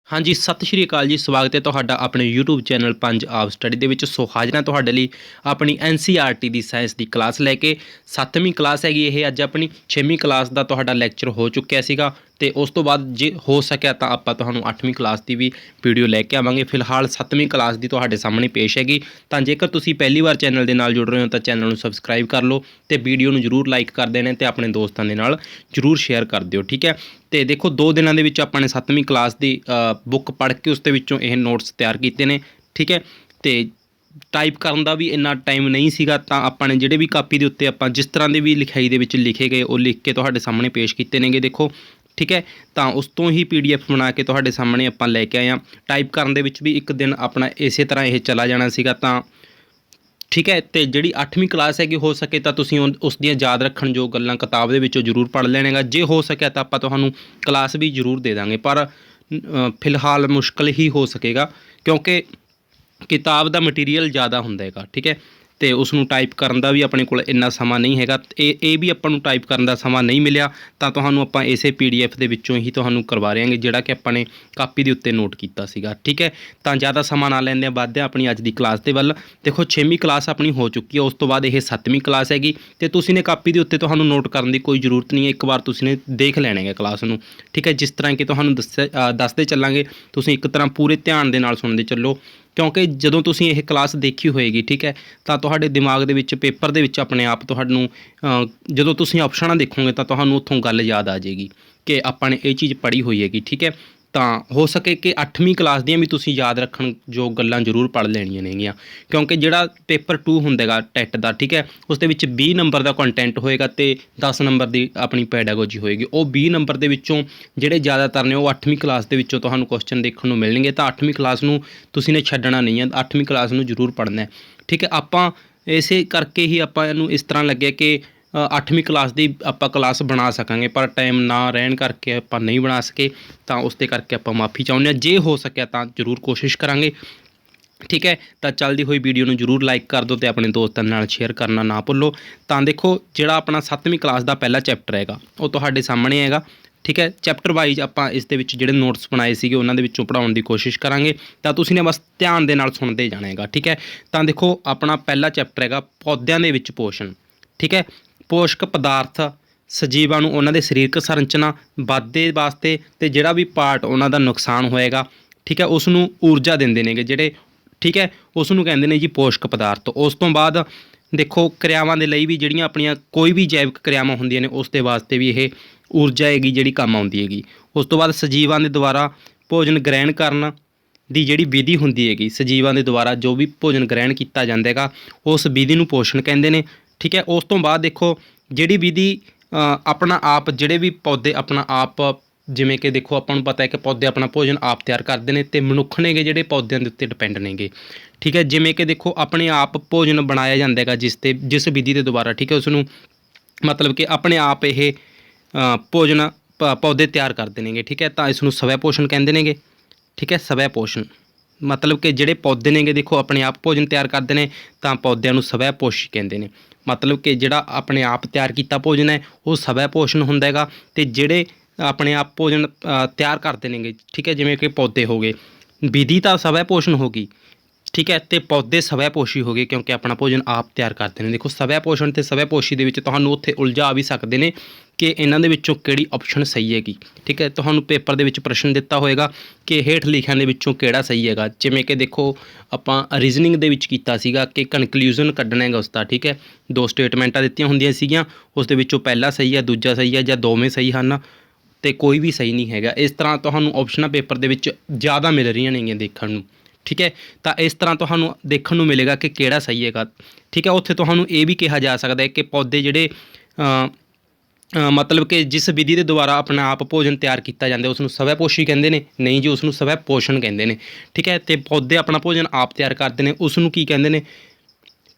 हाँ जी, सत श्री अकाल जी। स्वागत है तुहाडा अपने यूट्यूब चैनल पंजाब स्टडी दे विच। सो हाज़र हां तुहाडे लई अपनी NCERT दी साइंस दी क्लास लैके। 7वीं क्लास हैगी ये, अज अपनी 6वीं क्लास दा तुहाडा लैक्चर हो चुक्या सीगा ते उस तो बाद जे हो सकिया तां आपां तुहानूं 8वीं क्लास दी भी वीडियो लैके आवांगे। फिलहाल 7वीं क्लास दी तुहाडे सामणे पेश हैगी। तां जेकर तुसीं पहली बार चैनल दे नाल जुड़ रहे हो तां चैनल नूं सबसक्राइब कर लो ते वीडियो नूं जरूर लाइक कर देना ते अपने दोस्तां दे नाल जरूर शेयर कर दिओ, ठीक है। तो देखो 2 दिनों के विच आपां ने 7वीं क्लास की बुक पढ़ के उसके विचों ये नोट्स तैयार किए हैं, ठीक है। तो टाइप करन दा भी इन्ना टाइम नहीं सीगा, तां आपां ने जिहड़े भी कापी दे उत्ते आपां जिस तरह की भी लिखाई दे विच लिखे गए वो लिख के तुहाडे सामने पेश किए नेगे, देखो, ठीक है। तो उस तो ही PDF बना के तुहाडे सामने आपां लैके आए हां। टाइप करन दे विच भी एक दिन अपना इस तरह ये चला जाना सीगा, तां ठीक है। तो जिहड़ी 8वीं क्लास हैगी हो सके तो तुसीं उस दियां याद रखण जो गल्लां किताब दे विचों जरूर पढ़ लैणेगा। जे हो सकिया तो आपां तुहानूं क्लास भी जरूर दे देंगे, पर फिलहाल मुश्किल ही हो सकेगा क्योंकि किताब दा मटीरीअल ज़्यादा हुंदा हैगा, ठीक है। तो उसनूं टाइप करन दा भी अपने कोल इन्ना समा नहीं हैगा। ये भी आपां नूं टाइप करन दा समा नहीं मिलिया तां तुहानूं आपां इसे PDF दे विचों ही तुहानूं करवा रहे हांगे जिहड़ा कि आपां ने कापी दे उत्ते नोट कीता सीगा, ठीक है। तां ज़्यादा समा ना लैंदे वधदे अपनी अज दी क्लास दे वल। देखो 6वीं क्लास अपनी हो चुकी है, उस तो बाद ये 7वीं क्लास हैगी ते तुसीं ने कापी दे उत्ते तुहानूं नोट करन दी कोई जरूरत नहीं है। एक बार तुसीं ने देख लैणा है क्लास नूं, ठीक है। जिस तरह कि तुहानूं दसदे चलांगे तुसीं एक तरह पूरे ध्यान दे नाल सुणदे चलो, क्योंकि जदों तुसीं ये क्लास देखी होएगी, ठीक है, तो तुहाडे दिमाग दे विच पेपर दे विच अपने आप तुहानूं जदों तुसीं ऑप्शनां देखोगे तो तुहानूं उत्थों गल याद आ जाएगी कि आपां ने ये चीज़ पढ़ी हुई हैगी, ठीक है। ਤਾਂ ਹੋ सके कि 8वीं क्लास ਦੀਆਂ भी ਤੁਸੀਂ याद रखण जो ਗੱਲਾਂ ਜ਼ਰੂਰ पढ़ ਲੈਣੀਆਂ ਨੇਗੀਆਂ, क्योंकि ਜਿਹੜਾ पेपर 2 ਹੁੰਦਾਗਾ ਟੈਟ ਦਾ, ठीक है, ਉਸ ਦੇ ਵਿੱਚ 20 ਨੰਬਰ ਦਾ ਕੰਟੈਂਟ ਹੋਏਗਾ ਤੇ 10 ਨੰਬਰ ਦੀ ਆਪਣੀ ਪੈਡਾਗੋਜੀ ਹੋਏਗੀ। ਉਹ 20 ਨੰਬਰ ਦੇ ਵਿੱਚੋਂ ਜਿਹੜੇ ਜ਼ਿਆਦਾਤਰ ਨੇ ਉਹ 8वीं क्लास ਦੇ ਵਿੱਚੋਂ ਤੁਹਾਨੂੰ ਕੁਐਸਚਨ ਦੇਖਣ ਨੂੰ ਮਿਲਣਗੇ। ਤਾਂ 8वीं क्लास ਨੂੰ ਤੁਸੀਂ ਨੇ ਛੱਡਣਾ ਨਹੀਂ ਹੈ, 8वीं क्लास ਨੂੰ ਜ਼ਰੂਰ ਪੜ੍ਹਨਾ ਹੈ, ठीक है। ਆਪਾਂ ਇਸੇ ਕਰਕੇ ਹੀ ਆਪਾਂ ਇਹਨੂੰ ਇਸ ਤਰ੍ਹਾਂ ਲੱਗਿਆ ਕਿ 8वीं क्लास की आप क्लास बना सकांगे, पर टाइम ना रहन करके आप नहीं बना सके, तो उस दे करके आप माफ़ी चाहुंदे हां। जे हो सकिया तो जरूर कोशिश करांगे, ठीक है। तो चलती हुई वीडियो में जरूर लाइक कर दो तो अपने दोस्तों नाल शेयर करना ना भुल्लो। तो देखो जिहड़ा अपना 7वीं क्लास का पहला चैप्टर हैगा वो तुहाडे सामने हैगा, ठीक है। चैप्टर वाइज आप इस दे विच जिहड़े नोट्स बनाए सीगे उन्हां दे विचों पढ़ाउण दी कोशिश करांगे, तो तुसीं ने बस ध्यान दे नाल सुणदे जाना हैगा, ठीक है। तो देखो अपना पहला चैप्टर हैगा पौद्यां दे विच पोषण, ठीक है। पोषक पदार्थ सजीवां नूं उन्हां दे सरीरक संरचना वाधे वास्ते ते जिहड़ा भी पार्ट उन्हां दा नुकसान होएगा, ठीक है, उसनूं ऊर्जा दिंदे नेगे जिहड़े, ठीक है, उसनूं कहंदे ने जी पोषक पदार्थ। उस तो बाद देखो क्रियावां दे लई भी जिहड़ियां अपणियां कोई भी जैविक क्रियावां हुंदियां ने उस दे वास्ते भी ये ऊर्जा हैगी जिहड़ी काम आउंदी हैगी। उस तो बाद सजीवां दे द्वारा भोजन ग्रहण करन ਦੀ ਜਿਹੜੀ विधि ਹੁੰਦੀ ਹੈਗੀ, सजीवां ਦੇ ਦੁਆਰਾ ਜੋ ਵੀ ਭੋਜਨ ਗ੍ਰਹਿਣ ਕੀਤਾ ਜਾਂਦਾ ਹੈਗਾ ਉਸ ਵਿਧੀ ਨੂੰ ਪੋਸ਼ਣ ਕਹਿੰਦੇ ਨੇ, ठीक है। उस तो बाद देखो जिहड़ी विधि अपना आप जिहड़े भी पौधे अपना आप जिवें कि देखो आपां नूं पता है कि पौधे अपना भोजन आप तैयार करते हैं तो मनुख नेगे जिहड़े पौधों के उत्ते डिपेंड नेगे, ठीक है। जिवें कि देखो अपने आप भोजन बनाया जाता है जिस विधि के द्वारा, ठीक है, उसनूं मतलब कि अपने आप ये भोजन पौधे तैयार करते नेगे, ठीक है। तो इसनूं स्वै पोषण कहंदे नेगे, ठीक है। स्वै पोषण मतलब कि जिहड़े पौधे नेगे देखो अपने आप भोजन तैयार करते हैं तो पौद्यां नूं स्वै पोषी कहंदे ने, मतलब कि जिहड़ा अपने आप तैयार किया भोजन है वो स्वै पोषण हुंदा हैगा। ते जिहड़े अपने आप भोजन तैयार करते नेगे, ठीक है, जिवें कि पौधे हो गए, विधि तो स्वै पोषण होगी, ठीक है, तो पौधे स्वै पोषी हो गए क्योंकि अपना भोजन आप तैयार करते हैं। देखो स्वै पोषण ते स्वै पोषी दे विच तुहानूं उत्थे उलझा भी सकते हैं कि इन्हां दे विचों किहड़ी ऑप्शन सही हैगी, ठीक है। तुहानूं पेपर दे विच प्रश्न दिता होएगा कि हेठ लिखिआं दे विचों किहड़ा सही हैगा। जिवें कि देखो आपां रीजनिंग दे विच कीता सीगा कि कनकलूजन कड्ढना हैगा उसदा, ठीक है। 2 स्टेटमेंटां दित्तियां हुंदियां सीगीआं, उस दे विचों पहला सही है, दूजा सही है जां दोवें सही हन ते कोई भी सही नहीं हैगा। इस तरह तुहानूं ऑप्शनां पेपर दे विच ज़्यादा मिल रहीआं नेगीआं देखण नूं, ठीक है। तो इस तरह तुहानूं देखण नूं मिलेगा कि किहड़ा सही हैगा, ठीक है। उत्थे तुहानूं ये भी कहा जा सकता है कि पौधे जिहड़े मतलब कि जिस विधि के द्वारा अपने आप भोजन तैयार किया जाता है उसनूं स्वै पोषी कहंदे ने, नहीं जी उसनूं स्वै पोषण कहंदे ने, ठीक है। तो पौधे अपना भोजन आप तैयार करते हैं उसनूं की कहंदे ने,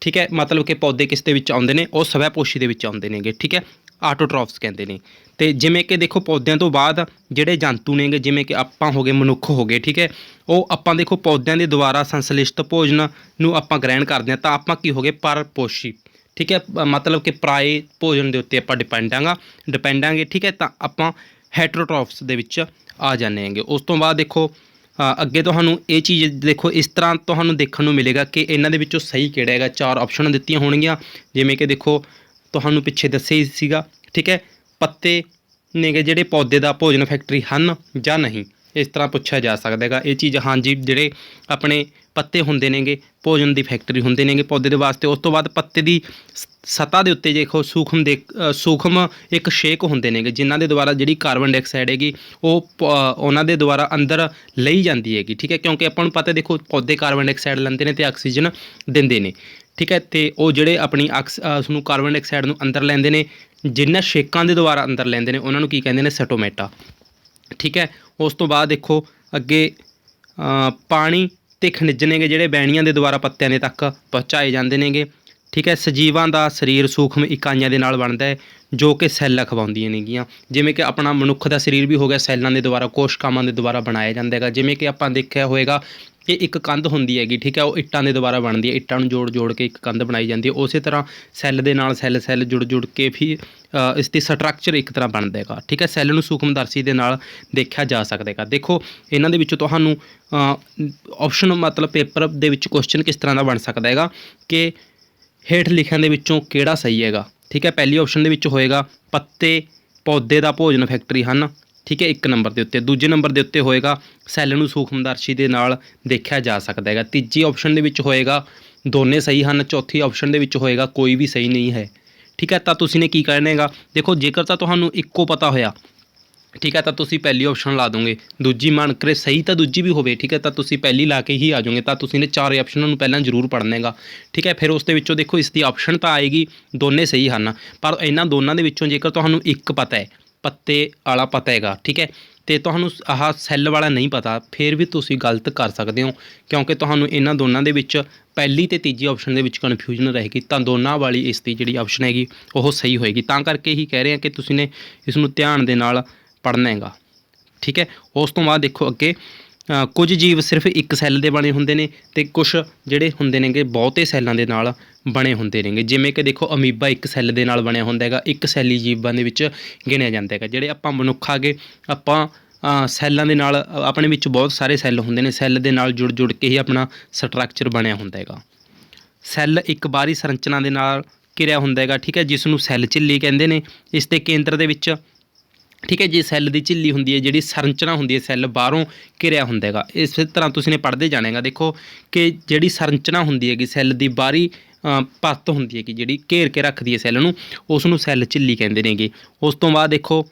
ठीक है, मतलब कि पौधे किस दे विच आउंदे ने वो स्वै पोषी दे विच आउंदे नेगे, ठीक है, आटोट्रॉफ्स कहंदे ने। तो जिवें कि देखो पौद्यां तो बाद जिहड़े जंतु नेगे जिवें कि आपां हो गए मनुख हो गए, ठीक है, वो आपां देखो पौद्यां दे द्वारा संश्लिष्ट भोजन नूं आपां ग्रहण करदे हां तां आपां की हो गए परपोषी, ठीक है, मतलब कि पराए भोजन के उत्ते आपां डिपेंड आंगे, ठीक है। तो आपां हैटरोट्रॉफ्स दे विच आ जाने हैगे। उस तो बाद देखो ਅੱਗੇ ਤੁਹਾਨੂੰ ਇਹ ਚੀਜ਼ ਦੇਖੋ ਇਸ ਤਰ੍ਹਾਂ ਤੁਹਾਨੂੰ ਦੇਖਣ ਨੂੰ ਮਿਲੇਗਾ ਕਿ ਇਹਨਾਂ ਦੇ ਵਿੱਚੋਂ ਸਹੀ ਕਿਹੜਾ ਹੈਗਾ। 4 ਆਪਸ਼ਨ ਦਿੱਤੀਆਂ ਹੋਣਗੀਆਂ, ਜਿਵੇਂ ਕਿ ਦੇਖੋ ਤੁਹਾਨੂੰ ਪਿੱਛੇ ਦੱਸਿਆ ਹੀ ਸੀਗਾ, ਠੀਕ ਹੈ। ਪੱਤੇ ਨੇਗੇ ਜਿਹੜੇ ਪੌਦੇ ਦਾ ਭੋਜਨ ਫੈਕਟਰੀ ਹਨ ਜਾਂ ਨਹੀਂ, ਇਸ ਤਰ੍ਹਾਂ ਪੁੱਛਿਆ ਜਾ ਸਕਦਾ ਹੈਗਾ। ਇਹ ਚੀਜ਼ ਹਾਂਜੀ, ਜਿਹੜੇ ਆਪਣੇ ਪੱਤੇ ਹੁੰਦੇ ਨੇਗੇ ਭੋਜਨ ਦੀ ਫੈਕਟਰੀ ਹੁੰਦੇ ਨੇਗੇ ਪੌਦੇ ਦੇ ਵਾਸਤੇ। ਉਸ ਤੋਂ ਬਾਅਦ ਪੱਤੇ ਦੀ ਸਤ੍ਹਾ ਦੇ ਉੱਤੇ ਦੇਖੋ ਸੂਖਮ ਇੱਕ ਛੇਕ ਹੁੰਦੇ ਨੇਗੇ, ਜਿਨ੍ਹਾਂ ਦੇ ਦੁਆਰਾ ਜਿਹੜੀ ਕਾਰਬਨ ਡਾਈਆਕਸਾਈਡ ਹੈਗੀ ਉਹ ਉਹਨਾਂ ਦੇ ਦੁਆਰਾ ਅੰਦਰ ਲਈ ਜਾਂਦੀ ਹੈਗੀ, ਠੀਕ ਹੈ। ਕਿਉਂਕਿ ਆਪਾਂ ਨੂੰ ਪਤਾ ਦੇਖੋ ਪੌਦੇ ਕਾਰਬਨ ਡਾਈਆਕਸਾਈਡ ਲੈਂਦੇ ਨੇ ਅਤੇ ਆਕਸੀਜਨ ਦਿੰਦੇ ਨੇ, ਠੀਕ ਹੈ। ਅਤੇ ਉਹ ਜਿਹੜੇ ਆਪਣੀ ਉਸਨੂੰ ਕਾਰਬਨ ਡਾਈਆਕਸਾਈਡ ਨੂੰ ਅੰਦਰ ਲੈਂਦੇ ਨੇ, ਜਿਨ੍ਹਾਂ ਛੇਕਾਂ ਦੇ ਦੁਆਰਾ ਅੰਦਰ ਲੈਂਦੇ ਨੇ ਉਹਨਾਂ ਨੂੰ ਕੀ ਕਹਿੰਦੇ ਨੇ, ਸਟੋਮੈਟਾ, ਠੀਕ ਹੈ। ਉਸ ਤੋਂ ਬਾਅਦ ਦੇਖੋ ਅੱਗੇ ਪਾਣੀ ਅਤੇ ਖਣਿਜ ਨੇਗੇ ਜਿਹੜੇ ਬੈਣੀਆਂ ਦੇ ਦੁਆਰਾ ਪੱਤਿਆਂ ਦੇ ਤੱਕ ਪਹੁੰਚਾਏ ਜਾਂਦੇ ਨੇਗੇ, ਠੀਕ ਹੈ। ਸਜੀਵਾਂ ਦਾ ਸਰੀਰ ਸੂਖਮ ਇਕਾਈਆਂ ਦੇ ਨਾਲ ਬਣਦਾ ਹੈ ਜੋ ਕਿ ਸੈੱਲ ਅਖਵਾਉਂਦੀਆਂ ਨੇਗੀਆਂ। ਜਿਵੇਂ ਕਿ ਆਪਣਾ ਮਨੁੱਖ ਦਾ ਸਰੀਰ ਵੀ ਹੋ ਗਿਆ ਸੈੱਲਾਂ ਦੇ ਦੁਆਰਾ, ਕੋਸ਼ਕਾਵਾਂ ਦੇ ਦੁਆਰਾ ਬਣਾਇਆ ਜਾਂਦਾ ਹੈਗਾ। ਜਿਵੇਂ ਕਿ ਆਪਾਂ ਦੇਖਿਆ ਹੋਏਗਾ ਕਿ ਇੱਕ ਕੰਧ ਹੁੰਦੀ ਹੈਗੀ, ਠੀਕ ਹੈ, ਉਹ ਇੱਟਾਂ ਦੇ ਦੁਆਰਾ ਬਣਦੀ ਹੈ, ਇੱਟਾਂ ਨੂੰ ਜੋੜ ਕੇ ਇੱਕ ਕੰਧ ਬਣਾਈ ਜਾਂਦੀ ਹੈ। ਉਸੇ ਤਰ੍ਹਾਂ ਸੈੱਲ ਦੇ ਨਾਲ ਸੈੱਲ ਜੁੜ ਕੇ ਫਿਰ ਇਸ ਦੀ ਸਟਰਕਚਰ ਇੱਕ ਤਰ੍ਹਾਂ ਬਣਦਾ ਹੈਗਾ, ਠੀਕ ਹੈ। ਸੈੱਲ ਨੂੰ ਸੂਖਮਦਰਸ਼ੀ ਦੇ ਨਾਲ ਦੇਖਿਆ ਜਾ ਸਕਦਾ ਹੈਗਾ। ਦੇਖੋ ਇਹਨਾਂ ਦੇ ਵਿੱਚੋਂ ਤੁਹਾਨੂੰ ਆਪਸ਼ਨ ਮਤਲਬ ਪੇਪਰ ਦੇ ਵਿੱਚ ਕੁਐਸਚਨ ਕਿਸ ਤਰ੍ਹਾਂ ਦਾ ਬਣ ਸਕਦਾ ਹੈਗਾ ਕਿ ਹੇਠ ਲਿਖਿਆਂ ਦੇ ਵਿੱਚੋਂ ਕਿਹੜਾ ਸਹੀ ਹੈਗਾ, ਠੀਕ ਹੈ। ਪਹਿਲੀ ਆਪਸ਼ਨ ਦੇ ਵਿੱਚ ਹੋਏਗਾ ਪੱਤੇ ਪੌਦੇ ਦਾ ਭੋਜਨ ਫੈਕਟਰੀ ਹਨ, ਠੀਕ ਹੈ, 1 ਨੰਬਰ ਦੇ ਉੱਤੇ। ਦੂਜੇ ਨੰਬਰ ਦੇ ਉੱਤੇ ਹੋਏਗਾ ਸੈੱਲ ਨੂੰ ਸੂਖਮਦਰਸ਼ੀ ਦੇ ਨਾਲ ਦੇਖਿਆ ਜਾ ਸਕਦਾ ਹੈਗਾ। ਤੀਜੀ ਆਪਸ਼ਨ ਦੇ ਵਿੱਚ ਹੋਏਗਾ ਦੋਨੇ ਸਹੀ ਹਨ। ਚੌਥੀ ਆਪਸ਼ਨ ਦੇ ਵਿੱਚ ਹੋਏਗਾ ਕੋਈ ਵੀ ਸਹੀ ਨਹੀਂ ਹੈ, ਠੀਕ ਹੈ। ਤਾਂ ਤੁਸੀਂ ਨੇ ਕੀ ਕਰਨਾ ਹੈਗਾ, ਦੇਖੋ ਜੇਕਰ ਤਾਂ ਤੁਹਾਨੂੰ ਇੱਕੋ ਪਤਾ ਹੋਇਆ, ਠੀਕ ਹੈ, ਤਾਂ ਤੁਸੀਂ ਪਹਿਲੀ ਆਪਸ਼ਨ ਲਾ ਦੋਗੇ। ਦੂਜੀ ਮਨ ਕਰੇ ਸਹੀ ਤਾਂ ਦੂਜੀ ਵੀ ਹੋਵੇ, ਠੀਕ ਹੈ, ਤਾਂ ਤੁਸੀਂ ਪਹਿਲੀ ਲਾ ਕੇ ਹੀ ਆ ਜਾਓਗੇ। ਤਾਂ ਤੁਸੀਂ ਨੇ 4 ਆਪਸ਼ਨਾਂ ਨੂੰ ਪਹਿਲਾਂ ਜ਼ਰੂਰ ਪੜ੍ਹਨਾ ਹੈਗਾ, ਠੀਕ ਹੈ। ਫਿਰ ਉਸ ਦੇ ਵਿੱਚੋਂ ਦੇਖੋ ਇਸ ਦੀ ਆਪਸ਼ਨ ਤਾਂ ਆਏਗੀ ਦੋਨੇ ਸਹੀ ਹਨ, ਪਰ ਇਹਨਾਂ ਦੋਨਾਂ ਦੇ ਵਿੱਚੋਂ ਜੇਕਰ ਤੁਹਾਨੂੰ ਇੱਕ ਪਤਾ ਹੈ, ਪੱਤੇ ਵਾਲਾ ਪਤਾ ਹੈਗਾ, ਠੀਕ ਹੈ, ਅਤੇ ਤੁਹਾਨੂੰ ਆਹ ਸੈੱਲ ਵਾਲਾ ਨਹੀਂ ਪਤਾ, ਫਿਰ ਵੀ ਤੁਸੀਂ ਗਲਤ ਕਰ ਸਕਦੇ ਹੋ, ਕਿਉਂਕਿ ਤੁਹਾਨੂੰ ਇਹਨਾਂ ਦੋਨਾਂ ਦੇ ਵਿੱਚ ਪਹਿਲੀ ਅਤੇ ਤੀਜੀ ਆਪਸ਼ਨ ਦੇ ਵਿੱਚ ਕਨਫਿਊਜ਼ਨ ਰਹੇਗੀ। ਤਾਂ ਦੋਨਾਂ ਵਾਲੀ ਇਸ ਦੀ ਜਿਹੜੀ ਆਪਸ਼ਨ ਹੈਗੀ ਉਹ ਸਹੀ ਹੋਏਗੀ। ਤਾਂ ਕਰਕੇ ਹੀ ਕਹਿ ਰਹੇ ਹਾਂ ਕਿ ਤੁਸੀਂ ਨੇ ਇਸ ਨੂੰ ਧਿਆਨ ਦੇ ਨਾਲ ਪੜ੍ਹਨਾ ਹੈਗਾ, ਠੀਕ ਹੈ। ਉਸ ਤੋਂ ਬਾਅਦ ਦੇਖੋ ਅੱਗੇ ਕੁਝ ਜੀਵ ਸਿਰਫ ਇੱਕ ਸੈੱਲ ਦੇ ਬਣੇ ਹੁੰਦੇ ਨੇ ਅਤੇ ਕੁਛ ਜਿਹੜੇ ਹੁੰਦੇ ਨੇਗੇ ਬਹੁਤੇ ਸੈੱਲਾਂ ਦੇ ਨਾਲ ਬਣੇ ਹੁੰਦੇ ਨੇਗੇ। ਜਿਵੇਂ ਕਿ ਦੇਖੋ ਅਮੀਬਾ ਇੱਕ ਸੈੱਲ ਦੇ ਨਾਲ ਬਣਿਆ ਹੁੰਦਾ ਹੈਗਾ, ਇੱਕ ਸੈੱਲੀ ਜੀਵਾਂ ਦੇ ਵਿੱਚ ਗਿਣਿਆ ਜਾਂਦਾ ਹੈਗਾ। ਜਿਹੜੇ ਆਪਾਂ ਮਨੁੱਖ ਆਗੇ ਆਪਾਂ ਸੈੱਲਾਂ ਦੇ ਨਾਲ ਆਪਣੇ ਵਿੱਚ ਬਹੁਤ ਸਾਰੇ ਸੈੱਲ ਹੁੰਦੇ ਨੇ, ਸੈੱਲ ਦੇ ਨਾਲ ਜੁੜ ਕੇ ਹੀ ਆਪਣਾ ਸਟਰਕਚਰ ਬਣਿਆ ਹੁੰਦਾ ਹੈਗਾ। ਸੈੱਲ ਇੱਕ ਬਾਹਰੀ ਸੰਰਚਨਾ ਦੇ ਨਾਲ ਘਿਰਿਆ ਹੁੰਦਾ ਹੈਗਾ, ਠੀਕ ਹੈ, ਜਿਸ ਨੂੰ ਸੈੱਲ ਝਿੱਲੀ ਕਹਿੰਦੇ ਨੇ। ਇਸ ਦੇ ਕੇਂਦਰ ਦੇ ਵਿੱਚ, ਠੀਕ ਹੈ, ਜੇ ਸੈੱਲ ਦੀ ਝਿੱਲੀ ਹੁੰਦੀ ਹੈ, ਜਿਹੜੀ ਸੰਰਚਨਾ ਹੁੰਦੀ ਹੈ, ਸੈੱਲ ਬਾਹਰੋਂ ਘਿਰਿਆ ਹੁੰਦਾ ਹੈਗਾ। ਇਸੇ ਤਰ੍ਹਾਂ ਤੁਸੀਂ ਨੇ ਪੜ੍ਹਦੇ ਜਾਣਾ ਹੈਗਾ। ਦੇਖੋ ਕਿ ਜਿਹੜੀ ਸੰਰਚਨਾ ਹੁੰਦੀ ਹੈਗੀ ਸੈੱਲ ਦੀ ਬਾਹਰੀ ਪਰਤ ਹੁੰਦੀ ਹੈਗੀ ਜਿਹੜੀ ਘੇਰ ਕੇ ਰੱਖਦੀ ਹੈ ਸੈੱਲ ਨੂੰ, ਉਸ ਨੂੰ ਸੈੱਲ ਝਿੱਲੀ ਕਹਿੰਦੇ ਨੇਗੇ। ਉਸ ਤੋਂ ਬਾਅਦ ਦੇਖੋ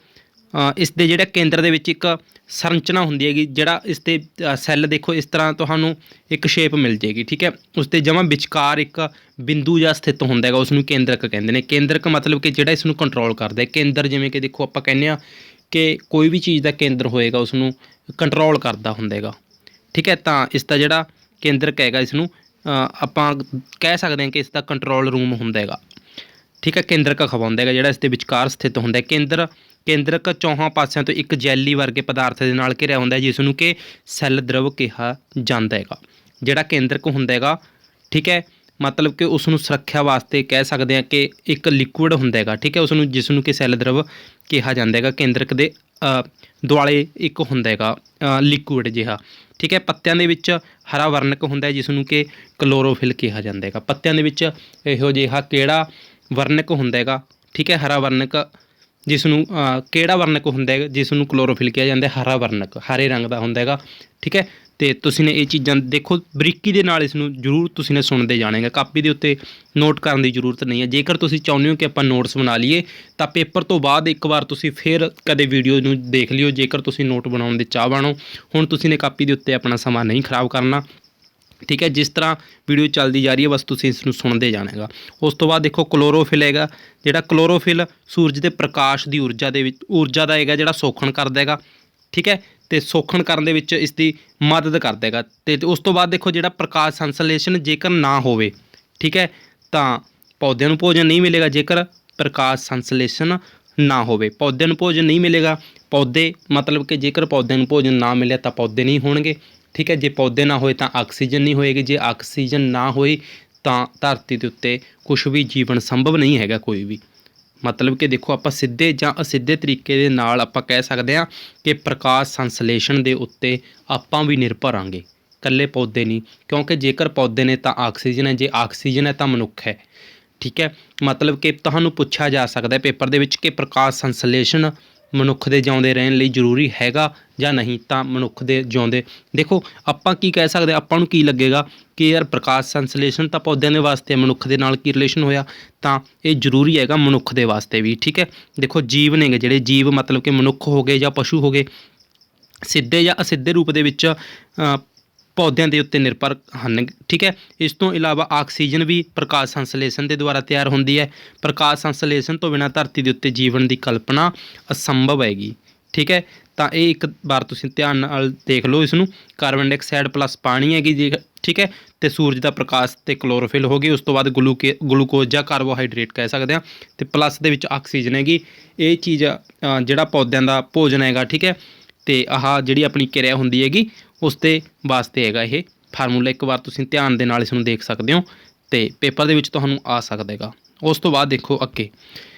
ਇਸ ਦੇ ਜਿਹੜਾ ਕੇਂਦਰ ਦੇ ਵਿੱਚ ਇੱਕ ਸੰਰਚਨਾ ਹੁੰਦੀ ਹੈਗੀ, ਜਿਹੜਾ ਇਸ ਦੇ ਸੈੱਲ ਦੇਖੋ ਇਸ ਤਰ੍ਹਾਂ ਤੁਹਾਨੂੰ ਇੱਕ ਸ਼ੇਪ ਮਿਲ ਜਾਏਗੀ, ਠੀਕ ਹੈ। ਉਸ ਦੇ ਜਮਾਂ ਵਿਚਕਾਰ ਇੱਕ ਬਿੰਦੂ ਜਿਹਾ ਸਥਿਤ ਹੁੰਦਾ ਹੈਗਾ, ਉਸ ਨੂੰ ਕੇਂਦਰਕ ਕਹਿੰਦੇ ਨੇ। ਕੇਂਦਰਕ ਮਤਲਬ ਕਿ ਜਿਹੜਾ ਇਸ ਨੂੰ ਕੰਟਰੋਲ ਕਰਦਾ ਹੈ। ਕੇਂਦਰ ਜਿਵੇਂ ਕਿ ਦੇਖੋ ਆਪਾਂ ਕਹਿੰਦੇ ਹਾਂ ਕਿ ਕੋਈ ਵੀ ਚੀਜ਼ ਦਾ ਕੇਂਦਰ ਹੋਏਗਾ ਉਸ ਨੂੰ ਕੰਟਰੋਲ ਕਰਦਾ ਹੁੰਦਾ ਹੈਗਾ, ਠੀਕ ਹੈ। ਤਾਂ ਇਸ ਦਾ ਜਿਹੜਾ ਕੇਂਦਰਕ ਹੈਗਾ ਇਸ ਨੂੰ ਆਪਾਂ ਕਹਿ ਸਕਦੇ ਹਾਂ ਕਿ ਇਸ ਦਾ ਕੰਟਰੋਲ ਰੂਮ ਹੁੰਦਾ ਹੈਗਾ, ਠੀਕ ਹੈ। ਕੇਂਦਰਕ ਅਖਵਾਉਂਦਾ ਹੈਗਾ ਜਿਹੜਾ ਇਸ ਦੇ ਵਿਚਕਾਰ ਸਥਿਤ ਹੁੰਦਾ ਹੈ। ਕੇਂਦਰਕ ਚੌਹਾਂ ਪਾਸਿਆਂ ਤੋਂ ਇੱਕ ਜੈਲੀ ਵਰਗੇ ਪਦਾਰਥ ਦੇ ਨਾਲ ਘਿਰਿਆ ਹੁੰਦਾ ਹੈ, ਜਿਸ ਨੂੰ ਕਿ ਸੈੱਲ ਦਰਵ ਕਿਹਾ ਜਾਂਦਾ ਹੈਗਾ। ਜਿਹੜਾ ਕੇਂਦਰਕ ਹੁੰਦਾ ਹੈਗਾ, ਠੀਕ ਹੈ, ਮਤਲਬ ਕਿ ਉਸ ਨੂੰ ਸੁਰੱਖਿਆ ਵਾਸਤੇ ਕਹਿ ਸਕਦੇ ਹਾਂ ਕਿ ਇੱਕ ਲਿਕੁਇਡ ਹੁੰਦਾ ਹੈਗਾ, ਠੀਕ ਹੈ, ਉਸ ਨੂੰ ਜਿਸ ਨੂੰ ਕਿ ਸੈੱਲ ਦਰਵ ਕਿਹਾ ਜਾਂਦਾ ਹੈਗਾ। ਕੇਂਦਰਕ ਦੇ ਦੁਆਲੇ ਇੱਕ ਹੁੰਦਾ ਹੈਗਾ ਲਿਕੁਇਡ ਜਿਹਾ, ਠੀਕ ਹੈ। ਪੱਤਿਆਂ ਦੇ ਵਿੱਚ ਹਰਾ ਵਰਨਕ ਹੁੰਦਾ ਹੈ, ਜਿਸ ਨੂੰ ਕਿ ਕਲੋਰੋਫਿਲ ਕਿਹਾ ਜਾਂਦਾ ਹੈਗਾ। ਪੱਤਿਆਂ ਦੇ ਵਿੱਚ ਇਹੋ ਜਿਹਾ ਕਿਹੜਾ ਵਰਨਕ ਹੁੰਦਾ ਹੈਗਾ, ਠੀਕ ਹੈ, ਹਰਾ ਵਰਨਕ, ਜਿਸ ਨੂੰ ਕਿਹੜਾ ਵਰਨਕ ਹੁੰਦਾ ਹੈਗਾ ਜਿਸ ਨੂੰ ਕਲੋਰੋਫਿਲ ਕਿਹਾ ਜਾਂਦਾ ਹੈ। ਹਰਾ ਵਰਨਕ ਹਰੇ ਰੰਗ ਦਾ ਹੁੰਦਾ ਹੈਗਾ, ਠੀਕ ਹੈ। ਅਤੇ ਤੁਸੀਂ ਨੇ ਇਹ ਚੀਜ਼ਾਂ ਦੇਖੋ ਬਰੀਕੀ ਦੇ ਨਾਲ ਇਸ ਨੂੰ ਜ਼ਰੂਰ ਤੁਸੀਂ ਨੇ ਸੁਣਦੇ ਜਾਣੇਗਾ। ਕਾਪੀ ਦੇ ਉੱਤੇ ਨੋਟ ਕਰਨ ਦੀ ਜ਼ਰੂਰਤ ਨਹੀਂ ਹੈ। ਜੇਕਰ ਤੁਸੀਂ ਚਾਹੁੰਦੇ ਹੋ ਕਿ ਆਪਾਂ ਨੋਟਸ ਬਣਾ ਲਈਏ ਤਾਂ ਪੇਪਰ ਤੋਂ ਬਾਅਦ ਇੱਕ ਵਾਰ ਤੁਸੀਂ ਫਿਰ ਕਦੇ ਵੀਡੀਓ ਨੂੰ ਦੇਖ ਲਿਓ, ਜੇਕਰ ਤੁਸੀਂ ਨੋਟ ਬਣਾਉਣ ਦੇ ਚਾਹਵਾਨ ਹੋ। ਹੁਣ ਤੁਸੀਂ ਨੇ ਕਾਪੀ ਦੇ ਉੱਤੇ ਆਪਣਾ ਸਮਾਂ ਨਹੀਂ ਖਰਾਬ ਕਰਨਾ, ਠੀਕ ਹੈ। ਜਿਸ ਤਰ੍ਹਾਂ ਵੀਡੀਓ ਚੱਲਦੀ ਜਾ ਰਹੀ ਹੈ ਬਸ ਤੁਸੀਂ ਇਸ ਨੂੰ ਸੁਣਦੇ ਜਾਣਾ ਹੈਗਾ। ਉਸ ਤੋਂ ਬਾਅਦ ਦੇਖੋ ਕਲੋਰੋਫਿਲ ਹੈਗਾ, ਜਿਹੜਾ ਕਲੋਰੋਫਿਲ ਸੂਰਜ ਦੇ ਪ੍ਰਕਾਸ਼ ਦੀ ਊਰਜਾ ਦਾ ਹੈਗਾ ਜਿਹੜਾ ਸੋਖਣ ਕਰਦਾ ਹੈਗਾ, ਠੀਕ ਹੈ, ਅਤੇ ਸੋਖਣ ਕਰਨ ਦੇ ਵਿੱਚ ਇਸ ਦੀ ਮਦਦ ਕਰਦਾ ਹੈਗਾ। ਅਤੇ ਉਸ ਤੋਂ ਬਾਅਦ ਦੇਖੋ ਜਿਹੜਾ ਪ੍ਰਕਾਸ਼ ਸੰਸਲੇਸ਼ਨ ਜੇਕਰ ਨਾ ਹੋਵੇ, ਠੀਕ ਹੈ, ਤਾਂ ਪੌਦਿਆਂ ਨੂੰ ਭੋਜਨ ਨਹੀਂ ਮਿਲੇਗਾ। ਜੇਕਰ ਪ੍ਰਕਾਸ਼ ਸੰਸਲੇਸ਼ਨ ਨਾ ਹੋਵੇ ਪੌਦਿਆਂ ਨੂੰ ਭੋਜਨ ਨਹੀਂ ਮਿਲੇਗਾ। ਪੌਦੇ ਮਤਲਬ ਕਿ ਜੇਕਰ ਪੌਦਿਆਂ ਨੂੰ ਭੋਜਨ ਨਾ ਮਿਲਿਆ ਤਾਂ ਪੌਦੇ ਨਹੀਂ ਹੋਣਗੇ, ਠੀਕ ਹੈ। ਜੇ ਪੌਦੇ ਨਾ ਹੋਏ ਤਾਂ ਆਕਸੀਜਨ ਨਹੀਂ ਹੋਏਗੀ। ਜੇ ਆਕਸੀਜਨ ਨਾ ਹੋਈ ਤਾਂ ਧਰਤੀ ਦੇ ਉੱਤੇ ਕੁਛ ਵੀ ਜੀਵਨ ਸੰਭਵ ਨਹੀਂ ਹੈਗਾ ਕੋਈ ਵੀ, मतलब कि देखो ਆਪਾਂ ਸਿੱਧੇ ਜਾਂ ਅਸਿੱਧੇ ਤਰੀਕੇ ਦੇ ਨਾਲ ਆਪਾਂ ਕਹਿ ਸਕਦੇ ਹਾਂ ਕਿ ਪ੍ਰਕਾਸ਼ ਸੰਸਲੇਸ਼ਨ ਦੇ ਉੱਤੇ ਆਪਾਂ ਵੀ ਨਿਰਭਰ ਆਂਗੇ, ਇਕੱਲੇ ਪੌਦੇ ਨਹੀਂ। ਕਿਉਂਕਿ ਜੇਕਰ ਪੌਦੇ ਨੇ ਤਾਂ ਆਕਸੀਜਨ ਹੈ, ਜੇ ਆਕਸੀਜਨ ਹੈ ਤਾਂ ਮਨੁੱਖ ਹੈ। ਠੀਕ ਹੈ, ਮਤਲਬ ਕਿ ਤੁਹਾਨੂੰ ਪੁੱਛਿਆ ਜਾ ਸਕਦਾ ਪੇਪਰ ਦੇ ਵਿੱਚ ਕਿ ਪ੍ਰਕਾਸ਼ ਸੰਸਲੇਸ਼ਨ ਮਨੁੱਖ ਦੇ ਜਿਉਂਦੇ ਰਹਿਣ ਲਈ ਜ਼ਰੂਰੀ ਹੈਗਾ ਜਾਂ ਨਹੀਂ। ਤਾਂ ਮਨੁੱਖ ਦੇ ਜਿਉਂਦੇ ਦੇਖੋ ਆਪਾਂ ਕੀ ਕਹਿ ਸਕਦੇ, ਆਪਾਂ ਨੂੰ ਕੀ ਲੱਗੇਗਾ ਕਿ ਯਾਰ ਪ੍ਰਕਾਸ਼ ਸੰਸਲੇਸ਼ਨ ਤਾਂ ਪੌਦਿਆਂ ਦੇ ਵਾਸਤੇ, ਮਨੁੱਖ ਦੇ ਨਾਲ ਕੀ ਰਿਲੇਸ਼ਨ ਹੋਇਆ, ਤਾਂ ਇਹ ਜ਼ਰੂਰੀ ਹੈਗਾ ਮਨੁੱਖ ਦੇ ਵਾਸਤੇ ਵੀ। ਠੀਕ ਹੈ, ਦੇਖੋ ਜੀਵ ਨੇਗੇ ਜਿਹੜੇ ਜੀਵ, ਮਤਲਬ ਕਿ ਮਨੁੱਖ ਹੋ ਗਏ ਜਾਂ ਪਸ਼ੂ ਹੋ ਗਏ, ਸਿੱਧੇ ਜਾਂ ਅਸਿੱਧੇ ਰੂਪ ਦੇ ਵਿੱਚ ਪੌਦਿਆਂ ਦੇ ਉੱਤੇ ਨਿਰਭਰ ਹਨ। ਠੀਕ ਹੈ, ਇਸ ਤੋਂ ਇਲਾਵਾ ਆਕਸੀਜਨ ਵੀ ਪ੍ਰਕਾਸ਼ ਸੰਸਲੇਸ਼ਨ ਦੇ ਦੁਆਰਾ ਤਿਆਰ ਹੁੰਦੀ ਹੈ। ਪ੍ਰਕਾਸ਼ ਸੰਸਲੇਸ਼ਨ ਤੋਂ ਬਿਨਾਂ ਧਰਤੀ ਦੇ ਉੱਤੇ ਜੀਵਨ ਦੀ ਕਲਪਨਾ ਅਸੰਭਵ ਹੈਗੀ। ਠੀਕ ਹੈ, ਤਾਂ ਇਹ ਇੱਕ ਵਾਰ ਤੁਸੀਂ ਧਿਆਨ ਨਾਲ ਦੇਖ ਲਓ ਇਸ ਨੂੰ। ਕਾਰਬਨ ਡਾਈਆਕਸਾਈਡ ਪਲੱਸ ਪਾਣੀ ਹੈਗੀ ਜੀ। ਠੀਕ ਹੈ, ਅਤੇ ਸੂਰਜ ਦਾ ਪ੍ਰਕਾਸ਼ ਅਤੇ ਕਲੋਰੋਫਿਲ ਹੋ ਗਈ। ਉਸ ਤੋਂ ਬਾਅਦ ਗਲੂਕੋਜ਼ ਜਾਂ ਕਾਰਬੋਹਾਈਡਰੇਟ ਕਹਿ ਸਕਦੇ ਹਾਂ, ਅਤੇ ਪਲੱਸ ਦੇ ਵਿੱਚ ਆਕਸੀਜਨ ਹੈਗੀ। ਇਹ ਚੀਜ਼ ਜਿਹੜਾ ਪੌਦਿਆਂ ਦਾ ਭੋਜਨ ਹੈਗਾ। ਠੀਕ ਹੈ, ਅਤੇ ਆਹ ਜਿਹੜੀ ਆਪਣੀ ਕਿਰਿਆ ਹੁੰਦੀ ਹੈਗੀ ਉਸ ਦੇ ਵਾਸਤੇ ਹੈਗਾ ਇਹ ਫਾਰਮੂਲਾ। ਇੱਕ ਵਾਰ ਤੁਸੀਂ ਧਿਆਨ ਦੇ ਨਾਲ ਇਸ ਨੂੰ ਦੇਖ ਸਕਦੇ ਹੋ ਅਤੇ ਪੇਪਰ ਦੇ ਵਿੱਚ ਤੁਹਾਨੂੰ ਆ ਸਕਦਾ ਹੈਗਾ। ਉਸ ਤੋਂ ਬਾਅਦ ਦੇਖੋ ਅੱਗੇ,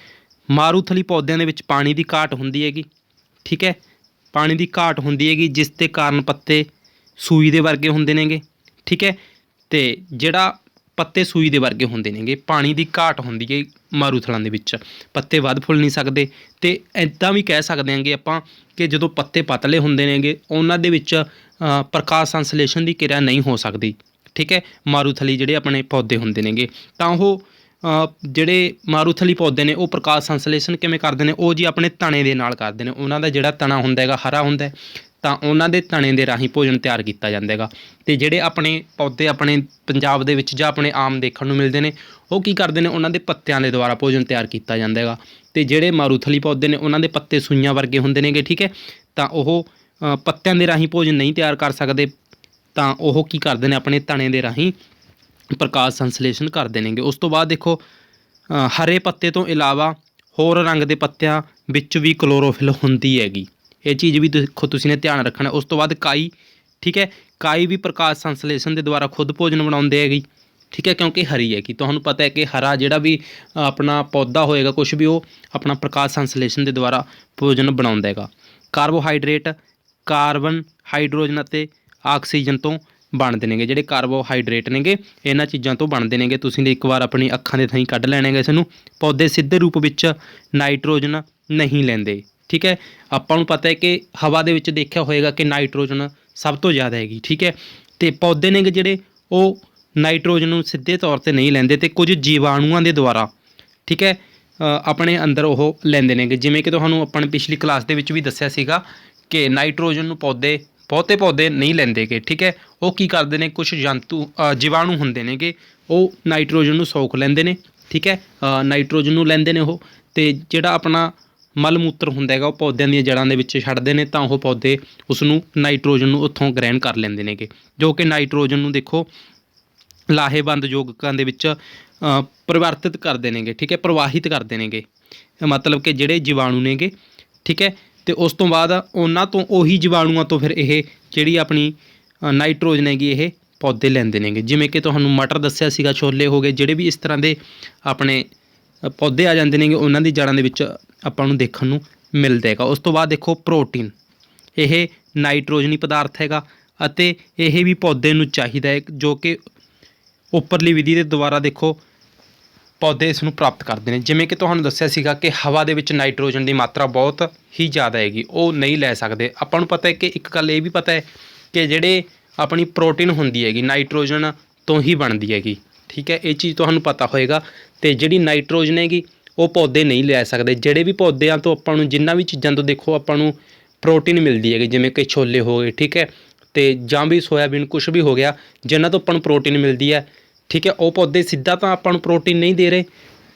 ਮਾਰੂਥਲੀ ਪੌਦਿਆਂ ਦੇ ਵਿੱਚ ਪਾਣੀ ਦੀ ਘਾਟ ਹੁੰਦੀ ਹੈਗੀ। ਠੀਕ ਹੈ, ਪਾਣੀ ਦੀ ਘਾਟ ਹੁੰਦੀ ਹੈਗੀ ਜਿਸ ਦੇ ਕਾਰਨ ਪੱਤੇ ਸੂਈ ਦੇ ਵਰਗੇ ਹੁੰਦੇ ਨੇਗੇ। ਠੀਕ ਹੈ, ਅਤੇ ਜਿਹੜਾ ਪੱਤੇ ਸੂਈ ਦੇ ਵਰਗੇ ਹੁੰਦੇ ਨੇਗੇ, ਪਾਣੀ ਦੀ ਘਾਟ ਹੁੰਦੀ ਹੈ ਮਾਰੂਥਲਾਂ ਦੇ ਵਿੱਚ, ਪੱਤੇ ਵੱਧ ਫੁੱਲ ਨਹੀਂ ਸਕਦੇ। ਅਤੇ ਇੱਦਾਂ ਵੀ ਕਹਿ ਸਕਦੇ ਹਾਂਗੇ ਆਪਾਂ ਕਿ ਜਦੋਂ ਪੱਤੇ ਪਤਲੇ ਹੁੰਦੇ ਨੇਗੇ ਉਹਨਾਂ ਦੇ ਵਿੱਚ ਪ੍ਰਕਾਸ਼ ਸੰਸਲੇਸ਼ਨ ਦੀ ਕਿਰਿਆ ਨਹੀਂ ਹੋ ਸਕਦੀ। ਠੀਕ ਹੈ, ਮਾਰੂਥਲੀ ਜਿਹੜੇ ਆਪਣੇ ਪੌਦੇ ਹੁੰਦੇ ਨੇਗੇ, ਤਾਂ ਉਹ ਜਿਹੜੇ ਮਾਰੂਥਲੀ ਪੌਦੇ ਨੇ ਉਹ ਪ੍ਰਕਾਸ਼ ਸੰਸਲੇਸ਼ਨ ਕਿਵੇਂ ਕਰਦੇ ਨੇ, ਉਹ ਜੀ ਆਪਣੇ ਤਣੇ ਦੇ ਨਾਲ ਕਰਦੇ ਨੇ। ਉਹਨਾਂ ਦਾ ਜਿਹੜਾ ਤਣਾ ਹੁੰਦਾ ਹੈਗਾ ਹਰਾ ਹੁੰਦਾ, ਤਾਂ ਉਹਨਾਂ ਦੇ ਤਣੇ ਦੇ ਰਾਹੀਂ ਭੋਜਨ ਤਿਆਰ ਕੀਤਾ ਜਾਂਦਾ ਹੈਗਾ। ਅਤੇ ਜਿਹੜੇ ਆਪਣੇ ਪੌਦੇ ਆਪਣੇ ਪੰਜਾਬ ਦੇ ਵਿੱਚ ਜਾਂ ਆਪਣੇ ਆਮ ਦੇਖਣ ਨੂੰ ਮਿਲਦੇ ਨੇ, ਉਹ ਕੀ ਕਰਦੇ ਨੇ, ਉਹਨਾਂ ਦੇ ਪੱਤਿਆਂ ਦੇ ਦੁਆਰਾ ਭੋਜਨ ਤਿਆਰ ਕੀਤਾ ਜਾਂਦਾ ਹੈਗਾ। ਅਤੇ ਜਿਹੜੇ ਮਾਰੂਥਲੀ ਪੌਦੇ ਨੇ ਉਹਨਾਂ ਦੇ ਪੱਤੇ ਸੂਈਆਂ ਵਰਗੇ ਹੁੰਦੇ ਨੇਗੇ। ਠੀਕ ਹੈ, ਤਾਂ ਉਹ ਪੱਤਿਆਂ ਦੇ ਰਾਹੀਂ ਭੋਜਨ ਨਹੀਂ ਤਿਆਰ ਕਰ ਸਕਦੇ, ਤਾਂ ਉਹ ਕੀ ਕਰਦੇ ਨੇ, ਆਪਣੇ ਤਣੇ ਦੇ ਰਾਹੀਂ ਪ੍ਰਕਾਸ਼ ਸੰਸਲੇਸ਼ਨ ਕਰਦੇ ਨੇਗੇ। ਉਸ ਤੋਂ ਬਾਅਦ ਦੇਖੋ, ਹਰੇ ਪੱਤੇ ਤੋਂ ਇਲਾਵਾ ਹੋਰ ਰੰਗ ਦੇ ਪੱਤਿਆਂ ਵਿੱਚ ਵੀ ਕਲੋਰੋਫਿਲ ਹੁੰਦੀ ਹੈਗੀ। ਇਹ ਚੀਜ਼ ਵੀ ਦੇਖੋ ਤੁਸੀਂ ਨੇ ਧਿਆਨ ਰੱਖਣਾ। ਉਸ ਤੋਂ ਬਾਅਦ ਕਾਈ। ਠੀਕ ਹੈ, ਕਾਈ ਵੀ ਪ੍ਰਕਾਸ਼ ਸੰਸਲੇਸ਼ਨ ਦੇ ਦੁਆਰਾ ਖੁਦ ਭੋਜਨ ਬਣਾਉਂਦੇ ਹੈਗੀ। ਠੀਕ ਹੈ, ਕਿਉਂਕਿ ਹਰੀ ਹੈਗੀ। ਤੁਹਾਨੂੰ ਪਤਾ ਹੈ ਕਿ ਹਰਾ ਜਿਹੜਾ ਵੀ ਆਪਣਾ ਪੌਦਾ ਹੋਏਗਾ ਕੁਛ ਵੀ, ਉਹ ਆਪਣਾ ਪ੍ਰਕਾਸ਼ ਸੰਸਲੇਸ਼ਨ ਦੇ ਦੁਆਰਾ ਭੋਜਨ ਬਣਾਉਂਦਾ ਹੈਗਾ। ਕਾਰਬੋਹਾਈਡਰੇਟ ਕਾਰਬਨ, ਹਾਈਡਰੋਜਨ ਅਤੇ ਆਕਸੀਜਨ ਤੋਂ ਬਣਦੇ ਨੇਗੇ। ਜਿਹੜੇ ਕਾਰਬੋਹਾਈਡਰੇਟ ਨੇਗੇ ਇਹਨਾਂ ਚੀਜ਼ਾਂ ਤੋਂ ਬਣਦੇ ਨੇਗੇ। ਤੁਸੀਂ ਨੇ ਇੱਕ ਵਾਰ ਆਪਣੀ ਅੱਖਾਂ ਦੇ ਥਾਈਂ ਕੱਢ ਲੈਣੇ ਗੇ ਇਸ ਨੂੰ। ਪੌਦੇ ਸਿੱਧੇ ਰੂਪ ਵਿੱਚ ਨਾਈਟ੍ਰੋਜਨ ਨਹੀਂ ਲੈਂਦੇ। ਠੀਕ ਹੈ, ਆਪਾਂ ਨੂੰ ਪਤਾ ਹੈ ਕਿ ਹਵਾ ਦੇ ਵਿੱਚ ਦੇਖਿਆ ਹੋਏਗਾ ਕਿ ਨਾਈਟ੍ਰੋਜਨ ਸਭ ਤੋਂ ਜ਼ਿਆਦਾ ਹੈਗੀ। ਠੀਕ ਹੈ, ਅਤੇ ਪੌਦੇ ਨੇਗੇ ਜਿਹੜੇ ਉਹ ਨਾਈਟ੍ਰੋਜਨ ਨੂੰ ਸਿੱਧੇ ਤੌਰ 'ਤੇ ਨਹੀਂ ਲੈਂਦੇ, ਅਤੇ ਕੁਝ ਜੀਵਾਣੂਆਂ ਦੇ ਦੁਆਰਾ ਠੀਕ ਹੈ ਆਪਣੇ ਅੰਦਰ ਉਹ ਲੈਂਦੇ ਨੇਗੇ। ਜਿਵੇਂ ਕਿ ਤੁਹਾਨੂੰ ਆਪਾਂ ਨੇ ਪਿਛਲੀ ਕਲਾਸ ਦੇ ਵਿੱਚ ਵੀ ਦੱਸਿਆ ਸੀਗਾ ਕਿ ਨਾਈਟ੍ਰੋਜਨ ਨੂੰ ਬਹੁਤੇ ਪੌਦੇ ਨਹੀਂ ਲੈਂਦੇ ਗੇ। ਠੀਕ ਹੈ, ਉਹ ਕੀ ਕਰਦੇ ਨੇ, ਕੁਛ ਜੀਵਾਣੂ ਹੁੰਦੇ ਨੇਗੇ, ਉਹ ਨਾਈਟ੍ਰੋਜਨ ਨੂੰ ਸੋਖ ਲੈਂਦੇ ਨੇ। ਠੀਕ ਹੈ, ਨਾਈਟ੍ਰੋਜਨ ਨੂੰ ਲੈਂਦੇ ਨੇ ਉਹ, ਅਤੇ ਜਿਹੜਾ ਆਪਣਾ ਮਲ ਮੂਤਰ ਹੁੰਦਾ ਹੈਗਾ ਉਹ ਪੌਦਿਆਂ ਦੀਆਂ ਜੜ੍ਹਾਂ ਦੇ ਵਿੱਚ ਛੱਡਦੇ ਨੇ, ਤਾਂ ਉਹ ਪੌਦੇ ਉਸ ਨੂੰ ਨਾਈਟ੍ਰੋਜਨ ਨੂੰ ਉੱਥੋਂ ਗ੍ਰਹਿਣ ਕਰ ਲੈਂਦੇ ਨੇਗੇ, ਜੋ ਕਿ ਨਾਈਟ੍ਰੋਜਨ ਨੂੰ ਦੇਖੋ ਲਾਹੇਵੰਦ ਯੋਗਕਾਂ ਦੇ ਵਿੱਚ ਪਰਿਵਰਤਿਤ ਕਰਦੇ ਨੇਗੇ। ਠੀਕ ਹੈ, ਪ੍ਰਵਾਹਿਤ ਕਰਦੇ ਨੇਗੇ, ਮਤਲਬ ਕਿ ਜਿਹੜੇ ਜੀਵਾਣੂ ਨੇਗੇ। ਠੀਕ ਹੈ, ਅਤੇ ਉਸ ਤੋਂ ਬਾਅਦ ਉਹਨਾਂ ਤੋਂ, ਉਹੀ ਜੀਵਾਣੂਆਂ ਤੋਂ ਫਿਰ ਇਹ ਜਿਹੜੀ ਆਪਣੀ ਨਾਈਟ੍ਰੋਜਨ ਹੈਗੀ ਇਹ ਪੌਦੇ ਲੈਂਦੇ ਨੇਗੇ। ਜਿਵੇਂ ਕਿ ਤੁਹਾਨੂੰ ਮਟਰ ਦੱਸਿਆ ਸੀਗਾ, ਛੋਲੇ ਹੋ ਗਏ, ਜਿਹੜੇ ਵੀ ਇਸ ਤਰ੍ਹਾਂ ਦੇ ਆਪਣੇ ਪੌਦੇ ਆ ਜਾਂਦੇ ਨੇਗੇ ਉਹਨਾਂ ਦੀ ਜੜ੍ਹਾਂ ਦੇ ਵਿੱਚ ਆਪਾਂ ਨੂੰ ਦੇਖਣ ਨੂੰ ਮਿਲਦਾ ਹੈਗਾ। ਉਸ ਤੋਂ ਬਾਅਦ ਦੇਖੋ ਪ੍ਰੋਟੀਨ, ਇਹ ਨਾਈਟ੍ਰੋਜਨੀ ਪਦਾਰਥ ਹੈਗਾ ਅਤੇ ਇਹ ਵੀ ਪੌਦੇ ਨੂੰ ਚਾਹੀਦਾ ਹੈ, ਜੋ ਕਿ ਉੱਪਰਲੀ ਵਿਧੀ ਦੇ ਦੁਆਰਾ ਦੇਖੋ ਪੌਦੇ ਇਸ ਨੂੰ ਪ੍ਰਾਪਤ ਕਰਦੇ ਨੇ। ਜਿਵੇਂ ਕਿ ਤੁਹਾਨੂੰ ਦੱਸਿਆ ਸੀਗਾ ਕਿ ਹਵਾ ਦੇ ਵਿੱਚ ਨਾਈਟ੍ਰੋਜਨ ਦੀ ਮਾਤਰਾ ਬਹੁਤ ਹੀ ਜ਼ਿਆਦਾ ਹੈਗੀ, ਉਹ ਨਹੀਂ ਲੈ ਸਕਦੇ। ਆਪਾਂ ਨੂੰ ਪਤਾ ਹੈ ਕਿ ਇੱਕ ਗੱਲ ਇਹ ਵੀ ਪਤਾ ਹੈ ਕਿ ਜਿਹੜੇ ਆਪਣੀ ਪ੍ਰੋਟੀਨ ਹੁੰਦੀ ਹੈਗੀ ਨਾਈਟ੍ਰੋਜਨ ਤੋਂ ਹੀ ਬਣਦੀ ਹੈਗੀ। ਠੀਕ ਹੈ, ਇਹ ਚੀਜ਼ ਤੁਹਾਨੂੰ ਪਤਾ ਹੋਏਗਾ। ਅਤੇ ਜਿਹੜੀ ਨਾਈਟ੍ਰੋਜਨ ਹੈਗੀ ਉਹ ਪੌਦੇ ਨਹੀਂ ਲੈ ਸਕਦੇ। ਜਿਹੜੇ ਵੀ ਪੌਦਿਆਂ ਤੋਂ ਆਪਾਂ ਨੂੰ, ਜਿੰਨਾਂ ਵੀ ਚੀਜ਼ਾਂ ਤੋਂ ਦੇਖੋ ਆਪਾਂ ਨੂੰ ਪ੍ਰੋਟੀਨ ਮਿਲਦੀ ਹੈਗੀ, ਜਿਵੇਂ ਕਿ ਛੋਲੇ ਹੋ ਗਏ। ਠੀਕ ਹੈ, ਅਤੇ ਜਾਂ ਵੀ ਸੋਇਆਬੀਨ ਕੁਛ ਵੀ ਹੋ ਗਿਆ, ਜਿਨ੍ਹਾਂ ਤੋਂ ਆਪਾਂ ਨੂੰ ਪ੍ਰੋਟੀਨ ਮਿਲਦੀ ਹੈ। ਠੀਕ ਹੈ, ਉਹ ਪੌਦੇ ਸਿੱਧਾ ਤਾਂ ਆਪਾਂ ਨੂੰ ਪ੍ਰੋਟੀਨ ਨਹੀਂ ਦੇ ਰਹੇ।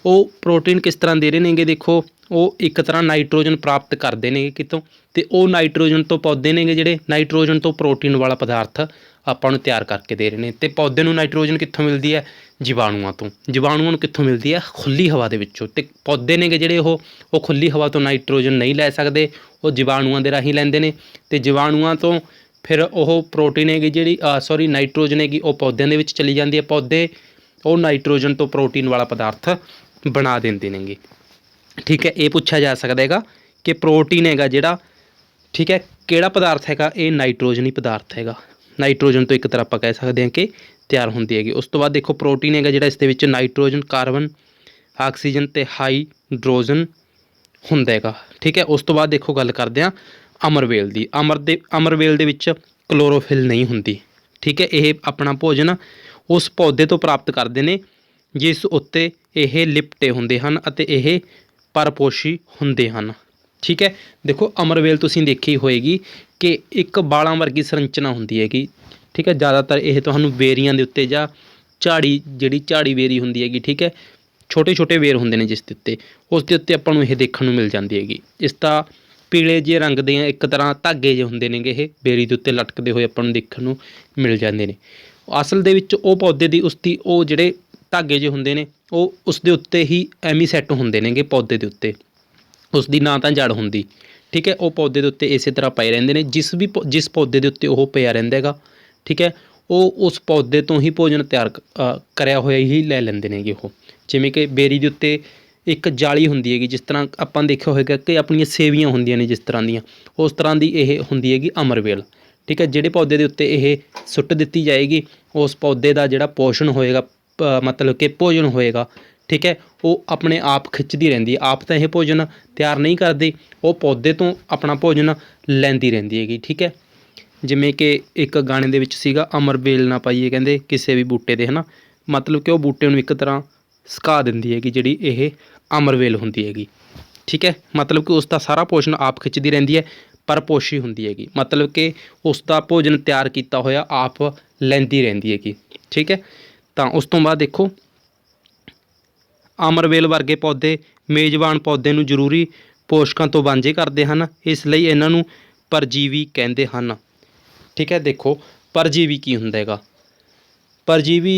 ਉਹ ਪ੍ਰੋਟੀਨ ਕਿਸ ਤਰ੍ਹਾਂ ਦੇ ਰਹੇ ਨੇਗੇ, ਦੇਖੋ ਉਹ ਇੱਕ ਤਰ੍ਹਾਂ ਨਾਈਟ੍ਰੋਜਨ ਪ੍ਰਾਪਤ ਕਰਦੇ ਨੇ ਕਿਤੋਂ, ਅਤੇ ਉਹ ਨਾਈਟ੍ਰੋਜਨ ਤੋਂ ਪੌਦੇ ਨੇਗੇ ਜਿਹੜੇ ਨਾਈਟ੍ਰੋਜਨ ਤੋਂ ਪ੍ਰੋਟੀਨ ਵਾਲਾ ਪਦਾਰਥ ਆਪਾਂ ਨੂੰ ਤਿਆਰ ਕਰਕੇ ਦੇ ਰਹੇ ਨੇ। ਅਤੇ ਪੌਦੇ ਨੂੰ ਨਾਈਟ੍ਰੋਜਨ ਕਿੱਥੋਂ ਮਿਲਦੀ ਹੈ, ਜੀਵਾਣੂਆਂ ਤੋਂ। ਜੀਵਾਣੂਆਂ ਨੂੰ ਕਿੱਥੋਂ ਮਿਲਦੀ ਹੈ, ਖੁੱਲ੍ਹੀ ਹਵਾ ਦੇ ਵਿੱਚੋਂ। ਅਤੇ ਪੌਦੇ ਨੇਗੇ ਜਿਹੜੇ ਉਹ ਖੁੱਲ੍ਹੀ ਹਵਾ ਤੋਂ ਨਾਈਟ੍ਰੋਜਨ ਨਹੀਂ ਲੈ ਸਕਦੇ, ਉਹ ਜੀਵਾਣੂਆਂ ਦੇ ਰਾਹੀਂ ਲੈਂਦੇ ਨੇ। ਅਤੇ ਜੀਵਾਣੂਆਂ ਤੋਂ ਫਿਰ ਉਹ ਪ੍ਰੋਟੀਨ ਹੈਗੀ ਜਿਹੜੀ ਨਾਈਟ੍ਰੋਜਨ ਹੈਗੀ ਉਹ ਪੌਦਿਆਂ ਦੇ ਵਿੱਚ ਚਲੀ ਜਾਂਦੀ ਹੈ। ਪੌਦੇ ਉਹ ਨਾਈਟ੍ਰੋਜਨ ਤੋਂ ਪ੍ਰੋਟੀਨ ਵਾਲਾ ਪਦਾਰਥ ਬਣਾ ਦਿੰਦੇ ਨੇਗੇ। ठीक है, ये पूछा जा सकता हैगा कि प्रोटीन हैगा जिहड़ा, ठीक है, किहड़ा पदार्थ हैगा, ये नाइट्रोजनी पदार्थ हैगा। नाइट्रोजन तो एक तरह आप कह सकते हैं कि ਤਿਆਰ ਹੁੰਦੀ हैगी। उस तो बाद देखो प्रोटीन हैगा जिहड़ा इसदे विच नाइट्रोजन, कार्बन, आक्सीजन ते हाइड्रोजन ਹੁੰਦਾ हैगा। ठीक है, उस तो बाद देखो गल करते हैं अमरवेल की। अमरवेल दे विच क्लोरोफिल नहीं हुंदी। ठीक है, ये अपना भोजन उस पौधे तो प्राप्त करते हैं जिस उत्ते ਇਹ ਲਿਪਟੇ ਹੁੰਦੇ ਹਨ ਅਤੇ ਇਹ ਪਰਪੋਸ਼ੀ ਹੁੰਦੇ ਹਨ। ठीक है, देखो अमरवेल तुसीं देखी होएगी कि एक बालां वर्गी संरचना हुंदी हैगी। ठीक है, ज़्यादातर यह तुहानूं वेरियां दे उत्ते जां झाड़ी जिहड़ी झाड़ी वेरी हुंदी हैगी। ठीक है, छोटे छोटे वेर हुंदे ने जिस दे उत्ते, उस दे उत्ते आपां नूं इह देखण नूं मिल जांदी हैगी। इसदा पीले ਜਿਹੇ रंग ਦੇ एक तरह धागे ਜਿਹੇ ਹੁੰਦੇ ਨੇਗੇ, ਇਹ ਬੇਰੀ ਦੇ ਉੱਤੇ ਲਟਕਦੇ ਹੋਏ ਆਪਾਂ ਨੂੰ ਦੇਖਣ ਨੂੰ ਮਿਲ ਜਾਂਦੇ ਨੇ। ਅਸਲ ਦੇ ਵਿੱਚ ਉਹ ਪੌਦੇ ਦੀ ਉਸਦੀ ਉਹ ਜਿਹੜੇ धागे जो होंदे ने ਉਹ ਉਸ ਦੇ ਉੱਤੇ ही ਐਵੇਂ ਸੈੱਟ ਹੁੰਦੇ ਨੇਗੇ ਪੌਦੇ ਦੇ ਉੱਤੇ, ਉਸ ਦੀ ਨਾ ਤਾਂ ਜੜ ਹੁੰਦੀ। ਠੀਕ ਹੈ, ਉਹ ਪੌਦੇ ਦੇ ਉੱਤੇ ਇਸੇ ਤਰ੍ਹਾਂ ਪਏ ਰਹਿੰਦੇ ਨੇ। ਜਿਸ ਪੌਦੇ ਦੇ ਉੱਤੇ ਉਹ ਪਿਆ ਰਹਿੰਦਾ ਹੈਗਾ, ਠੀਕ ਹੈ, ਉਹ ਉਸ ਪੌਦੇ ਤੋਂ ਹੀ ਭੋਜਨ ਤਿਆਰ ਕਰਿਆ ਹੋਇਆ ਹੀ ਲੈ ਲੈਂਦੇ ਨੇਗੇ ਉਹ। ਜਿਵੇਂ ਕਿ ਬੇਰੀ ਦੇ ਉੱਤੇ ਇੱਕ ਜਾਲੀ ਹੁੰਦੀ ਹੈਗੀ, ਜਿਸ ਤਰ੍ਹਾਂ ਆਪਾਂ ਦੇਖਿਆ ਹੋਏਗਾ ਕਿ ਆਪਣੀਆਂ ਸੇਵੀਆਂ ਹੁੰਦੀਆਂ ਨੇ ਜਿਸ ਤਰ੍ਹਾਂ ਦੀਆਂ, ਉਸ ਤਰ੍ਹਾਂ ਦੀ ਇਹ ਹੁੰਦੀ ਹੈਗੀ ਅਮਰਵੇਲ। ਠੀਕ ਹੈ, ਜਿਹੜੇ ਪੌਦੇ ਦੇ ਉੱਤੇ ਇਹ ਸੁੱਟ ਦਿੱਤੀ ਜਾਏਗੀ, ਉਸ ਪੌਦੇ ਦਾ ਜਿਹੜਾ ਪੋਸ਼ਣ ਹੋਏਗਾ, मतलब कि भोजन होएगा, ठीक है, वो अपने आप खिंचती रहती है। आप तो यह भोजन तैयार नहीं करती, वो पौधे तो अपना भोजन लैंदी रहती हैगी। ठीक है, जिमें कि एक गाने दे विच सीगा अमरवेल ना पाइए कहंदे किसी भी बूटे दे, है ना, मतलब कि वो बूटे नूं एक तरह सुका दिंदी हैगी जिहड़ी ये अमरवेल हुंदी हैगी। ठीक है, मतलब कि उसका सारा पोषण आप खिंचती रहती है, परपोशी हुंदी हैगी, मतलब कि उसका भोजन तैयार किया होया आप लैंदी रहती हैगी। ठीक है, ਤਾਂ ਉਸ ਤੋਂ ਬਾਅਦ ਦੇਖੋ ਅਮਰਵੇਲ ਵਰਗੇ ਪੌਦੇ ਮੇਜ਼ਬਾਨ ਪੌਦੇ ਨੂੰ ਜ਼ਰੂਰੀ ਪੋਸ਼ਕਾਂ ਤੋਂ ਵਾਂਝੇ ਕਰਦੇ ਹਨ, ਇਸ ਲਈ ਇਹਨਾਂ ਨੂੰ ਪਰਜੀਵੀ ਕਹਿੰਦੇ ਹਨ। ਠੀਕ ਹੈ, ਦੇਖੋ ਪਰਜੀਵੀ ਕੀ ਹੁੰਦਾ ਹੈਗਾ। ਪਰਜੀਵੀ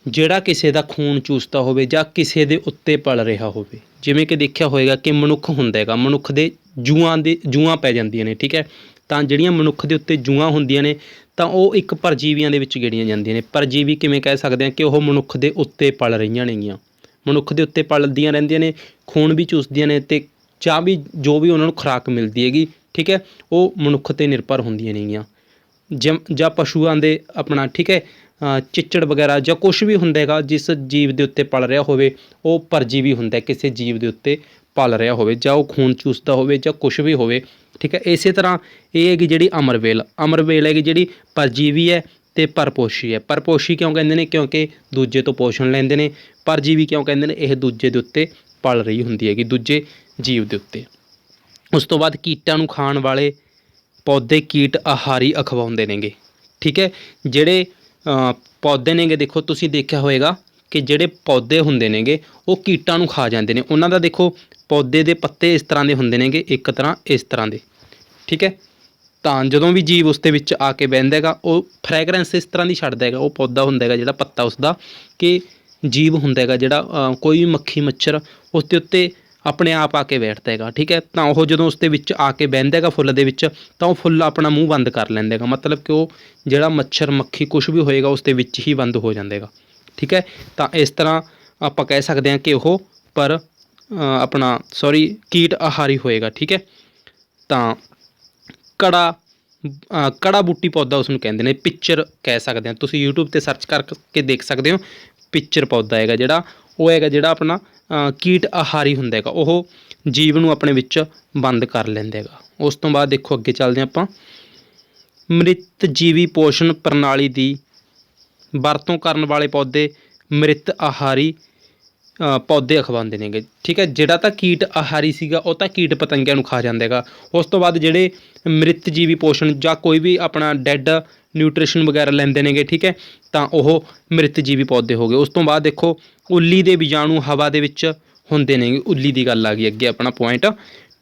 ਜਿਹੜਾ ਕਿਸੇ ਦਾ ਖੂਨ ਚੂਸਦਾ ਹੋਵੇ ਜਾਂ ਕਿਸੇ ਦੇ ਉੱਤੇ ਪਲ ਰਿਹਾ ਹੋਵੇ, ਜਿਵੇਂ ਕਿ ਦੇਖਿਆ ਹੋਏਗਾ ਕਿ ਮਨੁੱਖ ਹੁੰਦਾ ਹੈਗਾ, ਮਨੁੱਖ ਦੇ ਜੂਆਂ ਪੈ ਜਾਂਦੀਆਂ ਨੇ। ਠੀਕ ਹੈ, ਤਾਂ ਜਿਹੜੀਆਂ ਮਨੁੱਖ ਦੇ ਉੱਤੇ ਜੂਆਂ ਹੁੰਦੀਆਂ ਨੇ ਤਾਂ ਉਹ ਇੱਕ ਪਰਜੀਵੀਆਂ ਦੇ ਵਿੱਚ ਗਿਣੀਆਂ ਜਾਂਦੀਆਂ ਨੇ। ਪਰਜੀਵੀ ਕਿਵੇਂ ਕਹਿ ਸਕਦੇ ਹਾਂ ਕਿ ਉਹ ਮਨੁੱਖ ਦੇ ਉੱਤੇ ਪਲ ਰਹੀਆਂ ਨੇਗੀਆਂ, ਮਨੁੱਖ ਦੇ ਉੱਤੇ ਪਲਦੀਆਂ ਰਹਿੰਦੀਆਂ ਨੇ, ਖੂਨ ਵੀ ਚੂਸਦੀਆਂ ਨੇ ਅਤੇ ਜਾਂ ਵੀ ਜੋ ਵੀ ਉਹਨਾਂ ਨੂੰ ਖੁਰਾਕ ਮਿਲਦੀ ਹੈਗੀ, ਠੀਕ ਹੈ, ਉਹ ਮਨੁੱਖ 'ਤੇ ਨਿਰਭਰ ਹੁੰਦੀਆਂ ਨੇਗੀਆਂ। ਜਾਂ ਪਸ਼ੂਆਂ ਦੇ ਆਪਣਾ, ਠੀਕ ਹੈ, ਚਿੱਚੜ ਵਗੈਰਾ ਜਾਂ ਕੁਛ ਵੀ ਹੁੰਦਾ ਹੈਗਾ ਜਿਸ ਜੀਵ ਦੇ ਉੱਤੇ ਪਲ ਰਿਹਾ ਹੋਵੇ, ਉਹ ਪਰਜੀਵੀ ਹੁੰਦਾ। ਕਿਸੇ ਜੀਵ ਦੇ ਉੱਤੇ ਪਲ ਰਿਹਾ ਹੋਵੇ ਜਾਂ ਉਹ ਖੂਨ ਚੂਸਦਾ ਹੋਵੇ ਜਾਂ ਕੁਛ ਵੀ ਹੋਵੇ। ਠੀਕ ਹੈ, ਇਸੇ ਤਰ੍ਹਾਂ ਇਹ ਹੈਗੀ ਜਿਹੜੀ ਅਮਰਵੇਲ ਹੈਗੀ ਜਿਹੜੀ ਪਰਜੀਵੀ ਹੈ ਅਤੇ ਪਰਪੋਸ਼ੀ ਹੈ। ਪਰਪੋਸ਼ੀ ਕਿਉਂ ਕਹਿੰਦੇ ਨੇ? ਕਿਉਂਕਿ ਦੂਜੇ ਤੋਂ ਪੋਸ਼ਣ ਲੈਂਦੇ ਨੇ। ਪਰਜੀਵੀ ਕਿਉਂ ਕਹਿੰਦੇ ਨੇ? ਇਹ ਦੂਜੇ ਦੇ ਉੱਤੇ ਪਲ ਰਹੀ ਹੁੰਦੀ ਹੈਗੀ, ਦੂਜੇ ਜੀਵ ਦੇ ਉੱਤੇ। ਉਸ ਤੋਂ ਬਾਅਦ ਕੀਟਾਂ ਨੂੰ ਖਾਣ ਵਾਲੇ ਪੌਦੇ ਕੀਟ ਆਹਾਰੀ ਅਖਵਾਉਂਦੇ ਨੇਗੇ। ਠੀਕ ਹੈ, ਜਿਹੜੇ ਪੌਦੇ ਨੇਗੇ, ਦੇਖੋ ਤੁਸੀਂ ਦੇਖਿਆ ਹੋਏਗਾ ਕਿ ਜਿਹੜੇ ਪੌਦੇ ਹੁੰਦੇ ਨੇਗੇ ਉਹ ਕੀਟਾਂ ਨੂੰ ਖਾ ਜਾਂਦੇ ਨੇ। ਉਹਨਾਂ ਦਾ ਦੇਖੋ ਪੌਦੇ ਦੇ ਪੱਤੇ ਇਸ ਤਰ੍ਹਾਂ ਦੇ ਹੁੰਦੇ ਨੇਗੇ, ਇੱਕ ਤਰ੍ਹਾਂ ਇਸ ਤਰ੍ਹਾਂ ਦੇ। ਠੀਕ ਹੈ, ਤਾਂ ਜਦੋਂ ਵੀ ਜੀਵ ਉਸ ਦੇ ਵਿੱਚ ਆ ਕੇ ਬਹਿੰਦਾ ਹੈਗਾ ਉਹ ਫਰੈਗਰੈਂਸ ਇਸ ਤਰ੍ਹਾਂ ਦੀ ਛੱਡਦਾ ਹੈਗਾ। ਉਹ ਪੌਦਾ ਹੁੰਦਾ ਹੈਗਾ ਜਿਹੜਾ ਪੱਤਾ ਉਸਦਾ, ਕਿ ਜੀਵ ਹੁੰਦਾ ਹੈਗਾ ਜਿਹੜਾ ਕੋਈ ਵੀ ਮੱਖੀ ਮੱਛਰ ਉਸ ਦੇ ਉੱਤੇ ਆਪਣੇ ਆਪ ਆ ਕੇ ਬੈਠਦਾ ਹੈਗਾ। ਠੀਕ ਹੈ, ਤਾਂ ਉਹ ਜਦੋਂ ਉਸ ਦੇ ਵਿੱਚ ਆ ਕੇ ਬਹਿੰਦਾ ਹੈਗਾ ਫੁੱਲ ਦੇ ਵਿੱਚ, ਤਾਂ ਉਹ ਫੁੱਲ ਆਪਣਾ ਮੂੰਹ ਬੰਦ ਕਰ ਲੈਂਦਾ ਹੈਗਾ। ਮਤਲਬ ਕਿ ਉਹ ਜਿਹੜਾ ਮੱਛਰ ਮੱਖੀ ਕੁਛ ਵੀ ਹੋਏਗਾ ਉਸ ਦੇ ਵਿੱਚ ਹੀ ਬੰਦ ਹੋ ਜਾਂਦਾ ਹੈਗਾ। ਠੀਕ ਹੈ, ਤਾਂ ਇਸ ਤਰ੍ਹਾਂ ਆਪਾਂ ਕਹਿ ਸਕਦੇ ਹਾਂ ਕਿ ਉਹ ਕੀਟ ਆਹਾਰੀ ਹੋਏਗਾ। ਠੀਕ ਹੈ, ਤਾਂ ਕੜਾ ਬੂਟੀ ਪੌਦਾ ਉਸ ਨੂੰ ਕਹਿੰਦੇ ਨੇ, ਪਿੱਚਰ ਕਹਿ ਸਕਦੇ ਹਾਂ। ਤੁਸੀਂ YouTube 'ਤੇ ਸਰਚ ਕਰਕੇ ਦੇਖ ਸਕਦੇ ਹੋ। ਪਿੱਚਰ ਪੌਦਾ ਹੈਗਾ ਜਿਹੜਾ, ਉਹ ਹੈਗਾ ਜਿਹੜਾ ਆਪਣਾ ਕੀਟ ਆਹਾਰੀ ਹੁੰਦਾ ਹੈਗਾ, ਉਹ ਜੀਵ ਨੂੰ ਆਪਣੇ ਵਿੱਚ ਬੰਦ ਕਰ ਲੈਂਦਾ ਹੈਗਾ। ਉਸ ਤੋਂ ਬਾਅਦ ਦੇਖੋ ਅੱਗੇ ਚੱਲਦੇ ਹਾਂ ਆਪਾਂ। ਮ੍ਰਿਤ ਜੀਵੀ ਪੋਸ਼ਣ ਪ੍ਰਣਾਲੀ ਦੀ ਵਰਤੋਂ ਕਰਨ ਵਾਲੇ ਪੌਦੇ ਮ੍ਰਿਤ ਆਹਾਰੀ ਪੌਦੇ ਅਖਵਾਉਂਦੇ ਨੇਗੇ। ਠੀਕ ਹੈ, ਜਿਹੜਾ ਤਾਂ ਕੀਟ ਆਹਾਰੀ ਸੀਗਾ ਉਹ ਤਾਂ ਕੀਟ ਪਤੰਗਿਆਂ ਨੂੰ ਖਾ ਜਾਂਦਾ ਹੈਗਾ। ਉਸ ਤੋਂ ਬਾਅਦ ਜਿਹੜੇ ਮ੍ਰਿਤ ਜੀਵੀ ਪੋਸ਼ਣ ਜਾਂ ਕੋਈ ਵੀ ਆਪਣਾ ਡੈਡ ਨਿਊਟ੍ਰੀਸ਼ਨ ਵਗੈਰਾ ਲੈਂਦੇ ਨੇਗੇ, ਠੀਕ ਹੈ, ਤਾਂ ਉਹ ਮ੍ਰਿਤ ਜੀਵੀ ਪੌਦੇ ਹੋ ਗਏ। ਉਸ ਤੋਂ ਬਾਅਦ ਦੇਖੋ ਉੱਲੀ ਦੇ ਬੀਜਾਣੂ ਹਵਾ ਦੇ ਵਿੱਚ ਹੁੰਦੇ ਨੇਗੇ। ਉੱਲੀ ਦੀ ਗੱਲ ਆ ਗਈ ਅੱਗੇ ਆਪਣਾ ਪੁਆਇੰਟ।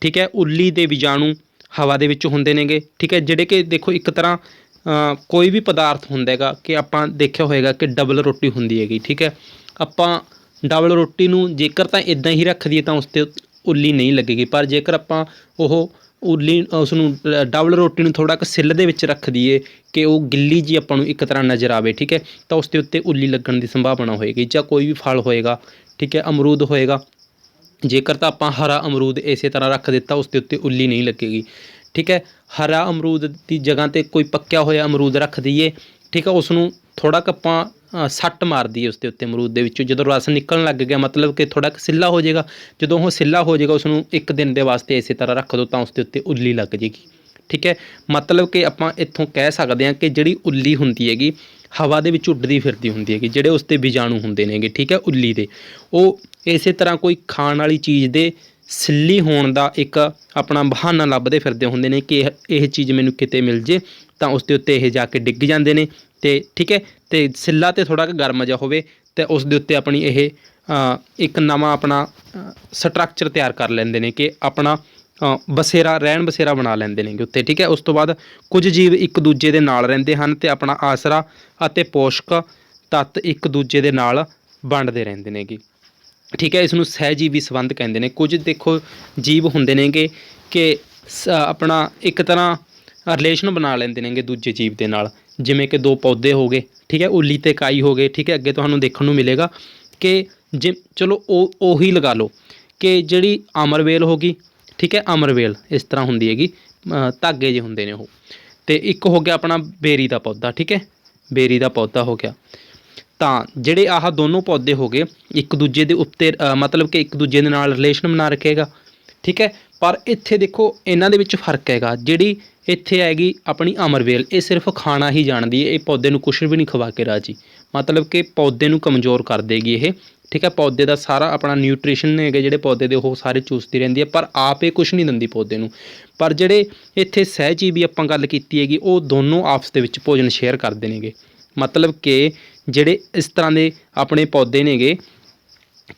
ਠੀਕ ਹੈ, ਉੱਲੀ ਦੇ ਬੀਜਾਣੂ ਹਵਾ ਦੇ ਵਿੱਚ ਹੁੰਦੇ ਨੇਗੇ। ਠੀਕ ਹੈ, ਜਿਹੜੇ ਕਿ ਦੇਖੋ ਇੱਕ ਤਰ੍ਹਾਂ ਕੋਈ ਵੀ ਪਦਾਰਥ ਹੁੰਦਾ ਹੈਗਾ ਕਿ ਆਪਾਂ ਦੇਖਿਆ ਹੋਏਗਾ ਕਿ ਡਬਲ ਰੋਟੀ ਹੁੰਦੀ ਹੈਗੀ। ਠੀਕ ਹੈ, ਆਪਾਂ ਡਬਲ ਰੋਟੀ ਨੂੰ ਜੇਕਰ ਤਾਂ ਇੱਦਾਂ ਹੀ ਰੱਖ ਦਈਏ ਤਾਂ ਉਸ 'ਤੇ ਉੱਲੀ ਨਹੀਂ ਲੱਗੇਗੀ, ਪਰ ਜੇਕਰ ਆਪਾਂ ਉਸ ਨੂੰ ਡਬਲ ਰੋਟੀ ਨੂੰ ਥੋੜ੍ਹਾ ਕੁ ਸਿੱਲ ਦੇ ਵਿੱਚ ਰੱਖ ਦਈਏ ਕਿ ਉਹ ਗਿੱਲੀ ਜੀ ਆਪਾਂ ਨੂੰ ਇੱਕ ਤਰ੍ਹਾਂ ਨਜ਼ਰ ਆਵੇ, ਠੀਕ ਹੈ, ਤਾਂ ਉਸ ਦੇ ਉੱਤੇ ਉੱਲੀ ਲੱਗਣ ਦੀ ਸੰਭਾਵਨਾ ਹੋਏਗੀ। ਜਾਂ ਕੋਈ ਵੀ ਫਲ ਹੋਏਗਾ, ਠੀਕ ਹੈ, ਅਮਰੂਦ ਹੋਏਗਾ, ਜੇਕਰ ਤਾਂ ਆਪਾਂ ਹਰਾ ਅਮਰੂਦ ਇਸੇ ਤਰ੍ਹਾਂ ਰੱਖ ਦਿੱਤਾ, ਉਸ ਦੇ ਉੱਤੇ ਉੱਲੀ ਨਹੀਂ ਲੱਗੇਗੀ। ਠੀਕ ਹੈ, ਹਰਾ ਅਮਰੂਦ ਦੀ ਜਗ੍ਹਾ 'ਤੇ ਕੋਈ ਪੱਕਿਆ ਹੋਇਆ ਅਮਰੂਦ ਰੱਖ ਦਈਏ। ਠੀਕ ਹੈ, ਉਸ ਨੂੰ ਥੋੜ੍ਹਾ ਕੁ ਆਪਾਂ ਸੱਟ ਮਾਰ ਦਈਏ ਉਸ ਦੇ ਉੱਤੇ ਅਮਰੂਦ ਦੇ ਵਿੱਚੋਂ, ਜਦੋਂ ਰਸ ਨਿਕਲਣ ਲੱਗ ਗਿਆ ਮਤਲਬ ਕਿ ਥੋੜ੍ਹਾ ਕੁ ਸਿੱਲਾ ਹੋ ਜਾਏਗਾ। ਜਦੋਂ ਉਹ ਸਿੱਲਾ ਹੋ ਜਾਏਗਾ, ਉਸ ਨੂੰ 1 ਦਿਨ ਦੇ ਵਾਸਤੇ ਇਸੇ ਤਰ੍ਹਾਂ ਰੱਖ ਦਿਓ ਤਾਂ ਉਸ ਦੇ ਉੱਤੇ ਉੱਲੀ ਲੱਗ ਜਾਏਗੀ। ਠੀਕ ਹੈ, ਮਤਲਬ ਕਿ ਆਪਾਂ ਇੱਥੋਂ ਕਹਿ ਸਕਦੇ ਹਾਂ ਕਿ ਜਿਹੜੀ ਉੱਲੀ ਹੁੰਦੀ ਹੈਗੀ ਹਵਾ ਦੇ ਵਿੱਚ ਉੱਡਦੀ ਫਿਰਦੀ ਹੁੰਦੀ ਹੈਗੀ, ਜਿਹੜੇ ਉਸ 'ਤੇ ਬੀਜਾਣੂ ਹੁੰਦੇ ਨੇਗੇ। ਠੀਕ ਹੈ, ਉੱਲੀ ਦੇ ਉਹ ਇਸੇ ਤਰ੍ਹਾਂ ਕੋਈ ਖਾਣ ਵਾਲੀ ਚੀਜ਼ ਦੇ ਸਿੱਲੀ ਹੋਣ ਦਾ ਇੱਕ ਆਪਣਾ ਬਹਾਨਾ ਲੱਭਦੇ ਫਿਰਦੇ ਹੁੰਦੇ ਨੇ ਕਿ ਇਹ ਚੀਜ਼ ਮੈਨੂੰ ਕਿਤੇ ਮਿਲ ਜੇ, ਤਾਂ ਉਸ ਦੇ ਉੱਤੇ ਇਹ ਜਾ ਕੇ ਡਿੱਗ ਜਾਂਦੇ ਨੇ। ਅਤੇ ਠੀਕ ਹੈ, ਅਤੇ ਸਿੱਲਾ 'ਤੇ ਥੋੜ੍ਹਾ ਕੁ ਗਰਮ ਜਿਹਾ ਹੋਵੇ ਅਤੇ ਉਸ ਦੇ ਉੱਤੇ ਆਪਣੀ ਇਹ ਇੱਕ ਨਵਾਂ ਆਪਣਾ ਸਟਰਕਚਰ ਤਿਆਰ ਕਰ ਲੈਂਦੇ ਨੇ ਕਿ ਆਪਣਾ ਬਸੇਰਾ ਰਹਿਣ ਬਸੇਰਾ ਬਣਾ ਲੈਂਦੇ ਨੇਗੇ ਉੱਤੇ। ਠੀਕ ਹੈ, ਉਸ ਤੋਂ ਬਾਅਦ ਕੁਝ ਜੀਵ ਇੱਕ ਦੂਜੇ ਦੇ ਨਾਲ ਰਹਿੰਦੇ ਹਨ ਅਤੇ ਆਪਣਾ ਆਸਰਾ ਅਤੇ ਪੋਸ਼ਕ ਤੱਤ ਇੱਕ ਦੂਜੇ ਦੇ ਨਾਲ ਵੰਡਦੇ ਰਹਿੰਦੇ ਨੇਗੇ। ਠੀਕ ਹੈ, ਇਸ ਨੂੰ ਸਹਿਜੀਵੀ ਸੰਬੰਧ ਕਹਿੰਦੇ ਨੇ। ਕੁਝ ਦੇਖੋ ਜੀਵ ਹੁੰਦੇ ਨੇਗੇ ਕਿ ਆਪਣਾ ਇੱਕ ਤਰ੍ਹਾਂ ਰਿਲੇਸ਼ਨ ਬਣਾ ਲੈਂਦੇ ਨੇਗੇ ਦੂਜੇ ਜੀਵ ਦੇ ਨਾਲ, ਜਿਵੇਂ ਕਿ 2 ਪੌਦੇ ਹੋ ਗਏ। ਠੀਕ ਹੈ, ਉੱਲੀ ਅਤੇ ਕਾਈ ਹੋ ਗਏ। ਠੀਕ ਹੈ, ਅੱਗੇ ਤੁਹਾਨੂੰ ਦੇਖਣ ਨੂੰ ਮਿਲੇਗਾ ਕਿ ਚਲੋ ਉਹੀ ਲਗਾ ਲਓ ਕਿ ਜਿਹੜੀ ਅਮਰਵੇਲ ਹੋ ਗਈ। ਠੀਕ ਹੈ, ਅਮਰਵੇਲ ਇਸ ਤਰ੍ਹਾਂ ਹੁੰਦੀ ਹੈਗੀ, ਧਾਗੇ ਜਿਹੇ ਹੁੰਦੇ ਨੇ ਉਹ। ਅਤੇ ਇੱਕ ਹੋ ਗਿਆ ਆਪਣਾ ਬੇਰੀ ਦਾ ਪੌਦਾ। ਠੀਕ ਹੈ, ਬੇਰੀ ਦਾ ਪੌਦਾ ਹੋ ਗਿਆ। ਤਾਂ ਜਿਹੜੇ ਆਹ ਦੋਨੋਂ ਪੌਦੇ ਹੋ ਗਏ ਇੱਕ ਦੂਜੇ ਦੇ ਉੱਤੇ ਮਤਲਬ ਕਿ ਇੱਕ ਦੂਜੇ ਦੇ ਨਾਲ ਰਿਲੇਸ਼ਨ ਬਣਾ ਰੱਖੇਗਾ। ਠੀਕ ਹੈ, ਪਰ ਇੱਥੇ ਦੇਖੋ ਇਹਨਾਂ ਦੇ ਵਿੱਚ ਫਰਕ ਹੈਗਾ। ਜਿਹੜੀ ਇੱਥੇ ਹੈਗੀ ਆਪਣੀ ਅਮਰਵੇਲ, ਇਹ ਸਿਰਫ ਖਾਣਾ ਹੀ ਜਾਣਦੀ ਹੈ, ਇਹ ਪੌਦੇ ਨੂੰ ਕੁਛ ਵੀ ਨਹੀਂ ਖਵਾ ਕੇ ਰਾਜੀ, ਮਤਲਬ ਕਿ ਪੌਦੇ ਨੂੰ ਕਮਜ਼ੋਰ ਕਰ ਦੇਗੀ ਇਹ। ਠੀਕ ਹੈ, ਪੌਦੇ ਦਾ ਸਾਰਾ ਆਪਣਾ ਨਿਊਟ੍ਰੀਸ਼ਨ ਨੇ ਹੈਗੇ ਜਿਹੜੇ ਪੌਦੇ ਦੇ ਉਹ ਸਾਰੇ ਚੂਸਦੀ ਰਹਿੰਦੀ ਹੈ, ਪਰ ਆਪ ਇਹ ਕੁਛ ਨਹੀਂ ਦਿੰਦੀ ਪੌਦੇ ਨੂੰ। ਪਰ ਜਿਹੜੇ ਇੱਥੇ ਸਹਿਜੀਵੀ ਆਪਾਂ ਗੱਲ ਕੀਤੀ ਹੈਗੀ, ਉਹ ਦੋਨੋਂ ਆਪਸ ਦੇ ਵਿੱਚ ਭੋਜਨ ਸ਼ੇਅਰ ਕਰਦੇ ਨੇਗੇ। ਮਤਲਬ ਕਿ ਜਿਹੜੇ ਇਸ ਤਰ੍ਹਾਂ ਦੇ ਆਪਣੇ ਪੌਦੇ ਨੇਗੇ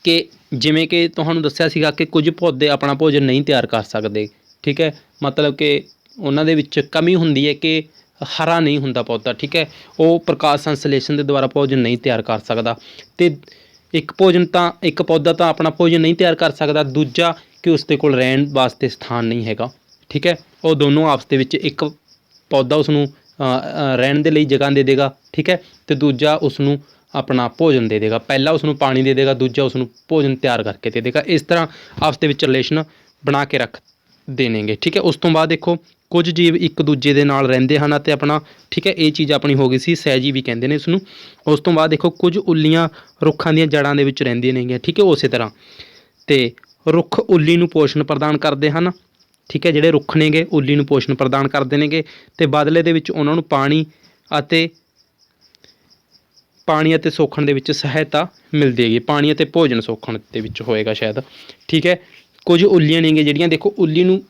ਕਿ ਜਿਵੇਂ ਕਿ ਤੁਹਾਨੂੰ ਦੱਸਿਆ ਸੀਗਾ ਕਿ ਕੁਝ ਪੌਦੇ ਆਪਣਾ ਭੋਜਨ ਨਹੀਂ ਤਿਆਰ ਕਰ ਸਕਦੇ। ਠੀਕ ਹੈ, ਮਤਲਬ ਕਿ ਉਹਨਾਂ ਦੇ ਵਿੱਚ ਕਮੀ ਹੁੰਦੀ ਹੈ ਕਿ ਹਰਾ ਨਹੀਂ ਹੁੰਦਾ ਪੌਦਾ। ਠੀਕ ਹੈ, ਉਹ ਪ੍ਰਕਾਸ਼ ਸੰਸਲੇਸ਼ਨ ਦੇ ਦੁਆਰਾ ਭੋਜਨ ਨਹੀਂ ਤਿਆਰ ਕਰ ਸਕਦਾ। ਅਤੇ ਇੱਕ ਪੌਦਾ ਤਾਂ ਆਪਣਾ ਭੋਜਨ ਨਹੀਂ ਤਿਆਰ ਕਰ ਸਕਦਾ, ਦੂਜਾ ਕਿ ਉਸ ਦੇ ਕੋਲ ਰਹਿਣ ਵਾਸਤੇ ਸਥਾਨ ਨਹੀਂ ਹੈਗਾ। ਠੀਕ ਹੈ, ਉਹ ਦੋਨੋਂ ਆਪਸ ਦੇ ਵਿੱਚ ਇੱਕ ਪੌਦਾ ਉਸ ਨੂੰ ਰਹਿਣ ਦੇ ਲਈ ਜਗ੍ਹਾ ਦੇ ਦੇਗਾ। ਠੀਕ ਹੈ, ਅਤੇ ਦੂਜਾ ਉਸ ਨੂੰ ਆਪਣਾ ਭੋਜਨ ਦੇ ਦੇਗਾ। ਪਹਿਲਾ ਉਸ ਨੂੰ ਪਾਣੀ ਦੇ ਦੇਗਾ, ਦੂਜਾ ਉਸ ਨੂੰ ਭੋਜਨ ਤਿਆਰ ਕਰਕੇ ਦੇ ਦੇਗਾ। ਇਸ ਤਰ੍ਹਾਂ ਆਪਸ ਦੇ ਵਿੱਚ ਰਿਲੇਸ਼ਨ ਬਣਾ ਕੇ ਰੱਖ ਦੇਣਗੇ। ਠੀਕ ਹੈ, ਉਸ ਤੋਂ ਬਾਅਦ ਦੇਖੋ ਕੁਝ ਜੀਵ ਇੱਕ ਦੂਜੇ ਦੇ ਨਾਲ ਰਹਿੰਦੇ ਹਨ ਅਤੇ ਆਪਣਾ ਠੀਕ ਹੈ, ਇਹ ਚੀਜ਼ ਆਪਣੀ ਹੋ ਗਈ ਸੀ ਸਹਿਜੀਵੀ ਕਹਿੰਦੇ ਨੇ ਇਸ ਨੂੰ। ਉਸ ਤੋਂ ਬਾਅਦ ਦੇਖੋ ਕੁਝ ਉੱਲੀਆਂ ਰੁੱਖਾਂ ਦੀਆਂ ਜੜ੍ਹਾਂ ਦੇ ਵਿੱਚ ਰਹਿੰਦੀਆਂ ਨੇਗੀਆਂ। ਠੀਕ ਹੈ, ਉਸੇ ਤਰ੍ਹਾਂ ਅਤੇ ਰੁੱਖ ਉੱਲੀ ਨੂੰ ਪੋਸ਼ਣ ਪ੍ਰਦਾਨ ਕਰਦੇ ਹਨ। ਠੀਕ ਹੈ, ਜਿਹੜੇ ਰੁੱਖ ਨੇਗੇ ਉੱਲੀ ਨੂੰ ਪੋਸ਼ਣ ਪ੍ਰਦਾਨ ਕਰਦੇ ਨੇਗੇ ਅਤੇ ਬਦਲੇ ਦੇ ਵਿੱਚ ਉਹਨਾਂ ਨੂੰ ਪਾਣੀ ਅਤੇ ਸੋਖਣ ਦੇ ਵਿੱਚ ਸਹਾਇਤਾ ਮਿਲਦੀ ਹੈਗੀ। ਪਾਣੀ ਅਤੇ ਭੋਜਨ ਸੋਖਣ ਦੇ ਵਿੱਚ ਹੋਏਗਾ ਸ਼ਾਇਦ। ਠੀਕ ਹੈ, ਕੁਝ ਉੱਲੀਆਂ ਨੇਗੇ ਜਿਹੜੀਆਂ ਦੇਖੋ ਉੱਲੀ ਨੂੰ,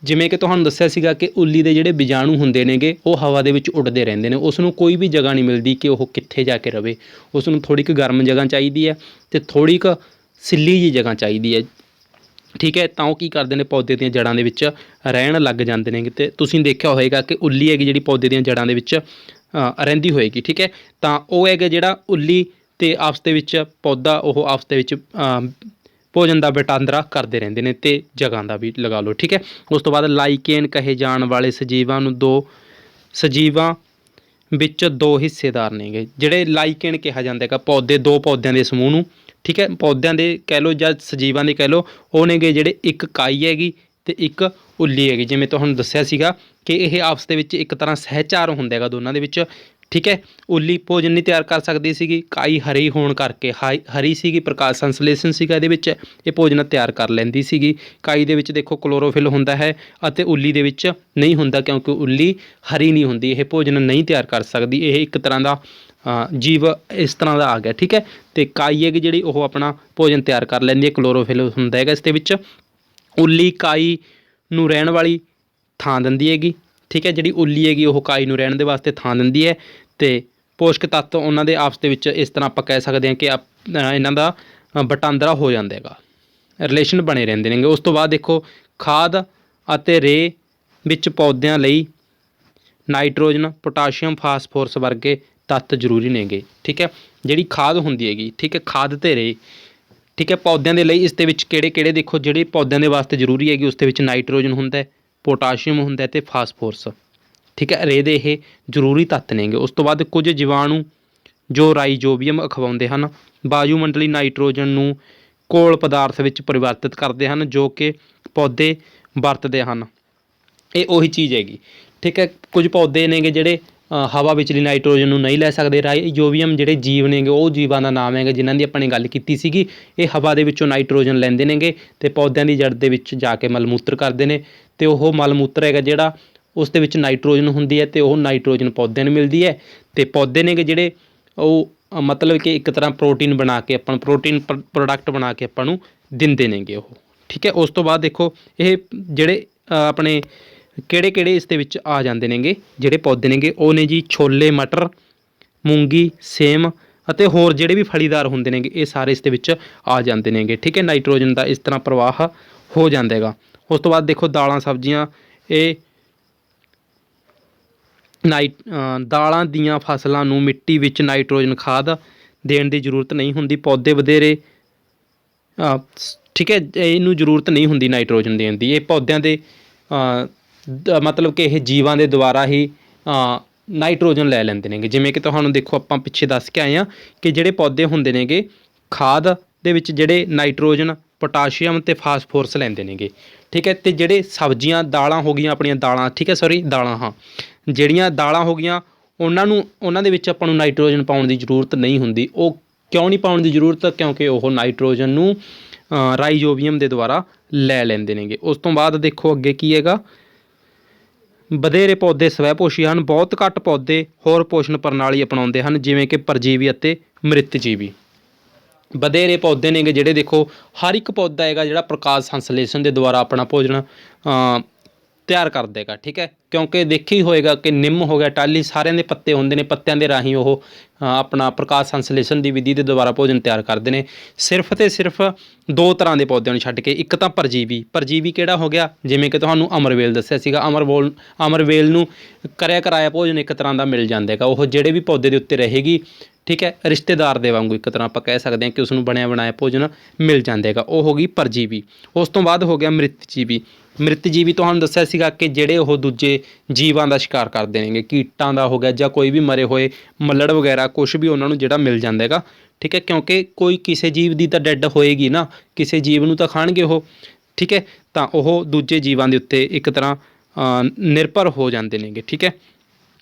ਜਿਵੇਂ ਕਿ ਤੁਹਾਨੂੰ ਦੱਸਿਆ ਸੀਗਾ ਕਿ ਉੱਲੀ ਦੇ ਜਿਹੜੇ ਬੀਜਾਣੂ ਹੁੰਦੇ ਨੇਗੇ ਉਹ ਹਵਾ ਦੇ ਵਿੱਚ ਉੱਡਦੇ ਰਹਿੰਦੇ ਨੇ। ਉਸ ਨੂੰ ਕੋਈ ਵੀ ਜਗ੍ਹਾ ਨਹੀਂ ਮਿਲਦੀ ਕਿ ਉਹ ਕਿੱਥੇ ਜਾ ਕੇ ਰਵੇ। ਉਸ ਨੂੰ ਥੋੜ੍ਹੀ ਕੁ ਗਰਮ ਜਗ੍ਹਾ ਚਾਹੀਦੀ ਹੈ ਅਤੇ ਥੋੜ੍ਹੀ ਕੁ ਸਿੱਲੀ ਜਿਹੀ ਜਗ੍ਹਾ ਚਾਹੀਦੀ ਹੈ। ਠੀਕ ਹੈ, ਤਾਂ ਉਹ ਕੀ ਕਰਦੇ ਨੇ, ਪੌਦੇ ਦੀਆਂ ਜੜ੍ਹਾਂ ਦੇ ਵਿੱਚ ਰਹਿਣ ਲੱਗ ਜਾਂਦੇ ਨੇ। ਅਤੇ ਤੁਸੀਂ ਦੇਖਿਆ ਹੋਏਗਾ ਕਿ ਉੱਲੀ ਹੈਗੀ ਜਿਹੜੀ ਪੌਦੇ ਦੀਆਂ ਜੜ੍ਹਾਂ ਦੇ ਵਿੱਚ ਰਹਿੰਦੀ ਹੋਏਗੀ। ਠੀਕ ਹੈ, ਤਾਂ ਉਹ ਹੈਗਾ ਜਿਹੜਾ ਉੱਲੀ ਅਤੇ ਆਪਸ ਦੇ ਵਿੱਚ ਪੌਦਾ, ਉਹ ਆਪਸ ਦੇ ਵਿੱਚ ਭੋਜਨ ਦਾ ਵਟਾਂਦਰਾ ਕਰਦੇ ਰਹਿੰਦੇ ਨੇ ਅਤੇ ਜਗ੍ਹਾ ਦਾ ਵੀ ਲਗਾ ਲਓ। ਠੀਕ ਹੈ, ਉਸ ਤੋਂ ਬਾਅਦ ਲਾਈਕੇਨ ਕਹੇ ਜਾਣ ਵਾਲੇ ਸਜੀਵਾਂ ਵਿੱਚ 2 ਹਿੱਸੇਦਾਰ ਨੇਗੇ। ਜਿਹੜੇ ਲਾਈਕੇਨ ਕਿਹਾ ਜਾਂਦਾ ਹੈਗਾ ਦੋ ਪੌਦਿਆਂ ਦੇ ਸਮੂਹ ਨੂੰ। ਠੀਕ ਹੈ, ਪੌਦਿਆਂ ਦੇ ਕਹਿ ਲਓ ਜਾਂ ਸਜੀਵਾਂ ਦੇ ਕਹਿ ਲਓ, ਉਹ ਨੇਗੇ ਜਿਹੜੇ ਇੱਕ ਕਾਈ ਹੈਗੀ ਅਤੇ ਇੱਕ ਉੱਲੀ ਹੈਗੀ। ਜਿਵੇਂ ਤੁਹਾਨੂੰ ਦੱਸਿਆ ਸੀਗਾ ਕਿ ਇਹ ਆਪਸ ਦੇ ਵਿੱਚ ਇੱਕ ਤਰ੍ਹਾਂ ਸਹਿਚਾਰ ਹੁੰਦਾ ਹੈਗਾ ਦੋਨਾਂ ਦੇ ਵਿੱਚ। ਠੀਕ ਹੈ, ਉੱਲੀ ਭੋਜਨ ਨਹੀਂ ਤਿਆਰ ਕਰ ਸਕਦੀ ਸੀਗੀ, ਕਾਈ ਹਰੀ ਹੋਣ ਕਰਕੇ ਹਰੀ ਸੀਗੀ, ਪ੍ਰਕਾਸ਼ ਸੰਸਲੇਸ਼ਨ ਸੀਗਾ ਇਹਦੇ ਵਿੱਚ, ਇਹ ਭੋਜਨ ਤਿਆਰ ਕਰ ਲੈਂਦੀ ਸੀਗੀ। ਕਾਈ ਦੇ ਵਿੱਚ ਦੇਖੋ ਕਲੋਰੋਫਿਲ ਹੁੰਦਾ ਹੈ ਅਤੇ ਉੱਲੀ ਦੇ ਵਿੱਚ ਨਹੀਂ ਹੁੰਦਾ, ਕਿਉਂਕਿ ਉੱਲੀ ਹਰੀ ਨਹੀਂ ਹੁੰਦੀ, ਇਹ ਭੋਜਨ ਨਹੀਂ ਤਿਆਰ ਕਰ ਸਕਦੀ। ਇਹ ਇੱਕ ਤਰ੍ਹਾਂ ਦਾ ਜੀਵ ਇਸ ਤਰ੍ਹਾਂ ਦਾ ਆ ਗਿਆ। ਠੀਕ ਹੈ, ਅਤੇ ਕਾਈ ਹੈਗੀ ਜਿਹੜੀ ਉਹ ਆਪਣਾ ਭੋਜਨ ਤਿਆਰ ਕਰ ਲੈਂਦੀ ਹੈ, ਕਲੋਰੋਫਿਲ ਹੁੰਦਾ ਹੈਗਾ ਇਸ ਦੇ ਵਿੱਚ। ਉੱਲੀ ਕਾਈ ਨੂੰ ਰਹਿਣ ਵਾਲੀ ਥਾਂ ਦਿੰਦੀ ਹੈਗੀ। ਠੀਕ ਹੈ, ਜਿਹੜੀ ਉੱਲੀ ਹੈਗੀ ਉਹ ਕਾਈ ਨੂੰ ਰਹਿਣ ਦੇ ਵਾਸਤੇ ਥਾਂ ਦਿੰਦੀ ਹੈ ਅਤੇ ਪੋਸ਼ਕ ਤੱਤ ਉਹਨਾਂ ਦੇ ਆਪਸ ਦੇ ਵਿੱਚ ਇਸ ਤਰ੍ਹਾਂ ਆਪਾਂ ਕਹਿ ਸਕਦੇ ਹਾਂ ਕਿ ਇਹਨਾਂ ਦਾ ਵਟਾਂਦਰਾ ਹੋ ਜਾਂਦਾ ਹੈਗਾ, ਰਿਲੇਸ਼ਨ ਬਣੇ ਰਹਿੰਦੇ ਨੇਗੇ। ਉਸ ਤੋਂ ਬਾਅਦ ਦੇਖੋ ਖਾਦ ਅਤੇ ਰੇਹ ਵਿੱਚ ਪੌਦਿਆਂ ਲਈ ਨਾਈਟ੍ਰੋਜਨ, ਪੋਟਾਸ਼ੀਅਮ, ਫਾਸਫੋਰਸ ਵਰਗੇ ਤੱਤ ਜ਼ਰੂਰੀ ਨੇਗੇ। ਠੀਕ ਹੈ, ਜਿਹੜੀ ਖਾਦ ਹੁੰਦੀ ਹੈਗੀ, ਠੀਕ ਹੈ, ਖਾਦ ਅਤੇ ਰੇਹ, ਠੀਕ ਹੈ, ਪੌਦਿਆਂ ਦੇ ਲਈ ਇਸ ਦੇ ਵਿੱਚ ਕਿਹੜੇ ਦੇਖੋ ਜਿਹੜੇ ਪੌਦਿਆਂ ਦੇ ਵਾਸਤੇ ਜ਼ਰੂਰੀ ਹੈਗੀ, ਉਸ ਦੇ ਵਿੱਚ ਨਾਈਟ੍ਰੋਜਨ ਹੁੰਦਾ, ਪੋਟਾਸ਼ੀਅਮ ਹੁੰਦਾ ਅਤੇ ਫਾਸਫੋਰਸ। ਠੀਕ ਹੈ, ਰੇਹ ਦੇ ਇਹ ਜ਼ਰੂਰੀ ਤੱਤ ਨੇਗੇ। ਉਸ ਤੋਂ ਬਾਅਦ ਕੁਝ ਜੀਵਾਣੂ ਜੋ ਰਾਈਜੋਬੀਅਮ ਅਖਵਾਉਂਦੇ ਹਨ, ਵਾਯੂਮੰਡਲੀ ਨਾਈਟ੍ਰੋਜਨ ਨੂੰ ਘੋਲ ਪਦਾਰਥ ਵਿੱਚ ਪਰਿਵਰਤਿਤ ਕਰਦੇ ਹਨ ਜੋ ਕਿ ਪੌਦੇ ਵਰਤਦੇ ਹਨ। ਇਹ ਉਹੀ ਚੀਜ਼ ਹੈਗੀ, ਠੀਕ ਹੈ। ਕੁਝ ਪੌਦੇ ਨੇਗੇ ਜਿਹੜੇ ਹਵਾ ਵਿਚਲੀ ਨਾਈਟ੍ਰੋਜਨ ਨੂੰ ਨਹੀਂ ਲੈ ਸਕਦੇ। ਰਾਈਜ਼ੋਬੀਅਮ ਜਿਹੜੇ ਜੀਵ ਨੇਗੇ ਉਹ ਜੀਵਾਂ ਦਾ ਨਾਮ ਹੈਗਾ ਜਿਨ੍ਹਾਂ ਦੀ ਆਪਾਂ ਨੇ ਗੱਲ ਕੀਤੀ ਸੀਗੀ। ਇਹ ਹਵਾ ਦੇ ਵਿੱਚੋਂ ਨਾਈਟ੍ਰੋਜਨ ਲੈਂਦੇ ਨੇਗੇ ਅਤੇ ਪੌਦਿਆਂ ਦੀ ਜੜ੍ਹ ਦੇ ਵਿੱਚ ਜਾ ਕੇ ਮਲ ਮੂਤਰ ਕਰਦੇ ਨੇ, ਅਤੇ ਉਹ ਮਲ ਮੂਤਰ ਹੈਗਾ ਜਿਹੜਾ ਉਸ ਦੇ ਵਿੱਚ ਨਾਈਟ੍ਰੋਜਨ ਹੁੰਦੀ ਹੈ ਅਤੇ ਉਹ ਨਾਈਟ੍ਰੋਜਨ ਪੌਦਿਆਂ ਨੂੰ ਮਿਲਦੀ ਹੈ। ਅਤੇ ਪੌਦੇ ਨੇਗੇ ਜਿਹੜੇ ਉਹ ਮਤਲਬ ਕਿ ਇੱਕ ਤਰ੍ਹਾਂ ਪ੍ਰੋਟੀਨ ਬਣਾ ਕੇ ਆਪਾਂ ਨੂੰ ਪ੍ਰੋਟੀਨ ਪ੍ਰੋਡਕਟ ਬਣਾ ਕੇ ਆਪਾਂ ਨੂੰ ਦਿੰਦੇ ਨੇਗੇ ਉਹ, ਠੀਕ ਹੈ। ਉਸ ਤੋਂ ਬਾਅਦ ਦੇਖੋ ਇਹ ਜਿਹੜੇ ਆਪਣੇ ਕਿਹੜੇ ਇਸ ਦੇ ਵਿੱਚ ਆ ਜਾਂਦੇ ਨੇਗੇ ਜਿਹੜੇ ਪੌਦੇ ਨੇਗੇ ਉਹ ਨੇ ਜੀ ਛੋਲੇ, ਮਟਰ, ਮੂੰਗੀ, ਸੇਮ ਅਤੇ ਹੋਰ ਜਿਹੜੇ ਵੀ ਫਲੀਦਾਰ ਹੁੰਦੇ ਨੇਗੇ ਇਹ ਸਾਰੇ ਇਸ ਦੇ ਵਿੱਚ ਆ ਜਾਂਦੇ ਨੇਗੇ, ਠੀਕ ਹੈ। ਨਾਈਟ੍ਰੋਜਨ ਦਾ ਇਸ ਤਰ੍ਹਾਂ ਪ੍ਰਵਾਹ ਹੋ ਜਾਂਦਾ ਹੈਗਾ। ਉਸ ਤੋਂ ਬਾਅਦ ਦੇਖੋ ਦਾਲਾਂ ਸਬਜ਼ੀਆਂ, ਇਹ ਦਾਲਾਂ ਦੀਆਂ ਫਸਲਾਂ ਨੂੰ ਮਿੱਟੀ ਵਿੱਚ ਨਾਈਟ੍ਰੋਜਨ ਖਾਦ ਦੇਣ ਦੀ ਜ਼ਰੂਰਤ ਨਹੀਂ ਹੁੰਦੀ। ਪੌਦੇ ਵਧੇਰੇ ਠੀਕ ਹੈ ਇਹਨੂੰ ਜ਼ਰੂਰਤ ਨਹੀਂ ਹੁੰਦੀ ਨਾਈਟ੍ਰੋਜਨ ਦੇਣ ਦੀ। ਇਹ ਪੌਦਿਆਂ ਦੇ ਮਤਲਬ ਕਿ ਇਹ ਜੀਵਾਂ ਦੇ ਦੁਆਰਾ ਹੀ ਨਾਈਟ੍ਰੋਜਨ ਲੈ ਲੈਂਦੇ ਨੇਗੇ। ਜਿਵੇਂ ਕਿ ਤੁਹਾਨੂੰ ਦੇਖੋ ਆਪਾਂ ਪਿੱਛੇ ਦੱਸ ਕੇ ਆਏ ਹਾਂ ਕਿ ਜਿਹੜੇ ਪੌਦੇ ਹੁੰਦੇ ਨੇਗੇ ਖਾਦ ਦੇ ਵਿੱਚ ਜਿਹੜੇ ਨਾਈਟ੍ਰੋਜਨ, ਪੋਟਾਸ਼ੀਅਮ ਅਤੇ ਫਾਸਫੋਰਸ ਲੈਂਦੇ ਨੇਗੇ, ਠੀਕ ਹੈ। ਅਤੇ ਜਿਹੜੇ ਸਬਜ਼ੀਆਂ ਦਾਲਾਂ ਹੋ ਗਈਆਂ ਆਪਣੀਆਂ ਦਾਲਾਂ, ਠੀਕ ਹੈ, ਦਾਲਾਂ, ਹਾਂ, ਜਿਹੜੀਆਂ ਦਾਲਾਂ ਹੋ ਗਈਆਂ ਉਹਨਾਂ ਦੇ ਵਿੱਚ ਆਪਾਂ ਨੂੰ ਨਾਈਟ੍ਰੋਜਨ ਪਾਉਣ ਦੀ ਜ਼ਰੂਰਤ ਨਹੀਂ ਹੁੰਦੀ। ਉਹ ਕਿਉਂ ਨਹੀਂ ਪਾਉਣ ਦੀ ਜ਼ਰੂਰਤ? ਕਿਉਂਕਿ ਉਹ ਨਾਈਟ੍ਰੋਜਨ ਨੂੰ ਰਾਈਜ਼ੋਬੀਅਮ ਦੇ ਦੁਆਰਾ ਲੈ ਲੈਂਦੇ ਨੇਗੇ। ਉਸ ਤੋਂ ਬਾਅਦ ਦੇਖੋ ਅੱਗੇ ਕੀ ਹੈਗਾ, ਵਧੇਰੇ ਪੌਦੇ ਸਵੈ-ਪੋਸ਼ੀ ਹਨ। ਬਹੁਤ ਘੱਟ ਪੌਦੇ ਹੋਰ ਪੋਸ਼ਣ ਪ੍ਰਣਾਲੀ ਅਪਣਾਉਂਦੇ ਹਨ ਜਿਵੇਂ ਕਿ ਪਰਜੀਵੀ ਅਤੇ ਮ੍ਰਿਤ ਜੀਵੀ। ਵਧੇਰੇ ਪੌਦੇ ਨੇਗੇ ਜਿਹੜੇ ਦੇਖੋ ਹਰ ਇੱਕ ਪੌਦਾ ਹੈਗਾ ਜਿਹੜਾ ਪ੍ਰਕਾਸ਼ ਸੰਸਲੇਸ਼ਨ ਦੇ ਦੁਆਰਾ ਆਪਣਾ ਭੋਜਨ ਤਿਆਰ ਕਰ ਦੇਗਾ, ਠੀਕ ਹੈ। ਕਿਉਂਕਿ ਦੇਖਿਆ ਹੀ ਹੋਏਗਾ ਕਿ ਨਿੰਮ ਹੋ ਗਿਆ, ਟਾਹਲੀ, ਸਾਰਿਆਂ ਦੇ ਪੱਤੇ ਹੁੰਦੇ ਨੇ, ਪੱਤਿਆਂ ਦੇ ਰਾਹੀਂ ਉਹ ਆਪਣਾ ਪ੍ਰਕਾਸ਼ ਸੰਸਲੇਸ਼ਨ ਦੀ ਵਿਧੀ ਦੇ ਦੁਆਰਾ ਭੋਜਨ ਤਿਆਰ ਕਰਦੇ ਨੇ। ਸਿਰਫ ਅਤੇ ਸਿਰਫ ਦੋ ਤਰ੍ਹਾਂ ਦੇ ਪੌਦਿਆਂ ਨੂੰ ਛੱਡ ਕੇ, ਇੱਕ ਤਾਂ ਪਰਜੀਵੀ ਕਿਹੜਾ ਹੋ ਗਿਆ, ਜਿਵੇਂ ਕਿ ਤੁਹਾਨੂੰ ਅਮਰਵੇਲ ਦੱਸਿਆ ਸੀਗਾ, ਅਮਰਵੇਲ ਨੂੰ ਕਰਿਆ ਕਰਾਇਆ ਭੋਜਨ ਇੱਕ ਤਰ੍ਹਾਂ ਦਾ ਮਿਲ ਜਾਂਦਾ ਹੈਗਾ। ਉਹ ਜਿਹੜੇ ਵੀ ਪੌਦੇ ਦੇ ਉੱਤੇ ਰਹੇਗੀ, ਠੀਕ ਹੈ, ਰਿਸ਼ਤੇਦਾਰ ਦੇ ਵਾਂਗੂ ਇੱਕ ਤਰ੍ਹਾਂ ਆਪਾਂ ਕਹਿ ਸਕਦੇ ਹਾਂ ਕਿ ਉਸ ਨੂੰ ਬਣਿਆ ਬਣਾਇਆ ਭੋਜਨ ਮਿਲ ਜਾਂਦਾ ਹੈਗਾ, ਉਹ ਹੋ ਗਈ ਪਰਜੀਵੀ। ਉਸ ਤੋਂ ਬਾਅਦ ਹੋ ਗਿਆ ਮ੍ਰਿਤ ਜੀਵੀ ਤੁਹਾਨੂੰ ਦੱਸਿਆ ਸੀਗਾ ਕਿ ਜਿਹੜੇ ਉਹ ਦੂਜੇ ਜੀਵਾਂ ਦਾ ਸ਼ਿਕਾਰ ਕਰਦੇ ਨੇਗੇ, ਕੀਟਾਂ ਦਾ ਹੋ ਗਿਆ ਜਾਂ ਕੋਈ ਵੀ ਮਰੇ ਹੋਏ ਮੱਲੜ ਵਗੈਰਾ ਕੁਛ ਵੀ ਉਹਨਾਂ ਨੂੰ ਜਿਹੜਾ ਮਿਲ ਜਾਂਦਾ ਹੈਗਾ, ਠੀਕ ਹੈ। ਕਿਉਂਕਿ ਕੋਈ ਕਿਸੇ ਜੀਵ ਦੀ ਤਾਂ ਡੈੱਡ ਹੋਏਗੀ ਨਾ, ਕਿਸੇ ਜੀਵ ਨੂੰ ਤਾਂ ਖਾਣਗੇ ਉਹ, ਠੀਕ ਹੈ। ਤਾਂ ਉਹ ਦੂਜੇ ਜੀਵਾਂ ਦੇ ਉੱਤੇ ਇੱਕ ਤਰ੍ਹਾਂ ਨਿਰਭਰ ਹੋ ਜਾਂਦੇ ਨੇਗੇ, ਠੀਕ ਹੈ।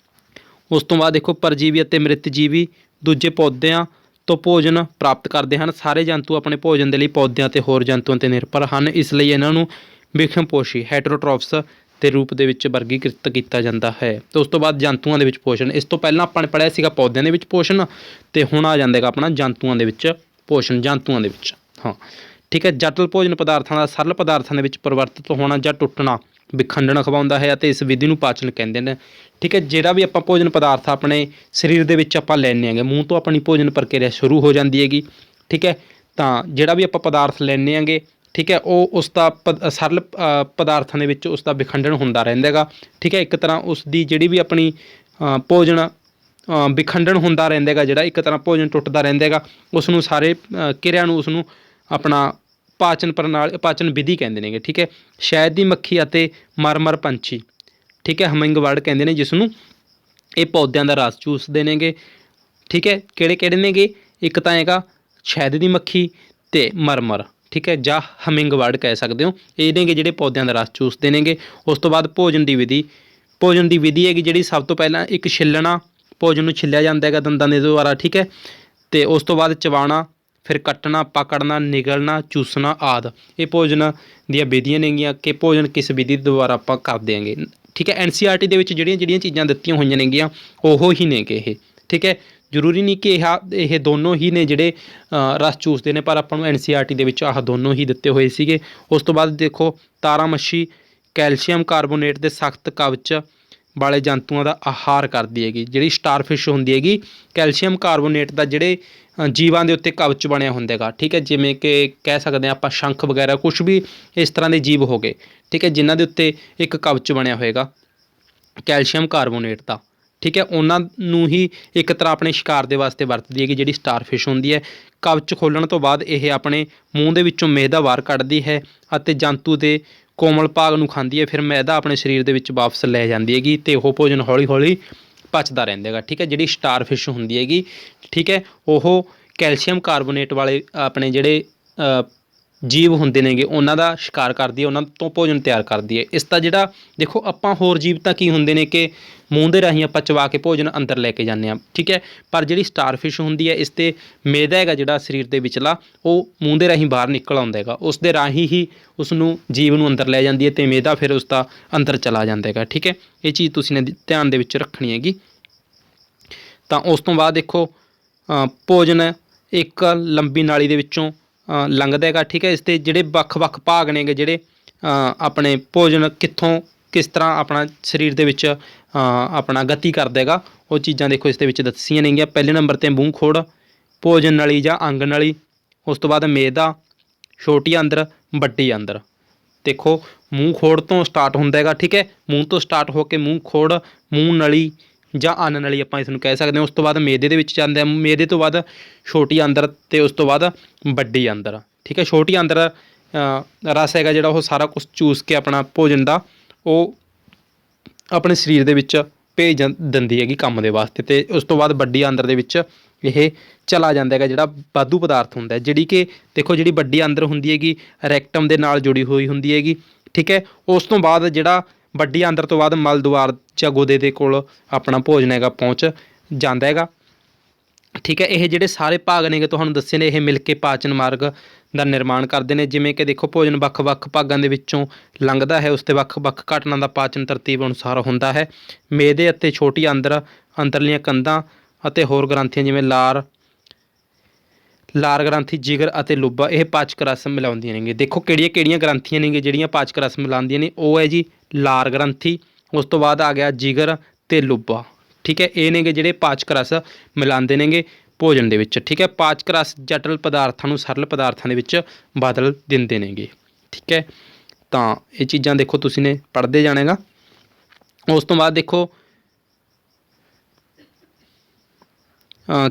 ਉਸ ਤੋਂ ਬਾਅਦ ਦੇਖੋ ਪਰਜੀਵੀ ਅਤੇ ਮ੍ਰਿਤ ਜੀਵੀ ਦੂਜੇ ਪੌਦਿਆਂ ਤੋਂ ਭੋਜਨ ਪ੍ਰਾਪਤ ਕਰਦੇ ਹਨ। ਸਾਰੇ ਜੰਤੂ ਆਪਣੇ ਭੋਜਨ ਦੇ ਲਈ ਪੌਦਿਆਂ ਅਤੇ ਹੋਰ ਜੰਤੂਆਂ 'ਤੇ ਨਿਰਭਰ ਹਨ, ਇਸ ਲਈ ਇਹਨਾਂ ਨੂੰ ਵਿਖਮਪੋਸ਼ੀ ਹੈਟਰੋਟ੍ਰੋਫਸ ਦੇ ਰੂਪ ਦੇ ਵਿੱਚ ਵਰਗੀਕ੍ਰਿਤ ਕੀਤਾ ਜਾਂਦਾ ਹੈ। ਅਤੇ ਉਸ ਤੋਂ ਬਾਅਦ ਜੰਤੂਆਂ ਦੇ ਵਿੱਚ ਪੋਸ਼ਣ, ਇਸ ਤੋਂ ਪਹਿਲਾਂ ਆਪਾਂ ਨੇ ਪੜ੍ਹਿਆ ਸੀਗਾ ਪੌਦਿਆਂ ਦੇ ਵਿੱਚ ਪੋਸ਼ਣ, ਅਤੇ ਹੁਣ ਆ ਜਾਂਦਾ ਹੈਗਾ ਆਪਣਾ ਜੰਤੂਆਂ ਦੇ ਵਿੱਚ ਪੋਸ਼ਣ, ਜੰਤੂਆਂ ਦੇ ਵਿੱਚ, ਹਾਂ, ਠੀਕ ਹੈ। ਜਟਲ ਭੋਜਨ ਪਦਾਰਥਾਂ ਦਾ ਸਰਲ ਪਦਾਰਥਾਂ ਦੇ ਵਿੱਚ ਪਰਿਵਰਤਿਤ ਹੋਣਾ ਜਾਂ ਟੁੱਟਣਾ ਵਿਖੰਡਨ ਅਖਵਾਉਂਦਾ ਹੈ ਅਤੇ ਇਸ ਵਿਧੀ ਨੂੰ ਪਾਚਨ ਕਹਿੰਦੇ ਨੇ, ਠੀਕ ਹੈ। ਜਿਹੜਾ ਵੀ ਆਪਾਂ ਭੋਜਨ ਪਦਾਰਥ ਆਪਣੇ ਸਰੀਰ ਦੇ ਵਿੱਚ ਆਪਾਂ ਲੈਂਦੇ ਹੈਗੇ, ਮੂੰਹ ਤੋਂ ਆਪਣੀ ਭੋਜਨ ਪ੍ਰਕਿਰਿਆ ਸ਼ੁਰੂ ਹੋ ਜਾਂਦੀ ਹੈਗੀ, ਠੀਕ ਹੈ। ਤਾਂ ਜਿਹੜਾ ਵੀ ਆਪਾਂ ਪਦਾਰਥ ਲੈਂਦੇ ਹੈਗੇ, ਠੀਕ ਹੈ, ਉਹ ਉਸ ਦਾ ਸਰਲ ਪਦਾਰਥਾਂ ਦੇ ਵਿੱਚ ਉਸ ਦਾ ਵਿਖੰਡਨ ਹੁੰਦਾ ਰਹਿੰਦਾ ਹੈਗਾ, ਠੀਕ ਹੈ। ਇੱਕ ਤਰ੍ਹਾਂ ਉਸ ਦੀ ਜਿਹੜੀ ਵੀ ਆਪਣੀ ਭੋਜਨ ਵਿਖੰਡਨ ਹੁੰਦਾ ਰਹਿੰਦਾ ਹੈਗਾ, ਜਿਹੜਾ ਇੱਕ ਤਰ੍ਹਾਂ ਭੋਜਨ ਟੁੱਟਦਾ ਰਹਿੰਦਾ ਹੈਗਾ, ਉਸ ਨੂੰ ਸਾਰੇ ਕਿਰਿਆ ਨੂੰ ਉਸ ਨੂੰ ਆਪਣਾ ਪਾਚਨ ਵਿਧੀ ਕਹਿੰਦੇ ਨੇਗੇ, ਠੀਕ ਹੈ। ਸ਼ਹਿਦ ਦੀ ਮੱਖੀ ਅਤੇ ਮਰਮਰ ਪੰਛੀ, ਠੀਕ ਹੈ, ਹਮਿੰਗ ਬਰਡ ਕਹਿੰਦੇ ਨੇ ਜਿਸ ਨੂੰ, ਇਹ ਪੌਦਿਆਂ ਦਾ ਰਸ ਚੂਸਦੇ ਨੇਗੇ, ਠੀਕ ਹੈ। ਕਿਹੜੇ ਨੇਗੇ? ਇੱਕ ਤਾਂ ਹੈਗਾ ਸ਼ਹਿਦ ਦੀ ਮੱਖੀ ਅਤੇ ਮਰਮਰ, ਠੀਕ ਹੈ, ਜਾਂ ਹਮਿੰਗ ਬਰਡ ਕਹਿ ਸਕਦੇ ਹੋ। ਇਹ ਨੇਗੇ ਜਿਹੜੇ ਪੌਦਿਆਂ ਦਾ ਰਸ ਚੂਸਦੇ ਨੇਗੇ। ਉਸ ਤੋਂ ਬਾਅਦ ਭੋਜਨ ਦੀ ਵਿਧੀ ਹੈਗੀ ਜਿਹੜੀ ਸਭ ਤੋਂ ਪਹਿਲਾਂ ਇੱਕ ਛਿੱਲਣਾ, ਭੋਜਨ ਨੂੰ ਛਿੱਲਿਆ ਜਾਂਦਾ ਹੈਗਾ ਦੰਦਾਂ ਦੇ ਦੁਆਰਾ, ਠੀਕ ਹੈ। ਅਤੇ ਉਸ ਤੋਂ ਬਾਅਦ ਚਬਾਉਣਾ, ਫਿਰ ਕੱਟਣਾ, ਪਕੜਨਾ, ਨਿਗਲਣਾ, ਚੂਸਣਾ ਆਦਿ ਇਹ ਭੋਜਨ ਦੀਆਂ ਵਿਧੀਆਂ ਨੇਗੀਆਂ ਕਿ ਭੋਜਨ ਕਿਸ ਵਿਧੀ ਦੇ ਦੁਆਰਾ ਆਪਾਂ ਕਰਦੇ ਹੈਗੇ, ਠੀਕ ਹੈ। NCERT ਦੇ ਵਿੱਚ ਜਿਹੜੀਆਂ ਚੀਜ਼ਾਂ ਦਿੱਤੀਆਂ ਹੋਈਆਂ ਨੇਗੀਆਂ ਉਹ ਹੀ ਨੇਗੇ ਇਹ, ਠੀਕ ਹੈ। ਜ਼ਰੂਰੀ ਨਹੀਂ ਕਿ ਇਹ ਦੋਨੋਂ ਹੀ ਨੇ ਜਿਹੜੇ ਰਸ ਚੂਸਦੇ ਨੇ, ਪਰ ਆਪਾਂ ਨੂੰ NCERT ਦੇ ਵਿੱਚ ਆਹ ਦੋਨੋਂ ਹੀ ਦਿੱਤੇ ਹੋਏ ਸੀਗੇ। ਉਸ ਤੋਂ ਬਾਅਦ ਦੇਖੋ ਤਾਰਾ ਮੱਛੀ ਕੈਲਸ਼ੀਅਮ ਕਾਰਬੋਨੇਟ ਦੇ ਸਖਤ ਕਵਚ ਵਾਲੇ ਜੰਤੂਆਂ ਦਾ ਆਹਾਰ ਕਰਦੀ ਹੈਗੀ। ਜਿਹੜੀ ਸਟਾਰਫਿਸ਼ ਹੁੰਦੀ ਹੈਗੀ, ਕੈਲਸ਼ੀਅਮ ਕਾਰਬੋਨੇਟ ਦਾ ਜਿਹੜੇ ਜੀਵਾਂ ਦੇ ਉੱਤੇ ਕਵਚ ਬਣਿਆ ਹੁੰਦਾ ਹੈਗਾ, ਠੀਕ ਹੈ। ਜਿਵੇਂ ਕਿ ਕਹਿ ਸਕਦੇ ਹਾਂ ਆਪਾਂ ਸ਼ੰਖ ਵਗੈਰਾ ਕੁਛ ਵੀ ਇਸ ਤਰ੍ਹਾਂ ਦੇ ਜੀਵ ਹੋ ਗਏ, ਠੀਕ ਹੈ, ਜਿਨ੍ਹਾਂ ਦੇ ਉੱਤੇ ਇੱਕ ਕਵਚ ਬਣਿਆ ਹੋਏਗਾ ਕੈਲਸ਼ੀਅਮ ਕਾਰਬੋਨੇਟ ਦਾ, ਠੀਕ ਹੈ। ਉਹਨਾਂ ਨੂੰ ਹੀ ਇੱਕ ਤਰ੍ਹਾਂ ਆਪਣੇ ਸ਼ਿਕਾਰ ਦੇ ਵਾਸਤੇ ਵਰਤਦੀ ਹੈਗੀ ਜਿਹੜੀ ਸਟਾਰਫਿਸ਼ ਹੁੰਦੀ ਹੈ। ਕਵਚ ਖੋਲ੍ਹਣ ਤੋਂ ਬਾਅਦ ਇਹ ਆਪਣੇ ਮੂੰਹ ਦੇ ਵਿੱਚੋਂ ਮਿਹਦਾ ਬਾਹਰ ਕੱਢਦੀ ਹੈ ਅਤੇ ਜੰਤੂ ਦੇ ਕੋਮਲ ਭਾਗ ਨੂੰ ਖਾਂਦੀ ਹੈ, ਫਿਰ ਮੈਦਾ ਆਪਣੇ ਸਰੀਰ ਦੇ ਵਿੱਚ ਵਾਪਸ ਲੈ ਜਾਂਦੀ ਹੈਗੀ ਅਤੇ ਉਹ ਭੋਜਨ ਹੌਲੀ ਹੌਲੀ ਪਚਦਾ ਰਹਿੰਦਾ ਹੈਗਾ, ਠੀਕ ਹੈ। ਜਿਹੜੀ ਸਟਾਰਫਿਸ਼ ਹੁੰਦੀ ਹੈਗੀ, ਠੀਕ ਹੈ, ਉਹ ਕੈਲਸ਼ੀਅਮ ਕਾਰਬੋਨੇਟ ਵਾਲੇ ਆਪਣੇ ਜਿਹੜੇ ਜੀਵ ਹੁੰਦੇ ਨੇਗੇ ਉਹਨਾਂ ਦਾ ਸ਼ਿਕਾਰ ਕਰਦੀ ਹੈ, ਉਹਨਾਂ ਤੋਂ ਭੋਜਨ ਤਿਆਰ ਕਰਦੀ ਹੈ। ਇਸ ਦਾ ਜਿਹੜਾ ਦੇਖੋ ਆਪਾਂ ਹੋਰ ਜੀਵ ਤਾਂ ਕੀ ਹੁੰਦੇ ਨੇ ਕਿ ਮੂੰਹ ਦੇ ਰਾਹੀਂ ਆਪਾਂ ਚਬਾ ਕੇ ਭੋਜਨ ਅੰਦਰ ਲੈ ਕੇ ਜਾਂਦੇ ਹਾਂ, ਠੀਕ ਹੈ। ਪਰ ਜਿਹੜੀ ਸਟਾਰਫਿਸ਼ ਹੁੰਦੀ ਹੈ, ਇਸ 'ਤੇ ਮੈਦਾ ਹੈਗਾ ਜਿਹੜਾ ਸਰੀਰ ਦੇ ਵਿਚਲਾ, ਉਹ ਮੂੰਹ ਦੇ ਰਾਹੀਂ ਬਾਹਰ ਨਿਕਲ ਆਉਂਦਾ ਹੈਗਾ, ਉਸ ਦੇ ਰਾਹੀਂ ਹੀ ਉਸ ਨੂੰ ਜੀਵ ਨੂੰ ਅੰਦਰ ਲੈ ਜਾਂਦੀ ਹੈ ਅਤੇ ਮੈਦਾ ਫਿਰ ਉਸ ਦਾ ਅੰਦਰ ਚਲਾ ਜਾਂਦਾ ਹੈਗਾ, ਠੀਕ ਹੈ। ਇਹ ਚੀਜ਼ ਤੁਸੀਂ ਨੇ ਧਿਆਨ ਦੇ ਵਿੱਚ ਰੱਖਣੀ ਹੈਗੀ। ਤਾਂ ਉਸ ਤੋਂ ਬਾਅਦ ਦੇਖੋ ਭੋਜਨ ਇੱਕ ਲੰਬੀ ਨਾਲੀ ਦੇ ਵਿੱਚੋਂ ਲੰਘਦਾ ਹੈਗਾ, ਠੀਕ ਹੈ। ਇਸ ਦੇ ਜਿਹੜੇ ਵੱਖ-ਵੱਖ ਭਾਗ ਨੇਗੇ, ਜਿਹੜੇ ਆਪਣੇ ਭੋਜਨ ਕਿੱਥੋਂ ਕਿਸ ਤਰ੍ਹਾਂ ਆਪਣਾ ਸਰੀਰ ਦੇ ਵਿੱਚ ਆਪਣਾ ਗਤੀ ਕਰਦਾ ਹੈਗਾ, ਉਹ ਚੀਜ਼ਾਂ ਦੇਖੋ ਇਸ ਦੇ ਵਿੱਚ ਦੱਸੀਆਂ ਨੇਗੀਆਂ। ਪਹਿਲੇ ਨੰਬਰ 'ਤੇ ਮੂੰਹ ਖੋੜ, ਭੋਜਨ ਨਲੀ ਜਾਂ ਅੰਗ ਨਲੀ, ਉਸ ਤੋਂ ਬਾਅਦ ਮੈਦਾ, ਛੋਟੀ ਆਂਦਰ, ਵੱਡੀ ਆਂਦਰ। ਦੇਖੋ ਮੂੰਹ ਖੋੜ ਤੋਂ ਸਟਾਰਟ ਹੁੰਦਾ ਹੈਗਾ, ਠੀਕ ਹੈ। ਮੂੰਹ ਤੋਂ ਸਟਾਰਟ ਹੋ ਕੇ ਮੂੰਹ ਖੋੜ, ਮੂੰਹ ਨਲੀ ਜਾਂ ਅੰਨ ਨਲੀ ਆਪਾਂ ਇਸ ਨੂੰ ਕਹਿ ਸਕਦੇ ਹਾਂ। ਉਸ ਤੋਂ ਬਾਅਦ ਮੈਦੇ ਦੇ ਵਿੱਚ ਜਾਂਦਾ, ਮੈਦੇ ਤੋਂ ਬਾਅਦ ਛੋਟੀ ਆਂਦਰ ਅਤੇ ਉਸ ਤੋਂ ਬਾਅਦ ਵੱਡੀ ਆਂਦਰ, ਠੀਕ ਹੈ। ਛੋਟੀ ਆਂਦਰ ਰਸ ਹੈਗਾ ਜਿਹੜਾ ਉਹ ਸਾਰਾ ਕੁਛ ਚੂਸ ਕੇ ਆਪਣਾ ਭੋਜਨ ਦਾ ਉਹ ਆਪਣੇ ਸਰੀਰ ਦੇ ਵਿੱਚ ਭੇਜ ਦਿੰਦੀ ਹੈਗੀ ਕੰਮ ਦੇ ਵਾਸਤੇ, ਅਤੇ ਉਸ ਤੋਂ ਬਾਅਦ ਵੱਡੀ ਆਂਦਰ ਦੇ ਵਿੱਚ ਇਹ ਚਲਾ ਜਾਂਦਾ ਹੈਗਾ ਜਿਹੜਾ ਵਾਧੂ ਪਦਾਰਥ ਹੁੰਦਾ, ਜਿਹੜੀ ਕਿ ਦੇਖੋ ਜਿਹੜੀ ਵੱਡੀ ਆਂਦਰ ਹੁੰਦੀ ਹੈਗੀ ਰੈਕਟਮ ਦੇ ਨਾਲ ਜੁੜੀ ਹੋਈ ਹੁੰਦੀ ਹੈਗੀ, ਠੀਕ ਹੈ। ਉਸ ਤੋਂ ਬਾਅਦ ਜਿਹੜਾ ਵੱਡੀ ਆਂਦਰ ਤੋਂ ਬਾਅਦ ਮਲ ਦੁਆਰ ਜਾਂ ਗੁਦੇ ਦੇ ਕੋਲ ਆਪਣਾ ਭੋਜਨ ਹੈਗਾ ਪਹੁੰਚ ਜਾਂਦਾ ਹੈਗਾ, ਠੀਕ ਹੈ। ਇਹ ਜਿਹੜੇ ਸਾਰੇ ਭਾਗ ਨੇਗੇ ਤੁਹਾਨੂੰ ਦੱਸੇ ਨੇ, ਇਹ ਮਿਲ ਕੇ ਪਾਚਨ ਮਾਰਗ ਦਾ ਨਿਰਮਾਣ ਕਰਦੇ ਨੇ। ਜਿਵੇਂ ਕਿ ਦੇਖੋ ਭੋਜਨ ਵੱਖ-ਵੱਖ ਭਾਗਾਂ ਦੇ ਵਿੱਚੋਂ ਲੰਘਦਾ ਹੈ, ਉਸ 'ਤੇ ਵੱਖ-ਵੱਖ ਘਟਨਾ ਦਾ ਪਾਚਨ ਤਰਤੀਬ ਅਨੁਸਾਰ ਹੁੰਦਾ ਹੈ। ਮੈਦੇ ਅਤੇ ਛੋਟੀ ਆਂਦਰ, ਅੰਦਰਲੀਆਂ ਕੰਧਾਂ ਅਤੇ ਹੋਰ ਗ੍ਰੰਥੀਆਂ ਜਿਵੇਂ ਲਾਰ ਗ੍ਰੰਥੀ, ਜਿਗਰ ਅਤੇ ਲੁੱਬਾ, ਇਹ ਪਾਚਕ ਰਸ ਮਿਲਾਉਂਦੀਆਂ ਨੇਗੀਆਂ। ਦੇਖੋ ਕਿਹੜੀਆਂ ਗ੍ਰੰਥੀਆਂ ਨੇਗੀਆਂ ਜਿਹੜੀਆਂ ਪਾਚਕ ਰਸ ਮਿਲਾਉਂਦੀਆਂ ਨੇ, ਉਹ ਹੈ ਜੀ ਲਾਰ ਗ੍ਰੰਥੀ, ਉਸ ਤੋਂ ਬਾਅਦ ਆ ਗਿਆ ਜਿਗਰ ਅਤੇ ਲੁੱਬਾ, ਠੀਕ ਹੈ। ਇਹ ਨੇਗੇ ਜਿਹੜੇ ਪਾਚਕ ਰਸ ਮਿਲਾਉਂਦੇ ਨੇਗੇ ਭੋਜਨ ਦੇ ਵਿੱਚ, ਠੀਕ ਹੈ। ਪਾਚਕ ਰਸ ਜਟਲ ਪਦਾਰਥਾਂ ਨੂੰ ਸਰਲ ਪਦਾਰਥਾਂ ਦੇ ਵਿੱਚ ਬਦਲ ਦਿੰਦੇ ਨੇਗੇ, ਠੀਕ ਹੈ। ਤਾਂ ਇਹ ਚੀਜ਼ਾਂ ਦੇਖੋ ਤੁਸੀਂ ਨੇ ਪੜ੍ਹਦੇ ਜਾਣੇਗਾ। ਉਸ ਤੋਂ ਬਾਅਦ ਦੇਖੋ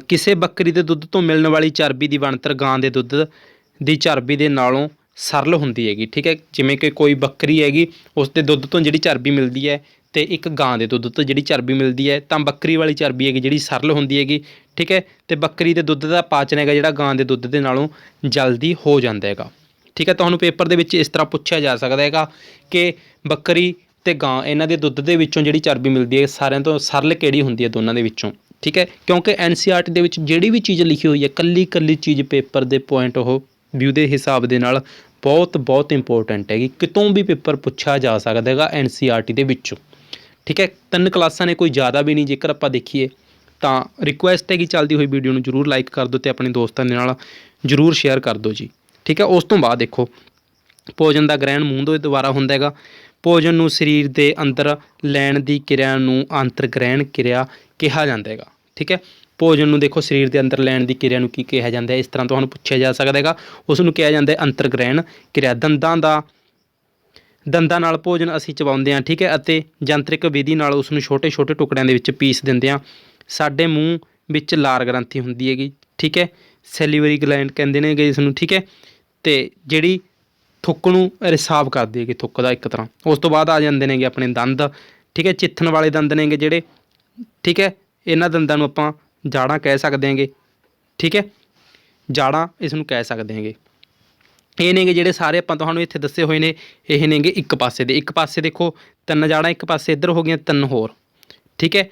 ਕਿਸੇ ਬੱਕਰੀ ਦੇ ਦੁੱਧ ਤੋਂ ਮਿਲਣ ਵਾਲੀ ਚਰਬੀ ਦੀ ਬਣਤਰ ਗਾਂ ਦੇ ਦੁੱਧ ਦੀ ਚਰਬੀ ਦੇ ਨਾਲੋਂ ਸਰਲ ਹੁੰਦੀ ਹੈਗੀ, ਠੀਕ ਹੈ। ਜਿਵੇਂ ਕਿ ਕੋਈ ਬੱਕਰੀ ਹੈਗੀ, ਉਸ ਦੇ ਦੁੱਧ ਤੋਂ ਜਿਹੜੀ ਚਰਬੀ ਮਿਲਦੀ ਹੈ ਅਤੇ ਇੱਕ ਗਾਂ ਦੇ ਦੁੱਧ ਤੋਂ ਜਿਹੜੀ ਚਰਬੀ ਮਿਲਦੀ ਹੈ, ਤਾਂ ਬੱਕਰੀ ਵਾਲੀ ਚਰਬੀ ਹੈਗੀ ਜਿਹੜੀ ਸਰਲ ਹੁੰਦੀ ਹੈਗੀ, ਠੀਕ ਹੈ। ਅਤੇ ਬੱਕਰੀ ਦੇ ਦੁੱਧ ਦਾ ਪਾਚਨ ਹੈਗਾ ਜਿਹੜਾ ਗਾਂ ਦੇ ਦੁੱਧ ਦੇ ਨਾਲੋਂ ਜਲਦੀ ਹੋ ਜਾਂਦਾ ਹੈਗਾ, ਠੀਕ ਹੈ। ਤੁਹਾਨੂੰ ਪੇਪਰ ਦੇ ਵਿੱਚ ਇਸ ਤਰ੍ਹਾਂ ਪੁੱਛਿਆ ਜਾ ਸਕਦਾ ਹੈਗਾ ਕਿ ਬੱਕਰੀ ਅਤੇ ਗਾਂ ਇਹਨਾਂ ਦੇ ਦੁੱਧ ਦੇ ਵਿੱਚੋਂ ਜਿਹੜੀ ਚਰਬੀ ਮਿਲਦੀ ਹੈ ਸਾਰਿਆਂ ਤੋਂ ਸਰਲ ਕਿਹੜੀ ਹੁੰਦੀ ਹੈ ਦੋਨਾਂ ਦੇ ਵਿੱਚੋਂ, ਠੀਕ ਹੈ। ਕਿਉਂਕਿ NCERT ਦੇ ਵਿੱਚ ਜਿਹੜੀ ਵੀ ਚੀਜ਼ ਲਿਖੀ ਹੋਈ ਹੈ ਇਕੱਲੀ ਚੀਜ਼ ਪੇਪਰ ਦੇ ਪੁਆਇੰਟ ਉਹ ਵਿਊ ਦੇ ਹਿਸਾਬ ਦੇ ਨਾਲ ਬਹੁਤ ਇੰਪੋਰਟੈਂਟ ਹੈਗੀ, ਕਿਤੋਂ ਵੀ ਪੇਪਰ ਪੁੱਛਿਆ ਜਾ ਸਕਦਾ ਹੈਗਾ NCERT ਦੇ ਵਿੱਚੋਂ, ਠੀਕ ਹੈ। 3 ਕਲਾਸਾਂ ਨੇ, ਕੋਈ ਜ਼ਿਆਦਾ ਵੀ ਨਹੀਂ। ਜੇਕਰ ਆਪਾਂ ਦੇਖੀਏ ਤਾਂ ਰਿਕੁਐਸਟ ਹੈ ਕਿ ਚੱਲਦੀ ਹੋਈ ਵੀਡੀਓ ਨੂੰ ਜ਼ਰੂਰ ਲਾਈਕ ਕਰ ਦਿਓ ਅਤੇ ਆਪਣੇ ਦੋਸਤਾਂ ਦੇ ਨਾਲ ਜ਼ਰੂਰ ਸ਼ੇਅਰ ਕਰ ਦਿਓ ਜੀ, ਠੀਕ ਹੈ। ਉਸ ਤੋਂ ਬਾਅਦ ਦੇਖੋ ਭੋਜਨ ਦਾ ਗ੍ਰਹਿਣ ਮੂੰਹ ਦੇ ਦੁਆਰਾ ਹੁੰਦਾ ਹੈਗਾ। ਭੋਜਨ ਨੂੰ ਸਰੀਰ ਦੇ ਅੰਦਰ ਲੈਣ ਦੀ ਕਿਰਿਆ ਨੂੰ ਅੰਤਰ ਗ੍ਰਹਿਣ ਕਿਰਿਆ ਕਿਹਾ ਜਾਂਦਾ ਹੈਗਾ, ਠੀਕ ਹੈ। ਭੋਜਨ ਨੂੰ ਦੇਖੋ ਸਰੀਰ ਦੇ ਅੰਦਰ ਲੈਣ ਦੀ ਕਿਰਿਆ ਨੂੰ ਕੀ ਕਿਹਾ ਜਾਂਦਾ ਹੈ, ਇਸ ਤਰ੍ਹਾਂ ਤੁਹਾਨੂੰ ਪੁੱਛਿਆ ਜਾ ਸਕਦਾ ਹੈਗਾ। ਉਸ ਨੂੰ ਕਿਹਾ ਜਾਂਦਾ ਹੈ ਅੰਤਰ ਗ੍ਰਹਿਣ ਕਿਰਿਆ। ਦੰਦਾਂ ਨਾਲ ਭੋਜਨ ਅਸੀਂ ਚਬਾਉਂਦੇ ਹਾਂ, ਠੀਕ ਹੈ, ਅਤੇ ਜੰਤਰਿਕ ਵਿਧੀ ਨਾਲ ਉਸ ਨੂੰ ਛੋਟੇ ਟੁਕੜਿਆਂ ਦੇ ਵਿੱਚ ਪੀਸ ਦਿੰਦੇ ਹਾਂ। ਸਾਡੇ ਮੂੰਹ ਵਿੱਚ ਲਾਰ ਗ੍ਰੰਥੀ ਹੁੰਦੀ ਹੈਗੀ, ਠੀਕ ਹੈ, ਸੈਲੀਵਰੀ ਗਲੈਂਡ ਕਹਿੰਦੇ ਨੇਗੇ ਇਸ ਨੂੰ, ਠੀਕ ਹੈ, ਅਤੇ ਜਿਹੜੀ ਥੁੱਕ ਨੂੰ ਰਿਸਾਵ ਕਰਦੀ ਹੈਗੀ, ਥੁੱਕ ਦਾ ਇੱਕ ਤਰ੍ਹਾਂ। ਉਸ ਤੋਂ ਬਾਅਦ ਆ ਜਾਂਦੇ ਨੇਗੇ ਆਪਣੇ ਦੰਦ, ਠੀਕ ਹੈ, ਚਿੱਥਣ ਵਾਲੇ ਦੰਦ ਨੇਗੇ ਜਿਹੜੇ, ਠੀਕ ਹੈ। ਇਹਨਾਂ ਦੰਦਾਂ ਨੂੰ ਆਪਾਂ ਜਾੜਾਂ ਕਹਿ ਸਕਦੇ ਹੈਗੇ, ਠੀਕ ਹੈ, ਜਾੜਾਂ ਇਸ ਨੂੰ ਕਹਿ ਸਕਦੇ ਹੈਗੇ। ਇਹ ਨੇਗੇ ਜਿਹੜੇ ਸਾਰੇ ਆਪਾਂ ਤੁਹਾਨੂੰ ਇੱਥੇ ਦੱਸੇ ਹੋਏ ਨੇ, ਇਹ ਨੇਗੇ ਇੱਕ ਪਾਸੇ ਦੇਖੋ 3 ਜਾੜਾਂ, ਇੱਕ ਪਾਸੇ ਇੱਧਰ ਹੋ ਗਈਆਂ 3 ਹੋਰ, ਠੀਕ ਹੈ।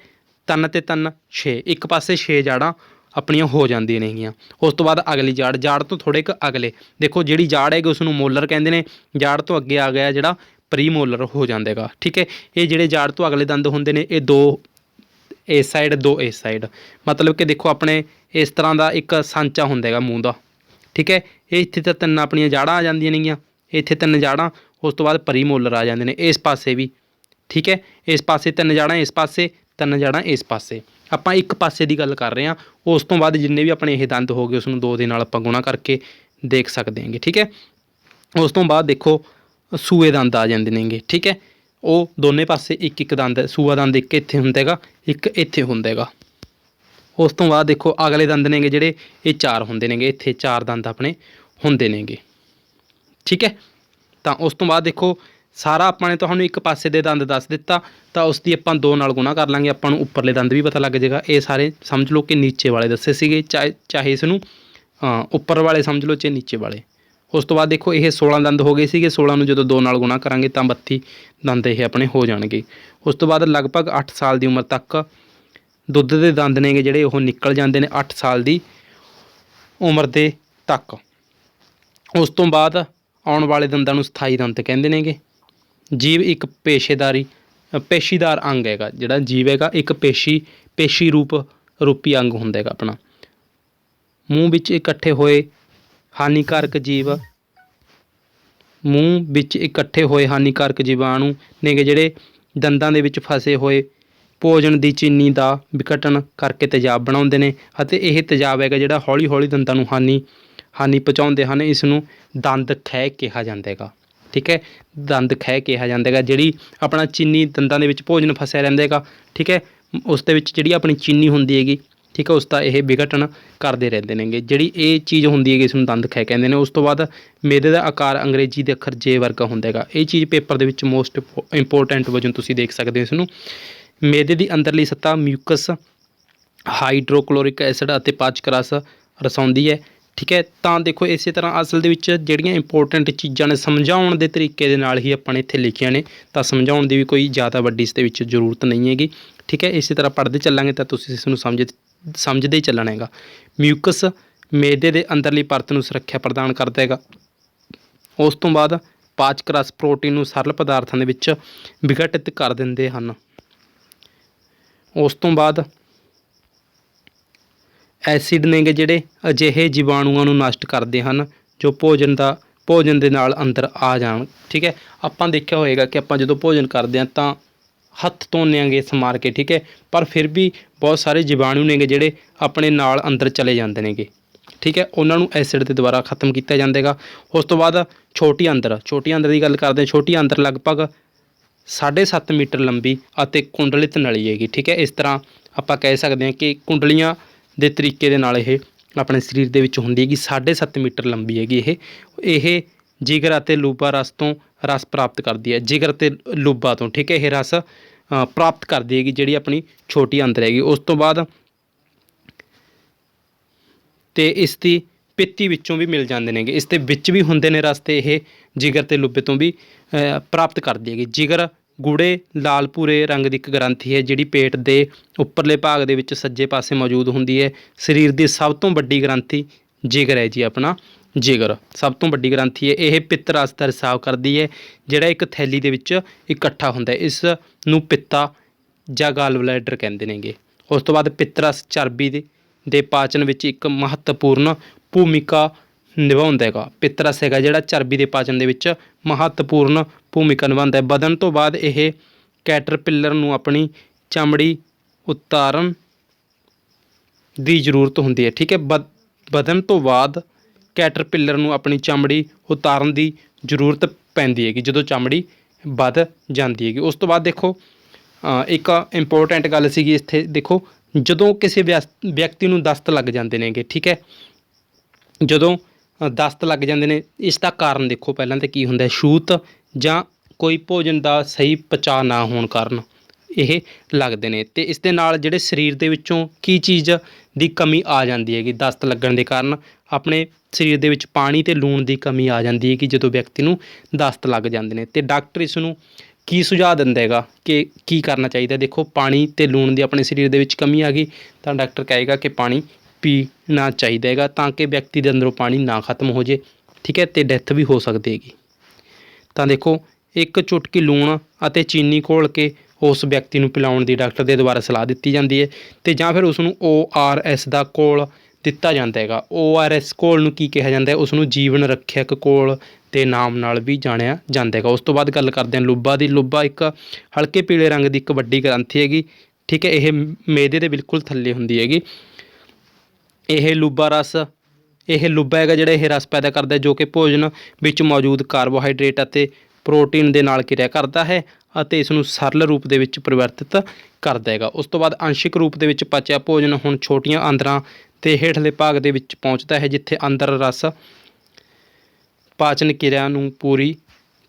3 ਅਤੇ 3 6, ਇੱਕ ਪਾਸੇ 6 ਜਾੜਾਂ ਆਪਣੀਆਂ ਹੋ ਜਾਂਦੀਆਂ ਨੇਗੀਆਂ। ਉਸ ਤੋਂ ਬਾਅਦ ਅਗਲੀ ਜਾੜ ਤੋਂ ਥੋੜ੍ਹੇ ਕੁ ਅਗਲੇ ਦੇਖੋ ਜਿਹੜੀ ਜਾੜ ਹੈਗੀ ਉਸ ਨੂੰ ਮੋਲਰ ਕਹਿੰਦੇ ਨੇ। ਜਾੜ ਤੋਂ ਅੱਗੇ ਆ ਗਿਆ ਜਿਹੜਾ ਪ੍ਰੀ ਮੋਲਰ ਹੋ ਜਾਂਦਾ ਹੈਗਾ, ਠੀਕ ਹੈ। ਇਹ ਜਿਹੜੇ ਜਾੜ ਤੋਂ ਅਗਲੇ ਦੰਦ ਹੁੰਦੇ ਨੇ, ਇਹ 2 ਇਸ ਸਾਈਡ 2 ਇਸ ਸਾਈਡ, ਮਤਲਬ ਕਿ ਦੇਖੋ ਆਪਣੇ ਇਸ ਤਰ੍ਹਾਂ ਦਾ ਇੱਕ ਸਾਂਚਾ ਹੁੰਦਾ ਹੈਗਾ ਮੂੰਹ ਦਾ, ਠੀਕ ਹੈ। ਇਹ ਇੱਥੇ ਤਾਂ 3 ਆਪਣੀਆਂ ਜਾੜਾਂ ਆ ਜਾਂਦੀਆਂ ਨੇਗੀਆਂ, ਇੱਥੇ 3 ਜਾੜਾਂ, ਉਸ ਤੋਂ ਬਾਅਦ ਪ੍ਰੀ ਮੋਲਰ ਆ ਜਾਂਦੇ ਨੇ ਇਸ ਪਾਸੇ ਵੀ, ਠੀਕ ਹੈ। ਇਸ ਪਾਸੇ 3 ਜਾੜਾਂ, ਇਸ ਪਾਸੇ 3 ਜਾੜਾਂ, ਇਸ ਪਾਸੇ। ਆਪਾਂ ਇੱਕ ਪਾਸੇ ਦੀ ਗੱਲ ਕਰ ਰਹੇ ਹਾਂ। ਉਸ ਤੋਂ ਬਾਅਦ ਜਿੰਨੇ ਵੀ ਆਪਣੇ ਇਹ ਦੰਦ ਹੋ ਗਏ ਉਸ ਨੂੰ 2 ਦੇ ਨਾਲ ਆਪਾਂ ਗੁਣਾ ਕਰਕੇ ਦੇਖ ਸਕਦੇ ਹੈਗੇ, ਠੀਕ ਹੈ। ਉਸ ਤੋਂ ਬਾਅਦ ਦੇਖੋ ਸੂਏ ਦੰਦ ਆ ਜਾਂਦੇ ਨੇਗੇ, ਠੀਕ ਹੈ। ਉਹ ਦੋਨੇ ਪਾਸੇ ਇੱਕ ਦੰਦ, ਸੂਆ ਦੰਦ ਇੱਕ ਇੱਥੇ ਹੁੰਦਾ ਹੈਗਾ, ਇੱਕ ਇੱਥੇ ਹੁੰਦਾ ਹੈਗਾ। ਉਸ ਤੋਂ ਬਾਅਦ ਦੇਖੋ ਅਗਲੇ ਦੰਦ ਨੇਗੇ ਜਿਹੜੇ, ਇਹ 4 ਹੁੰਦੇ ਨੇਗੇ, ਇੱਥੇ 4 ਦੰਦ ਆਪਣੇ ਹੁੰਦੇ ਨੇਗੇ, ਠੀਕ ਹੈ। ਤਾਂ ਉਸ ਤੋਂ ਬਾਅਦ ਦੇਖੋ ਸਾਰਾ ਆਪਾਂ ਨੇ ਤੁਹਾਨੂੰ ਇੱਕ ਪਾਸੇ ਦੇ ਦੰਦ ਦੱਸ ਦਿੱਤਾ, ਤਾਂ ਉਸ ਦੀ ਆਪਾਂ 2 ਨਾਲ ਗੁਣਾ ਕਰ ਲਾਂਗੇ, ਆਪਾਂ ਨੂੰ ਉੱਪਰਲੇ ਦੰਦ ਵੀ ਪਤਾ ਲੱਗ ਜਾਏਗਾ। ਇਹ ਸਾਰੇ ਸਮਝ ਲਓ ਕਿ ਨੀਚੇ ਵਾਲੇ ਦੱਸੇ ਸੀਗੇ, ਚਾਹੇ ਇਸ ਨੂੰ ਉੱਪਰ ਵਾਲੇ ਸਮਝ ਲਓ ਚਾਹੇ ਨੀਚੇ ਵਾਲੇ, ਉਸ ਤੋਂ ਬਾਅਦ ਦੇਖੋ ਇਹ 16 ਦੰਦ ਹੋ ਗਏ ਸੀਗੇ। 16 ਨੂੰ ਜਦੋਂ 2 ਨਾਲ ਗੁਣਾ ਕਰਾਂਗੇ ਤਾਂ 32 ਦੰਦ ਇਹ ਆਪਣੇ ਹੋ ਜਾਣਗੇ। ਉਸ ਤੋਂ ਬਾਅਦ ਲਗਭਗ 8 ਸਾਲ ਦੀ ਉਮਰ ਤੱਕ ਦੁੱਧ ਦੇ ਦੰਦ ਨੇਗੇ ਜਿਹੜੇ ਉਹ ਨਿਕਲ ਜਾਂਦੇ ਨੇ 8 ਸਾਲ ਦੀ ਉਮਰ ਦੇ ਤੱਕ। ਉਸ ਤੋਂ ਬਾਅਦ ਆਉਣ ਵਾਲੇ ਦੰਦਾਂ ਨੂੰ ਸਥਾਈ ਦੰਦ ਕਹਿੰਦੇ ਨੇਗੇ। ਜੀਭ ਇੱਕ ਪੇਸ਼ੀਦਾਰ ਅੰਗ ਹੈਗਾ। ਜਿਹੜਾ ਜੀਭ ਹੈਗਾ ਇੱਕ ਪੇਸ਼ੀ ਰੂਪੀ ਅੰਗ ਹੁੰਦਾ ਹੈਗਾ ਆਪਣਾ। ਮੂੰਹ ਵਿੱਚ ਇਕੱਠੇ ਹੋਏ ਹਾਨੀਕਾਰਕ ਜੀਵਾਣੂ ਨੇਗੇ ਜਿਹੜੇ ਦੰਦਾਂ ਦੇ ਵਿੱਚ ਫਸੇ ਹੋਏ ਭੋਜਨ ਦੀ ਚੀਨੀ ਦਾ ਵਿਘਟਨ ਕਰਕੇ ਤੇਜ਼ਾਬ ਬਣਾਉਂਦੇ ਨੇ ਅਤੇ ਇਹ ਤੇਜ਼ਾਬ ਹੈਗਾ ਜਿਹੜਾ ਹੌਲੀ ਹੌਲੀ ਦੰਦਾਂ ਨੂੰ ਹਾਨੀ ਪਹੁੰਚਾਉਂਦੇ ਹਨ। ਇਸ ਨੂੰ ਦੰਦ ਖਹਿ ਕਿਹਾ ਜਾਂਦਾ ਹੈਗਾ। ਠੀਕ ਹੈ, ਦੰਦ ਖਹਿ ਕਿਹਾ ਜਾਂਦਾ ਹੈਗਾ। ਜਿਹੜੀ ਆਪਣਾ ਚੀਨੀ ਦੰਦਾਂ ਦੇ ਵਿੱਚ ਭੋਜਨ ਫਸਿਆ ਰਹਿੰਦਾ ਹੈਗਾ, ਠੀਕ ਹੈ, ਉਸ ਦੇ ਵਿੱਚ ਜਿਹੜੀ ਆਪਣੀ ਚੀਨੀ ਹੁੰਦੀ ਹੈਗੀ, ਠੀਕ ਹੈ, ਉਸ ਦਾ ਇਹ ਵਿਘਟਨ ਕਰਦੇ ਰਹਿੰਦੇ ਨੇਗੇ। ਜਿਹੜੀ ਇਹ ਚੀਜ਼ ਹੁੰਦੀ ਹੈਗੀ ਇਸ ਨੂੰ ਦੰਦ ਖਹਿ ਕਹਿੰਦੇ ਨੇ। ਉਸ ਤੋਂ ਬਾਅਦ ਮੇਦੇ ਦਾ ਆਕਾਰ ਅੰਗਰੇਜ਼ੀ ਦੇ ਅੱਖਰ ਜੇ ਵਰਗਾ ਹੁੰਦਾ ਹੈਗਾ। ਇਹ ਚੀਜ਼ ਪੇਪਰ ਦੇ ਵਿੱਚ ਮੋਸਟ ਇੰਪੋਰਟੈਂਟ ਵਜੋਂ ਤੁਸੀਂ ਦੇਖ ਸਕਦੇ ਹੋ ਇਸ ਨੂੰ। ਮੇਦੇ ਦੀ ਅੰਦਰਲੀ ਸਤ੍ਹਾ ਮਿਊਕਸ, ਹਾਈਡਰੋਕਲੋਰਿਕ ਐਸਿਡ ਅਤੇ ਪਾਚਕ ਰਸ ਰਸਾਉਂਦੀ ਹੈ। ਠੀਕ ਹੈ, ਤਾਂ ਦੇਖੋ ਇਸੇ ਤਰ੍ਹਾਂ ਅਸਲ ਦੇ ਵਿੱਚ ਜਿਹੜੀਆਂ ਇੰਪੋਰਟੈਂਟ ਚੀਜ਼ਾਂ ਨੇ ਸਮਝਾਉਣ ਦੇ ਤਰੀਕੇ ਦੇ ਨਾਲ ਹੀ ਆਪਾਂ ਨੇ ਇੱਥੇ ਲਿਖੀਆਂ ਨੇ, ਤਾਂ ਸਮਝਾਉਣ ਦੀ ਵੀ ਕੋਈ ਜ਼ਿਆਦਾ ਵੱਡੀ ਇਸ ਦੇ ਵਿੱਚ ਜ਼ਰੂਰਤ ਨਹੀਂ ਹੈਗੀ। ਠੀਕ ਹੈ, ਇਸੇ ਤਰ੍ਹਾਂ ਪੜ੍ਹਦੇ ਚੱਲਾਂਗੇ ਤਾਂ ਤੁਸੀਂ ਇਸ ਨੂੰ ਸਮਝਦੇ ਹੀ ਚੱਲਣਾ ਹੈਗਾ। ਮਿਊਕਸ ਮੇਦੇ ਦੇ ਅੰਦਰਲੀ ਪਰਤ ਨੂੰ ਸੁਰੱਖਿਆ ਪ੍ਰਦਾਨ ਕਰਦਾ ਹੈਗਾ। ਉਸ ਤੋਂ ਬਾਅਦ ਪਾਚਕ ਰਸ ਪ੍ਰੋਟੀਨ ਨੂੰ ਸਰਲ ਪਦਾਰਥਾਂ ਦੇ ਵਿੱਚ ਵਿਘਟਿਤ ਕਰ ਦਿੰਦੇ ਹਨ। ਉਸ ਤੋਂ ਬਾਅਦ ਐਸਿਡ ਨੇਗੇ ਜਿਹੜੇ ਅਜਿਹੇ ਜੀਵਾਣੂਆਂ ਨੂੰ ਨਸ਼ਟ ਕਰਦੇ ਹਨ ਜੋ ਭੋਜਨ ਦੇ ਨਾਲ ਅੰਦਰ ਆ ਜਾਣ। ਠੀਕ ਹੈ, ਆਪਾਂ ਦੇਖਿਆ ਹੋਏਗਾ ਕਿ ਆਪਾਂ ਜਦੋਂ ਭੋਜਨ ਕਰਦੇ ਹਾਂ ਤਾਂ ਹੱਥ ਧੋਂਦੇ ਆਂਗੇ ਸਮਾਰ ਕੇ, ਠੀਕ ਹੈ, ਪਰ ਫਿਰ ਵੀ ਬਹੁਤ ਸਾਰੇ ਜੀਵਾਣੂ ਨੇਗੇ ਜਿਹੜੇ ਆਪਣੇ ਨਾਲ ਅੰਦਰ ਚਲੇ ਜਾਂਦੇ ਨੇਗੇ। ਠੀਕ ਹੈ, ਉਹਨਾਂ ਨੂੰ ਐਸਿਡ ਦੇ ਦੁਆਰਾ ਖਤਮ ਕੀਤਾ ਜਾਂਦਾ ਹੈਗਾ। ਉਸ ਤੋਂ ਬਾਅਦ ਛੋਟੀ ਆਂਦਰ ਦੀ ਗੱਲ ਕਰਦੇ ਹਾਂ। ਛੋਟੀ ਆਂਦਰ ਲਗਭਗ 7.5 ਮੀਟਰ ਲੰਬੀ ਅਤੇ ਕੁੰਡਲਿਤ ਨਲੀ ਹੈਗੀ। ਠੀਕ ਹੈ, ਇਸ ਤਰ੍ਹਾਂ ਆਪਾਂ ਕਹਿ ਸਕਦੇ ਹਾਂ ਕਿ ਕੁੰਡਲੀਆਂ ਦੇ ਤਰੀਕੇ ਦੇ ਨਾਲ ਇਹ ਆਪਣੇ ਸਰੀਰ ਦੇ ਵਿੱਚ ਹੁੰਦੀ ਹੈਗੀ। 7.5 ਮੀਟਰ ਲੰਬੀ ਹੈਗੀ ਇਹ ਜਿਗਰ ਅਤੇ ਲੂਬਾ ਰਸ ਤੋਂ ਰਸ ਪ੍ਰਾਪਤ ਕਰਦੀ ਹੈ। ਜਿਗਰ ਅਤੇ ਲੂਬਾ ਤੋਂ, ਠੀਕ ਹੈ, ਇਹ ਰਸ ਪ੍ਰਾਪਤ ਕਰਦੀ ਹੈਗੀ ਜਿਹੜੀ ਆਪਣੀ ਛੋਟੀ ਆਂਦਰ ਹੈਗੀ। ਉਸ ਤੋਂ ਬਾਅਦ ਤੇ ਇਸ ਦੀ ਪਿੱਤੀ ਵਿੱਚੋਂ ਵੀ ਮਿਲ ਜਾਂਦੇ ਨੇਗੇ। ਇਸ ਦੇ ਵਿੱਚ ਵੀ ਹੁੰਦੇ ਨੇ ਰਸ, ਤੇ ਇਹ ਜਿਗਰ ਤੇ ਲੁੱਬੇ ਤੋਂ ਵੀ ਪ੍ਰਾਪਤ ਕਰਦੀ ਹੈਗੀ। ਜਿਗਰ ਗੂੜੇ ਲਾਲ ਭੂਰੇ ਰੰਗ ਦੀ ਇੱਕ ਗ੍ਰੰਥੀ ਹੈ ਜਿਹੜੀ ਪੇਟ ਦੇ ਉੱਪਰਲੇ ਭਾਗ ਦੇ ਵਿੱਚ ਸੱਜੇ ਪਾਸੇ ਮੌਜੂਦ ਹੁੰਦੀ ਹੈ। ਸਰੀਰ ਦੀ ਸਭ ਤੋਂ ਵੱਡੀ ਗ੍ਰੰਥੀ ਜਿਗਰ ਹੈ ਜੀ। ਆਪਣਾ ਜਿਗਰ ਸਭ ਤੋਂ ਵੱਡੀ ਗ੍ਰੰਥੀ ਹੈ। ਇਹ ਪਿੱਤ ਰਸ ਦਾ ਰਿਸਾਵ ਕਰਦੀ ਹੈ ਜਿਹੜਾ ਇੱਕ ਥੈਲੀ ਦੇ ਵਿੱਚ ਇਕੱਠਾ ਹੁੰਦਾ ਹੈ। ਇਸ ਨੂੰ ਪਿੱਤਾ ਜਾਂ ਗਾਲ ਬਲੈਡਰ ਕਹਿੰਦੇ ਨੇਗੇ। ਉਸ ਤੋਂ ਬਾਅਦ ਪਿੱਤ ਰਸ ਚਰਬੀ ਦੇ ਪਾਚਨ ਵਿੱਚ ਇੱਕ ਮਹੱਤਵਪੂਰਨ ਭੂਮਿਕਾ ਨਿਭਾਉਂਦਾ ਹੈਗਾ। ਪਿੱਤ ਰਸ ਹੈਗਾ ਜਿਹੜਾ ਚਰਬੀ ਦੇ ਪਾਚਨ ਦੇ ਵਿੱਚ ਮਹੱਤਵਪੂਰਨ ਭੂਮਿਕਾ ਨਿਭਾਉਂਦਾ ਹੈ। ਵਧਣ ਤੋਂ ਬਾਅਦ ਇਹ ਕੈਟਰਪਿਲਰ ਨੂੰ ਆਪਣੀ ਚਮੜੀ ਉਤਾਰਨ ਦੀ ਜ਼ਰੂਰਤ ਹੁੰਦੀ ਹੈ। ਠੀਕ ਹੈ, ਵਧਣ ਤੋਂ ਬਾਅਦ ਕੈਟਰਪਿਲਰ ਨੂੰ ਆਪਣੀ ਚਮੜੀ ਉਤਾਰਨ ਦੀ ਜ਼ਰੂਰਤ ਪੈਂਦੀ ਹੈਗੀ ਜਦੋਂ ਚਮੜੀ ਵੱਧ ਜਾਂਦੀ ਹੈਗੀ। ਉਸ ਤੋਂ ਬਾਅਦ ਦੇਖੋ ਇੱਕ ਇੰਪੋਰਟੈਂਟ ਗੱਲ ਸੀਗੀ ਇੱਥੇ। ਦੇਖੋ ਜਦੋਂ ਕਿਸੇ ਵਿਅਕਤੀ ਨੂੰ ਦਸਤ ਲੱਗ ਜਾਂਦੇ ਨੇਗੇ, ਠੀਕ ਹੈ, ਜਦੋਂ ਦਸਤ ਲੱਗ ਜਾਂਦੇ ਨੇ, ਇਸ ਦਾ ਕਾਰਨ ਦੇਖੋ ਪਹਿਲਾਂ ਤਾਂ ਕੀ ਹੁੰਦਾ, ਛੂਤ ਜਾਂ ਕੋਈ ਭੋਜਨ ਦਾ ਸਹੀ ਪਚਾ ਨਾ ਹੋਣ ਕਾਰਨ ਇਹ ਲੱਗਦੇ ਨੇ। ਅਤੇ ਇਸ ਦੇ ਨਾਲ ਜਿਹੜੇ ਸਰੀਰ ਦੇ ਵਿੱਚੋਂ ਕੀ ਚੀਜ਼ ਦੀ ਕਮੀ ਆ ਜਾਂਦੀ ਹੈਗੀ ਦਸਤ ਲੱਗਣ ਦੇ ਕਾਰਨ, ਆਪਣੇ ਸਰੀਰ ਦੇ ਵਿੱਚ ਪਾਣੀ ਅਤੇ ਲੂਣ ਦੀ ਕਮੀ ਆ ਜਾਂਦੀ ਹੈ ਕਿ ਜਦੋਂ ਵਿਅਕਤੀ ਨੂੰ ਦਸਤ ਲੱਗ ਜਾਂਦੇ ਨੇ। ਅਤੇ ਡਾਕਟਰ ਇਸ ਨੂੰ ਕੀ ਸੁਝਾਅ ਦਿੰਦਾ ਹੈਗਾ ਕਿ ਕੀ ਕਰਨਾ ਚਾਹੀਦਾ। ਦੇਖੋ ਪਾਣੀ ਅਤੇ ਲੂਣ ਦੀ ਆਪਣੇ ਸਰੀਰ ਦੇ ਵਿੱਚ ਕਮੀ ਆ ਗਈ ਤਾਂ ਡਾਕਟਰ ਕਹੇਗਾ ਕਿ ਪਾਣੀ ਪੀਣਾ ਚਾਹੀਦਾ ਹੈਗਾ ਤਾਂ ਕਿ ਵਿਅਕਤੀ ਦੇ ਅੰਦਰੋਂ ਪਾਣੀ ਨਾ ਖਤਮ ਹੋ ਜੇ। ਠੀਕ ਹੈ, ਅਤੇ ਡੈਥ ਵੀ ਹੋ ਸਕਦੀ ਹੈਗੀ। ਤਾਂ ਦੇਖੋ ਇੱਕ ਚੁਟਕੀ ਲੂਣ ਅਤੇ ਚੀਨੀ ਘੋਲ ਕੇ ਉਸ ਵਿਅਕਤੀ ਨੂੰ ਪਿਲਾਉਣ ਦੀ ਡਾਕਟਰ ਦੇ ਦੁਆਰਾ ਸਲਾਹ ਦਿੱਤੀ ਜਾਂਦੀ ਹੈ। ਅਤੇ ਜਾਂ ਫਿਰ ਉਸ ਨੂੰ ORS ਦਾ ਘੋਲ ਦਿੱਤਾ ਜਾਂਦਾ ਹੈਗਾ। ORS ਘੋਲ ਨੂੰ ਕੀ ਕਿਹਾ ਜਾਂਦਾ ਹੈ, ਉਸ ਨੂੰ ਜੀਵਨ ਰੱਖਿਅਕ ਘੋਲ ਦੇ ਨਾਮ ਨਾਲ ਵੀ ਜਾਣਿਆ ਜਾਂਦਾ ਹੈਗਾ। ਉਸ ਤੋਂ ਬਾਅਦ ਗੱਲ ਕਰਦੇ ਹਾਂ ਲੁੱਬਾ ਦੀ। ਲੁੱਬਾ ਇੱਕ ਹਲਕੇ ਪੀਲੇ ਰੰਗ ਦੀ ਇੱਕ ਵੱਡੀ ਗ੍ਰੰਥੀ ਹੈਗੀ। ਠੀਕ ਹੈ, ਇਹ ਮੇਦੇ ਦੇ ਬਿਲਕੁਲ ਥੱਲੇ ਹੁੰਦੀ ਹੈਗੀ। ਇਹ ਲੁੱਬਾ ਹੈਗਾ ਜਿਹੜਾ ਇਹ ਰਸ ਪੈਦਾ ਕਰਦਾ ਜੋ ਕਿ ਭੋਜਨ ਵਿੱਚ ਮੌਜੂਦ ਕਾਰਬੋਹਾਈਡਰੇਟ ਅਤੇ ਪ੍ਰੋਟੀਨ ਦੇ ਨਾਲ ਕਿਰਿਆ ਕਰਦਾ ਹੈ ਅਤੇ ਇਸ ਨੂੰ ਸਰਲ ਰੂਪ ਦੇ ਵਿੱਚ ਪਰਿਵਰਤਿਤ ਕਰਦਾ ਹੈਗਾ। ਉਸ ਤੋਂ ਬਾਅਦ ਅੰਸ਼ਿਕ ਰੂਪ ਦੇ ਵਿੱਚ ਪਚਿਆ ਭੋਜਨ ਹੁਣ ਛੋਟੀਆਂ ਆਂਦਰਾਂ ਅਤੇ ਹੇਠਲੇ ਭਾਗ ਦੇ ਵਿੱਚ ਪਹੁੰਚਦਾ ਹੈ ਜਿੱਥੇ ਅੰਦਰ ਰਸ ਪਾਚਨ ਕਿਰਿਆ ਨੂੰ ਪੂਰੀ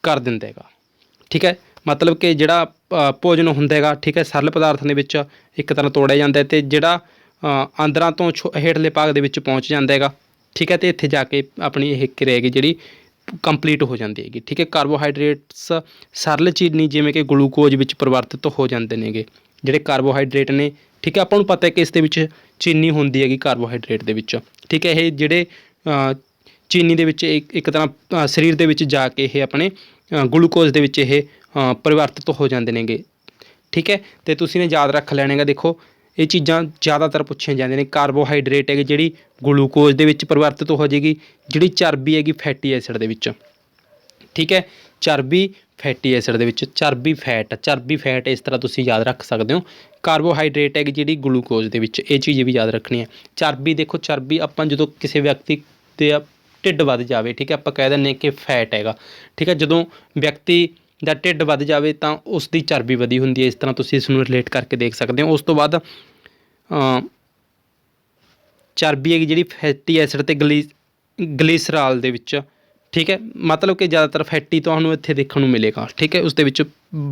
ਕਰ ਦਿੰਦਾ ਹੈਗਾ। ਠੀਕ ਹੈ, ਮਤਲਬ ਕਿ ਜਿਹੜਾ ਭੋਜਨ ਹੁੰਦਾ ਹੈਗਾ, ਠੀਕ ਹੈ, ਸਰਲ ਪਦਾਰਥਾਂ ਦੇ ਵਿੱਚ ਇੱਕ ਤਰ੍ਹਾਂ ਤੋੜਿਆ ਜਾਂਦਾ ਅਤੇ ਜਿਹੜਾ ਅੰਦਰਾਂ ਤੋਂ ਹੇਠਲੇ ਭਾਗ ਦੇ ਵਿੱਚ ਪਹੁੰਚ ਜਾਂਦਾ ਹੈਗਾ। ठीक है। तो इत्थे जाके अपनी यह क्रिया हैगी जिहड़ी कंप्लीट हो जाती हैगी, ठीक है। कार्बोहाइड्रेट्स सरल चीनी जिवें कि ग्लूकोज विच परिवर्तित हो जाते नेगे जिहड़े कार्बोहाइड्रेट ने, ठीक है। आपां नूं पता है कि इस दे विच चीनी हुंदी हैगी कार्बोहाइड्रेट दे विच, ठीक है। ये जिहड़े चीनी दे विच एक तरह शरीर दे विच जाके ये अपने ग्लूकोज दे विच ये परिवर्तित हो जाते नेगे, ठीक है। तो तुसीं ने याद रख लैणे गा। देखो ये चीज़ां ज़्यादातर पुछिया जांदियां ने। कार्बोहाइड्रेट है जिहड़ी ग्लूकोज दे विच परिवर्तित हो जाएगी, जिहड़ी चर्बी हैगी फैटी एसिड दे विच, ठीक है। चर्बी फैटी एसिड दे विच, चर्बी फैट इस तरह तुसीं याद रख सकते हो। कार्बोहाइड्रेट है जिहड़ी ग्लूकोज दे विच, ये चीज़ भी याद रखनी है। चर्बी देखो, चर्बी आपां जदों किसी व्यक्ति दे ढिड वध जावे, ठीक है, आपां कह दिंदे कि फैट हैगा, ठीक है। जदों व्यक्ति दा ढिड वध जावे तां उसदी चर्बी वधी हुंदी है। इस तरह तुसीं इस नूं रिलेट करके देख सकते हो। उस तो बाद चर्बी है जिहड़ी फैटी एसिड ते ग्लीसराल दे विच, ठीक है, मतलब कि ज़्यादातर फैटी तुहानूं इत्थे देखण नूं मिलेगा, ठीक है, उस दे विच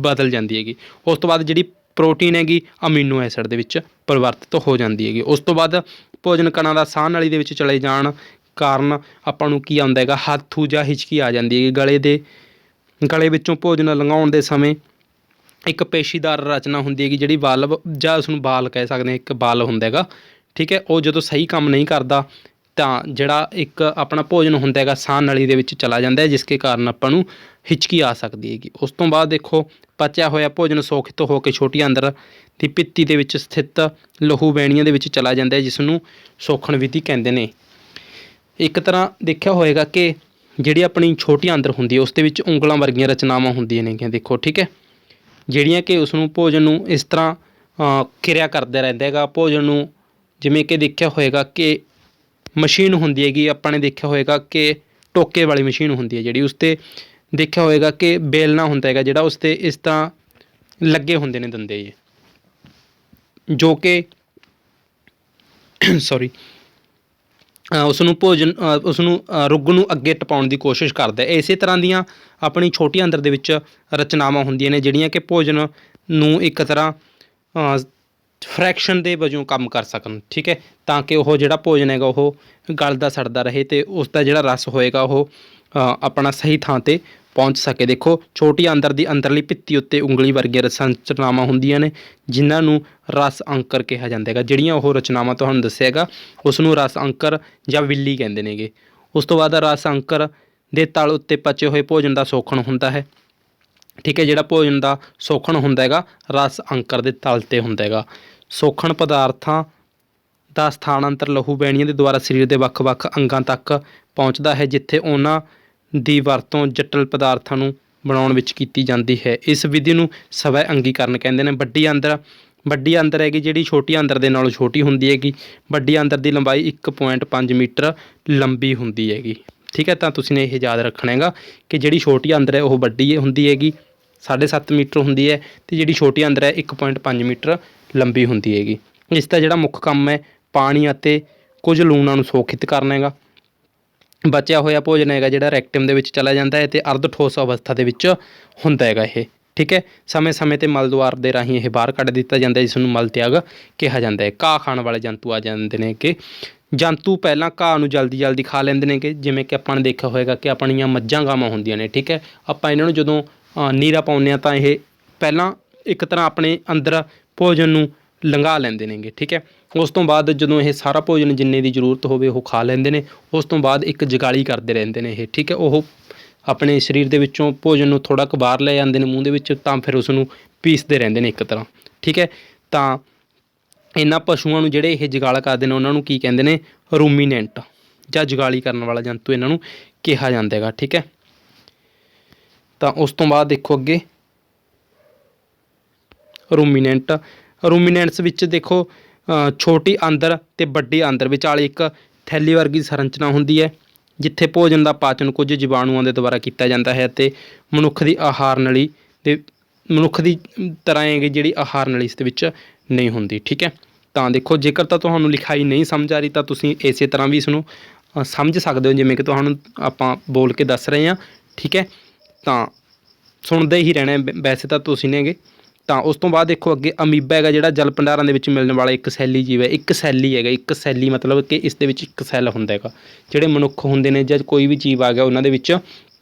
बदल जाती हैगी। उस तो बाद जिहड़ी प्रोटीन हैगी अमीनो एसिड दे विच परिवर्तित हो जाती हैगी। उस तो बाद भोजन कणां दा साह नाली दे विच चले जाण कारण आपां नूं की आउंदा हैगा, हाथू जां हिचकी आ जाती है। गले विचों भोजन लंघाउण दे समय एक पेशीदार रचना हुंदी हैगी जिहड़ी वाल्व जां उसनूं बाल कह सकते हैं, एक बाल हुंदा हैगा, ठीक है। वो जदों सही काम नहीं करदा तां जिहड़ा एक अपना भोजन हुंदा हैगा साह नली दे विच चला जांदा है, जिसके कारण आपां नूं हिचकी आ सकदी हैगी। उस तो बाद देखो पचिया होया भोजन सोखित हो के छोटी आंदर दी भित्ती दे विच स्थित लहू वैणीਆਂ ਦੇ ਵਿੱਚ चला ਜਾਂਦਾ है, जिस ਨੂੰ ਸੋਖਣ विधि ਕਹਿੰਦੇ ਨੇ। एक तरह देखिया होएगा कि ਜਿਹੜੀ ਆਪਣੀ ਛੋਟੀ ਆਂਦਰ ਹੁੰਦੀ ਹੈ ਉਸ ਦੇ ਵਿੱਚ ਉਂਗਲਾਂ ਵਰਗੀਆਂ ਰਚਨਾਵਾਂ ਹੁੰਦੀਆਂ ਨੇਗੀਆਂ, ਦੇਖੋ, ਠੀਕ ਹੈ, ਜਿਹੜੀਆਂ ਕਿ ਉਸ ਨੂੰ ਭੋਜਨ ਨੂੰ ਇਸ ਤਰ੍ਹਾਂ ਕਿਰਿਆ ਕਰਦਾ ਰਹਿੰਦਾ ਹੈਗਾ। ਭੋਜਨ ਨੂੰ ਜਿਵੇਂ ਕਿ ਦੇਖਿਆ ਹੋਏਗਾ ਕਿ ਮਸ਼ੀਨ ਹੁੰਦੀ ਹੈਗੀ, ਆਪਾਂ ਨੇ ਦੇਖਿਆ ਹੋਏਗਾ ਕਿ ਟੋਕੇ ਵਾਲੀ ਮਸ਼ੀਨ ਹੁੰਦੀ ਹੈ ਜਿਹੜੀ, ਉਸ 'ਤੇ ਦੇਖਿਆ ਹੋਏਗਾ ਕਿ ਬੇਲਣਾ ਹੁੰਦਾ ਹੈਗਾ ਜਿਹੜਾ, ਉਸ 'ਤੇ ਇਸ ਤਰ੍ਹਾਂ ਲੱਗੇ ਹੁੰਦੇ ਨੇ ਦੰਦੇ ਜੀ, ਜੋ ਕਿ ਸੌਰੀ ਉਸ ਨੂੰ ਭੋਜਨ ਉਸ ਨੂੰ ਰੁੱਗ ਨੂੰ ਅੱਗੇ ਟਪਾਉਣ ਦੀ ਕੋਸ਼ਿਸ਼ ਕਰਦਾ ਹੈ। ਇਸੇ ਤਰ੍ਹਾਂ ਦੀਆਂ ਆਪਣੀ ਛੋਟੀ ਆਂਦਰ ਦੇ ਵਿੱਚ ਰਚਨਾਵਾਂ ਹੁੰਦੀਆਂ ਨੇ ਜਿਹੜੀਆਂ ਕਿ ਭੋਜਨ ਨੂੰ ਇੱਕ ਤਰ੍ਹਾਂ ਫਰੈਕਸ਼ਨ ਦੇ ਵਜੋਂ ਕੰਮ ਕਰ ਸਕਣ, ਠੀਕ ਹੈ, ਤਾਂ ਕਿ ਉਹ ਜਿਹੜਾ ਭੋਜਨ ਹੈਗਾ ਉਹ ਗਲਦਾ ਸੜਦਾ ਰਹੇ ਅਤੇ ਉਸ ਦਾ ਜਿਹੜਾ ਰਸ ਹੋਏਗਾ ਉਹ ਆਪਣਾ ਸਹੀ ਥਾਂ 'ਤੇ ਪਹੁੰਚ ਸਕੇ। ਦੇਖੋ ਛੋਟੀ ਆਂਦਰ ਦੀ ਅੰਦਰਲੀ ਭਿੱਤੀ ਉੱਤੇ ਉਂਗਲੀ ਵਰਗੀਆਂ ਰਚਨਾਵਾਂ ਹੁੰਦੀਆਂ ਨੇ ਜਿਨ੍ਹਾਂ ਨੂੰ ਰਸ ਅੰਕਰ ਕਿਹਾ ਜਾਂਦਾ ਹੈਗਾ। ਜਿਹੜੀਆਂ ਉਹ ਰਚਨਾਵਾਂ ਤੁਹਾਨੂੰ ਦੱਸਿਆ ਹੈਗਾ ਉਸ ਨੂੰ ਰਸ ਅੰਕਰ ਜਾਂ ਵਿੱਲੀ ਕਹਿੰਦੇ ਨੇਗੇ। ਉਸ ਤੋਂ ਬਾਅਦ ਰਸ ਅੰਕਰ ਦੇ ਤਲ ਉੱਤੇ ਪਚੇ ਹੋਏ ਭੋਜਨ ਦਾ ਸੋਖਣ ਹੁੰਦਾ ਹੈ, ਠੀਕ ਹੈ। ਜਿਹੜਾ ਭੋਜਨ ਦਾ ਸੋਖਣ ਹੁੰਦਾ ਹੈਗਾ ਰਸ ਅੰਕਰ ਦੇ ਤਲ 'ਤੇ ਹੁੰਦਾ ਹੈਗਾ। ਸੋਖਣ ਪਦਾਰਥਾਂ ਦਾ ਸਥਾਨਾਂਤਰ ਲਹੂ ਵਹਿਣੀਆਂ ਦੇ ਦੁਆਰਾ ਸਰੀਰ ਦੇ ਵੱਖ-ਵੱਖ ਅੰਗਾਂ ਤੱਕ ਪਹੁੰਚਦਾ ਹੈ, ਜਿੱਥੇ ਉਹਨਾਂ ਦੀ ਵਰਤੋਂ ਜਟਲ ਪਦਾਰਥਾਂ ਨੂੰ ਬਣਾਉਣ ਵਿੱਚ ਕੀਤੀ ਜਾਂਦੀ ਹੈ। ਇਸ ਵਿਧੀ ਨੂੰ ਸਵੈ ਅੰਗੀਕਰਨ ਕਹਿੰਦੇ ਨੇ। ਵੱਡੀ ਆਂਦਰ ਹੈਗੀ ਜਿਹੜੀ ਛੋਟੀ ਆਂਦਰ ਦੇ ਨਾਲੋਂ ਛੋਟੀ ਹੁੰਦੀ ਹੈਗੀ। ਵੱਡੀ ਆਂਦਰ ਦੀ ਲੰਬਾਈ 1.5 ਮੀਟਰ ਲੰਬੀ ਹੁੰਦੀ ਹੈਗੀ, ਠੀਕ ਹੈ। ਤਾਂ ਤੁਸੀਂ ਨੇ ਇਹ ਯਾਦ ਰੱਖਣਾ ਹੈਗਾ ਕਿ ਜਿਹੜੀ ਛੋਟੀ ਆਂਦਰ ਹੈ ਉਹ ਵੱਡੀ ਹੁੰਦੀ ਹੈਗੀ, 7.5 ਮੀਟਰ ਹੁੰਦੀ ਹੈ, ਅਤੇ ਜਿਹੜੀ ਛੋਟੀ ਆਂਦਰ ਹੈ 1.5 ਮੀਟਰ ਲੰਬੀ ਹੁੰਦੀ ਹੈਗੀ। ਇਸ ਦਾ ਜਿਹੜਾ ਮੁੱਖ ਕੰਮ ਹੈ ਪਾਣੀ ਅਤੇ ਕੁਝ ਲੂਣਾਂ ਨੂੰ ਸੋਖਿਤ ਕਰਨਾ ਹੈਗਾ। ਬਚਿਆ ਹੋਇਆ ਭੋਜਨ ਹੈਗਾ ਜਿਹੜਾ ਰੈਕਟਮ ਦੇ ਵਿੱਚ ਚਲਾ ਜਾਂਦਾ ਹੈ ਅਤੇ ਅਰਧ ਠੋਸ ਅਵਸਥਾ ਦੇ ਵਿੱਚ ਹੁੰਦਾ ਹੈਗਾ ਇਹ, ਠੀਕ ਹੈ। ਸਮੇਂ ਸਮੇਂ 'ਤੇ ਮਲ ਦੁਆਰ ਦੇ ਰਾਹੀਂ ਇਹ ਬਾਹਰ ਕੱਢ ਦਿੱਤਾ ਜਾਂਦਾ, ਜਿਸ ਨੂੰ ਮਲ ਤਿਆਗ ਕਿਹਾ ਜਾਂਦਾ ਹੈ। ਘਾਹ ਖਾਣ ਵਾਲੇ ਜੰਤੂ ਆ ਜਾਂਦੇ ਨੇ ਕਿ ਜੰਤੂ ਪਹਿਲਾਂ ਘਾਹ ਨੂੰ ਜਲਦੀ ਖਾ ਲੈਂਦੇ ਨੇ ਕਿ ਜਿਵੇਂ ਕਿ ਆਪਾਂ ਨੇ ਦੇਖਿਆ ਹੋਏਗਾ ਕਿ ਆਪਣੀਆਂ ਮੱਝਾਂ ਗਾਵਾਂ ਹੁੰਦੀਆਂ ਨੇ, ਠੀਕ ਹੈ। ਆਪਾਂ ਇਹਨਾਂ ਨੂੰ ਜਦੋਂ ਨੀਰਾ ਪਾਉਂਦੇ ਹਾਂ ਤਾਂ ਇਹ ਪਹਿਲਾਂ ਇੱਕ ਤਰ੍ਹਾਂ ਆਪਣੇ ਅੰਦਰ ਭੋਜਨ ਨੂੰ ਲੰਘਾ ਲੈਂਦੇ ਨੇਗੇ, ਠੀਕ ਹੈ। ਉਸ ਤੋਂ ਬਾਅਦ ਜਦੋਂ ਇਹ ਸਾਰਾ ਭੋਜਨ ਜਿੰਨੇ ਦੀ ਜ਼ਰੂਰਤ ਹੋਵੇ ਉਹ ਖਾ ਲੈਂਦੇ ਨੇ। ਉਸ ਤੋਂ ਬਾਅਦ ਇੱਕ ਜਗਾਲੀ ਕਰਦੇ ਰਹਿੰਦੇ ਨੇ ਇਹ, ਠੀਕ ਹੈ। ਉਹ ਆਪਣੇ ਸਰੀਰ ਦੇ ਵਿੱਚੋਂ ਭੋਜਨ ਨੂੰ ਥੋੜ੍ਹਾ ਕੁ ਬਾਹਰ ਲੈ ਜਾਂਦੇ ਨੇ ਮੂੰਹ ਦੇ ਵਿੱਚ, ਤਾਂ ਫਿਰ ਉਸ ਨੂੰ ਪੀਸਦੇ ਰਹਿੰਦੇ ਨੇ ਇੱਕ ਤਰ੍ਹਾਂ, ਠੀਕ ਹੈ। ਤਾਂ ਇਹਨਾਂ ਪਸ਼ੂਆਂ ਨੂੰ ਜਿਹੜੇ ਇਹ ਜਗਾਲਾ ਕਰਦੇ ਨੇ ਉਹਨਾਂ ਨੂੰ ਕੀ ਕਹਿੰਦੇ ਨੇ, ਰੂਮੀਨੈਂਟ ਜਾਂ ਜਗਾਲੀ ਕਰਨ ਵਾਲਾ ਜੰਤੂ ਇਹਨਾਂ ਨੂੰ ਕਿਹਾ ਜਾਂਦਾ ਹੈਗਾ, ਠੀਕ ਹੈ। ਤਾਂ ਉਸ ਤੋਂ ਬਾਅਦ ਦੇਖੋ ਅੱਗੇ ਰੂਮੀਨੈਂਟਸ ਵਿੱਚ ਦੇਖੋ ਛੋਟੀ ਆਂਦਰ ਅਤੇ ਵੱਡੀ ਆਂਦਰ ਵਿਚਾਲੇ ਇੱਕ ਥੈਲੀ ਵਰਗੀ ਸੰਰਚਨਾ ਹੁੰਦੀ ਹੈ, ਜਿੱਥੇ ਭੋਜਨ ਦਾ ਪਾਚਨ ਕੁਝ ਜੀਵਾਣੂਆਂ ਦੇ ਦੁਆਰਾ ਕੀਤਾ ਜਾਂਦਾ ਹੈ ਅਤੇ ਮਨੁੱਖ ਦੀ ਤਰ੍ਹਾਂ ਹੈਗੀ ਜਿਹੜੀ ਆਹਾਰ ਨਲੀ ਇਸ ਦੇ ਵਿੱਚ ਨਹੀਂ ਹੁੰਦੀ, ਠੀਕ ਹੈ। ਤਾਂ ਦੇਖੋ ਜੇਕਰ ਤਾਂ ਤੁਹਾਨੂੰ ਲਿਖਾਈ ਨਹੀਂ ਸਮਝ ਆ ਰਹੀ ਤਾਂ ਤੁਸੀਂ ਇਸੇ ਤਰ੍ਹਾਂ ਵੀ ਇਸਨੂੰ ਸਮਝ ਸਕਦੇ ਹੋ ਜਿਵੇਂ ਕਿ ਤੁਹਾਨੂੰ ਆਪਾਂ ਬੋਲ ਕੇ ਦੱਸ ਰਹੇ ਹਾਂ, ਠੀਕ ਹੈ। ਤਾਂ ਸੁਣਦੇ ਹੀ ਰਹਿਣਾ ਵੈਸੇ ਤਾਂ ਤੁਸੀਂ ਨੇਗੇ, ਤਾਂ ਉਸ ਤੋਂ ਬਾਅਦ ਦੇਖੋ ਅੱਗੇ ਅਮੀਬਾ ਹੈਗਾ ਜਿਹੜਾ ਜਲ ਭੰਡਾਰਾਂ ਦੇ ਵਿੱਚ ਮਿਲਣ ਵਾਲਾ ਇੱਕ ਸੈਲੀ ਜੀਵ ਹੈ। ਇੱਕ ਸੈਲੀ ਹੈਗਾ, ਇੱਕ ਸੈਲੀ ਮਤਲਬ ਕਿ ਇਸ ਦੇ ਵਿੱਚ ਇੱਕ ਸੈੱਲ ਹੁੰਦਾ ਹੈਗਾ। ਜਿਹੜੇ ਮਨੁੱਖ ਹੁੰਦੇ ਨੇ ਜਾਂ ਕੋਈ ਵੀ ਜੀਵ ਆ ਗਿਆ ਉਹਨਾਂ ਦੇ ਵਿੱਚ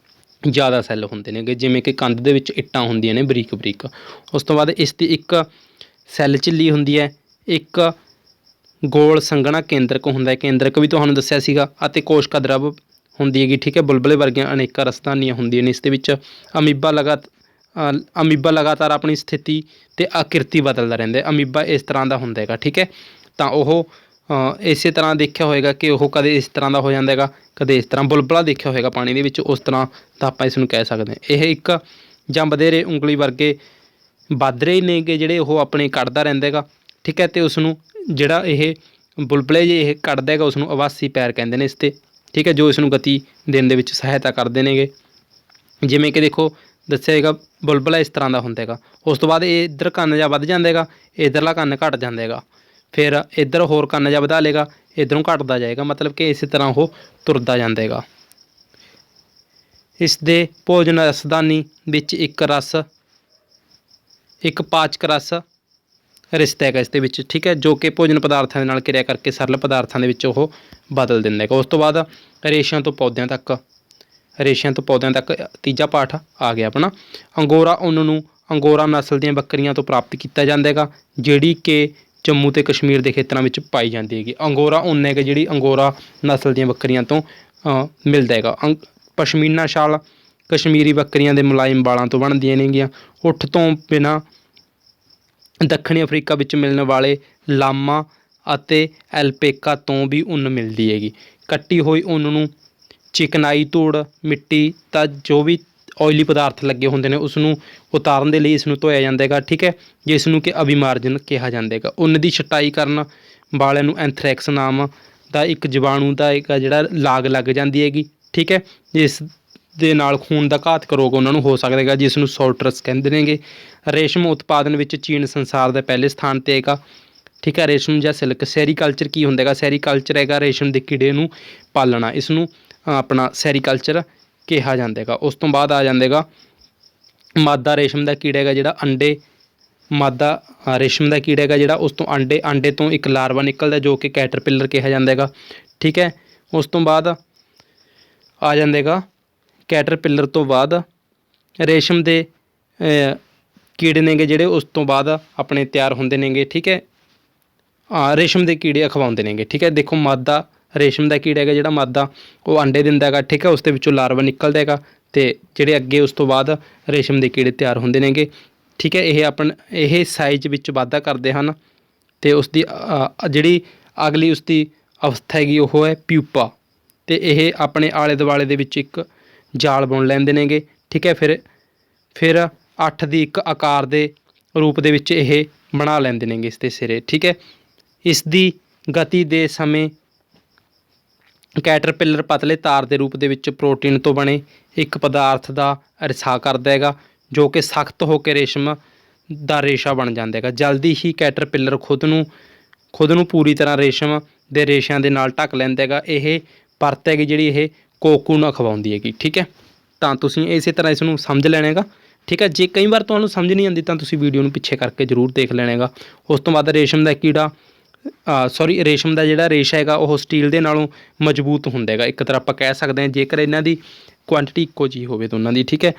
ਜ਼ਿਆਦਾ ਸੈੱਲ ਹੁੰਦੇ ਨੇਗੇ, ਜਿਵੇਂ ਕਿ ਕੰਧ ਦੇ ਵਿੱਚ ਇੱਟਾਂ ਹੁੰਦੀਆਂ ਨੇ ਬਰੀਕ ਬਰੀਕ। ਉਸ ਤੋਂ ਬਾਅਦ ਇਸ ਦੀ ਇੱਕ ਸੈੱਲ ਝਿੱਲੀ ਹੁੰਦੀ ਹੈ, ਇੱਕ ਗੋਲ ਸੰਘਣਾ ਕੇਂਦਰਕ ਹੁੰਦਾ ਹੈ, ਕੇਂਦਰਕ ਵੀ ਤੁਹਾਨੂੰ ਦੱਸਿਆ ਸੀਗਾ, ਅਤੇ ਕੋਸ਼ਕਾ ਦਰਵ ਹੁੰਦੀ ਹੈਗੀ, ਠੀਕ ਹੈ। ਬੁਲਬੁਲੇ ਵਰਗੀਆਂ ਅਨੇਕਾਂ ਰਸਧਾਨੀਆਂ ਹੁੰਦੀਆਂ ਨੇ ਇਸ ਦੇ ਵਿੱਚ। ਅਮੀਬਾ ਲਗਾਤਾਰ ਆਪਣੀ ਸਥਿਤੀ ਅਤੇ ਆਕ੍ਰਿਤੀ ਬਦਲਦਾ ਰਹਿੰਦਾ ਹੈ। ਅਮੀਬਾ ਇਸ ਤਰ੍ਹਾਂ ਦਾ ਹੁੰਦਾ ਹੈਗਾ, ਠੀਕ ਹੈ। ਤਾਂ ਉਹ ਇਸੇ ਤਰ੍ਹਾਂ ਦੇਖਿਆ ਹੋਏਗਾ ਕਿ ਉਹ ਕਦੇ ਇਸ ਤਰ੍ਹਾਂ ਦਾ ਹੋ ਜਾਂਦਾ ਹੈਗਾ, ਕਦੇ ਇਸ ਤਰ੍ਹਾਂ ਬੁਲਬੁਲਾ ਦੇਖਿਆ ਹੋਏਗਾ ਪਾਣੀ ਦੇ ਵਿੱਚ, ਉਸ ਤਰ੍ਹਾਂ ਤਾਂ ਆਪਾਂ ਇਸ ਨੂੰ ਕਹਿ ਸਕਦੇ ਹਾਂ। ਇਹ ਇੱਕ ਜਾਂ ਵਧੇਰੇ ਉਂਗਲੀ ਵਰਗੇ ਬਾਦਰੇ ਨੇਗੇ ਜਿਹੜੇ ਉਹ ਆਪਣੇ ਕੱਢਦਾ ਰਹਿੰਦਾ ਹੈਗਾ, ਠੀਕ ਹੈ। ਅਤੇ ਉਸ ਨੂੰ ਜਿਹੜਾ ਇਹ ਬੁਲਬੁਲੇ ਜੇ ਇਹ ਕੱਢਦਾ ਹੈਗਾ ਉਸ ਨੂੰ ਆਵਾਸੀ ਪੈਰ ਕਹਿੰਦੇ ਨੇ ਇਸ 'ਤੇ, ਠੀਕ ਹੈ, ਜੋ ਇਸ ਨੂੰ ਗਤੀ ਦੇਣ ਦੇ ਵਿੱਚ ਸਹਾਇਤਾ ਕਰਦੇ ਨੇਗੇ। ਜਿਵੇਂ ਕਿ ਦੇਖੋ ਦੱਸਿਆ ਹੈਗਾ ਬੁਲਬੁਲਾ ਇਸ ਤਰ੍ਹਾਂ ਦਾ ਹੁੰਦਾ ਹੈਗਾ। ਉਸ ਤੋਂ ਬਾਅਦ ਇਹ ਇੱਧਰ ਕੰਨ ਜਾਂ ਵੱਧ ਜਾਂਦਾ ਹੈਗਾ, ਇੱਧਰਲਾ ਕੰਨ ਘੱਟ ਜਾਂਦਾ ਹੈਗਾ, ਫਿਰ ਇੱਧਰ ਹੋਰ ਕੰਨ ਜਾਂ ਵਧਾ ਲੇਗਾ, ਇੱਧਰੋਂ ਘੱਟਦਾ ਜਾਏਗਾ, ਮਤਲਬ ਕਿ ਇਸੇ ਤਰ੍ਹਾਂ ਉਹ ਤੁਰਦਾ ਜਾਂਦਾ ਹੈਗਾ। ਇਸ ਦੇ ਭੋਜਨ ਰਸਦਾਨੀ ਵਿੱਚ ਇੱਕ ਪਾਚਕ ਰਸ ਰਿਸ਼ਤਾ ਹੈਗਾ ਇਸ ਦੇ ਵਿੱਚ, ਠੀਕ ਹੈ, ਜੋ ਕਿ ਭੋਜਨ ਪਦਾਰਥਾਂ ਦੇ ਨਾਲ ਕਿਰਿਆ ਕਰਕੇ ਸਰਲ ਪਦਾਰਥਾਂ ਦੇ ਵਿੱਚ ਉਹ ਬਦਲ ਦਿੰਦਾ ਹੈਗਾ। ਉਸ ਤੋਂ ਬਾਅਦ ਰੇਸ਼ਿਆਂ ਤੋਂ ਪੌਦਿਆਂ ਤੱਕ ਤੀਜਾ ਪਾਠ ਆ ਗਿਆ ਆਪਣਾ। ਅੰਗੋਰਾ ਉੱਨ ਨੂੰ ਅੰਗੋਰਾ ਨਸਲ ਦੀਆਂ ਬੱਕਰੀਆਂ ਤੋਂ ਪ੍ਰਾਪਤ ਕੀਤਾ ਜਾਂਦਾ ਹੈਗਾ, ਜਿਹੜੀ ਕਿ ਜੰਮੂ ਅਤੇ ਕਸ਼ਮੀਰ ਦੇ ਖੇਤਰਾਂ ਵਿੱਚ ਪਾਈ ਜਾਂਦੀ ਹੈਗੀ। ਅੰਗੋਰਾ ਉੱਨ ਹੈਗਾ ਜਿਹੜੀ ਅੰਗੋਰਾ ਨਸਲ ਦੀਆਂ ਬੱਕਰੀਆਂ ਤੋਂ ਮਿਲਦਾ ਹੈਗਾ। ਪਸ਼ਮੀਨਾ ਸ਼ਾਲ ਕਸ਼ਮੀਰੀ ਬੱਕਰੀਆਂ ਦੇ ਮੁਲਾਇਮ ਵਾਲਾਂ ਤੋਂ ਬਣਦੀਆਂ ਨੇਗੀਆਂ। ਉੱਠ ਤੋਂ ਬਿਨਾਂ ਦੱਖਣੀ ਅਫਰੀਕਾ ਵਿੱਚ ਮਿਲਣ ਵਾਲੇ ਲਾਮਾ ਅਤੇ ਐਲਪੇਕਾ ਤੋਂ ਵੀ ਉੱਨ ਮਿਲਦੀ ਹੈਗੀ। ਕੱਟੀ ਹੋਈ ਉੱਨ ਨੂੰ ਚਿਕਨਾਈ, ਧੂੜ, ਮਿੱਟੀ ਤਾਂ ਜੋ ਵੀ ਓਇਲੀ ਪਦਾਰਥ ਲੱਗੇ ਹੁੰਦੇ ਨੇ ਉਸ ਨੂੰ ਉਤਾਰਨ ਦੇ ਲਈ ਇਸ ਨੂੰ ਧੋਇਆ ਜਾਂਦਾ ਹੈਗਾ, ਠੀਕ ਹੈ, ਜਿਸ ਨੂੰ ਕਿ ਅਭਿਮਾਰਜਨ ਕਿਹਾ ਜਾਂਦਾ ਹੈਗਾ। ਉੱਨ ਦੀ ਛਟਾਈ ਕਰਨ ਵਾਲਿਆਂ ਨੂੰ ਐਂਥਰੈਕਸ ਨਾਮ ਦਾ ਇੱਕ ਜੀਵਾਣੂ ਦਾ ਇੱਕ ਜਿਹੜਾ ਲਾਗ ਲੱਗ ਜਾਂਦੀ ਹੈਗੀ, ਠੀਕ ਹੈ, ਜਿਸ ਦੇ ਨਾਲ ਖੂਨ ਦਾ ਘਾਤਕ ਰੋਗ ਉਹਨਾਂ ਨੂੰ ਹੋ ਸਕਦਾ ਹੈਗਾ, ਜਿਸ ਨੂੰ ਸੋਲਟਰਸ ਕਹਿੰਦੇ ਨੇਗੇ। ਰੇਸ਼ਮ ਉਤਪਾਦਨ ਵਿੱਚ ਚੀਨ ਸੰਸਾਰ ਦੇ ਪਹਿਲੇ ਸਥਾਨ 'ਤੇ ਹੈਗਾ, ਠੀਕ ਹੈ। ਰੇਸ਼ਮ ਜਾਂ ਸਿਲਕ। ਸੈਰੀਕਲਚਰ ਕੀ ਹੁੰਦਾ ਹੈਗਾ? ਸੈਰੀਕਲਚਰ ਹੈਗਾ ਰੇਸ਼ਮ ਦੇ ਕੀੜੇ ਨੂੰ ਪਾਲਣਾ, ਇਸ ਨੂੰ ਆਪਣਾ ਸੈਰੀਕਲਚਰ ਕਿਹਾ ਜਾਂਦਾ ਹੈਗਾ। ਉਸ ਤੋਂ ਬਾਅਦ ਆ ਜਾਂਦਾ ਹੈਗਾ ਮਾਦਾ ਰੇਸ਼ਮ ਦਾ ਕੀੜਾ ਹੈਗਾ ਜਿਹੜਾ ਮਾਦਾ ਰੇਸ਼ਮ ਦਾ ਕੀੜਾ ਹੈਗਾ ਜਿਹੜਾ ਉਸ ਤੋਂ ਆਂਡੇ ਤੋਂ ਇੱਕ ਲਾਰਵਾ ਨਿਕਲਦਾ ਜੋ ਕਿ ਕੈਟਰਪਿਲਰ ਕਿਹਾ ਜਾਂਦਾ ਹੈਗਾ, ਠੀਕ ਹੈ। ਉਸ ਤੋਂ ਬਾਅਦ ਆ ਜਾਂਦਾ ਹੈਗਾ ਕੈਟਰਪਿਲਰ ਤੋਂ ਬਾਅਦ ਰੇਸ਼ਮ ਦੇ ਕੀੜੇ ਨੇਗੇ ਜਿਹੜੇ ਉਸ ਤੋਂ ਬਾਅਦ ਆਪਣੇ ਤਿਆਰ ਹੁੰਦੇ ਨੇਗੇ, ਠੀਕ ਹੈ। ਰੇਸ਼ਮ ਦੇ ਕੀੜੇ ਅਖਵਾਉਂਦੇ ਨੇਗੇ, ਠੀਕ ਹੈ। ਦੇਖੋ ਮਾਦਾ ਰੇਸ਼ਮ ਦਾ ਕੀੜਾ ਹੈਗਾ ਜਿਹੜਾ ਮਾਦਾ ਉਹ ਆਂਡੇ ਦਿੰਦਾ ਹੈਗਾ, ਠੀਕ ਹੈ, ਉਸ ਦੇ ਵਿੱਚੋਂ ਲਾਰਵਾ ਨਿਕਲਦਾ ਹੈਗਾ ਅਤੇ ਜਿਹੜੇ ਅੱਗੇ ਉਸ ਤੋਂ ਬਾਅਦ ਰੇਸ਼ਮ ਦੇ ਕੀੜੇ ਤਿਆਰ ਹੁੰਦੇ ਨੇਗੇ, ਠੀਕ ਹੈ। ਇਹ ਸਾਈਜ਼ ਵਿੱਚ ਵਾਧਾ ਕਰਦੇ ਹਨ ਅਤੇ ਉਸ ਦੀ ਜਿਹੜੀ ਅਗਲੀ ਉਸ ਦੀ ਅਵਸਥਾ ਹੈਗੀ ਉਹ ਹੈ ਪਿਊਪਾ, ਅਤੇ ਇਹ ਆਪਣੇ ਆਲੇ ਦੁਆਲੇ ਦੇ ਵਿੱਚ ਇੱਕ ਜਾਲ ਬੁਣ ਲੈਂਦੇ ਨੇਗੇ, ਠੀਕ ਹੈ। ਫਿਰ 8 ਦੀ ਇੱਕ ਆਕਾਰ ਦੇ ਰੂਪ ਦੇ ਵਿੱਚ ਇਹ ਬਣਾ ਲੈਂਦੇ ਨੇਗੇ ਇਸ ਦੇ ਸਿਰੇ, ਠੀਕ ਹੈ। ਇਸ ਦੀ ਗਤੀ ਦੇ ਸਮੇਂ ਕੈਟਰਪਿਲਰ ਪਤਲੇ ਤਾਰ ਦੇ ਰੂਪ ਦੇ ਵਿੱਚ ਪ੍ਰੋਟੀਨ ਤੋਂ ਬਣੇ ਇੱਕ ਪਦਾਰਥ ਦਾ ਰਿਸਾਅ ਕਰਦਾ ਹੈਗਾ, ਜੋ ਕਿ ਸਖਤ ਹੋ ਕੇ ਰੇਸ਼ਮ ਦਾ ਰੇਸ਼ਾ ਬਣ ਜਾਂਦਾ ਹੈਗਾ। ਜਲਦੀ ਹੀ ਕੈਟਰਪਿਲਰ ਖੁਦ ਨੂੰ ਪੂਰੀ ਤਰ੍ਹਾਂ ਰੇਸ਼ਮ ਦੇ ਰੇਸ਼ਿਆਂ ਦੇ ਨਾਲ ਢੱਕ ਲੈਂਦਾ ਹੈਗਾ। ਇਹ ਪਰਤ ਹੈਗੀ ਜਿਹੜੀ ਇਹ ਕੋਕੂਨ ਅਖਵਾਉਂਦੀ ਹੈਗੀ, ਠੀਕ ਹੈ। ਤਾਂ ਤੁਸੀਂ ਇਸੇ ਤਰ੍ਹਾਂ ਇਸ ਨੂੰ ਸਮਝ ਲੈਣਾ ਹੈਗਾ, ਠੀਕ ਹੈ। ਜੇ ਕਈ ਵਾਰ ਤੁਹਾਨੂੰ ਸਮਝ ਨਹੀਂ ਆਉਂਦੀ ਤਾਂ ਤੁਸੀਂ ਵੀਡੀਓ ਨੂੰ ਪਿੱਛੇ ਕਰਕੇ ਜ਼ਰੂਰ ਦੇਖ ਲੈਣਾ ਹੈਗਾ। ਉਸ ਤੋਂ ਬਾਅਦ ਰੇਸ਼ਮ ਦਾ ਜਿਹੜਾ ਰੇਸ਼ਾ ਹੈਗਾ ਉਹ ਸਟੀਲ ਦੇ ਨਾਲੋਂ ਮਜ਼ਬੂਤ ਹੁੰਦਾ ਹੈਗਾ, ਇੱਕ ਤਰ੍ਹਾਂ ਆਪਾਂ ਕਹਿ ਸਕਦੇ ਹਾਂ, ਜੇਕਰ ਇਹਨਾਂ ਦੀ ਕੁਆਂਟਿਟੀ ਇੱਕੋ ਜਿਹੀ ਹੋਵੇ ਦੋਨਾਂ ਦੀ, ਠੀਕ ਹੈ।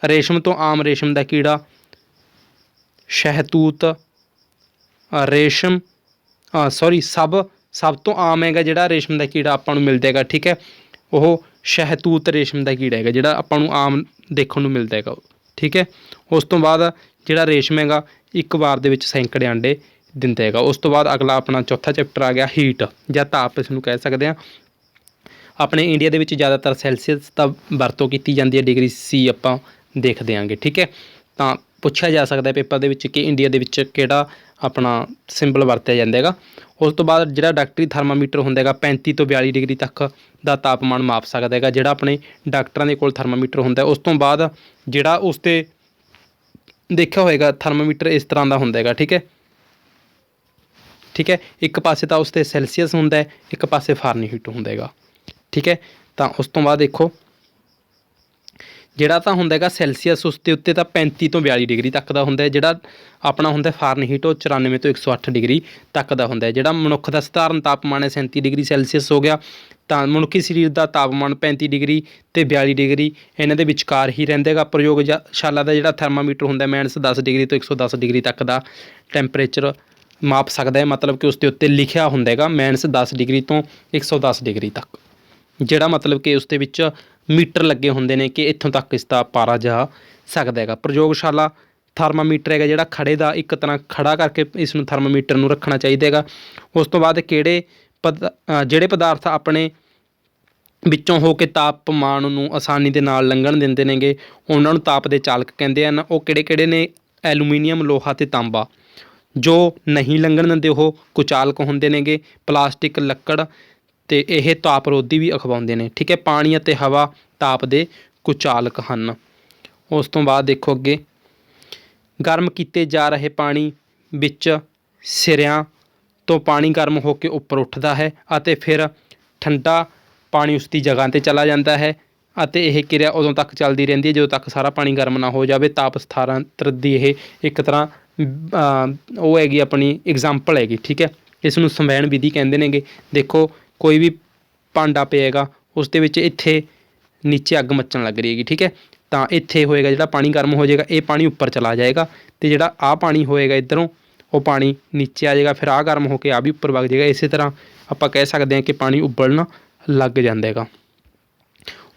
ਰੇਸ਼ਮ ਤੋਂ ਆਮ ਰੇਸ਼ਮ ਦਾ ਕੀੜਾ ਸ਼ਹਿਤੂਤ ਸਭ ਤੋਂ ਆਮ ਹੈਗਾ ਜਿਹੜਾ ਰੇਸ਼ਮ ਦਾ ਕੀੜਾ ਆਪਾਂ ਨੂੰ ਮਿਲਦਾ ਹੈਗਾ, ਠੀਕ ਹੈ, ਉਹ ਸ਼ਹਿਤੂਤ ਰੇਸ਼ਮ ਦਾ ਕੀੜਾ ਹੈਗਾ ਜਿਹੜਾ ਆਪਾਂ ਨੂੰ ਆਮ ਦੇਖਣ ਨੂੰ ਮਿਲਦਾ ਹੈਗਾ, ਠੀਕ ਹੈ। ਉਸ ਤੋਂ ਬਾਅਦ ਜਿਹੜਾ ਰੇਸ਼ਮ ਹੈਗਾ ਇੱਕ ਵਾਰ ਦੇ ਵਿੱਚ ਸੈਂਕੜੇ ਆਂਡੇ ਦਿੰਦਾ ਹੈਗਾ। ਉਸ ਤੋਂ ਬਾਅਦ ਅਗਲਾ ਆਪਣਾ ਚੌਥਾ ਚੈਪਟਰ ਆ ਗਿਆ ਹੀਟ ਜਾਂ ਤਾਪ, ਇਸ ਨੂੰ ਕਹਿ ਸਕਦੇ ਹਾਂ। ਆਪਣੇ ਇੰਡੀਆ ਦੇ ਵਿੱਚ ਜ਼ਿਆਦਾਤਰ ਸੈਲਸੀਅਸ ਦਾ ਵਰਤੋਂ ਕੀਤੀ ਜਾਂਦੀ ਹੈ, ਡਿਗਰੀ ਸੀ ਆਪਾਂ ਦੇਖ ਦਿਆਂਗੇ, ਠੀਕ ਹੈ। ਤਾਂ ਪੁੱਛਿਆ ਜਾ ਸਕਦਾ ਪੇਪਰ ਦੇ ਵਿੱਚ ਕਿ ਇੰਡੀਆ ਦੇ ਵਿੱਚ ਕਿਹੜਾ ਆਪਣਾ ਸਿੰਬਲ ਵਰਤਿਆ ਜਾਂਦਾ ਹੈਗਾ। ਉਸ ਤੋਂ ਬਾਅਦ ਜਿਹੜਾ ਡਾਕਟਰੀ ਥਰਮਾਮੀਟਰ ਹੁੰਦਾ ਹੈਗਾ 35 ਤੋਂ 42 ਡਿਗਰੀ ਤੱਕ ਦਾ ਤਾਪਮਾਨ ਮਾਪ ਸਕਦਾ ਹੈਗਾ, ਜਿਹੜਾ ਆਪਣੇ ਡਾਕਟਰਾਂ ਦੇ ਕੋਲ ਥਰਮਾਮੀਟਰ ਹੁੰਦਾ। ਉਸ ਤੋਂ ਬਾਅਦ ਜਿਹੜਾ ਉਸ 'ਤੇ ਦੇਖਿਆ ਹੋਏਗਾ ਥਰਮਾਮੀਟਰ ਇਸ ਤਰ੍ਹਾਂ ਦਾ ਹੁੰਦਾ ਹੈਗਾ, ਠੀਕ ਹੈ, ਠੀਕ ਹੈ। ਇੱਕ ਪਾਸੇ ਤਾਂ ਉਸ 'ਤੇ ਸੈਲਸੀਅਸ ਹੁੰਦਾ ਹੈ, ਇੱਕ ਪਾਸੇ ਫਾਰਨਹੀਟ ਹੁੰਦਾ ਹੈਗਾ, ਠੀਕ ਹੈ। ਤਾਂ ਉਸ ਤੋਂ ਬਾਅਦ ਦੇਖੋ ਜਿਹੜਾ ਤਾਂ ਹੁੰਦਾ ਹੈਗਾ ਸੈਲਸੀਅਸ ਉਸ ਦੇ ਉੱਤੇ ਤਾਂ 35 ਤੋਂ 42 ਡਿਗਰੀ ਤੱਕ ਦਾ ਹੁੰਦਾ ਹੈ। ਜਿਹੜਾ ਆਪਣਾ ਹੁੰਦਾ ਫਾਰਨਹੀਟ ਉਹ 94 ਤੋਂ 108 ਡਿਗਰੀ ਤੱਕ ਦਾ ਹੁੰਦਾ ਹੈ। ਜਿਹੜਾ ਮਨੁੱਖ ਦਾ ਸਧਾਰਨ ਤਾਪਮਾਨ ਹੈ 37 ਡਿਗਰੀ ਸੈਲਸੀਅਸ ਹੋ ਗਿਆ। ਤਾਂ ਮਨੁੱਖੀ ਸਰੀਰ ਦਾ ਤਾਪਮਾਨ 35 ਡਿਗਰੀ ਤੇ 42 ਡਿਗਰੀ ਇਹਨਾਂ ਦੇ ਵਿਚਕਾਰ ਹੀ ਰਹਿੰਦਾ ਹੈਗਾ। ਪ੍ਰਯੋਗਸ਼ਾਲਾ ਦਾ ਜਿਹੜਾ ਥਰਮਾਮੀਟਰ ਹੁੰਦਾ -10 ਡਿਗਰੀ ਤੋਂ 110 ਡਿਗਰੀ ਤੱਕ ਦਾ ਟੈਂਪਰੇਚਰ ਮਾਪ ਸਕਦਾ ਹੈ। ਮਤਲਬ ਕਿ ਉਸ ਦੇ ਉੱਤੇ ਲਿਖਿਆ ਹੁੰਦਾ ਹੈਗਾ -10 ਡਿਗਰੀ ਤੋਂ 110 ਡਿਗਰੀ ਤੱਕ, ਜਿਹੜਾ ਮਤਲਬ ਕਿ ਉਸ ਦੇ ਵਿੱਚ ਮੀਟਰ ਲੱਗੇ ਹੁੰਦੇ ਨੇ ਕਿ ਇੱਥੋਂ ਤੱਕ ਇਸ ਦਾ ਪਾਰਾ ਜਾ ਸਕਦਾ ਹੈਗਾ। ਪ੍ਰਯੋਗਸ਼ਾਲਾ ਥਰਮਾਮੀਟਰ ਹੈਗਾ ਜਿਹੜਾ ਖੜੇ ਦਾ ਇੱਕ ਤਰ੍ਹਾਂ ਖੜਾ ਕਰਕੇ ਇਸ ਨੂੰ ਥਰਮਾਮੀਟਰ ਨੂੰ ਰੱਖਣਾ ਚਾਹੀਦਾ ਹੈਗਾ। ਉਸ ਤੋਂ ਬਾਅਦ ਜਿਹੜੇ ਪਦਾਰਥ ਆਪਣੇ ਵਿੱਚੋਂ ਹੋ ਕੇ ਤਾਪਮਾਨ ਨੂੰ ਆਸਾਨੀ ਦੇ ਨਾਲ ਲੰਘਣ ਦਿੰਦੇ ਨੇਗੇ ਉਹਨਾਂ ਨੂੰ ਤਾਪ ਦੇ ਚਾਲਕ ਕਹਿੰਦੇ ਹਨ। ਉਹ ਕਿਹੜੇ ਨੇ? ਐਲੂਮੀਨੀਅਮ, ਲੋਹਾ ਅਤੇ ਤਾਂਬਾ। ਜੋ ਨਹੀਂ ਲੰਘਣ ਦਿੰਦੇ ਉਹ ਕੁਚਾਲਕ ਹੁੰਦੇ ਨੇਗੇ, ਪਲਾਸਟਿਕ, ਲੱਕੜ, ਅਤੇ ਇਹ ਤਾਪ ਰੋਧੀ ਵੀ ਅਖਵਾਉਂਦੇ ਨੇ। ਠੀਕ ਹੈ, ਪਾਣੀ ਅਤੇ ਹਵਾ ਤਾਪ ਦੇ ਕੁਚਾਲਕ ਹਨ। ਉਸ ਤੋਂ ਬਾਅਦ ਦੇਖੋ ਅੱਗੇ, ਗਰਮ ਕੀਤੇ ਜਾ ਰਹੇ ਪਾਣੀ ਵਿੱਚ ਸਿਰਿਆਂ ਤੋਂ ਪਾਣੀ ਗਰਮ ਹੋ ਕੇ ਉੱਪਰ ਉੱਠਦਾ ਹੈ ਅਤੇ ਫਿਰ ਠੰਡਾ ਪਾਣੀ ਉਸ ਦੀ ਜਗ੍ਹਾ 'ਤੇ ਚਲਾ ਜਾਂਦਾ ਹੈ ਅਤੇ ਇਹ ਕਿਰਿਆ ਉਦੋਂ ਤੱਕ ਚੱਲਦੀ ਰਹਿੰਦੀ ਹੈ ਜਦੋਂ ਤੱਕ ਸਾਰਾ ਪਾਣੀ ਗਰਮ ਨਾ ਹੋ ਜਾਵੇ। ਤਾਪ ਸਥਾਨਾਂਤਰ ਦੀ ਇਹ ਇੱਕ ਤਰ੍ਹਾਂ ਉਹ ਹੈਗੀ ਆਪਣੀ ਐਗਜ਼ਾਮਪਲ ਹੈਗੀ। ਠੀਕ ਹੈ, ਇਸ ਨੂੰ ਸੰਵੈਣ ਵਿਧੀ ਕਹਿੰਦੇ ਨੇਗੇ। ਦੇਖੋ ਕੋਈ ਵੀ ਭਾਂਡਾ ਪਿਆ ਉਸ ਦੇ ਵਿੱਚ ਇੱਥੇ ਨੀਚੇ ਅੱਗ ਮੱਚਣ ਲੱਗ ਰਹੀ ਹੈਗੀ। ਠੀਕ ਹੈ, ਤਾਂ ਇੱਥੇ ਹੋਏਗਾ ਜਿਹੜਾ ਪਾਣੀ ਗਰਮ ਹੋ ਜਾਏਗਾ, ਇਹ ਪਾਣੀ ਉੱਪਰ ਚਲਾ ਜਾਏਗਾ ਅਤੇ ਜਿਹੜਾ ਆਹ ਪਾਣੀ ਹੋਏਗਾ ਇੱਧਰੋਂ ਉਹ ਪਾਣੀ ਨੀਚੇ ਆ ਜਾਏਗਾ, ਫਿਰ ਆਹ ਗਰਮ ਹੋ ਕੇ ਆਹ ਵੀ ਉੱਪਰ ਵਗ ਜਾਏਗਾ। ਇਸੇ ਤਰ੍ਹਾਂ ਆਪਾਂ ਕਹਿ ਸਕਦੇ ਹਾਂ ਕਿ ਪਾਣੀ ਉਬਲਣ ਲੱਗ ਜਾਂਦਾ ਹੈਗਾ।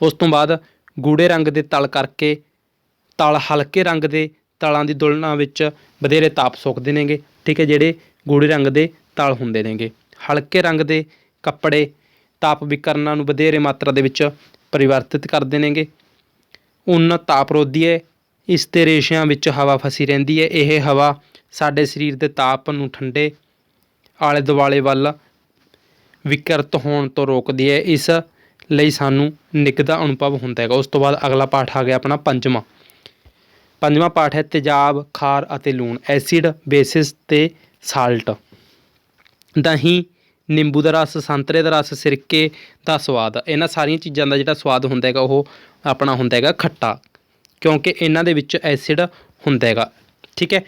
ਉਸ ਤੋਂ ਬਾਅਦ ਗੂੜੇ ਰੰਗ ਦੇ ਤਲ ਹਲਕੇ ਰੰਗ ਦੇ ਤਲਾਂ ਦੀ ਤੁਲਨਾ ਵਿੱਚ ਵਧੇਰੇ ਤਾਪ ਸੋਖਦੇ ਨੇਗੇ। ਠੀਕ ਹੈ, ਜਿਹੜੇ ਗੂੜੇ ਰੰਗ ਦੇ ਤਲ ਹੁੰਦੇ ਨੇਗੇ। ਹਲਕੇ ਰੰਗ ਦੇ ਕੱਪੜੇ ਤਾਪ ਵਿਕਰਨਾਂ ਨੂੰ ਵਧੇਰੇ ਮਾਤਰਾ ਦੇ ਵਿੱਚ ਪਰਿਵਰਤਿਤ ਕਰਦੇ ਨੇਗੇ। ਉੱਨ ਤਾਪ ਰੋਧੀ ਹੈ, ਇਸ ਦੇ ਰੇਸ਼ਿਆਂ ਵਿੱਚ ਹਵਾ ਫਸੀ ਰਹਿੰਦੀ ਹੈ। ਇਹ ਹਵਾ ਸਾਡੇ ਸਰੀਰ ਦੇ ਤਾਪ ਨੂੰ ਠੰਡੇ ਆਲੇ ਦੁਆਲੇ ਵੱਲ ਵਿਕਰਤ ਹੋਣ ਤੋਂ ਰੋਕਦੀ ਹੈ। ਇਸ ਲਈ ਸਾਨੂੰ ਨਿੱਘ ਦਾ ਅਨੁਭਵ ਹੁੰਦਾ ਹੈਗਾ। ਉਸ ਤੋਂ ਬਾਅਦ ਅਗਲਾ ਪਾਠ ਆ ਗਿਆ ਆਪਣਾ ਪੰਜਵਾਂ ਪਾਠ ਹੈ ਤੇਜ਼ਾਬ, ਖਾਰ ਅਤੇ ਲੂਣ, ਐਸਿਡ, ਬੇਸਿਸ ਅਤੇ ਸਾਲਟ। ਦਹੀਂ, ਨਿੰਬੂ ਦਾ ਰਸ, ਸੰਤਰੇ ਦਾ ਰਸ, ਸਿਰਕੇ ਦਾ ਸਵਾਦ। ਇਹਨਾਂ ਸਾਰੀਆਂ ਚੀਜ਼ਾਂ ਦਾ ਜਿਹੜਾ ਸਵਾਦ ਹੁੰਦਾ ਹੈਗਾ ਉਹ ਆਪਣਾ ਹੁੰਦਾ ਹੈਗਾ ਖੱਟਾ, ਕਿਉਂਕਿ ਇਹਨਾਂ ਦੇ ਵਿੱਚ ਐਸਿਡ ਹੁੰਦਾ ਹੈਗਾ। ਠੀਕ ਹੈ,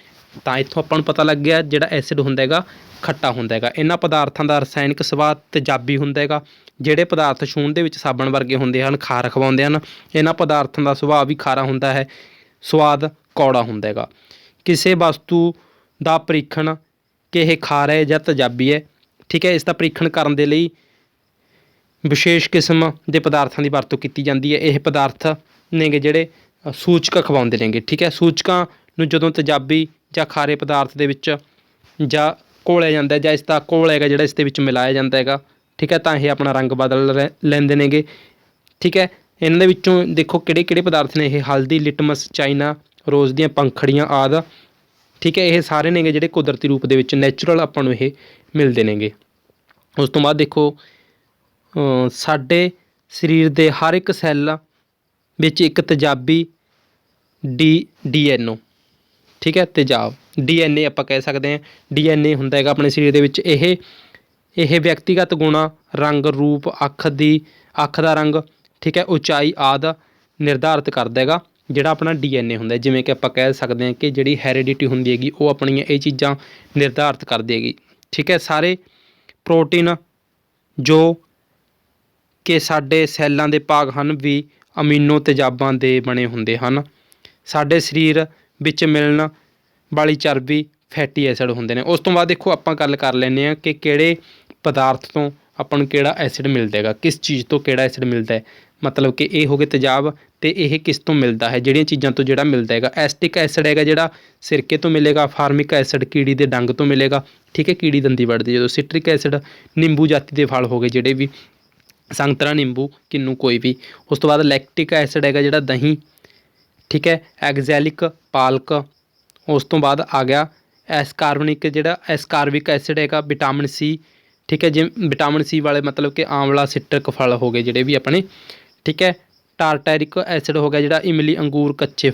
ਤਾਂ ਇੱਥੋਂ ਆਪਾਂ ਨੂੰ ਪਤਾ ਲੱਗ ਗਿਆ ਜਿਹੜਾ ਐਸਿਡ ਹੁੰਦਾ ਹੈਗਾ ਖੱਟਾ ਹੁੰਦਾ ਹੈਗਾ। ਇਹਨਾਂ ਪਦਾਰਥਾਂ ਦਾ ਰਸਾਇਣਕ ਸੁਭਾਅ ਤੇਜ਼ਾਬੀ ਹੁੰਦਾ ਹੈਗਾ। ਜਿਹੜੇ ਪਦਾਰਥ ਛੂਹਣ ਦੇ ਵਿੱਚ ਸਾਬਣ ਵਰਗੇ ਹੁੰਦੇ ਹਨ, ਖਾਰ ਖਵਾਉਂਦੇ ਹਨ। ਇਹਨਾਂ ਪਦਾਰਥਾਂ ਦਾ ਸੁਭਾਅ ਵੀ ਖਾਰਾ ਹੁੰਦਾ ਹੈ, ਸਵਾਦ ਕੌੜਾ ਹੁੰਦਾ ਹੈਗਾ। ਕਿਸੇ ਵਸਤੂ ਦਾ ਪਰੀਖਣ ਕਿ ਇਹ ਖਾਰਾ ਹੈ ਜਾਂ ਤੇਜ਼ਾਬੀ ਹੈ। ਠੀਕ ਹੈ, ਇਸ ਦਾ ਪਰੀਖਣ ਕਰਨ ਦੇ ਲਈ ਵਿਸ਼ੇਸ਼ ਕਿਸਮ ਦੇ ਪਦਾਰਥਾਂ ਦੀ ਵਰਤੋਂ ਕੀਤੀ ਜਾਂਦੀ ਹੈ। ਇਹ ਪਦਾਰਥ ਨੇਗੇ ਜਿਹੜੇ ਸੂਚਕ ਖਵਾਉਂਦੇ ਨੇਗੇ। ਠੀਕ ਹੈ, ਸੂਚਕਾਂ ਨੂੰ ਜਦੋਂ ਤੇਜ਼ਾਬੀ ਜਾਂ ਖਾਰੇ ਪਦਾਰਥ ਦੇ ਵਿੱਚ ਜਾਂ ਘੋਲਿਆ ਜਾਂਦਾ ਜਾਂ ਇਸ ਦਾ ਘੋਲ ਹੈਗਾ ਜਿਹੜਾ ਇਸ ਦੇ ਵਿੱਚ ਮਿਲਾਇਆ ਜਾਂਦਾ ਹੈਗਾ। ਠੀਕ ਹੈ, ਤਾਂ ਇਹ ਆਪਣਾ ਰੰਗ ਬਦਲ ਲੈਂਦੇ ਨੇਗੇ। ਠੀਕ ਹੈ, ਇਹਨਾਂ ਦੇ ਵਿੱਚੋਂ ਦੇਖੋ ਕਿਹੜੇ ਪਦਾਰਥ ਨੇ ਇਹ? ਹਲਦੀ, ਲਿਟਮਸ, ਚਾਈਨਾ ਰੋਜ਼ ਦੀਆਂ ਪੰਖੜੀਆਂ ਆਦਿ। ਠੀਕ ਹੈ, ਇਹ ਸਾਰੇ ਨੇਗੇ ਜਿਹੜੇ ਕੁਦਰਤੀ ਰੂਪ ਦੇ ਵਿੱਚ ਨੈਚੁਰਲ ਆਪਾਂ ਨੂੰ ਇਹ ਮਿਲਦੇ ਨੇਗੇ। ਉਸ ਤੋਂ ਬਾਅਦ ਦੇਖੋ ਸਾਡੇ ਸਰੀਰ ਦੇ ਹਰ ਇੱਕ ਸੈੱਲ ਵਿੱਚ ਇੱਕ ਤੇਜ਼ਾਬੀ DNA ਠੀਕ ਹੈ, ਤੇਜ਼ਾਬ DNA ਆਪਾਂ ਕਹਿ ਸਕਦੇ ਹਾਂ। DNA ਹੁੰਦਾ ਹੈਗਾ ਆਪਣੇ ਸਰੀਰ ਦੇ ਵਿੱਚ। ਇਹ ਵਿਅਕਤੀਗਤ ਗੁਣਾਂ, ਰੰਗ, ਰੂਪ, ਅੱਖ ਦਾ ਰੰਗ, ਠੀਕ ਹੈ, ਉਚਾਈ ਆਦਿ ਨਿਰਧਾਰਿਤ ਕਰਦਾ ਹੈਗਾ ਜਿਹੜਾ ਆਪਣਾ DNA ਹੁੰਦਾ। ਜਿਵੇਂ ਕਿ ਆਪਾਂ ਕਹਿ ਸਕਦੇ ਹਾਂ ਕਿ ਜਿਹੜੀ ਹੈਰੀਡਿਟੀ ਹੁੰਦੀ ਹੈਗੀ ਉਹ ਆਪਣੀਆਂ ਇਹ ਚੀਜ਼ਾਂ ਨਿਰਧਾਰਿਤ ਕਰਦੀ ਹੈਗੀ। ਠੀਕ ਹੈ, ਸਾਰੇ ਪ੍ਰੋਟੀਨ ਜੋ ਕਿ ਸਾਡੇ ਸੈੱਲਾਂ ਦੇ ਭਾਗ ਹਨ ਵੀ ਅਮੀਨੋ ਤੇਜ਼ਾਬਾਂ ਦੇ ਬਣੇ ਹੁੰਦੇ ਹਨ। ਸਾਡੇ ਸਰੀਰ ਵਿੱਚ ਮਿਲਣ ਵਾਲੀ ਚਰਬੀ ਫੈਟੀ ਐਸਿਡ ਹੁੰਦੇ ਨੇ। ਉਸ ਤੋਂ ਬਾਅਦ ਦੇਖੋ ਆਪਾਂ ਗੱਲ ਕਰ ਲੈਂਦੇ ਹਾਂ ਕਿ ਕਿਹੜੇ ਪਦਾਰਥ ਤੋਂ ਆਪਾਂ ਨੂੰ ਕਿਹੜਾ ਐਸਿਡ ਮਿਲਦਾ ਹੈਗਾ, ਕਿਸ ਚੀਜ਼ ਤੋਂ ਕਿਹੜਾ ਐਸਿਡ ਮਿਲਦਾ ਹੈ। ਮਤਲਬ ਕਿ ਇਹ ਹੋ ਗਏ ਤੇਜ਼ਾਬ, ਅਤੇ ਇਹ ਕਿਸ ਤੋਂ ਮਿਲਦਾ ਹੈ? ਜਿਹੜੀਆਂ ਚੀਜ਼ਾਂ ਤੋਂ ਜਿਹੜਾ ਮਿਲਦਾ ਹੈਗਾ। ਐਸਟਿਕ ਐਸਿਡ ਹੈਗਾ ਜਿਹੜਾ ਸਿਰਕੇ ਤੋਂ ਮਿਲੇਗਾ। ਫਾਰਮਿਕ ਐਸਿਡ ਕੀੜੀ ਦੇ ਡੰਗ ਤੋਂ ਮਿਲੇਗਾ। ਠੀਕ ਹੈ, ਕੀੜੀ ਦੰਦੀ ਵੱਢਦੀ ਜਦੋਂ। ਸਿਟਰਿਕ ਐਸਿਡ ਨਿੰਬੂ ਜਾਤੀ ਦੇ ਫਲ ਹੋ ਗਏ ਜਿਹੜੇ ਵੀ, ਸੰਤਰਾ, ਨਿੰਬੂ, ਕਿੰਨੂ ਕੋਈ ਵੀ। ਉਸ ਤੋਂ ਬਾਅਦ ਲੈਕਟਿਕ ਐਸਿਡ ਹੈਗਾ ਜਿਹੜਾ ਦਹੀਂ। ਠੀਕ ਹੈ, ਐਗਜ਼ੈਲਿਕ ਪਾਲਕ। ਉਸ ਤੋਂ ਬਾਅਦ ਆ ਗਿਆ ਐਸਕਾਰਬਨਿਕ ਜਿਹੜਾ ਐਸਕਾਰਬਿਕ ਐਸਿਡ ਹੈਗਾ ਵਿਟਾਮਿਨ C। ਠੀਕ ਹੈ, ਜਿਵੇਂ ਵਿਟਾਮਿਨ C ਵਾਲੇ ਮਤਲਬ ਕਿ ਆਂਵਲਾ, ਸਿਟਰਕ ਫਲ ਹੋ ਗਏ ਜਿਹੜੇ ਵੀ ਆਪਣੇ। ਠੀਕ ਹੈ, ਟਾਰਟੈਰਿਕ ਐਸਿਡ ਹੋ ਗਿਆ ਜਿਹੜਾ ਇਮਲੀ, ਅੰਗੂਰ, ਕੱਚੇ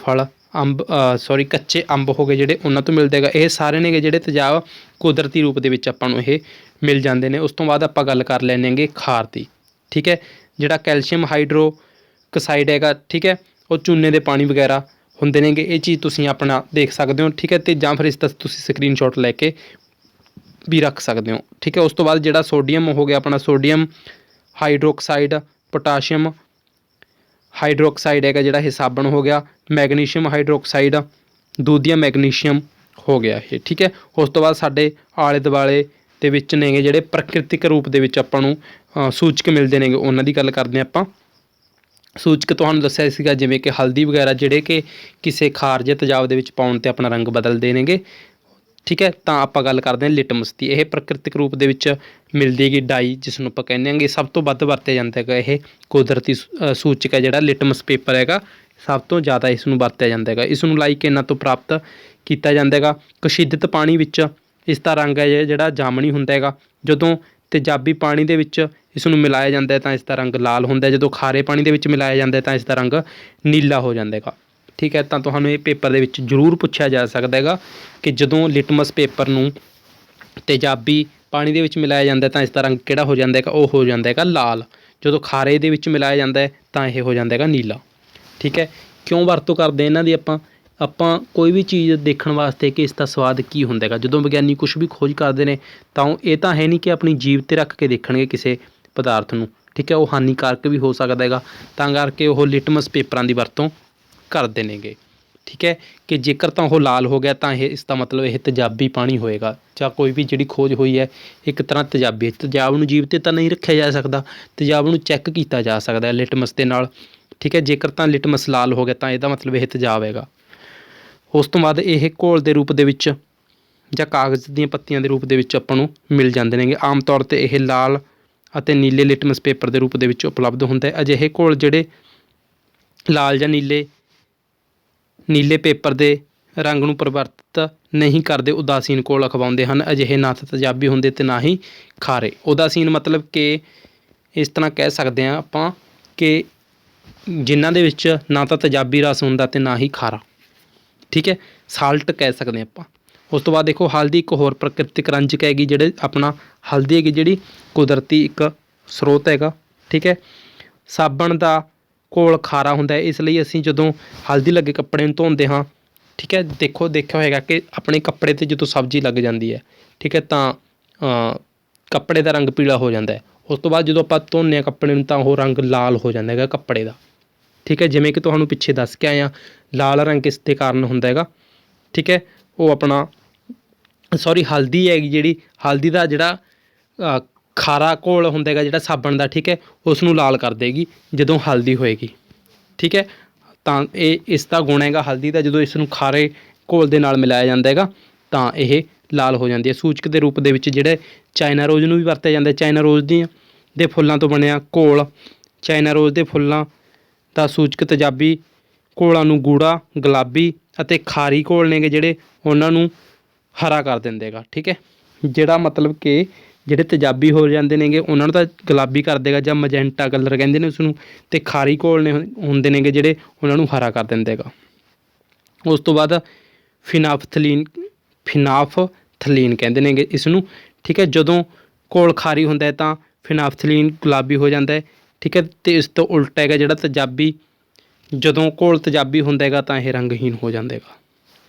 ਅੰਬ ਹੋ ਗਏ ਜਿਹੜੇ ਉਹਨਾਂ ਤੋਂ ਮਿਲਦਾ ਹੈਗਾ। ਇਹ ਸਾਰੇ ਨੇਗੇ ਜਿਹੜੇ ਤੇਜ਼ਾਬ ਕੁਦਰਤੀ ਰੂਪ ਦੇ ਵਿੱਚ ਆਪਾਂ ਨੂੰ ਇਹ ਮਿਲ ਜਾਂਦੇ ਨੇ। ਉਸ ਤੋਂ ਬਾਅਦ ਆਪਾਂ ਗੱਲ ਕਰ ਲੈਂਦੇ ਖਾਰ ਦੀ। ਠੀਕ ਹੈ, ਜਿਹੜਾ ਕੈਲਸ਼ੀਅਮ ਹਾਈਡਰੋਕਸਾਈਡ ਹੈਗਾ। ਠੀਕ ਹੈ, ਉਹ ਚੂਨੇ ਦੇ ਪਾਣੀ ਵਗੈਰਾ ਹੁੰਦੇ ਨੇਗੇ। ਇਹ ਚੀਜ਼ ਤੁਸੀਂ ਆਪਣਾ ਦੇਖ ਸਕਦੇ ਹੋ, ਠੀਕ ਹੈ। ਅਤੇ ਜਾਂ ਫਿਰ ਇਸ ਦਾ ਤੁਸੀਂ ਸਕਰੀਨਸ਼ਾਟ ਲੈ ਕੇ ਵੀ ਰੱਖ ਸਕਦੇ ਹੋ, ਠੀਕ ਹੈ। ਉਸ ਤੋਂ ਬਾਅਦ ਜਿਹੜਾ ਸੋਡੀਅਮ ਹੋ ਗਿਆ ਆਪਣਾ, ਸੋਡੀਅਮ ਹਾਈਡਰੋਕਸਾਈਡ, ਪੋਟਾਸ਼ੀਅਮ ਹਾਈਡਰੋਕਸਾਈਡ ਹੈਗਾ ਜਿਹੜਾ, ਇਹ ਸਾਬਣ ਹੋ ਗਿਆ। ਮੈਗਨੀਸ਼ੀਅਮ ਹਾਈਡਰੋਕਸਾਈਡ, ਦੁਧੀਆ ਮੈਗਨੀਸ਼ੀਅਮ ਹੋ ਗਿਆ ਇਹ, ਠੀਕ ਹੈ। ਉਸ ਤੋਂ ਬਾਅਦ ਸਾਡੇ ਆਲੇ ਦੁਆਲੇ ਦੇ ਵਿੱਚ ਨੇਗੇ ਜਿਹੜੇ ਪ੍ਰਕਿਰਤਿਕ ਰੂਪ ਦੇ ਵਿੱਚ ਆਪਾਂ ਨੂੰ ਸੂਚਕ ਮਿਲਦੇ ਨੇਗੇ, ਉਹਨਾਂ ਦੀ ਗੱਲ ਕਰਦੇ ਹਾਂ ਆਪਾਂ। ਸੂਚਕ ਤੁਹਾਨੂੰ ਦੱਸਿਆ ਸੀਗਾ ਜਿਵੇਂ ਕਿ ਹਲਦੀ ਵਗੈਰਾ, ਜਿਹੜੇ ਕਿ ਕਿਸੇ ਖਾਰ ਜਾਂ ਤੇਜ਼ਾਬ ਦੇ ਵਿੱਚ ਪਾਉਣ 'ਤੇ ਆਪਣਾ ਰੰਗ ਬਦਲਦੇ ਨੇਗੇ, ਠੀਕ ਹੈ। ਤਾਂ ਆਪਾਂ ਗੱਲ ਕਰਦੇ ਹਾਂ ਲਿਟਮਸ ਦੀ। ਇਹ ਪ੍ਰਕਿਰਤਿਕ ਰੂਪ ਦੇ ਵਿੱਚ ਮਿਲਦੀ ਹੈਗੀ ਡਾਈ, ਜਿਸ ਨੂੰ ਆਪਾਂ ਕਹਿੰਦੇ ਹਾਂਗੇ। ਸਭ ਤੋਂ ਵੱਧ ਵਰਤਿਆ ਜਾਂਦਾ ਹੈਗਾ ਇਹ ਕੁਦਰਤੀ ਸੂਚਕ ਹੈ ਜਿਹੜਾ ਲਿਟਮਸ ਪੇਪਰ ਹੈਗਾ, ਸਭ ਤੋਂ ਜ਼ਿਆਦਾ ਇਸ ਨੂੰ ਵਰਤਿਆ ਜਾਂਦਾ ਹੈਗਾ। ਇਸ ਨੂੰ ਲਾਈਕ ਇਹਨਾਂ ਤੋਂ ਪ੍ਰਾਪਤ ਕੀਤਾ ਜਾਂਦਾ ਹੈਗਾ। ਕਸ਼ੀਦਿਤ ਪਾਣੀ ਵਿੱਚ ਇਸ ਦਾ ਰੰਗ ਹੈ ਜਿਹੜਾ ਜਾਮਣੀ ਹੁੰਦਾ ਹੈਗਾ। ਜਦੋਂ ਤੇਜ਼ਾਬੀ ਪਾਣੀ ਦੇ ਵਿੱਚ ਇਸ ਨੂੰ ਮਿਲਾਇਆ ਜਾਂਦਾ ਹੈ ਤਾਂ ਇਸ ਦਾ ਰੰਗ ਲਾਲ ਹੁੰਦਾ। ਜਦੋਂ ਖਾਰੇ ਪਾਣੀ ਦੇ ਵਿੱਚ ਮਿਲਾਇਆ ਜਾਂਦਾ ਤਾਂ ਇਸ ਦਾ ਰੰਗ ਨੀਲਾ ਹੋ ਜਾਂਦਾ ਹੈਗਾ, ਠੀਕ ਹੈ। ਤਾਂ ਤੁਹਾਨੂੰ ਇਹ ਪੇਪਰ ਦੇ ਵਿੱਚ ਜ਼ਰੂਰ ਪੁੱਛਿਆ ਜਾ ਸਕਦਾ ਹੈਗਾ ਕਿ ਜਦੋਂ ਲਿਟਮਸ ਪੇਪਰ ਨੂੰ ਤੇਜ਼ਾਬੀ ਪਾਣੀ ਦੇ ਵਿੱਚ ਮਿਲਾਇਆ ਜਾਂਦਾ ਤਾਂ ਇਸ ਦਾ ਰੰਗ ਕਿਹੜਾ ਹੋ ਜਾਂਦਾ ਹੈਗਾ, ਉਹ ਹੋ ਜਾਂਦਾ ਹੈਗਾ ਲਾਲ। ਜਦੋਂ ਖਾਰੇ ਦੇ ਵਿੱਚ ਮਿਲਾਇਆ ਜਾਂਦਾ ਹੈ ਤਾਂ ਇਹ ਹੋ ਜਾਂਦਾ ਹੈਗਾ ਨੀਲਾ, ਠੀਕ ਹੈ। ਕਿਉਂ ਵਰਤੋਂ ਕਰਦੇ ਇਹਨਾਂ ਦੀ ਆਪਾਂ ਕੋਈ ਵੀ ਚੀਜ਼ ਦੇਖਣ ਵਾਸਤੇ ਕਿ ਇਸ ਦਾ ਸਵਾਦ ਕੀ ਹੁੰਦਾ ਹੈਗਾ। ਜਦੋਂ ਵਿਗਿਆਨੀ ਕੁਛ ਵੀ ਖੋਜ ਕਰਦੇ ਨੇ ਤਾਂ ਉਹ ਇਹ ਤਾਂ ਹੈ ਨਹੀਂ ਕਿ ਆਪਣੀ ਜੀਭ 'ਤੇ ਰੱਖ ਕੇ ਦੇਖਣਗੇ ਕਿਸੇ ਪਦਾਰਥ ਨੂੰ, ਠੀਕ ਹੈ। ਉਹ ਹਾਨੀਕਾਰਕ ਵੀ ਹੋ ਸਕਦਾ ਹੈਗਾ, ਤਾਂ ਕਰਕੇ ਉਹ ਲਿਟਮਸ ਪੇਪਰਾਂ ਦੀ ਵਰਤੋਂ ਕਰਦੇ ਨੇਗੇ, ਠੀਕ ਹੈ। ਕਿ ਜੇਕਰ ਤਾਂ ਉਹ ਲਾਲ ਹੋ ਗਿਆ ਤਾਂ ਇਸ ਦਾ ਮਤਲਬ ਇਹ ਤੇਜ਼ਾਬੀ ਪਾਣੀ ਹੋਏਗਾ, ਜਾਂ ਕੋਈ ਵੀ ਜਿਹੜੀ ਖੋਜ ਹੋਈ ਹੈ ਇੱਕ ਤਰ੍ਹਾਂ ਤੇਜ਼ਾਬੀ। ਤੇਜ਼ਾਬ ਨੂੰ ਜੀਭ 'ਤੇ ਤਾਂ ਨਹੀਂ ਰੱਖਿਆ ਜਾ ਸਕਦਾ, ਤੇਜ਼ਾਬ ਨੂੰ ਚੈੱਕ ਕੀਤਾ ਜਾ ਸਕਦਾ ਹੈ ਲਿਟਮਸ ਦੇ ਨਾਲ, ਠੀਕ ਹੈ। ਜੇਕਰ ਤਾਂ ਲਿਟਮਸ ਲਾਲ ਹੋ ਗਿਆ ਤਾਂ ਇਹਦਾ ਮਤਲਬ ਇਹ ਤੇਜ਼ਾਬ ਹੈਗਾ। ਉਸ ਤੋਂ ਬਾਅਦ ਇਹ ਘੋਲ ਦੇ ਰੂਪ ਦੇ ਵਿੱਚ ਜਾਂ ਕਾਗਜ਼ ਦੀਆਂ ਪੱਤੀਆਂ ਦੇ ਰੂਪ ਦੇ ਵਿੱਚ ਆਪਾਂ ਨੂੰ ਮਿਲ ਜਾਂਦੇ ਨੇਗੇ। ਆਮ ਤੌਰ 'ਤੇ ਇਹ ਲਾਲ ਅਤੇ ਨੀਲੇ ਲਿਟਮਸ ਪੇਪਰ ਦੇ ਰੂਪ ਦੇ ਵਿੱਚ ਉਪਲਬਧ ਹੁੰਦਾ ਹੈ। ਅਜਿਹੇ ਘੋਲ ਜਿਹੜੇ ਲਾਲ ਜਾਂ ਨੀਲੇ ਪੇਪਰ ਦੇ ਰੰਗ ਨੂੰ ਪਰਿਵਰਤਿਤ ਨਹੀਂ ਕਰਦੇ, ਉਦਾਸੀਨ ਘੋਲ ਅਖਵਾਉਂਦੇ ਹਨ। ਅਜਿਹੇ ਨਾ ਤਾਂ ਤੇਜ਼ਾਬੀ ਹੁੰਦੇ ਅਤੇ ਨਾ ਹੀ ਖਾਰੇ। ਉਦਾਸੀਨ ਮਤਲਬ ਕਿ ਇਸ ਤਰ੍ਹਾਂ ਕਹਿ ਸਕਦੇ ਹਾਂ ਆਪਾਂ ਕਿ ਜਿਨ੍ਹਾਂ ਦੇ ਵਿੱਚ ਨਾ ਤਾਂ ਤੇਜ਼ਾਬੀ ਰਸ ਹੁੰਦਾ ਅਤੇ ਨਾ ਹੀ ਖਾਰਾ, ਠੀਕ ਹੈ। ਸਾਲਟ ਕਹਿ ਸਕਦੇ ਹਾਂ ਆਪਾਂ। ਉਸ ਤੋਂ ਬਾਅਦ ਦੇਖੋ ਹਲਦੀ ਇੱਕ ਹੋਰ ਪ੍ਰਕਿਰਤਿਕ ਰੰਜਕ ਹੈਗੀ। ਜਿਹੜੇ ਆਪਣਾ ਹਲਦੀ ਹੈਗੀ ਜਿਹੜੀ ਕੁਦਰਤੀ ਇੱਕ ਸਰੋਤ ਹੈਗਾ, ਠੀਕ ਹੈ। ਸਾਬਣ ਦਾ ਘੋਲ ਖਾਰਾ ਹੁੰਦਾ ਹੈ, ਇਸ ਲਈ ਅਸੀਂ ਜਦੋਂ ਹਲਦੀ ਲੱਗੇ ਕੱਪੜੇ ਨੂੰ ਧੋਂਦੇ ਹਾਂ, ਠੀਕ ਹੈ। ਦੇਖਿਆ ਹੋਏਗਾ ਕਿ ਆਪਣੇ ਕੱਪੜੇ 'ਤੇ ਜਦੋਂ ਸਬਜ਼ੀ ਲੱਗ ਜਾਂਦੀ ਹੈ, ਠੀਕ ਹੈ, ਤਾਂ ਕੱਪੜੇ ਦਾ ਰੰਗ ਪੀਲਾ ਹੋ ਜਾਂਦਾ ਹੈ। ਉਸ ਤੋਂ ਬਾਅਦ ਜਦੋਂ ਆਪਾਂ ਧੋਂਦੇ ਹਾਂ ਕੱਪੜੇ ਨੂੰ ਤਾਂ ਉਹ ਰੰਗ ਲਾਲ ਹੋ ਜਾਂਦਾ ਹੈਗਾ ਕੱਪੜੇ ਦਾ, ਠੀਕ ਹੈ। ਜਿਵੇਂ ਕਿ ਤੁਹਾਨੂੰ ਪਿੱਛੇ ਦੱਸ ਕੇ ਆਏ ਹਾਂ, ਲਾਲ ਰੰਗ ਕਿਸ ਦੇ ਕਾਰਨ ਹੁੰਦਾ ਹੈਗਾ, ਠੀਕ ਹੈ। ਉਹ ਆਪਣਾ ਹਲਦੀ ਹੈਗੀ ਜਿਹੜੀ, ਹਲਦੀ ਦਾ ਜਿਹੜਾ ਖਾਰਾ ਘੋਲ ਹੁੰਦਾ ਹੈਗਾ ਜਿਹੜਾ ਸਾਬਣ ਦਾ, ਠੀਕ ਹੈ, ਉਸ ਨੂੰ ਲਾਲ ਕਰ ਦੇਗੀ ਜਦੋਂ ਹਲਦੀ ਹੋਏਗੀ, ਠੀਕ ਹੈ। ਤਾਂ ਇਹ ਇਸ ਦਾ ਗੁਣ ਹੈਗਾ ਹਲਦੀ ਦਾ। ਜਦੋਂ ਇਸ ਨੂੰ ਖਾਰੇ ਘੋਲ ਦੇ ਨਾਲ ਮਿਲਾਇਆ ਜਾਂਦਾ ਹੈਗਾ ਤਾਂ ਇਹ ਲਾਲ ਹੋ ਜਾਂਦੀ ਹੈ। ਸੂਚਕ ਦੇ ਰੂਪ ਦੇ ਵਿੱਚ ਜਿਹੜੇ ਚਾਈਨਾ ਰੋਜ਼ ਨੂੰ ਵੀ ਵਰਤਿਆ ਜਾਂਦਾ। ਚਾਈਨਾ ਰੋਜ਼ ਦੇ ਫੁੱਲਾਂ ਤੋਂ ਬਣਿਆ ਘੋਲ, ਚਾਈਨਾ ਰੋਜ਼ ਦੇ ਫੁੱਲਾਂ ਦਾ ਸੂਚਕ ਤੇਜ਼ਾਬੀ ਘੋਲਾਂ ਨੂੰ ਗੂੜਾ, ਗੁਲਾਬੀ ਅਤੇ ਖਾਰੀ ਘੋਲ ਨੇਗੇ ਜਿਹੜੇ, ਉਹਨਾਂ ਨੂੰ ਹਰਾ ਕਰ ਦਿੰਦੇ ਹੈਗਾ, ਠੀਕ ਹੈ। ਜਿਹੜਾ ਮਤਲਬ ਕਿ ਜਿਹੜੇ ਤੇਜ਼ਾਬੀ ਹੋ ਜਾਂਦੇ ਨੇਗੇ ਉਹਨਾਂ ਨੂੰ ਤਾਂ ਗੁਲਾਬੀ ਕਰ ਦੇਗਾ ਜਾਂ ਮਜੈਂਟਾ ਕਲਰ ਕਹਿੰਦੇ ਨੇ ਉਸਨੂੰ, ਅਤੇ ਖਾਰੀ ਘੋਲ ਹੁੰਦੇ ਨੇਗੇ ਜਿਹੜੇ, ਉਹਨਾਂ ਨੂੰ ਹਰਾ ਕਰ ਦਿੰਦੇ ਹੈਗਾ। ਉਸ ਤੋਂ ਬਾਅਦ ਫਿਨਾਫਥਲੀਨ ਕਹਿੰਦੇ ਨੇਗੇ ਇਸ ਨੂੰ, ਠੀਕ ਹੈ। ਜਦੋਂ ਘੋਲ ਖਾਰੀ ਹੁੰਦਾ ਹੈ ਤਾਂ ਫਿਨਾਫਥਲੀਨ ਗੁਲਾਬੀ ਹੋ ਜਾਂਦਾ ਹੈ, ਠੀਕ ਹੈ। ਅਤੇ ਇਸ ਤੋਂ ਉਲਟ ਹੈਗਾ ਜਿਹੜਾ ਤੇਜ਼ਾਬੀ, ਜਦੋਂ ਘੋਲ ਤੇਜ਼ਾਬੀ ਹੁੰਦਾ ਹੈਗਾ ਤਾਂ ਇਹ ਰੰਗਹੀਨ ਹੋ ਜਾਂਦਾ ਹੈਗਾ।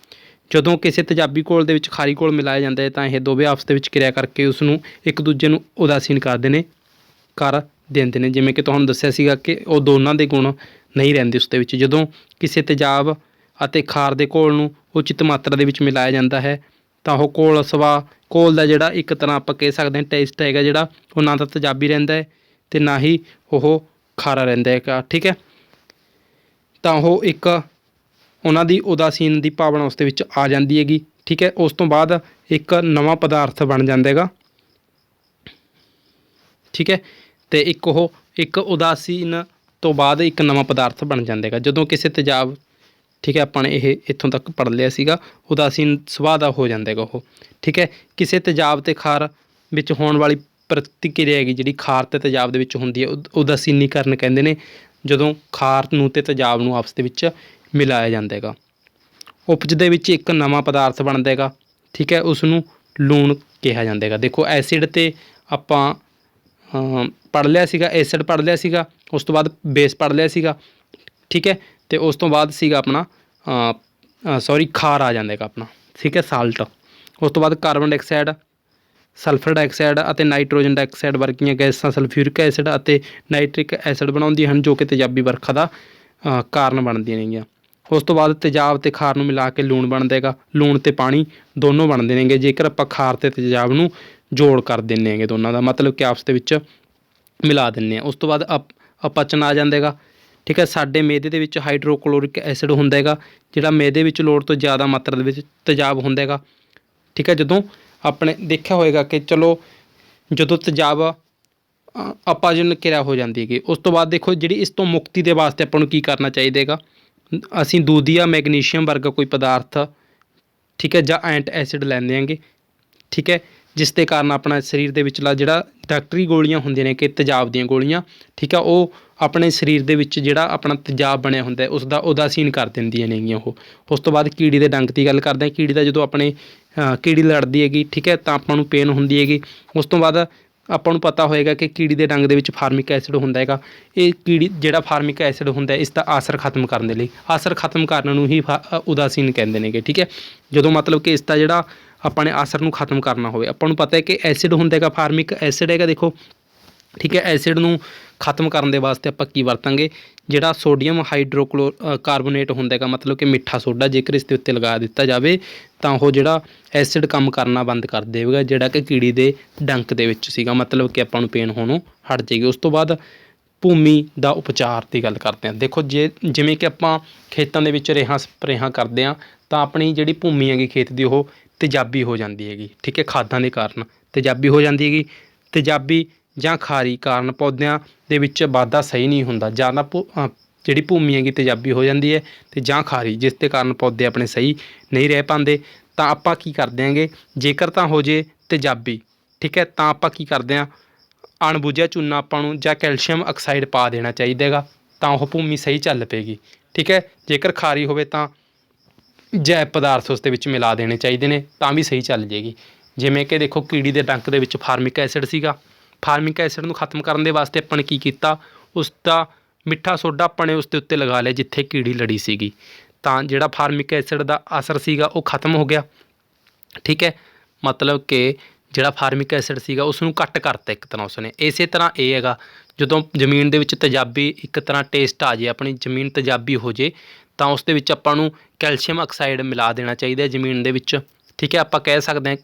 ਜਦੋਂ ਕਿਸੇ ਤੇਜ਼ਾਬੀ ਘੋਲ ਦੇ ਵਿੱਚ ਖਾਰੀ ਘੋਲ ਮਿਲਾਇਆ ਜਾਂਦਾ ਹੈ ਤਾਂ ਇਹ ਦੋਵੇਂ ਆਪਸ ਦੇ ਵਿੱਚ ਕਿਰਿਆ ਕਰਕੇ ਉਸ ਨੂੰ ਇੱਕ ਦੂਜੇ ਨੂੰ ਉਦਾਸੀਨ ਕਰ ਦਿੰਦੇ ਨੇ। ਜਿਵੇਂ ਕਿ ਤੁਹਾਨੂੰ ਦੱਸਿਆ ਸੀਗਾ ਕਿ ਉਹ ਦੋਨਾਂ ਦੇ ਗੁਣ ਨਹੀਂ ਰਹਿੰਦੇ ਉਸ ਦੇ ਵਿੱਚ। ਜਦੋਂ ਕਿਸੇ ਤੇਜ਼ਾਬ ਅਤੇ ਖਾਰ ਦੇ ਘੋਲ ਨੂੰ ਉਚਿਤ ਮਾਤਰਾ ਦੇ ਵਿੱਚ ਮਿਲਾਇਆ ਜਾਂਦਾ ਹੈ ਤਾਂ ਉਹ ਘੋਲ ਦਾ ਜਿਹੜਾ ਇੱਕ ਤਰ੍ਹਾਂ ਆਪਾਂ ਕਹਿ ਸਕਦੇ ਹਾਂ ਟੇਸਟ ਹੈਗਾ ਜਿਹੜਾ, ਉਹ ਨਾ ਤਾਂ ਤੇਜ਼ਾਬੀ ਰਹਿੰਦਾ ਹੈ ਅਤੇ ਨਾ ਹੀ ਉਹ ਖਾਰਾ ਰਹਿੰਦਾ ਹੈਗਾ, ਠੀਕ ਹੈ। ਤਾਂ ਉਹ ਇੱਕ ਉਹਨਾਂ ਦੀ ਉਦਾਸੀਨ ਦੀ ਭਾਵਨਾ ਉਸ ਦੇ ਵਿੱਚ ਆ ਜਾਂਦੀ ਹੈਗੀ, ਠੀਕ ਹੈ। ਉਸ ਤੋਂ ਬਾਅਦ ਇੱਕ ਨਵਾਂ ਪਦਾਰਥ ਬਣ ਜਾਂਦਾ ਹੈਗਾ, ਠੀਕ ਹੈ। ਅਤੇ ਇੱਕ ਉਦਾਸੀਨ ਤੋਂ ਬਾਅਦ ਇੱਕ ਨਵਾਂ ਪਦਾਰਥ ਬਣ ਜਾਂਦਾ ਹੈਗਾ ਜਦੋਂ ਕਿਸੇ ਤੇਜ਼ਾਬ, ਠੀਕ ਹੈ। ਆਪਾਂ ਨੇ ਇਹ ਇੱਥੋਂ ਤੱਕ ਪੜ੍ਹ ਲਿਆ ਸੀਗਾ। ਉਦਾਸੀਨ ਸੁਭਾਅ ਦਾ ਹੋ ਜਾਂਦਾ ਹੈਗਾ ਉਹ, ਠੀਕ ਹੈ। ਕਿਸੇ ਤੇਜ਼ਾਬ ਅਤੇ ਖਾਰ ਵਿੱਚ ਹੋਣ ਵਾਲੀ ਪ੍ਰਤੀਕਿਰਿਆ ਹੈਗੀ ਜਿਹੜੀ ਖਾਰ ਅਤੇ ਤੇਜ਼ਾਬ ਦੇ ਵਿੱਚ ਹੁੰਦੀ ਹੈ, ਉਦਾਸੀਨੀਕਰਨ ਕਹਿੰਦੇ ਨੇ। ਜਦੋਂ ਖਾਰ ਨੂੰ ਅਤੇ ਤੇਜ਼ਾਬ ਨੂੰ ਆਪਸ ਦੇ ਵਿੱਚ ਮਿਲਾਇਆ ਜਾਂਦਾ ਹੈਗਾ, ਉਪਜ ਦੇ ਵਿੱਚ ਇੱਕ ਨਵਾਂ ਪਦਾਰਥ ਬਣਦਾ ਹੈਗਾ, ਠੀਕ ਹੈ। ਉਸ ਨੂੰ ਲੂਣ ਕਿਹਾ ਜਾਂਦਾ ਹੈਗਾ। ਦੇਖੋ ਐਸਿਡ 'ਤੇ ਆਪਾਂ ਪੜ੍ਹ ਲਿਆ ਸੀਗਾ, ਐਸਿਡ ਪੜ੍ਹ ਲਿਆ ਸੀਗਾ, ਉਸ ਤੋਂ ਬਾਅਦ ਬੇਸ ਪੜ੍ਹ ਲਿਆ ਸੀਗਾ, ਠੀਕ ਹੈ। ਤੇ ਉਸ ਤੋਂ ਬਾਅਦ ਸੀਗਾ ਆਪਣਾ ਸੌਰੀ ਖਾਰ ਆ ਜਾਂਦਾ ਹੈਗਾ ਆਪਣਾ, ਠੀਕ ਹੈ, ਸਾਲਟ। ਉਸ ਤੋਂ ਬਾਅਦ ਕਾਰਬਨ ਡਾਈਆਕਸਾਈਡ, ਸਲਫਰ ਡਾਈਆਕਸਾਈਡ ਅਤੇ ਨਾਈਟ੍ਰੋਜਨ ਡਾਈਆਕਸਾਈਡ ਵਰਗੀਆਂ ਗੈਸਾਂ ਸਲਫਿਊਰਿਕ ਐਸਿਡ ਅਤੇ ਨਾਈਟ੍ਰਿਕ ਐਸਿਡ ਬਣਾਉਂਦੀਆਂ ਹਨ, ਜੋ ਕਿ ਤੇਜ਼ਾਬੀ ਵਰਖਾ ਦਾ ਕਾਰਨ ਬਣਦੀਆਂ ਨੇਗੀਆਂ। ਉਸ ਤੋਂ ਬਾਅਦ ਤੇਜ਼ਾਬ ਅਤੇ ਖਾਰ ਨੂੰ ਮਿਲਾ ਕੇ ਲੂਣ ਬਣਦਾ ਹੈਗਾ। ਲੂਣ ਅਤੇ ਪਾਣੀ ਦੋਨੋਂ ਬਣਦੇ ਨੇਗੇ ਜੇਕਰ ਆਪਾਂ ਖਾਰ ਅਤੇ ਤੇਜ਼ਾਬ ਨੂੰ ਜੋੜ ਕਰ ਦਿੰਦੇ ਹੈਗੇ, ਦੋਨਾਂ ਦਾ ਮਤਲਬ ਕਿ ਆਪਸ ਦੇ ਵਿੱਚ ਮਿਲਾ ਦਿੰਦੇ ਹਾਂ। ਉਸ ਤੋਂ ਬਾਅਦ ਅਪਚਨ ਆ ਜਾਂਦਾ ਹੈਗਾ, ਠੀਕ ਹੈ। ਸਾਡੇ ਮੈਦੇ ਦੇ ਵਿੱਚ ਹਾਈਡਰੋਕਲੋਰਿਕ ਐਸਿਡ ਹੁੰਦਾ ਹੈਗਾ, ਜਿਹੜਾ ਮੈਦੇ ਵਿੱਚ ਲੋੜ ਤੋਂ ਜ਼ਿਆਦਾ ਮਾਤਰਾ ਦੇ ਵਿੱਚ ਤੇਜ਼ਾਬ ਹੁੰਦਾ ਹੈਗਾ, ਠੀਕ ਹੈ। ਜਦੋਂ ਆਪਣੇ ਦੇਖਿਆ ਹੋਏਗਾ ਕਿ ਚਲੋ ਜਦੋਂ ਤੇਜ਼ਾਬ ਅਪਾਚਨ ਕਿਰਿਆ ਹੋ ਜਾਂਦੀ ਹੈਗੀ, ਉਸ ਤੋਂ ਬਾਅਦ ਦੇਖੋ ਜਿਹੜੀ ਇਸ ਤੋਂ ਮੁਕਤੀ ਦੇ ਵਾਸਤੇ ਆਪਾਂ ਨੂੰ ਕੀ ਕਰਨਾ ਚਾਹੀਦਾ ਹੈਗਾ, ਅਸੀਂ ਦੁੱਧ ਜਾਂ ਮੈਗਨੀਸ਼ੀਅਮ ਵਰਗਾ ਕੋਈ ਪਦਾਰਥ, ਠੀਕ ਹੈ, ਜਾਂ ਐਂਟ ਐਸਿਡ ਲੈਂਦੇ ਆਂਗੇ, ਠੀਕ ਹੈ, ਜਿਸ ਦੇ ਕਾਰਨ ਆਪਣਾ ਸਰੀਰ ਦੇ ਵਿਚਲਾ ਜਿਹੜਾ ਡਾਕਟਰੀ ਗੋਲੀਆਂ ਹੁੰਦੀਆਂ ਨੇ ਕਿ ਤੇਜ਼ਾਬ ਦੀਆਂ ਗੋਲੀਆਂ, ਠੀਕ ਹੈ, ਉਹ ਆਪਣੇ ਸਰੀਰ ਦੇ ਵਿੱਚ ਜਿਹੜਾ ਆਪਣਾ ਤੇਜ਼ਾਬ ਬਣਿਆ ਹੁੰਦਾ ਉਸ ਦਾ ਉਦਾਸੀਨ ਕਰ ਦਿੰਦੀਆਂ ਨੇਗੀਆਂ ਉਹ। ਉਸ ਤੋਂ ਬਾਅਦ ਕੀੜੀ ਦੇ ਡੰਗ ਦੀ ਗੱਲ ਕਰਦੇ ਹਾਂ। ਕੀੜੀ ਦਾ ਜਦੋਂ ਆਪਣੇ ਕੀੜੀ ਲੜਦੀ ਹੈਗੀ, ਠੀਕ ਹੈ, ਤਾਂ ਆਪਾਂ ਨੂੰ ਪੇਨ ਹੁੰਦੀ ਹੈਗੀ। ਉਸ ਤੋਂ ਬਾਅਦ ਆਪਾਂ ਨੂੰ ਪਤਾ ਹੋਏਗਾ ਕਿ ਕੀੜੀ ਦੇ ਡੰਗ ਦੇ ਵਿੱਚ ਫਾਰਮਿਕ ਐਸਿਡ ਹੁੰਦਾ ਹੈਗਾ। ਇਹ ਕੀੜੀ ਜਿਹੜਾ ਫਾਰਮਿਕ ਐਸਿਡ ਹੁੰਦਾ ਇਸ ਦਾ ਆਸਰ ਖਤਮ ਕਰਨ ਦੇ ਲਈ, ਆਸਰ ਖਤਮ ਕਰਨ ਨੂੰ ਹੀ ਉਦਾਸੀਨ ਕਹਿੰਦੇ ਨੇਗੇ, ਠੀਕ ਹੈ। ਜਦੋਂ ਮਤਲਬ ਕਿ ਇਸ ਦਾ ਜਿਹੜਾ ਆਪਾਂ ਨੇ ਆਸਰ ਨੂੰ ਖਤਮ ਕਰਨਾ ਹੋਵੇ, ਆਪਾਂ ਨੂੰ ਪਤਾ ਹੈ ਕਿ ਐਸਿਡ ਹੁੰਦਾ ਹੈਗਾ, ਫਾਰਮਿਕ ਐਸਿਡ ਹੈਗਾ, ਦੇਖੋ, ਠੀਕ ਹੈ। ਐਸਿਡ ਨੂੰ ਖਤਮ ਕਰਨ ਦੇ ਵਾਸਤੇ ਆਪਾਂ ਕੀ ਵਰਤਾਂਗੇ, ਜਿਹੜਾ ਸੋਡੀਅਮ ਕਾਰਬੋਨੇਟ ਹੁੰਦਾ ਹੈਗਾ, ਮਤਲਬ ਕਿ ਮਿੱਠਾ ਸੋਡਾ, ਜੇਕਰ ਇਸ ਦੇ ਉੱਤੇ ਲਗਾ ਦਿੱਤਾ ਜਾਵੇ ਤਾਂ ਉਹ ਜਿਹੜਾ ਐਸਿਡ ਕੰਮ ਕਰਨਾ ਬੰਦ ਕਰ ਦੇਵੇਗਾ, ਜਿਹੜਾ ਕਿ ਕੀੜੀ ਦੇ ਡੰਕ ਦੇ ਵਿੱਚ ਸੀਗਾ, ਮਤਲਬ ਕਿ ਆਪਾਂ ਨੂੰ ਪੇਨ ਹੋਣੋਂ ਹਟ ਜਾਏਗੀ। ਉਸ ਤੋਂ ਬਾਅਦ ਭੂਮੀ ਦਾ ਉਪਚਾਰ ਦੀ ਗੱਲ ਕਰਦੇ ਹਾਂ। ਦੇਖੋ ਜਿਵੇਂ ਕਿ ਆਪਾਂ ਖੇਤਾਂ ਦੇ ਵਿੱਚ ਰੇਹਾਂ ਸਪਰੇਹਾਂ ਕਰਦੇ ਹਾਂ ਤਾਂ ਆਪਣੀ ਜਿਹੜੀ ਭੂਮੀ ਹੈਗੀ ਖੇਤ ਦੀ ਉਹ ਤੇਜ਼ਾਬੀ ਹੋ ਜਾਂਦੀ ਹੈਗੀ, ਠੀਕ ਹੈ, ਖਾਦਾਂ ਦੇ ਕਾਰਨ ਤੇਜ਼ਾਬੀ ਹੋ ਜਾਂਦੀ ਹੈਗੀ। ਤੇਜ਼ਾਬੀ ਜਾਂ ਖਾਰੀ ਕਾਰਨ ਪੌਦਿਆਂ ਦੇ ਵਿੱਚ ਵਾਧਾ ਸਹੀ ਨਹੀਂ ਹੁੰਦਾ, ਜਾਂ ਤਾਂ ਜਿਹੜੀ ਭੂਮੀ ਹੈਗੀ ਤੇਜ਼ਾਬੀ ਹੋ ਜਾਂਦੀ ਹੈ ਅਤੇ ਜਾਂ ਖਾਰੀ, ਜਿਸ ਦੇ ਕਾਰਨ ਪੌਦੇ ਆਪਣੇ ਸਹੀ ਨਹੀਂ ਰਹਿ ਪਾਉਂਦੇ। ਤਾਂ ਆਪਾਂ ਕੀ ਕਰਦੇ ਹੈਗੇ, ਜੇਕਰ ਤਾਂ ਹੋ ਜੇ ਤੇਜ਼ਾਬੀ, ਠੀਕ ਹੈ, ਤਾਂ ਆਪਾਂ ਕੀ ਕਰਦੇ ਹਾਂ, ਅਣਬੁੱਝਿਆ ਚੂਨਾ ਆਪਾਂ ਨੂੰ ਜਾਂ ਕੈਲਸ਼ੀਅਮ ਆਕਸਾਈਡ ਪਾ ਦੇਣਾ ਚਾਹੀਦਾ ਹੈਗਾ, ਤਾਂ ਉਹ ਭੂਮੀ ਸਹੀ ਚੱਲ ਪਏਗੀ, ਠੀਕ ਹੈ। ਜੇਕਰ ਖਾਰੀ ਹੋਵੇ ਤਾਂ ਜੈਵ ਪਦਾਰਥ ਉਸ ਦੇ ਵਿੱਚ ਮਿਲਾ ਦੇਣੇ ਚਾਹੀਦੇ ਨੇ, ਤਾਂ ਵੀ ਸਹੀ ਚੱਲ ਜਾਏਗੀ। ਜਿਵੇਂ ਕਿ ਦੇਖੋ ਕੀੜੀ ਦੇ ਡੰਕ ਦੇ ਵਿੱਚ ਫਾਰਮਿਕ ਐਸਿਡ ਸੀਗਾ, ਫਾਰਮਿਕ ਐਸਿਡ ਨੂੰ ਖਤਮ ਕਰਨ ਦੇ ਵਾਸਤੇ ਆਪਾਂ ਨੇ ਕੀ ਕੀਤਾ, ਉਸ ਦਾ ਮਿੱਠਾ ਸੋਡਾ ਆਪਾਂ ਨੇ ਉਸ ਦੇ ਉੱਤੇ ਲਗਾ ਲਿਆ ਜਿੱਥੇ ਕੀੜੀ ਲੜੀ ਸੀਗੀ, ਤਾਂ ਜਿਹੜਾ ਫਾਰਮਿਕ ਐਸਿਡ ਦਾ ਅਸਰ ਸੀਗਾ ਉਹ ਖਤਮ ਹੋ ਗਿਆ, ਠੀਕ ਹੈ। ਮਤਲਬ ਕਿ ਜਿਹੜਾ ਫਾਰਮਿਕ ਐਸਿਡ ਸੀਗਾ ਉਸ ਨੂੰ ਕੱਟ ਕਰਤਾ ਇੱਕ ਤਰ੍ਹਾਂ ਉਸਨੇ। ਇਸੇ ਤਰ੍ਹਾਂ ਇਹ ਹੈਗਾ, ਜਦੋਂ ਜ਼ਮੀਨ ਦੇ ਵਿੱਚ ਤੇਜ਼ਾਬੀ ਇੱਕ ਤਰ੍ਹਾਂ ਟੇਸਟ ਆ ਜੇ, ਆਪਣੀ ਜ਼ਮੀਨ ਤੇਜ਼ਾਬੀ ਹੋ ਜੇ, ਤਾਂ ਉਸ ਦੇ ਵਿੱਚ ਆਪਾਂ ਨੂੰ ਕੈਲਸ਼ੀਅਮ ਆਕਸਾਈਡ ਮਿਲਾ ਦੇਣਾ ਚਾਹੀਦਾ ਜ਼ਮੀਨ ਦੇ ਵਿੱਚ, ਠੀਕ ਹੈ। ਆਪਾਂ ਕਹਿ ਸਕਦੇ ਹਾਂ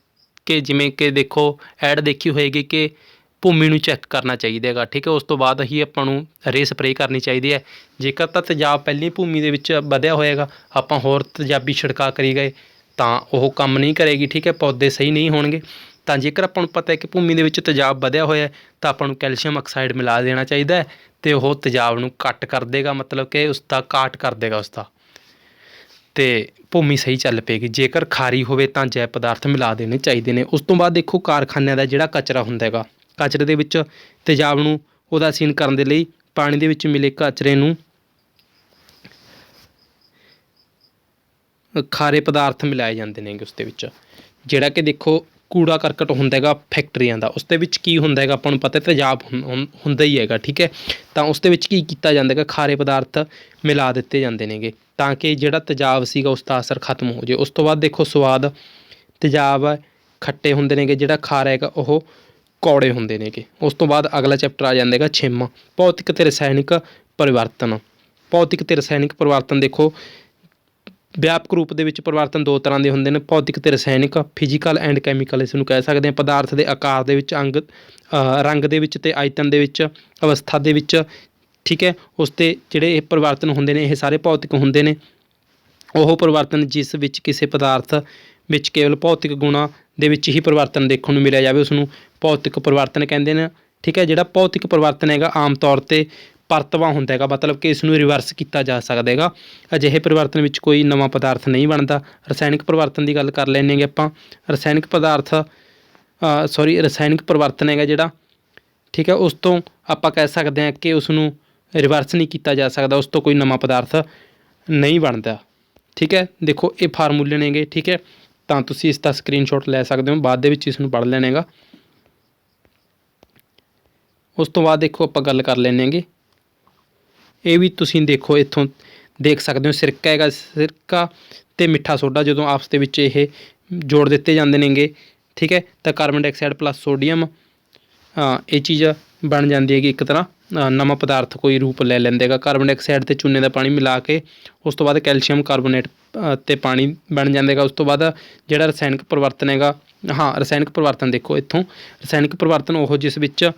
ਕਿ ਜਿਵੇਂ ਕਿ ਦੇਖੋ ਐਡ ਦੇਖੀ ਹੋਏਗੀ ਕਿ ਭੂਮੀ ਨੂੰ ਚੈੱਕ ਕਰਨਾ ਚਾਹੀਦਾ ਹੈਗਾ, ਠੀਕ ਹੈ। ਉਸ ਤੋਂ ਬਾਅਦ ਹੀ ਆਪਾਂ ਨੂੰ ਰੇ ਸਪਰੇਅ ਕਰਨੀ ਚਾਹੀਦੀ ਹੈ। ਜੇਕਰ ਤਾਂ ਤੇਜ਼ਾਬ ਪਹਿਲੀ ਭੂਮੀ ਦੇ ਵਿੱਚ ਵਧਿਆ ਹੋਏਗਾ, ਆਪਾਂ ਹੋਰ ਤੇਜ਼ਾਬੀ ਛਿੜਕਾਅ ਕਰੀ ਗਏ ਤਾਂ ਉਹ ਕੰਮ ਨਹੀਂ ਕਰੇਗੀ, ਠੀਕ ਹੈ, ਪੌਦੇ ਸਹੀ ਨਹੀਂ ਹੋਣਗੇ। ਤਾਂ ਜੇਕਰ ਆਪਾਂ ਨੂੰ ਪਤਾ ਹੈ ਕਿ ਭੂਮੀ ਦੇ ਵਿੱਚ ਤੇਜ਼ਾਬ ਵਧਿਆ ਹੋਇਆ ਤਾਂ ਆਪਾਂ ਨੂੰ ਕੈਲਸ਼ੀਅਮ ਆਕਸਾਈਡ ਮਿਲਾ ਦੇਣਾ ਚਾਹੀਦਾ ਹੈ, ਅਤੇ ਉਹ ਤੇਜ਼ਾਬ ਨੂੰ ਕੱਟ ਕਰ ਦੇਗਾ, ਮਤਲਬ ਕਿ ਉਸ ਦਾ ਕਾਟ ਕਰ ਦੇਗਾ ਉਸਦਾ, ਅਤੇ ਭੂਮੀ ਸਹੀ ਚੱਲ ਪਏਗੀ। ਜੇਕਰ ਖਾਰੀ ਹੋਵੇ ਤਾਂ ਜੈਵ ਪਦਾਰਥ ਮਿਲਾ ਦੇਣੇ ਚਾਹੀਦੇ ਨੇ। ਉਸ ਤੋਂ ਬਾਅਦ ਦੇਖੋ ਕਾਰਖਾਨਿਆਂ ਦਾ ਜਿਹੜਾ ਕਚਰਾ ਹੁੰਦਾ ਹੈਗਾ, ਕਚਰੇ ਦੇ ਵਿੱਚ ਤੇਜ਼ਾਬ ਨੂੰ ਉਦਾਸੀਨ ਕਰਨ ਦੇ ਲਈ ਪਾਣੀ ਦੇ ਵਿੱਚ ਮਿਲੇ ਕਚਰੇ ਨੂੰ ਖਾਰੇ ਪਦਾਰਥ ਮਿਲਾਏ ਜਾਂਦੇ ਨੇ ਉਸ ਦੇ ਵਿੱਚ, ਜਿਹੜਾ ਕਿ ਦੇਖੋ ਕੂੜਾ ਕਰਕਟ ਹੁੰਦਾ ਹੈਗਾ ਫੈਕਟਰੀਆਂ ਦਾ, ਉਸ ਦੇ ਵਿੱਚ ਕੀ ਹੁੰਦਾ ਹੈਗਾ ਆਪਾਂ ਨੂੰ ਪਤਾ ਤੇਜ਼ਾਬ ਹੁੰਦਾ ਹੀ ਹੈਗਾ, ਠੀਕ ਹੈ। ਤਾਂ ਉਸ ਦੇ ਵਿੱਚ ਕੀ ਕੀਤਾ ਜਾਂਦਾ ਹੈਗਾ, ਖਾਰੇ ਪਦਾਰਥ ਮਿਲਾ ਦਿੱਤੇ ਜਾਂਦੇ ਨੇਗੇ ਤਾਂ ਕਿ ਜਿਹੜਾ ਤੇਜ਼ਾਬ ਸੀਗਾ ਉਸ ਦਾ ਅਸਰ ਖਤਮ ਹੋ ਜਾਏ। ਉਸ ਤੋਂ ਬਾਅਦ ਦੇਖੋ ਸਵਾਦ, ਤੇਜ਼ਾਬ ਖੱਟੇ ਹੁੰਦੇ ਨੇਗੇ, ਜਿਹੜਾ ਖਾਰਾ ਹੈਗਾ ਉਹ ਕੌੜੇ ਹੁੰਦੇ ਨੇਗੇ। ਉਸ ਤੋਂ ਬਾਅਦ ਅਗਲਾ ਚੈਪਟਰ ਆ ਜਾਂਦਾ ਹੈਗਾ ਛਿੰਮ, ਭੌਤਿਕ ਅਤੇ ਰਸਾਇਣਿਕ ਪਰਿਵਰਤਨ। ਭੌਤਿਕ ਅਤੇ ਰਸਾਇਣਿਕ ਪਰਿਵਰਤਨ ਦੇਖੋ ਵਿਆਪਕ ਰੂਪ ਦੇ ਵਿੱਚ ਪਰਿਵਰਤਨ ਦੋ ਤਰ੍ਹਾਂ ਦੇ ਹੁੰਦੇ ਨੇ, ਭੌਤਿਕ ਅਤੇ ਰਸਾਇਣਿਕ, ਫਿਜ਼ੀਕਲ ਐਂਡ ਕੈਮੀਕਲ ਇਸ ਨੂੰ ਕਹਿ ਸਕਦੇ ਹਾਂ। ਪਦਾਰਥ ਦੇ ਆਕਾਰ ਦੇ ਵਿੱਚ, ਰੰਗ ਦੇ ਵਿੱਚ ਅਤੇ ਆਇਤਨ ਦੇ ਵਿੱਚ, ਅਵਸਥਾ ਦੇ ਵਿੱਚ, ਠੀਕ ਹੈ, ਉਸ ਦੇ ਜਿਹੜੇ ਇਹ ਪਰਿਵਰਤਨ ਹੁੰਦੇ ਨੇ ਇਹ ਸਾਰੇ ਭੌਤਿਕ ਹੁੰਦੇ ਨੇ। ਉਹ ਪਰਿਵਰਤਨ ਜਿਸ ਵਿੱਚ ਕਿਸੇ ਪਦਾਰਥ ਵਿੱਚ ਕੇਵਲ ਭੌਤਿਕ ਗੁਣਾਂ ਦੇ ਵਿੱਚ ਹੀ ਪਰਿਵਰਤਨ ਦੇਖਣ ਨੂੰ ਮਿਲਿਆ ਜਾਵੇ ਉਸਨੂੰ ਭੌਤਿਕ ਪਰਿਵਰਤਨ ਕਹਿੰਦੇ ਨੇ, ਠੀਕ ਹੈ। ਜਿਹੜਾ ਭੌਤਿਕ ਪਰਿਵਰਤਨ ਹੈਗਾ ਆਮ ਤੌਰ 'ਤੇ ਪਰਤਵਾਂ ਹੁੰਦਾ ਹੈਗਾ, ਮਤਲਬ ਕਿ ਇਸ ਨੂੰ ਰਿਵਰਸ ਕੀਤਾ ਜਾ ਸਕਦਾ ਹੈਗਾ। ਅਜਿਹੇ ਪਰਿਵਰਤਨ ਵਿੱਚ ਕੋਈ ਨਵਾਂ ਪਦਾਰਥ ਨਹੀਂ ਬਣਦਾ। ਰਸਾਇਣਿਕ ਪਰਿਵਰਤਨ ਦੀ ਗੱਲ ਕਰ ਲੈਂਦੇ ਹੈਗੇ ਆਪਾਂ। ਰਸਾਇਣਿਕ ਰਸਾਇਣਿਕ ਪਰਿਵਰਤਨ ਹੈਗਾ ਜਿਹੜਾ, ਠੀਕ ਹੈ, ਉਸ ਤੋਂ ਆਪਾਂ ਕਹਿ ਸਕਦੇ ਹਾਂ ਕਿ ਉਸ ਨੂੰ ਰਿਵਰਸ ਨਹੀਂ ਕੀਤਾ ਜਾ ਸਕਦਾ, ਉਸ ਤੋਂ ਕੋਈ ਨਵਾਂ ਪਦਾਰਥ ਨਹੀਂ ਬਣਦਾ, ਠੀਕ ਹੈ। ਦੇਖੋ ਇਹ ਫਾਰਮੂਲੇ ਨੇਗੇ, ਠੀਕ ਹੈ, ਤਾਂ ਤੁਸੀਂ ਇਸ ਦਾ ਸਕਰੀਨਸ਼ਾਟ ਲੈ ਸਕਦੇ ਹੋ, ਬਾਅਦ ਦੇ ਵਿੱਚ ਇਸ ਨੂੰ ਪੜ੍ਹ ਲੈਣਾ ਹੈਗਾ। ਉਸ ਤੋਂ ਬਾਅਦ ਦੇਖੋ ਆਪਾਂ ਗੱਲ ਕਰ ਲੈਂਦੇ ਹੈਗੇ, ਇਹ ਵੀ ਤੁਸੀਂ ਦੇਖੋ ਇੱਥੋਂ ਦੇਖ ਸਕਦੇ ਹੋ ਸਿਰਕਾ ਹੈਗਾ, ਸਿਰਕਾ ਅਤੇ ਮਿੱਠਾ ਸੋਡਾ ਜਦੋਂ ਆਪਸ ਦੇ ਵਿੱਚ ਇਹ ਜੋੜ ਦਿੱਤੇ ਜਾਂਦੇ ਨੇਗੇ, ਠੀਕ ਹੈ, ਤਾਂ ਕਾਰਬਨ ਡਾਈਆਕਸਾਈਡ ਪਲੱਸ ਸੋਡੀਅਮ ਇਹ ਚੀਜ਼ ਬਣ ਜਾਂਦੀ ਹੈਗੀ ਇੱਕ ਤਰ੍ਹਾਂ ਨਵਾਂ ਪਦਾਰਥ ਕੋਈ ਰੂਪ ਲੈ ਲੈਂਦਾ ਹੈਗਾ। ਕਾਰਬਨ ਡਾਈਆਕਸਾਈਡ ਅਤੇ ਚੂਨੇ ਦਾ ਪਾਣੀ ਮਿਲਾ ਕੇ ਉਸ ਤੋਂ ਬਾਅਦ ਕੈਲਸ਼ੀਅਮ ਕਾਰਬੋਨੇਟ ਅਤੇ ਪਾਣੀ ਬਣ ਜਾਂਦਾ ਹੈਗਾ। ਉਸ ਤੋਂ ਬਾਅਦ ਜਿਹੜਾ ਰਸਾਇਣਿਕ ਪਰਿਵਰਤਨ ਹੈਗਾ, ਰਸਾਇਣਿਕ ਪਰਿਵਰਤਨ ਦੇਖੋ ਇੱਥੋਂ, ਰਸਾਇਣਿਕ ਪਰਿਵਰਤਨ ਉਹ ਜਿਸ ਵਿੱਚ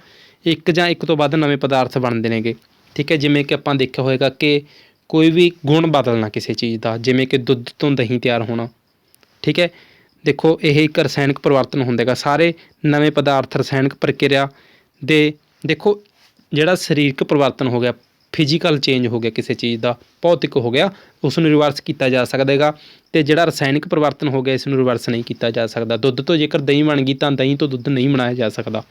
ਇੱਕ ਜਾਂ ਇੱਕ ਤੋਂ ਵੱਧ ਨਵੇਂ ਪਦਾਰਥ ਬਣਦੇ ਨੇਗੇ, ਠੀਕ ਹੈ। ਜਿਵੇਂ ਕਿ ਆਪਾਂ ਦੇਖਿਆ ਹੋਏਗਾ ਕਿ ਕੋਈ ਵੀ ਗੁਣ ਬਦਲਣਾ ਕਿਸੇ ਚੀਜ਼ ਦਾ, ਜਿਵੇਂ ਕਿ ਦੁੱਧ ਤੋਂ ਦਹੀਂ ਤਿਆਰ ਹੋਣਾ, ਠੀਕ ਹੈ। ਦੇਖੋ ਇਹ ਇੱਕ ਰਸਾਇਣਿਕ ਪਰਿਵਰਤਨ ਹੁੰਦਾ ਹੈਗਾ। ਸਾਰੇ ਨਵੇਂ ਪਦਾਰਥ ਰਸਾਇਣਿਕ ਪ੍ਰਕਿਰਿਆ ਦੇ, ਦੇਖੋ ਜਿਹੜਾ ਸਰੀਰਕ ਪਰਿਵਰਤਨ ਹੋ ਗਿਆ, ਫਿਜ਼ੀਕਲ ਚੇਂਜ ਹੋ ਗਿਆ ਕਿਸੇ ਚੀਜ਼ ਦਾ, ਭੌਤਿਕ ਹੋ ਗਿਆ, ਉਸ ਨੂੰ ਰਿਵਰਸ ਕੀਤਾ ਜਾ ਸਕਦਾ ਹੈਗਾ। ਅਤੇ ਜਿਹੜਾ ਰਸਾਇਣਿਕ ਪਰਿਵਰਤਨ ਹੋ ਗਿਆ ਇਸ ਨੂੰ ਰਿਵਰਸ ਨਹੀਂ ਕੀਤਾ ਜਾ ਸਕਦਾ। ਦੁੱਧ ਤੋਂ ਜੇਕਰ ਦਹੀਂ ਬਣ ਗਈ ਤਾਂ ਦਹੀਂ ਤੋਂ ਦੁੱਧ ਨਹੀਂ ਬਣਾਇਆ ਜਾ ਸਕਦਾ,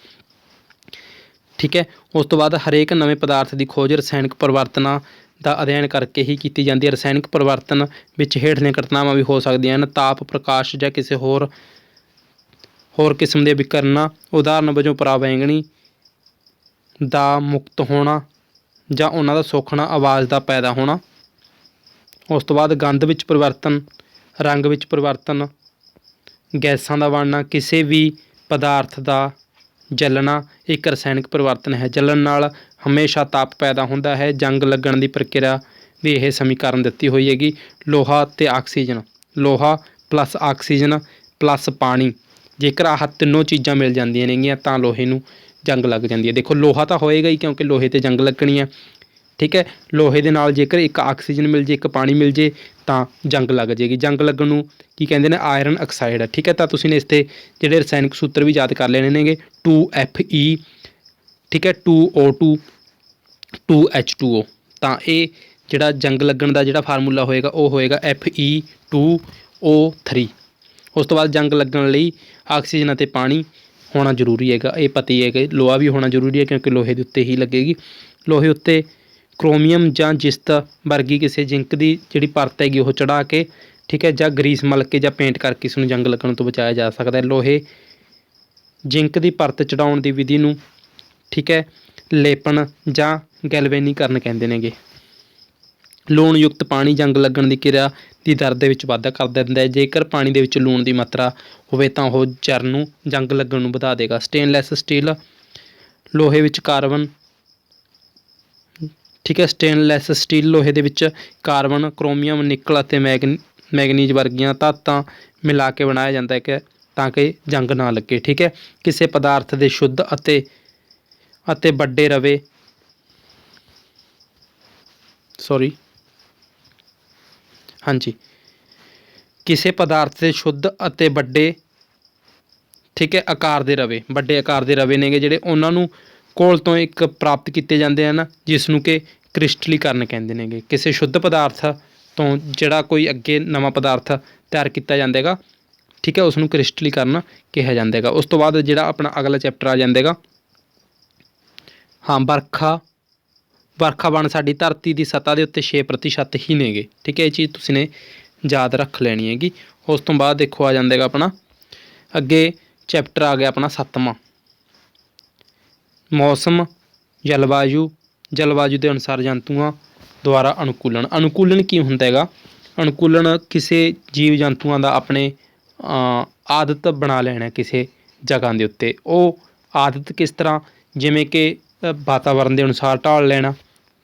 ਠੀਕ ਹੈ। ਉਸ ਤੋਂ ਬਾਅਦ ਹਰੇਕ ਨਵੇਂ ਪਦਾਰਥ ਦੀ ਖੋਜ ਰਸਾਇਣਿਕ ਪਰਿਵਰਤਨਾਂ ਦਾ ਅਧਿਐਨ ਕਰਕੇ ਹੀ ਕੀਤੀ ਜਾਂਦੀ ਹੈ। ਰਸਾਇਣਿਕ ਪਰਿਵਰਤਨ ਵਿੱਚ ਹੇਠਲੀਆਂ ਘਟਨਾਵਾਂ ਵੀ ਹੋ ਸਕਦੀਆਂ ਹਨ: ਤਾਪ, ਪ੍ਰਕਾਸ਼ ਜਾਂ ਕਿਸੇ ਹੋਰ ਕਿਸਮ ਦੇ ਵਿਕਰਨਾਂ, ਉਦਾਹਰਨ ਵਜੋਂ ਪਰਾਬੈਂਗਣੀ ਦਾ ਮੁਕਤ ਹੋਣਾ ਜਾਂ ਉਹਨਾਂ ਦਾ ਸੋਖਣਾ, ਆਵਾਜ਼ ਦਾ ਪੈਦਾ ਹੋਣਾ। ਉਸ ਤੋਂ ਬਾਅਦ ਗੰਧ ਵਿੱਚ ਪਰਿਵਰਤਨ, ਰੰਗ ਵਿੱਚ ਪਰਿਵਰਤਨ, ਗੈਸਾਂ ਦਾ ਬਣਨਾ, ਕਿਸੇ ਵੀ ਪਦਾਰਥ ਦਾ ਜਲਣਾ ਇੱਕ ਰਸਾਇਣਿਕ ਪਰਿਵਰਤਨ ਹੈ। ਜਲਣ ਨਾਲ ਹਮੇਸ਼ਾ ਤਾਪ ਪੈਦਾ ਹੁੰਦਾ ਹੈ। ਜੰਗ ਲੱਗਣ ਦੀ ਪ੍ਰਕਿਰਿਆ ਵੀ ਇਹ ਸਮੀਕਰਨ ਦਿੱਤੀ ਹੋਈ ਹੈਗੀ। ਲੋਹਾ ਅਤੇ ਆਕਸੀਜਨ, ਲੋਹਾ ਪਲੱਸ ਆਕਸੀਜਨ ਪਲੱਸ ਪਾਣੀ, ਜੇਕਰ ਆਹ ਤਿੰਨੋਂ ਚੀਜ਼ਾਂ ਮਿਲ ਜਾਂਦੀਆਂ ਨੇਗੀਆਂ ਤਾਂ ਲੋਹੇ ਨੂੰ ਜੰਗ ਲੱਗ ਜਾਂਦੀ ਹੈ। ਦੇਖੋ ਲੋਹਾ ਤਾਂ ਹੋਏਗਾ ਹੀ ਕਿਉਂਕਿ ਲੋਹੇ 'ਤੇ ਜੰਗ ਲੱਗਣੀ ਹੈ, ਠੀਕ ਹੈ। ਲੋਹੇ ਦੇ ਨਾਲ ਜੇਕਰ ਇੱਕ ਆਕਸੀਜਨ ਮਿਲ ਜੇ, ਇੱਕ ਪਾਣੀ ਮਿਲ ਜੇ ਤਾਂ ਜੰਗ ਲੱਗ ਜਾਏਗੀ। ਜੰਗ ਲੱਗਣ ਨੂੰ ਕੀ ਕਹਿੰਦੇ ਨੇ? ਆਇਰਨ ਆਕਸਾਈਡ, ਠੀਕ ਹੈ। ਤਾਂ ਤੁਸੀਂ ਨੇ ਇਸ 'ਤੇ ਜਿਹੜੇ ਰਸਾਇਣਿਕ ਸੂਤਰ ਵੀ ਯਾਦ ਕਰ ਲੈਣੇ ਨੇਗੇ। 2Fe, ਠੀਕ ਹੈ, 2O2 2H2O। ਤਾਂ ਇਹ ਜਿਹੜਾ ਜੰਗ ਲੱਗਣ ਦਾ ਜਿਹੜਾ ਫਾਰਮੂਲਾ ਹੋਏਗਾ ਉਹ ਹੋਏਗਾ Fe2O3। ਉਸ ਤੋਂ ਬਾਅਦ ਜੰਗ ਲੱਗਣ ਲਈ ਆਕਸੀਜਨ ਅਤੇ ਪਾਣੀ ਹੋਣਾ ਜ਼ਰੂਰੀ ਹੈਗਾ। ਇਹ ਪਤਾ ਹੀ ਹੈ ਕਿ ਲੋਹਾ ਵੀ ਹੋਣਾ ਜ਼ਰੂਰੀ ਹੈ ਕਿਉਂਕਿ ਲੋਹੇ ਦੇ ਉੱਤੇ ਹੀ ਲੱਗੇਗੀ। ਲੋਹੇ ਉੱਤੇ ਕ੍ਰੋਮੀਅਮ ਜਾਂ ਜਿਸਤ ਵਰਗੀ ਕਿਸੇ ਜ਼ਿੰਕ ਦੀ ਜਿਹੜੀ ਪਰਤ ਹੈਗੀ ਉਹ ਚੜ੍ਹਾ ਕੇ, ਠੀਕ ਹੈ, ਜਾਂ ਗਰੀਸ ਮਲ ਕੇ ਜਾਂ ਪੇਂਟ ਕਰਕੇ ਇਸ ਨੂੰ ਜੰਗ ਲੱਗਣ ਤੋਂ ਬਚਾਇਆ ਜਾ ਸਕਦਾ ਹੈ। ਲੋਹੇ ਜ਼ਿੰਕ ਦੀ ਪਰਤ ਚੜਾਉਣ ਦੀ ਵਿਧੀ ਨੂੰ, ਠੀਕ ਹੈ, ਲੇਪਣ ਜਾਂ ਗੈਲਵੇਨੀਕਰਨ ਕਹਿੰਦੇ ਨੇਗੇ। ਲੂਣਯੁਕਤ ਪਾਣੀ ਜੰਗ ਲੱਗਣ ਦੀ ਕਿਰਿਆ ਦੀ ਦਰ ਦੇ ਵਿੱਚ ਵਾਧਾ ਕਰ ਦਿੰਦਾ ਹੈ। ਜੇਕਰ ਪਾਣੀ ਦੇ ਵਿੱਚ ਲੂਣ ਦੀ ਮਾਤਰਾ ਹੋਵੇ ਤਾਂ ਉਹ ਜ਼ਰ ਨੂੰ, ਜੰਗ ਲੱਗਣ ਨੂੰ ਵਧਾ ਦੇਗਾ। ਸਟੇਨਲੈਸ ਸਟੀਲ, ਲੋਹੇ ਵਿੱਚ ਕਾਰਬਨ, ਠੀਕ ਹੈ, ਸਟੇਨਲੈਸ ਸਟੀਲ ਲੋਹੇ ਦੇ ਵਿੱਚ ਕਾਰਬਨ, ਕ੍ਰੋਮੀਅਮ, ਨਿਕਲ ਅਤੇ ਮੈਗਨੀਜ਼ ਵਰਗੀਆਂ ਧਾਤਾਂ ਮਿਲਾ ਕੇ ਬਣਾਇਆ ਜਾਂਦਾ ਹੈ ਕਿ ਤਾਂ ਕਿ ਜੰਗ ਨਾ ਲੱਗੇ, ਠੀਕ ਹੈ। ਕਿਸੇ ਪਦਾਰਥ ਦੇ ਸ਼ੁੱਧ ਅਤੇ ਵੱਡੇ ਰਵੇ, ਕਿਸੇ ਪਦਾਰਥ ਦੇ ਸ਼ੁੱਧ ਅਤੇ ਵੱਡੇ, ਠੀਕ ਹੈ, ਆਕਾਰ ਦੇ ਰਵੇ, ਵੱਡੇ ਆਕਾਰ ਦੇ ਰਵੇ ਨੇਗੇ ਜਿਹੜੇ, ਉਹਨਾਂ ਨੂੰ ਘੋਲ ਤੋਂ ਇੱਕ ਪ੍ਰਾਪਤ ਕੀਤੇ ਜਾਂਦੇ ਹਨ ਜਿਸ ਨੂੰ ਕਿ ਕ੍ਰਿਸਟਲੀਕਰਨ ਕਹਿੰਦੇ ਨੇਗੇ। ਕਿਸੇ ਸ਼ੁੱਧ ਪਦਾਰਥ ਤੋਂ ਜਿਹੜਾ ਕੋਈ ਅੱਗੇ ਨਵਾਂ ਪਦਾਰਥ ਤਿਆਰ ਕੀਤਾ ਜਾਂਦਾ ਹੈਗਾ, ਠੀਕ ਹੈ, ਉਸ ਨੂੰ ਕ੍ਰਿਸਟਲੀਕਰਨ ਕਿਹਾ ਜਾਂਦਾ ਹੈਗਾ। ਉਸ ਤੋਂ ਬਾਅਦ ਜਿਹੜਾ ਆਪਣਾ ਅਗਲਾ ਚੈਪਟਰ ਆ ਜਾਂਦਾ ਹੈਗਾ, ਵਰਖਾ ਬਣ ਸਾਡੀ ਧਰਤੀ ਦੀ ਸਤ੍ਹਾ ਦੇ ਉੱਤੇ 6% ਹੀ ਨੇਗੇ, ਠੀਕ ਹੈ। ਇਹ ਚੀਜ਼ ਤੁਸੀਂ ਨੇ ਯਾਦ ਰੱਖ ਲੈਣੀ ਹੈਗੀ। ਉਸ ਤੋਂ ਬਾਅਦ ਦੇਖੋ ਆ ਜਾਂਦਾ ਹੈਗਾ ਆਪਣਾ ਅੱਗੇ ਚੈਪਟਰ ਆ ਗਿਆ ਆਪਣਾ 7ਵਾਂ, ਮੌਸਮ, ਜਲਵਾਯੂ ਦੇ ਅਨੁਸਾਰ ਜੰਤੂਆਂ ਦੁਆਰਾ ਅਨੁਕੂਲਣ। ਅਨੁਕੂਲਣ ਕੀ ਹੁੰਦਾ ਹੈਗਾ? ਅਨੁਕੂਲਣ ਕਿਸੇ ਜੀਵ ਜੰਤੂਆਂ ਦਾ ਆਪਣੇ ਆਦਤ ਬਣਾ ਲੈਣਾ ਕਿਸੇ ਜਗ੍ਹਾ ਦੇ ਉੱਤੇ। ਉਹ ਆਦਤ ਕਿਸ ਤਰ੍ਹਾਂ? ਜਿਵੇਂ ਕਿ ਵਾਤਾਵਰਨ ਦੇ ਅਨੁਸਾਰ ਢਾਲ ਲੈਣਾ।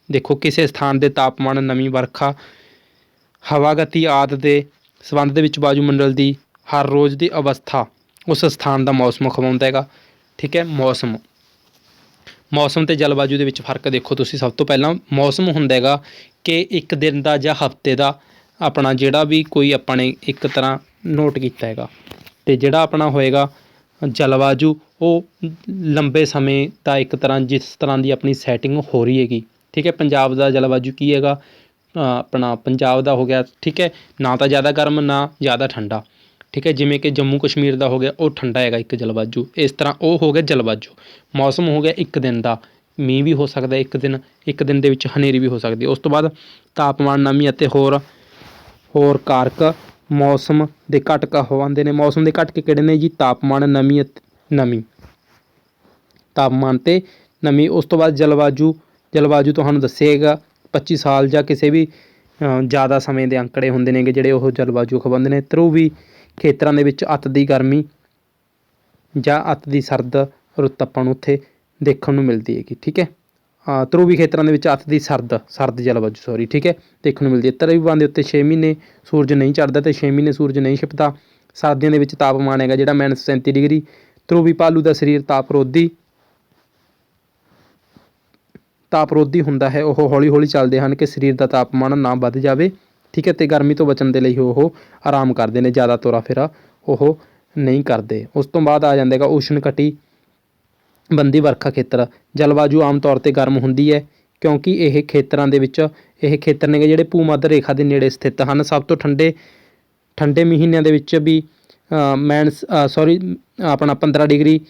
ਦੇਖੋ ਕਿਸੇ ਸਥਾਨ ਦੇ ਤਾਪਮਾਨ, ਨਮੀ, ਵਰਖਾ, ਹਵਾ ਗਤੀ ਆਦਿ ਦੇ ਸੰਬੰਧ ਦੇ ਵਿੱਚ ਵਾਯੂਮੰਡਲ ਦੀ ਹਰ ਰੋਜ਼ ਦੀ ਅਵਸਥਾ ਉਸ ਸਥਾਨ ਦਾ ਮੌਸਮ ਅਖਵਾਉਂਦਾ ਹੈਗਾ, ਠੀਕ ਹੈ। ਮੌਸਮ ਅਤੇ ਜਲਵਾਯੂ ਦੇ ਵਿੱਚ ਫਰਕ ਦੇਖੋ ਤੁਸੀਂ। ਸਭ ਤੋਂ ਪਹਿਲਾਂ ਮੌਸਮ ਹੁੰਦਾ ਹੈਗਾ ਕਿ ਇੱਕ ਦਿਨ ਦਾ ਜਾਂ ਹਫ਼ਤੇ ਦਾ ਆਪਣਾ ਜਿਹੜਾ ਵੀ ਕੋਈ ਆਪਾਂ ਨੇ ਇੱਕ ਤਰ੍ਹਾਂ ਨੋਟ ਕੀਤਾ ਹੈਗਾ। ਅਤੇ ਜਿਹੜਾ ਆਪਣਾ ਹੋਏਗਾ ਜਲਵਾਯੂ, ਉਹ ਲੰਬੇ ਸਮੇਂ ਦਾ ਇੱਕ ਤਰ੍ਹਾਂ ਜਿਸ ਤਰ੍ਹਾਂ ਦੀ ਆਪਣੀ ਸੈਟਿੰਗ ਹੋ ਰਹੀ ਹੈਗੀ, ਠੀਕ ਹੈ। ਪੰਜਾਬ ਦਾ ਜਲਵਾਯੂ ਕੀ ਹੈਗਾ? ਆਪਣਾ ਪੰਜਾਬ ਦਾ ਹੋ ਗਿਆ, ਠੀਕ ਹੈ, ਨਾ ਤਾਂ ਜ਼ਿਆਦਾ ਗਰਮ ਨਾ ਜ਼ਿਆਦਾ ਠੰਡਾ, ਠੀਕ ਹੈ। ਜਿਵੇਂ ਕਿ ਜੰਮੂ ਕਸ਼ਮੀਰ ਦਾ ਹੋ ਗਿਆ, ਉਹ ਠੰਡਾ ਹੈਗਾ ਇੱਕ ਜਲਵਾਯੂ। ਇਸ ਤਰ੍ਹਾਂ ਉਹ ਹੋ ਗਿਆ ਜਲਵਾਯੂ। ਮੌਸਮ ਹੋ ਗਿਆ ਇੱਕ ਦਿਨ ਦਾ, ਮੀਂਹ ਵੀ ਹੋ ਸਕਦਾ ਇੱਕ ਦਿਨ ਦੇ ਵਿੱਚ ਹਨੇਰੀ ਵੀ ਹੋ ਸਕਦੀ ਹੈ। ਉਸ ਤੋਂ ਬਾਅਦ ਤਾਪਮਾਨ, ਨਮੀ ਅਤੇ ਹੋਰ ਕਾਰਕ ਮੌਸਮ ਦੇ ਘਟਕ ਆਉਂਦੇ ਨੇ। ਮੌਸਮ ਦੇ ਘਟਕ ਕਿਹੜੇ ਨੇ ਜੀ? ਤਾਪਮਾਨ, ਨਮੀ ਤਾਪਮਾਨ ਅਤੇ ਨਮੀ। ਉਸ ਤੋਂ ਬਾਅਦ ਜਲਵਾਯੂ ਤੁਹਾਨੂੰ ਦੱਸਿਆ ਹੈਗਾ 25 ਸਾਲ ਜਾਂ ਕਿਸੇ ਵੀ ज़्यादा समय ਦੇ ਅੰਕੜੇ ਹੁੰਦੇ ਨੇਗੇ ਜਿਹੜੇ ਉਹ ਜਲਵਾਯੂ ਅਖਵਾਉਂਦੇ ਨੇ। ਧਰੂਵੀ ਖੇਤਰਾਂ ਦੇ ਵਿੱਚ ਅੱਤ ਦੀ ਗਰਮੀ ਜਾਂ ਅੱਤ ਦੀ ਸਰਦ ਰੁੱਤ ਆਪਾਂ ਨੂੰ ਉੱਥੇ ਦੇਖਣ ਨੂੰ ਮਿਲਦੀ ਹੈਗੀ, ਠੀਕ ਹੈ। ਧਰੂਵੀ ਖੇਤਰਾਂ ਦੇ ਵਿੱਚ ਅੱਤ ਦੀ ਸਰਦ ਜਲਵਾਯੂ ਠੀਕ ਹੈ ਦੇਖਣ ਨੂੰ ਮਿਲਦੀ ਹੈ। ਧਰੂਵਾਂ ਦੇ ਉੱਤੇ 6 ਮਹੀਨੇ ਸੂਰਜ ਨਹੀਂ ਚੜ੍ਹਦਾ ਅਤੇ 6 ਮਹੀਨੇ ਸੂਰਜ ਨਹੀਂ ਛਿਪਦਾ। ਸਰਦੀਆਂ ਦੇ ਵਿੱਚ ਤਾਪਮਾਨ ਹੈਗਾ ਜਿਹੜਾ -37 ਡਿਗਰੀ। ਧਰੂਵੀ ਭਾਲੂ ਦਾ ਸਰੀਰ ਤਾਪਰੋਧੀ ਹੁੰਦਾ ਹੈ। ਉਹ ਹੌਲੀ ਹੌਲੀ ਚੱਲਦੇ ਹਨ ਕਿ ਸਰੀਰ ਦਾ ਤਾਪਮਾਨ ਨਾ ਵੱਧ ਜਾਵੇ, ਠੀਕ ਹੈ, ਅਤੇ ਗਰਮੀ ਤੋਂ ਬਚਣ ਦੇ ਲਈ ਉਹ ਆਰਾਮ ਕਰਦੇ ਨੇ, ਜ਼ਿਆਦਾ ਤੋਰਾ ਫੇਰਾ ਉਹ ਨਹੀਂ ਕਰਦੇ। ਉਸ ਤੋਂ ਬਾਅਦ ਆ ਜਾਂਦਾ ਹੈਗਾ ਉਸ਼ਣ ਕਟੀਬੰਧੀ ਵਰਖਾ ਖੇਤਰ। ਜਲਵਾਯੂ ਆਮ ਤੌਰ 'ਤੇ ਗਰਮ ਹੁੰਦੀ ਹੈ ਕਿਉਂਕਿ ਇਹ ਖੇਤਰਾਂ ਦੇ ਵਿੱਚ ਇਹ ਖੇਤਰ ਨੇ ਜਿਹੜੇ ਭੂ ਮੱਧ ਰੇਖਾ ਦੇ ਨੇੜੇ ਸਥਿਤ ਹਨ। ਸਭ ਤੋਂ ਠੰਡੇ ਮਹੀਨਿਆਂ ਦੇ ਵਿੱਚ ਵੀ ਆਪਣਾ 15 ਡਿਗਰੀ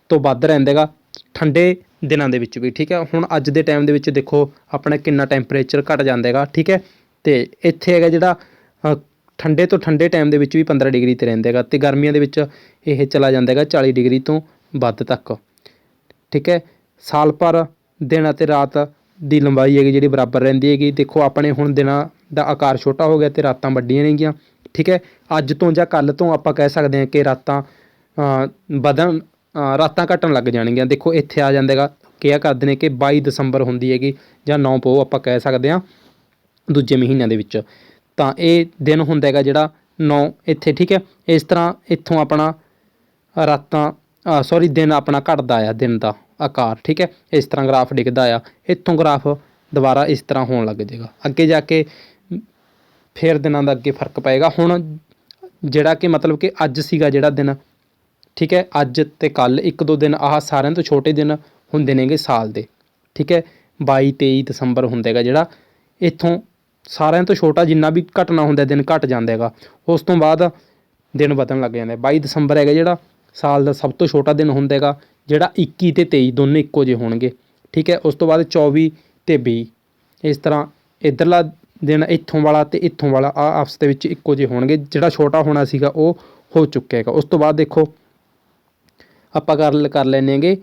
ਤੋਂ ਵੱਧ ਰਹਿੰਦਾ ਹੈਗਾ ਠੰਡੇ ਦਿਨਾਂ ਦੇ ਵਿੱਚ ਵੀ, ਠੀਕ ਹੈ। ਹੁਣ ਅੱਜ ਦੇ ਟਾਈਮ ਦੇ ਵਿੱਚ ਦੇਖੋ ਆਪਣਾ ਕਿੰਨਾ ਟੈਂਪਰੇਚਰ ਘੱਟ ਜਾਂਦਾ ਹੈਗਾ, ਠੀਕ ਹੈ। ਅਤੇ ਇੱਥੇ ਹੈਗਾ ਜਿਹੜਾ ਠੰਡੇ ਤੋਂ ਠੰਡੇ ਟਾਈਮ ਦੇ ਵਿੱਚ ਵੀ 15 ਡਿਗਰੀ 'ਤੇ ਰਹਿੰਦਾ ਹੈਗਾ ਅਤੇ ਗਰਮੀਆਂ ਦੇ ਵਿੱਚ ਇਹ ਚਲਾ ਜਾਂਦਾ ਹੈਗਾ 40 ਡਿਗਰੀ ਤੋਂ ਵੱਧ ਤੱਕ, ਠੀਕ ਹੈ। ਸਾਲ ਭਰ ਦਿਨ ਅਤੇ ਰਾਤ ਦੀ ਲੰਬਾਈ ਹੈਗੀ ਜਿਹੜੀ ਬਰਾਬਰ ਰਹਿੰਦੀ ਹੈਗੀ। ਦੇਖੋ ਆਪਣੇ ਹੁਣ ਦਿਨਾਂ ਦਾ ਆਕਾਰ ਛੋਟਾ ਹੋ ਗਿਆ ਅਤੇ ਰਾਤਾਂ ਵੱਡੀਆਂ ਨੇਗੀਆਂ, ਠੀਕ ਹੈ। ਅੱਜ ਤੋਂ ਜਾਂ ਕੱਲ੍ਹ ਤੋਂ ਆਪਾਂ ਕਹਿ ਸਕਦੇ ਹਾਂ ਕਿ ਰਾਤਾਂ ਘਟਣ ਲੱਗ ਜਾਣਗੀਆਂ। ਦੇਖੋ ਇੱਥੇ ਆ ਜਾਂਦਾ ਹੈਗਾ ਕਿਹਾ ਕਰਦੇ ਨੇ ਕਿ 22 ਦਸੰਬਰ ਹੁੰਦੀ ਹੈਗੀ ਜਾਂ 9 ਪੋਹ ਆਪਾਂ ਕਹਿ ਸਕਦੇ ਹਾਂ ਦੂਜੇ ਮਹੀਨਿਆਂ ਦੇ ਵਿੱਚ, ਤਾਂ ਇਹ ਦਿਨ ਹੁੰਦਾ ਹੈਗਾ ਜਿਹੜਾ 9 ਇੱਥੇ, ਠੀਕ ਹੈ। ਇਸ ਤਰ੍ਹਾਂ ਇੱਥੋਂ ਆਪਣਾ ਦਿਨ ਆਪਣਾ ਘਟਦਾ ਆ, ਦਿਨ ਦਾ ਆਕਾਰ, ਠੀਕ ਹੈ। ਇਸ ਤਰ੍ਹਾਂ ਗਰਾਫ ਡਿੱਗਦਾ ਆ, ਇੱਥੋਂ ਗਰਾਫ ਦੁਬਾਰਾ ਇਸ ਤਰ੍ਹਾਂ ਹੋਣ ਲੱਗ ਜਾਏਗਾ। ਅੱਗੇ ਜਾ ਕੇ ਫਿਰ ਦਿਨਾਂ ਦਾ ਅੱਗੇ ਫਰਕ ਪਏਗਾ। ਹੁਣ ਜਿਹੜਾ ਕਿ ਮਤਲਬ ਕਿ ਅੱਜ ਸੀਗਾ ਜਿਹੜਾ ਦਿਨ, ਠੀਕ ਹੈ, ਅੱਜ ਅਤੇ ਕੱਲ੍ਹ 1-2 ਦਿਨ ਆਹ ਸਾਰਿਆਂ ਤੋਂ ਛੋਟੇ ਦਿਨ ਹੁੰਦੇ ਨੇਗੇ ਸਾਲ ਦੇ, ਠੀਕ ਹੈ। 22-23 ਦਸੰਬਰ ਹੁੰਦਾ ਹੈਗਾ ਜਿਹੜਾ ਇੱਥੋਂ ਸਾਰਿਆਂ ਤੋਂ ਛੋਟਾ, ਜਿੰਨਾ ਵੀ ਘਟਣਾ ਹੁੰਦਾ ਦਿਨ ਘਟ ਜਾਂਦਾ ਹੈਗਾ। ਉਸ ਤੋਂ ਬਾਅਦ ਦਿਨ ਵਧਣ ਲੱਗ ਜਾਂਦਾ। 22 ਦਸੰਬਰ ਹੈਗਾ ਜਿਹੜਾ ਸਾਲ ਦਾ ਸਭ ਤੋਂ ਛੋਟਾ ਦਿਨ ਹੁੰਦਾ ਹੈਗਾ ਜਿਹੜਾ 21 ਅਤੇ 23 ਦੋਨੇ ਇੱਕੋ ਜਿਹੇ ਹੋਣਗੇ, ਠੀਕ ਹੈ। ਉਸ ਤੋਂ ਬਾਅਦ 24 ਅਤੇ 20 ਇਸ ਤਰ੍ਹਾਂ ਇੱਧਰਲਾ ਦਿਨ ਇੱਥੋਂ ਵਾਲਾ ਅਤੇ ਇੱਥੋਂ ਵਾਲਾ ਆਪਸ ਦੇ ਵਿੱਚ ਇੱਕੋ ਜਿਹੇ ਹੋਣਗੇ। ਜਿਹੜਾ ਛੋਟਾ ਹੋਣਾ ਸੀਗਾ ਉਹ ਹੋ ਚੁੱਕਿਆ ਹੈਗਾ। ਉਸ ਤੋਂ ਬਾਅਦ ਦੇਖੋ ਆਪਾਂ ਗੱਲ ਕਰ ਲੈਂਦੇ ਹੈਗੇ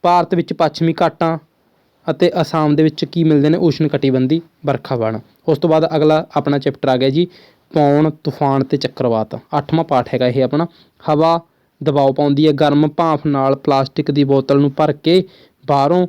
ਭਾਰਤ ਵਿੱਚ ਪੱਛਮੀ ਘਾਟਾਂ ਅਤੇ ਅਸਾਮ ਦੇ ਵਿੱਚ ਕੀ ਮਿਲਦੇ ਨੇ, ਉਸ਼ਣ ਕਟੀਬੰਧੀ ਵਰਖਾ ਵਣ। ਉਸ ਤੋਂ ਬਾਅਦ ਅਗਲਾ ਆਪਣਾ ਚੈਪਟਰ ਆ ਗਿਆ ਜੀ ਪੌਣ, ਤੂਫਾਨ ਅਤੇ ਚੱਕਰਵਾਤ। 8ਵਾਂ ਪਾਠ ਹੈਗਾ ਇਹ ਆਪਣਾ। ਹਵਾ ਦਬਾਅ ਪਾਉਂਦੀ ਹੈ। ਗਰਮ ਭਾਫ਼ ਨਾਲ ਪਲਾਸਟਿਕ ਦੀ ਬੋਤਲ ਨੂੰ ਭਰ ਕੇ ਬਾਹਰੋਂ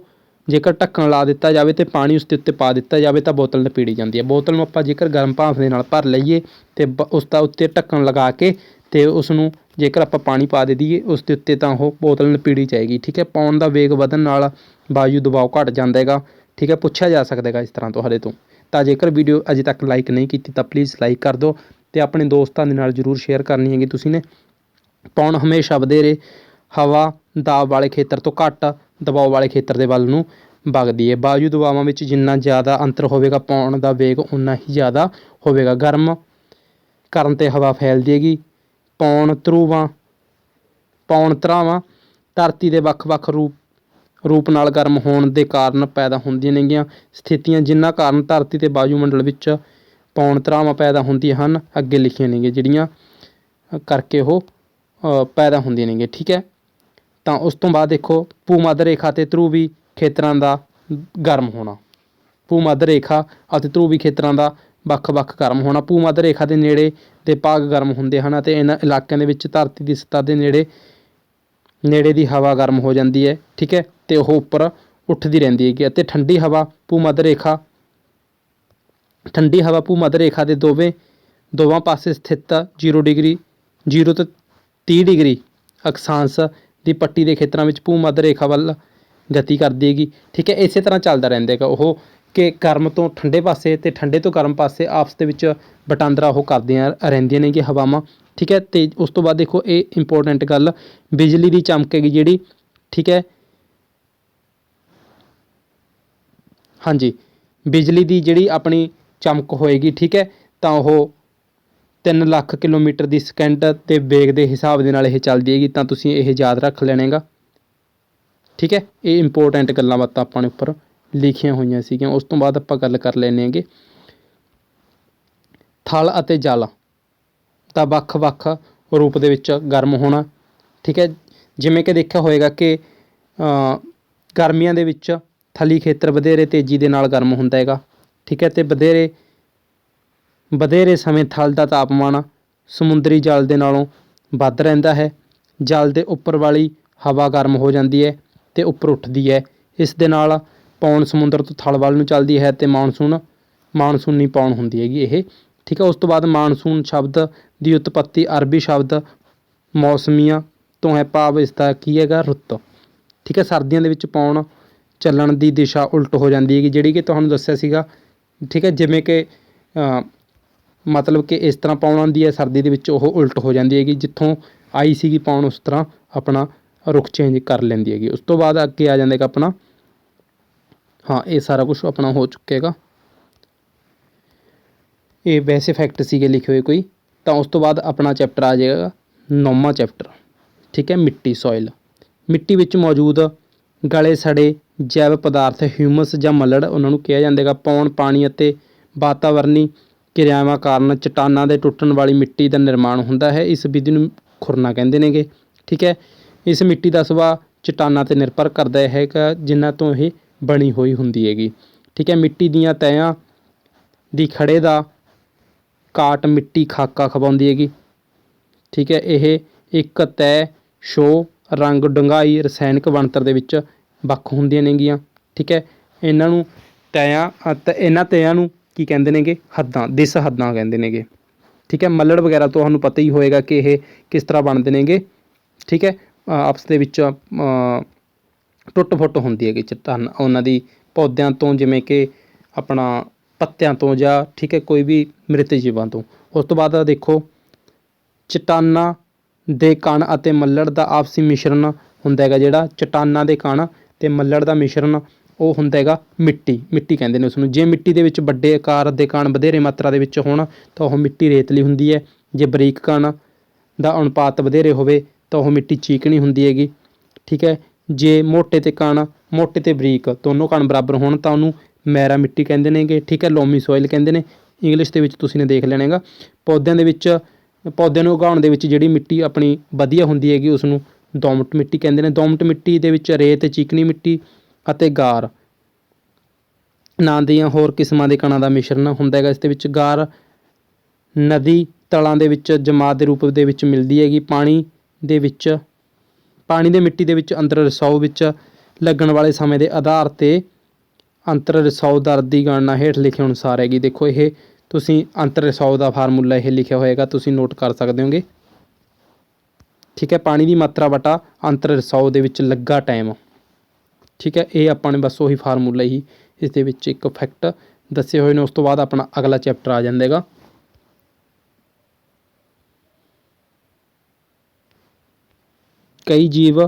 ਜੇਕਰ ਢੱਕਣ ਲਾ ਦਿੱਤਾ ਜਾਵੇ ਅਤੇ ਪਾਣੀ ਉਸ ਦੇ ਉੱਤੇ ਪਾ ਦਿੱਤਾ ਜਾਵੇ ਤਾਂ ਬੋਤਲ ਨਪੀੜੀ ਜਾਂਦੀ ਹੈ। ਬੋਤਲ ਨੂੰ ਆਪਾਂ ਜੇਕਰ ਗਰਮ ਭਾਫ਼ ਦੇ ਨਾਲ ਭਰ ਲਈਏ ਅਤੇ ਉਸ ਦਾ ਉੱਤੇ ਢੱਕਣ ਲਗਾ ਕੇ ਅਤੇ ਉਸ ਨੂੰ ਜੇਕਰ ਆਪਾਂ ਪਾਣੀ ਪਾ ਦੇ ਦਈਏ ਉਸ ਦੇ ਉੱਤੇ ਤਾਂ ਉਹ ਬੋਤਲ ਨਪੀੜੀ ਜਾਏਗੀ, ਠੀਕ ਹੈ। ਪੌਣ ਦਾ ਵੇਗ ਵਧਣ ਨਾਲ ਵਾਯੂ ਦਬਾਅ ਘੱਟ ਜਾਂਦਾ ਹੈਗਾ, ਠੀਕ ਹੈ। ਪੁੱਛਿਆ ਜਾ ਸਕਦਾ ਹੈਗਾ ਇਸ ਤਰ੍ਹਾਂ ਤੁਹਾਡੇ ਤੋਂ। ਤਾਂ ਜੇਕਰ ਵੀਡੀਓ ਅਜੇ ਤੱਕ ਲਾਈਕ ਨਹੀਂ ਕੀਤੀ ਤਾਂ ਪਲੀਜ਼ ਲਾਈਕ ਕਰ ਦਿਓ ਅਤੇ ਆਪਣੇ ਦੋਸਤਾਂ ਦੇ ਨਾਲ ਜ਼ਰੂਰ ਸ਼ੇਅਰ ਕਰਨੀ ਹੈਗੀ ਤੁਸੀਂ ਨੇ। ਪੌਣ ਹਮੇਸ਼ਾ ਵਧੇਰੇ ਹਵਾ ਦਾਬ ਵਾਲੇ ਖੇਤਰ ਤੋਂ ਘੱਟ ਦਬਾਅ ਵਾਲੇ ਖੇਤਰ ਦੇ ਵੱਲ ਨੂੰ ਵਗਦੀ ਹੈ। ਵਾਯੂ ਦਬਾਵਾਂ ਵਿੱਚ ਜਿੰਨਾ ਜ਼ਿਆਦਾ ਅੰਤਰ ਹੋਵੇਗਾ ਪੌਣ ਦਾ ਵੇਗ ਉਨਾ ਹੀ ਜ਼ਿਆਦਾ ਹੋਵੇਗਾ। ਗਰਮ ਕਰਨ 'ਤੇ ਹਵਾ ਫੈਲਦੀ ਹੈਗੀ। ਪੌਣ ਧਰਾਵਾਂ ਧਰਤੀ ਦੇ ਵੱਖ-ਵੱਖ ਰੂਪ ਨਾਲ ਗਰਮ ਹੋਣ ਦੇ ਕਾਰਨ ਪੈਦਾ ਹੁੰਦੀਆਂ ਨੇਗੀਆਂ ਸਥਿਤੀਆਂ ਜਿਨ੍ਹਾਂ ਕਾਰਨ ਧਰਤੀ ਅਤੇ ਵਾਯੂਮੰਡਲ ਵਿੱਚ ਪੌਣ ਧਰਾਵਾਂ ਪੈਦਾ ਹੁੰਦੀਆਂ ਹਨ ਅੱਗੇ ਲਿਖੀਆਂ ਨੇਗੀਆਂ ਜਿਹੜੀਆਂ ਕਰਕੇ ਉਹ ਪੈਦਾ ਹੁੰਦੀਆਂ ਨੇਗੀਆਂ, ਠੀਕ ਹੈ। ਤਾਂ ਉਸ ਤੋਂ ਬਾਅਦ ਦੇਖੋ ਭੂ ਮੱਧ ਰੇਖਾ ਅਤੇ ਧਰੂਵੀ ਖੇਤਰਾਂ ਦਾ ਗਰਮ ਹੋਣਾ। ਭੂ ਮੱਧ ਰੇਖਾ ਅਤੇ ਧਰੂਵੀ ਖੇਤਰਾਂ ਦਾ ਵੱਖ-ਵੱਖ ਗਰਮ ਹੋਣਾ। ਭੂ ਮੱਧ ਰੇਖਾ ਦੇ ਨੇੜੇ ਦੇ ਭਾਗ ਗਰਮ ਹੁੰਦੇ ਹਨ ਅਤੇ ਇਹਨਾਂ ਇਲਾਕਿਆਂ ਦੇ ਵਿੱਚ ਧਰਤੀ ਦੀ ਸਤ੍ਹਾ ਦੇ ਨੇੜੇ ਦੀ ਹਵਾ ਗਰਮ ਹੋ ਜਾਂਦੀ ਹੈ, ਠੀਕ ਹੈ, ਅਤੇ ਉਹ ਉੱਪਰ ਉੱਠਦੀ ਰਹਿੰਦੀ ਹੈਗੀ। ਅਤੇ ਠੰਡੀ ਹਵਾ ਭੂ ਮੱਧ ਰੇਖਾ ਦੇ ਦੋਵਾਂ ਪਾਸੇ ਸਥਿਤ 0 ਤੋਂ 30 ਡਿਗਰੀ ਅਕਸ਼ਾਂਸ਼ ਦੀ ਪੱਟੀ ਦੇ ਖੇਤਰਾਂ ਵਿੱਚ ਭੂ ਮੱਧ ਰੇਖਾ ਵੱਲ ਗਤੀ ਕਰਦੀ ਹੈਗੀ, ਠੀਕ ਹੈ। ਇਸੇ ਤਰ੍ਹਾਂ ਚੱਲਦਾ ਰਹਿੰਦਾ ਹੈਗਾ ਉਹ ਕਿ ਗਰਮ ਤੋਂ ਠੰਡੇ ਪਾਸੇ ਅਤੇ ਠੰਡੇ ਤੋਂ ਗਰਮ ਪਾਸੇ ਆਪਸ ਦੇ ਵਿੱਚ ਵਟਾਂਦਰਾ ਉਹ ਕਰਦੀਆਂ ਰਹਿੰਦੀਆਂ ਨੇਗੀਆਂ ਹਵਾਵਾਂ, ਠੀਕ ਹੈ। ਅਤੇ ਉਸ ਤੋਂ ਬਾਅਦ ਦੇਖੋ ਇਹ ਇੰਪੋਰਟੈਂਟ ਗੱਲ ਬਿਜਲੀ ਦੀ ਚਮਕ ਹੈਗੀ ਜਿਹੜੀ, ਠੀਕ ਹੈ, ਹਾਂਜੀ, ਬਿਜਲੀ ਦੀ ਜਿਹੜੀ ਆਪਣੀ ਚਮਕ ਹੋਏਗੀ, ਠੀਕ ਹੈ, ਤਾਂ ਉਹ 3 ਲੱਖ ਕਿਲੋਮੀਟਰ ਦੀ ਸਕਿੰਟ ਦੇ ਵੇਗ ਦੇ ਹਿਸਾਬ ਦੇ ਨਾਲ ਇਹ ਚੱਲਦੀ ਹੈਗੀ। ਤਾਂ ਤੁਸੀਂ ਇਹ ਯਾਦ ਰੱਖ ਲੈਣੇਗਾ, ਠੀਕ ਹੈ। ਇਹ ਇੰਪੋਰਟੈਂਟ ਗੱਲਾਂ ਬਾਤਾਂ ਆਪਾਂ ਨੇ ਉੱਪਰ ਲਿਖੀਆਂ ਹੋਈਆਂ ਸੀਗੀਆਂ। ਉਸ ਤੋਂ ਬਾਅਦ ਆਪਾਂ ਗੱਲ ਕਰ ਲੈਂਦੇ ਹੈਗੇ ਥਲ ਅਤੇ ਜਲ ਦਾ ਵੱਖ-ਵੱਖ ਰੂਪ ਦੇ ਵਿੱਚ ਗਰਮ ਹੋਣਾ, ਠੀਕ ਹੈ। ਜਿਵੇਂ ਕਿ ਦੇਖਿਆ ਹੋਏਗਾ ਕਿ ਗਰਮੀਆਂ ਦੇ ਵਿੱਚ ਥਲੀ ਖੇਤਰ ਵਧੇਰੇ ਤੇਜ਼ੀ ਦੇ ਨਾਲ ਗਰਮ ਹੁੰਦਾ ਹੈਗਾ, ਠੀਕ ਹੈ, ਅਤੇ ਵਧੇਰੇ ਵਧੇਰੇ ਸਮੇਂ ਥਲ ਦਾ ਤਾਪਮਾਨ ਸਮੁੰਦਰੀ ਜਲ ਦੇ ਨਾਲੋਂ ਵੱਧ ਰਹਿੰਦਾ ਹੈ। ਜਲ ਦੇ ਉੱਪਰ ਵਾਲੀ ਹਵਾ ਗਰਮ ਹੋ ਜਾਂਦੀ ਹੈ ਅਤੇ ਉੱਪਰ ਉੱਠਦੀ ਹੈ। ਇਸ ਦੇ ਨਾਲ ਪੌਣ ਸਮੁੰਦਰ ਤੋਂ ਥਲ ਵੱਲ ਨੂੰ ਚੱਲਦੀ ਹੈ ਅਤੇ ਮਾਨਸੂਨੀ ਪੌਣ ਹੁੰਦੀ ਹੈਗੀ ਇਹ। ਠੀਕ ਹੈ। ਉਸ ਤੋਂ ਬਾਅਦ ਮਾਨਸੂਨ ਸ਼ਬਦ ਦੀ ਉਤਪੱਤੀ ਅਰਬੀ ਸ਼ਬਦ ਮੌਸਮੀਆਂ ਤੋਂ ਹੈ, ਭਾਵ ਇਸਦਾ ਕੀ ਹੈਗਾ, ਰੁੱਤ। ਠੀਕ ਹੈ। ਸਰਦੀਆਂ ਦੇ ਵਿੱਚ ਪੌਣ ਚੱਲਣ ਦੀ ਦਿਸ਼ਾ ਉਲਟ ਹੋ ਜਾਂਦੀ ਹੈਗੀ, ਜਿਹੜੀ ਕਿ ਤੁਹਾਨੂੰ ਦੱਸਿਆ ਸੀਗਾ। ਠੀਕ ਹੈ। ਜਿਵੇਂ ਕਿ ਮਤਲਬ ਕਿ ਇਸ ਤਰ੍ਹਾਂ ਪੌਣ ਆਉਂਦੀ ਹੈ, ਸਰਦੀ ਦੇ ਵਿੱਚ ਉਹ ਉਲਟ ਹੋ ਜਾਂਦੀ ਹੈਗੀ, ਜਿੱਥੋਂ ਆਈ ਸੀਗੀ ਪੌਣ ਉਸ ਤਰ੍ਹਾਂ ਆਪਣਾ ਰੁਖ ਚੇਂਜ ਕਰ ਲੈਂਦੀ ਹੈਗੀ। ਉਸ ਤੋਂ ਬਾਅਦ ਅੱਗੇ ਆ ਜਾਂਦਾ ਹੈਗਾ ਆਪਣਾ, ਹਾਂ ਇਹ ਸਾਰਾ ਕੁਛ ਆਪਣਾ ਹੋ ਚੁੱਕਿਆ ਹੈਗਾ। ਇਹ ਵੈਸੇ ਫੈਕਟ ਸੀਗੇ ਲਿਖੇ ਹੋਏ ਕੋਈ। ਤਾਂ ਉਸ ਤੋਂ ਬਾਅਦ ਆਪਣਾ ਚੈਪਟਰ ਆ ਜਾਏਗਾ 9ਵਾਂ ਚੈਪਟਰ। ਠੀਕ ਹੈ। ਮਿੱਟੀ, ਸੋਇਲ। ਮਿੱਟੀ ਵਿੱਚ ਮੌਜੂਦ ਗਲੇ ਸੜੇ ਜੈਵ ਪਦਾਰਥ ਹਿਊਮਸ ਜਾਂ ਮੱਲੜ ਉਹਨਾਂ ਨੂੰ ਕਿਹਾ ਜਾਂਦਾ ਹੈਗਾ। ਪੌਣ ਪਾਣੀ ਅਤੇ ਵਾਤਾਵਰਣੀ ਕਿਰਿਆਵਾਂ ਕਾਰਨ ਚਟਾਨਾਂ ਦੇ ਟੁੱਟਣ ਵਾਲੀ ਮਿੱਟੀ ਦਾ ਨਿਰਮਾਣ ਹੁੰਦਾ ਹੈ। ਇਸ ਵਿਧੀ ਨੂੰ ਖੁਰਨਾ ਕਹਿੰਦੇ ਨੇਗੇ। ਠੀਕ ਹੈ। ਇਸ ਮਿੱਟੀ ਦਾ ਸੁਭਾਅ ਚਟਾਨਾਂ 'ਤੇ ਨਿਰਭਰ ਕਰਦਾ ਹੈਗਾ, ਜਿਨ੍ਹਾਂ ਤੋਂ ਇਹ ਬਣੀ ਹੋਈ ਹੁੰਦੀ ਹੈਗੀ। ਠੀਕ ਹੈ। ਮਿੱਟੀ ਦੀਆਂ ਤਹਿਆਂ ਦੀ ਖੜੇ ਦਾ ਕਾਟ ਮਿੱਟੀ ਖਾਕਾ ਖਵਾਉਂਦੀ ਹੈਗੀ। ਠੀਕ ਹੈ। ਇਹ ਇੱਕ ਤੈਅ ਸ਼ੋ ਰੰਗ ਡੂੰਘਾਈ ਰਸਾਇਣਕ ਬਣਤਰ ਦੇ ਵਿੱਚ ਵੱਖ ਹੁੰਦੀਆਂ ਨੇਗੀਆਂ। ਠੀਕ ਹੈ। ਇਹਨਾਂ ਨੂੰ ਇਹਨਾਂ ਤਹਿਆਂ ਨੂੰ ਕੀ ਕਹਿੰਦੇ ਨੇਗੇ, ਹੱਦਾਂ, ਦਿਸ ਹੱਦਾਂ ਕਹਿੰਦੇ ਨੇਗੇ। ਠੀਕ ਹੈ। ਮੱਲੜ ਵਗੈਰਾ ਤੁਹਾਨੂੰ ਪਤਾ ਹੀ ਹੋਏਗਾ ਕਿ ਇਹ ਕਿਸ ਤਰ੍ਹਾਂ ਬਣਦੇ ਨੇਗੇ। ਠੀਕ ਹੈ। ਆਪਸ ਦੇ ਵਿੱਚ ਟੁੱਟ ਫੁੱਟ ਹੁੰਦੀ ਹੈਗੀ ਚਟਾਨ ਉਹਨਾਂ ਦੀ ਪੌਦਿਆਂ ਤੋਂ, ਜਿਵੇਂ ਕਿ ਆਪਣਾ ਪੱਤਿਆਂ ਤੋਂ ਜਾਂ ਠੀਕ ਹੈ ਕੋਈ ਵੀ ਮ੍ਰਿਤ ਜੀਵਾਂ ਤੋਂ। ਉਸ ਤੋਂ ਬਾਅਦ ਦੇਖੋ ਚਟਾਨਾਂ ਦੇ ਕਣ ਅਤੇ ਮੱਲੜ ਦਾ ਆਪਸੀ ਮਿਸ਼ਰਣ ਹੁੰਦਾ ਹੈਗਾ। ਜਿਹੜਾ ਚਟਾਨਾਂ ਦੇ ਕਣ ਅਤੇ ਮੱਲੜ ਦਾ ਮਿਸ਼ਰਣ ਉਹ ਹੁੰਦਾ ਹੈਗਾ ਮਿੱਟੀ ਕਹਿੰਦੇ ਨੇ ਉਸਨੂੰ। ਜੇ ਮਿੱਟੀ ਦੇ ਵਿੱਚ ਵੱਡੇ ਆਕਾਰ ਦੇ ਕਣ ਵਧੇਰੇ ਮਾਤਰਾ ਦੇ ਵਿੱਚ ਹੋਣ ਤਾਂ ਉਹ ਮਿੱਟੀ ਰੇਤਲੀ ਹੁੰਦੀ ਹੈ। ਜੇ ਬਰੀਕ ਕਣ ਦਾ ਅਨੁਪਾਤ ਵਧੇਰੇ ਹੋਵੇ ਤਾਂ ਉਹ ਮਿੱਟੀ ਚੀਕਣੀ ਹੁੰਦੀ ਹੈਗੀ। ਠੀਕ ਹੈ। ਜੇ ਮੋਟੇ ਅਤੇ ਬਰੀਕ ਦੋਨੋਂ ਕਣ ਬਰਾਬਰ ਹੋਣ ਤਾਂ ਉਹਨੂੰ ਮੈਰਾ ਮਿੱਟੀ ਕਹਿੰਦੇ ਨੇਗੇ। ਠੀਕ ਹੈ। ਲੋਮੀ ਸੋਇਲ ਕਹਿੰਦੇ ਨੇ ਇੰਗਲਿਸ਼ ਦੇ ਵਿੱਚ, ਤੁਸੀਂ ਨੇ ਦੇਖ ਲੈਣਾ ਹੈਗਾ। ਪੌਦਿਆਂ ਨੂੰ ਉਗਾਉਣ ਦੇ ਵਿੱਚ ਜਿਹੜੀ ਮਿੱਟੀ ਆਪਣੀ ਵਧੀਆ ਹੁੰਦੀ ਹੈਗੀ ਉਸਨੂੰ ਦੋਮਟ ਮਿੱਟੀ ਕਹਿੰਦੇ ਨੇ। ਦੋਮਟ ਮਿੱਟੀ ਦੇ ਵਿੱਚ ਰੇਤ, ਚੀਕਣੀ ਮਿੱਟੀ ਅਤੇ ਗਾਰ ਨਾਂ ਦੀਆਂ ਹੋਰ ਕਿਸਮਾਂ ਦੇ ਕਣਾਂ ਦਾ ਮਿਸ਼ਰਣ ਹੁੰਦਾ ਹੈਗਾ। ਇਸ ਦੇ ਵਿੱਚ ਗਾਰ ਨਦੀ ਤਲਾਂ ਦੇ ਵਿੱਚ ਜਮਾਤ ਦੇ ਰੂਪ ਦੇ ਵਿੱਚ ਮਿਲਦੀ ਹੈਗੀ। ਪਾਣੀ ਦੇ ਮਿੱਟੀ ਦੇ ਵਿੱਚ ਅੰਤਰ ਰਿਸਾਓ ਵਿੱਚ ਲੱਗਣ ਵਾਲੇ ਸਮੇਂ ਦੇ ਆਧਾਰ 'ਤੇ ਅੰਤਰ ਰਿਸਾਓ ਦਰ ਦੀ ਗਣਨਾ ਹੇਠ ਲਿਖੇ ਅਨੁਸਾਰ ਹੈਗੀ। ਦੇਖੋ ਇਹ ਤੁਸੀਂ ਅੰਤਰ ਰਿਸਾਓ ਦਾ ਫਾਰਮੂਲਾ ਇਹ ਲਿਖਿਆ ਹੋਏਗਾ, ਤੁਸੀਂ ਨੋਟ ਕਰ ਸਕਦੇ ਹੋਗੇ। ਠੀਕ ਹੈ। ਪਾਣੀ ਦੀ ਮਾਤਰਾ ਬਟਾ ਅੰਤਰ ਰਿਸਾਓ ਦੇ ਵਿੱਚ ਲੱਗਾ ਟਾਈਮ। ਠੀਕ ਹੈ। ਇਹ ਆਪਾਂ ਨੇ ਬਸ ਉਹੀ ਫਾਰਮੂਲਾ ਹੀ ਇਸ ਦੇ ਵਿੱਚ ਇੱਕ ਫੈਕਟ ਦੱਸੇ ਹੋਏ ਨੇ। ਉਸ ਤੋਂ ਬਾਅਦ ਆਪਣਾ ਅਗਲਾ ਚੈਪਟਰ ਆ ਜਾਂਦਾ ਹੈਗਾ ਕਈ ਜੀਵ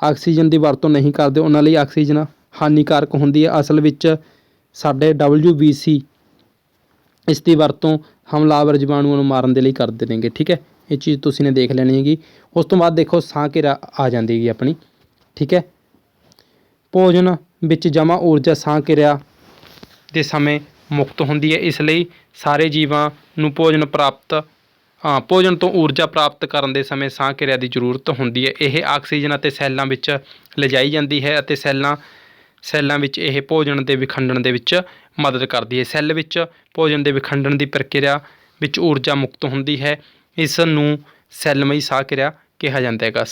ਆਕਸੀਜਨ ਦੀ ਵਰਤੋਂ ਨਹੀਂ ਕਰਦੇ, ਉਹਨਾਂ ਲਈ ਆਕਸੀਜਨ ਹਾਨੀਕਾਰਕ ਹੁੰਦੀ ਹੈ। ਅਸਲ ਵਿੱਚ ਸਾਡੇ WBC ਇਸ ਦੀ ਵਰਤੋਂ ਹਮਲਾਵਰ ਜੀਵਾਣੂਆਂ ਨੂੰ ਮਾਰਨ ਦੇ ਲਈ ਕਰਦੇ ਨੇਗੇ। ਠੀਕ ਹੈ। ਇਹ ਚੀਜ਼ ਤੁਸੀਂ ਨੇ ਦੇਖ ਲੈਣੀ ਹੈਗੀ। ਉਸ ਤੋਂ ਬਾਅਦ ਦੇਖੋ ਸਾਹ ਕਿਰਿਆ ਆ ਜਾਂਦੀ ਹੈਗੀ ਆਪਣੀ। ਠੀਕ ਹੈ। ਭੋਜਨ ਵਿੱਚ ਜਮ੍ਹਾਂ ਊਰਜਾ ਸਾਹ ਕਿਰਿਆ ਦੇ ਸਮੇਂ ਮੁਕਤ ਹੁੰਦੀ ਹੈ। ਇਸ ਲਈ ਸਾਰੇ ਜੀਵਾਂ ਨੂੰ ਭੋਜਨ ਤੋਂ ਊਰਜਾ ਪ੍ਰਾਪਤ ਕਰਨ ਦੇ ਸਮੇਂ ਸਾਹ ਕਿਰਿਆ ਦੀ ਜ਼ਰੂਰਤ ਹੁੰਦੀ ਹੈ। ਇਹ ਆਕਸੀਜਨ ਅਤੇ ਸੈੱਲਾਂ ਵਿੱਚ ਲਿਜਾਈ ਜਾਂਦੀ ਹੈ ਅਤੇ ਸੈੱਲਾਂ ਵਿੱਚ ਇਹ ਭੋਜਨ ਦੇ ਵਿਖੰਡਨ ਦੇ ਵਿੱਚ ਮਦਦ ਕਰਦੀ ਹੈ। ਸੈੱਲ ਵਿੱਚ ਭੋਜਨ ਦੇ ਵਿਖੰਡਨ ਦੀ ਪ੍ਰਕਿਰਿਆ ਵਿੱਚ ਊਰਜਾ ਮੁਕਤ ਹੁੰਦੀ ਹੈ। ਇਸ ਨੂੰ ਸੈੱਲਮਈ ਸਾਹ ਕਿਰਿਆ ਕਿਹਾ ਜਾਂਦਾ ਹੈਗਾ।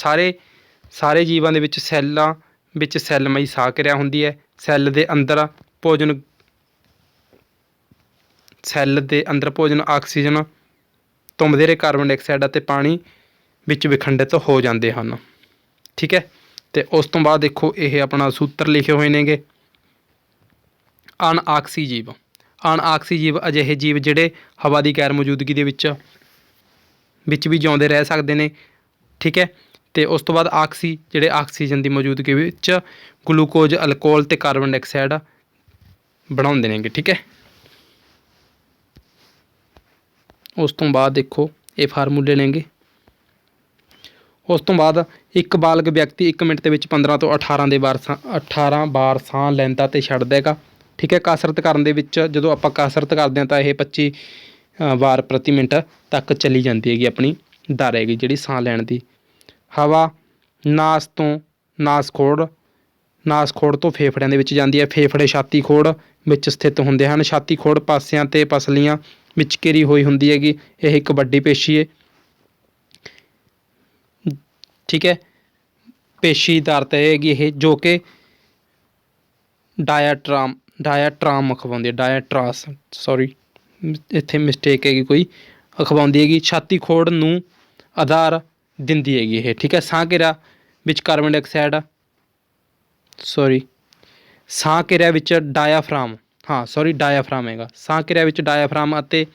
ਸਾਰੇ ਜੀਵਾਂ ਦੇ ਵਿੱਚ ਸੈੱਲਾਂ ਵਿੱਚ ਸੈੱਲਮਈ ਸਾਹ ਕਿਰਿਆ ਹੁੰਦੀ ਹੈ। ਸੈੱਲ ਦੇ ਅੰਦਰ ਭੋਜਨ ਆਕਸੀਜਨ ਤੋਂ ਵਧੇਰੇ ਕਾਰਬਨ ਡਾਈਆਕਸਾਈਡ ਅਤੇ ਪਾਣੀ ਵਿੱਚ ਵਿਖੰਡਿਤ ਹੋ ਜਾਂਦੇ ਹਨ। ਠੀਕ ਹੈ। ਅਤੇ ਉਸ ਤੋਂ ਬਾਅਦ ਦੇਖੋ ਇਹ ਆਪਣਾ ਸੂਤਰ ਲਿਖੇ ਹੋਏ ਨੇਗੇ। ਅਣਆਕਸੀ ਜੀਵ ਅਜਿਹੇ ਜੀਵ ਜਿਹੜੇ ਹਵਾ ਦੀ ਗੈਰ ਮੌਜੂਦਗੀ ਦੇ ਵਿੱਚ ਵੀ ਜਿਉਂਦੇ ਰਹਿ ਸਕਦੇ ਨੇ। ਠੀਕ ਹੈ। ਅਤੇ ਉਸ ਤੋਂ ਬਾਅਦ ਜਿਹੜੇ ਆਕਸੀਜਨ ਦੀ ਮੌਜੂਦਗੀ ਵਿੱਚ ਗਲੂਕੋਜ਼, ਅਲਕੋਹਲ ਅਤੇ ਕਾਰਬਨ ਡਾਈਆਕਸਾਈਡ ਬਣਾਉਂਦੇ ਨੇਗੇ। ਠੀਕ ਹੈ। ਉਸ ਤੋਂ ਬਾਅਦ ਦੇਖੋ ਇਹ ਫਾਰਮੂਲੇ ਨੇਗੇ। ਉਸ ਤੋਂ ਬਾਅਦ ਇੱਕ ਬਾਲਗ ਵਿਅਕਤੀ 1 ਮਿੰਟ ਦੇ ਵਿੱਚ 15 ਤੋਂ 18 ਵਾਰ ਸਾਹ ਲੈਂਦਾ ਅਤੇ ਛੱਡਦਾ ਹੈਗਾ। ਠੀਕ ਹੈ। ਕਸਰਤ ਕਰਨ ਦੇ ਵਿੱਚ ਜਦੋਂ ਆਪਾਂ ਕਸਰਤ ਕਰਦੇ ਹਾਂ ਤਾਂ ਇਹ 25 ਵਾਰ ਪ੍ਰਤੀ ਮਿੰਟ ਤੱਕ ਚਲੀ ਜਾਂਦੀ ਹੈਗੀ ਆਪਣੀ ਦਰ ਹੈਗੀ ਜਿਹੜੀ ਸਾਹ ਲੈਣ ਦੀ। ਹਵਾ ਨਾਸਖੋੜ ਤੋਂ ਫੇਫੜਿਆਂ ਦੇ ਵਿੱਚ ਜਾਂਦੀ ਹੈ। ਫੇਫੜੇ ਛਾਤੀ ਖੋੜ ਵਿੱਚ ਸਥਿਤ ਹੁੰਦੇ ਹਨ। ਛਾਤੀ ਖੋੜ ਪਾਸਿਆਂ ਅਤੇ ਪਸਲੀਆਂ ਵਿੱਚ ਘਿਰੀ ਹੋਈ ਹੁੰਦੀ ਹੈਗੀ। ਇਹ ਇੱਕ ਵੱਡੀ ਪੇਸ਼ੀ ਹੈ, ਠੀਕ ਹੈ। ਪੇਸ਼ੀ ਅਧਾਰਤ ਹੈਗੀ ਇਹ, ਜੋ ਕਿ ਡਾਇਆਟਰਾਮ ਅਖਵਾਉਂਦੀ ਹੈ, ਡਾਇਆਟਰਾਸ, ਸੌਰੀ ਇੱਥੇ ਮਿਸਟੇਕ ਹੈਗੀ ਕੋਈ, ਅਖਵਾਉਂਦੀ ਹੈਗੀ। ਛਾਤੀ ਖੋੜ ਨੂੰ ਆਧਾਰ ਦਿੰਦੀ ਹੈਗੀ ਇਹ, ਠੀਕ ਹੈ। ਸਾਹ ਘੇਰਾ ਵਿੱਚ ਕਾਰਬਨ ਡਾਈਆਕਸਾਈਡ, ਸਾਹ ਘੇਰਿਆਂ ਵਿੱਚ ਡਾਇਆਫਰਾਮ, ਡਾਇਆਫਰਾਮ ਹੈਗਾ। ਸਾਹ ਘੇਰਿਆਂ ਵਿੱਚ ਡਾਇਆਫਰਾਮ ਅਤੇ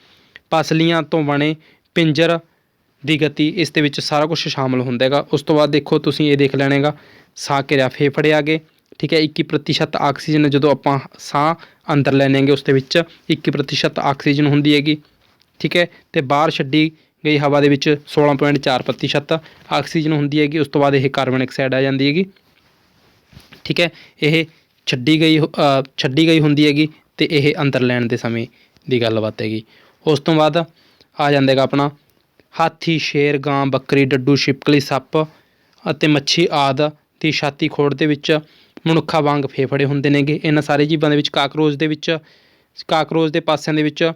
ਪਸਲੀਆਂ ਤੋਂ ਬਣੇ ਪਿੰਜਰ ਦੀ ਗਤੀ, ਇਸ ਦੇ ਵਿੱਚ ਸਾਰਾ ਕੁਛ ਸ਼ਾਮਿਲ ਹੁੰਦਾ ਹੈਗਾ। ਉਸ ਤੋਂ ਬਾਅਦ ਦੇਖੋ ਤੁਸੀਂ ਇਹ ਦੇਖ ਲੈਣਾ ਹੈਗਾ, ਸਾਹ ਘੇਰਿਆ ਫੇਫੜੇ ਆ ਗਏ, ਠੀਕ ਹੈ। 21% ਆਕਸੀਜਨ ਜਦੋਂ ਆਪਾਂ ਸਾਹ ਅੰਦਰ ਲੈਂਦੇ ਹੈਗੇ ਉਸ ਦੇ ਵਿੱਚ 21% ਆਕਸੀਜਨ ਹੁੰਦੀ ਹੈਗੀ, ਠੀਕ ਹੈ। ਅਤੇ ਬਾਹਰ ਛੱਡੀ ਗਈ ਹਵਾ ਦੇ ਵਿੱਚ 16.4% ਆਕਸੀਜਨ ਹੁੰਦੀ ਹੈਗੀ। ਉਸ ਤੋਂ ਬਾਅਦ ਇਹ ਕਾਰਬਨ ਡਾਈਆਕਸਾਈਡ ਆ ਜਾਂਦੀ ਹੈਗੀ, ਠੀਕ ਹੈ। ਇਹ ਛੱਡੀ ਗਈ ਹੁੰਦੀ ਹੈਗੀ ਅਤੇ ਇਹ ਅੰਦਰ ਲੈਣ ਦੇ ਸਮੇਂ ਦੀ ਗੱਲਬਾਤ ਹੈਗੀ। ਉਸ ਤੋਂ ਬਾਅਦ ਆ ਜਾਂਦਾ ਹੈਗਾ ਆਪਣਾ ਹਾਥੀ, ਸ਼ੇਰ, ਗਾਂ, ਬੱਕਰੀ, ਡੱਡੂ, ਛਿਪਕਲੀ, ਸੱਪ ਅਤੇ ਮੱਛੀ ਆਦਿ ਦੀ ਛਾਤੀ ਖੋੜ ਦੇ ਵਿੱਚ ਮਨੁੱਖਾਂ ਵਾਂਗ ਫੇਫੜੇ ਹੁੰਦੇ ਨੇਗੇ। ਇਹਨਾਂ ਸਾਰੇ ਜੀਵਾਂ ਦੇ ਵਿੱਚ ਕਾਕਰੋਚ ਦੇ ਪਾਸਿਆਂ ਦੇ ਵਿੱਚ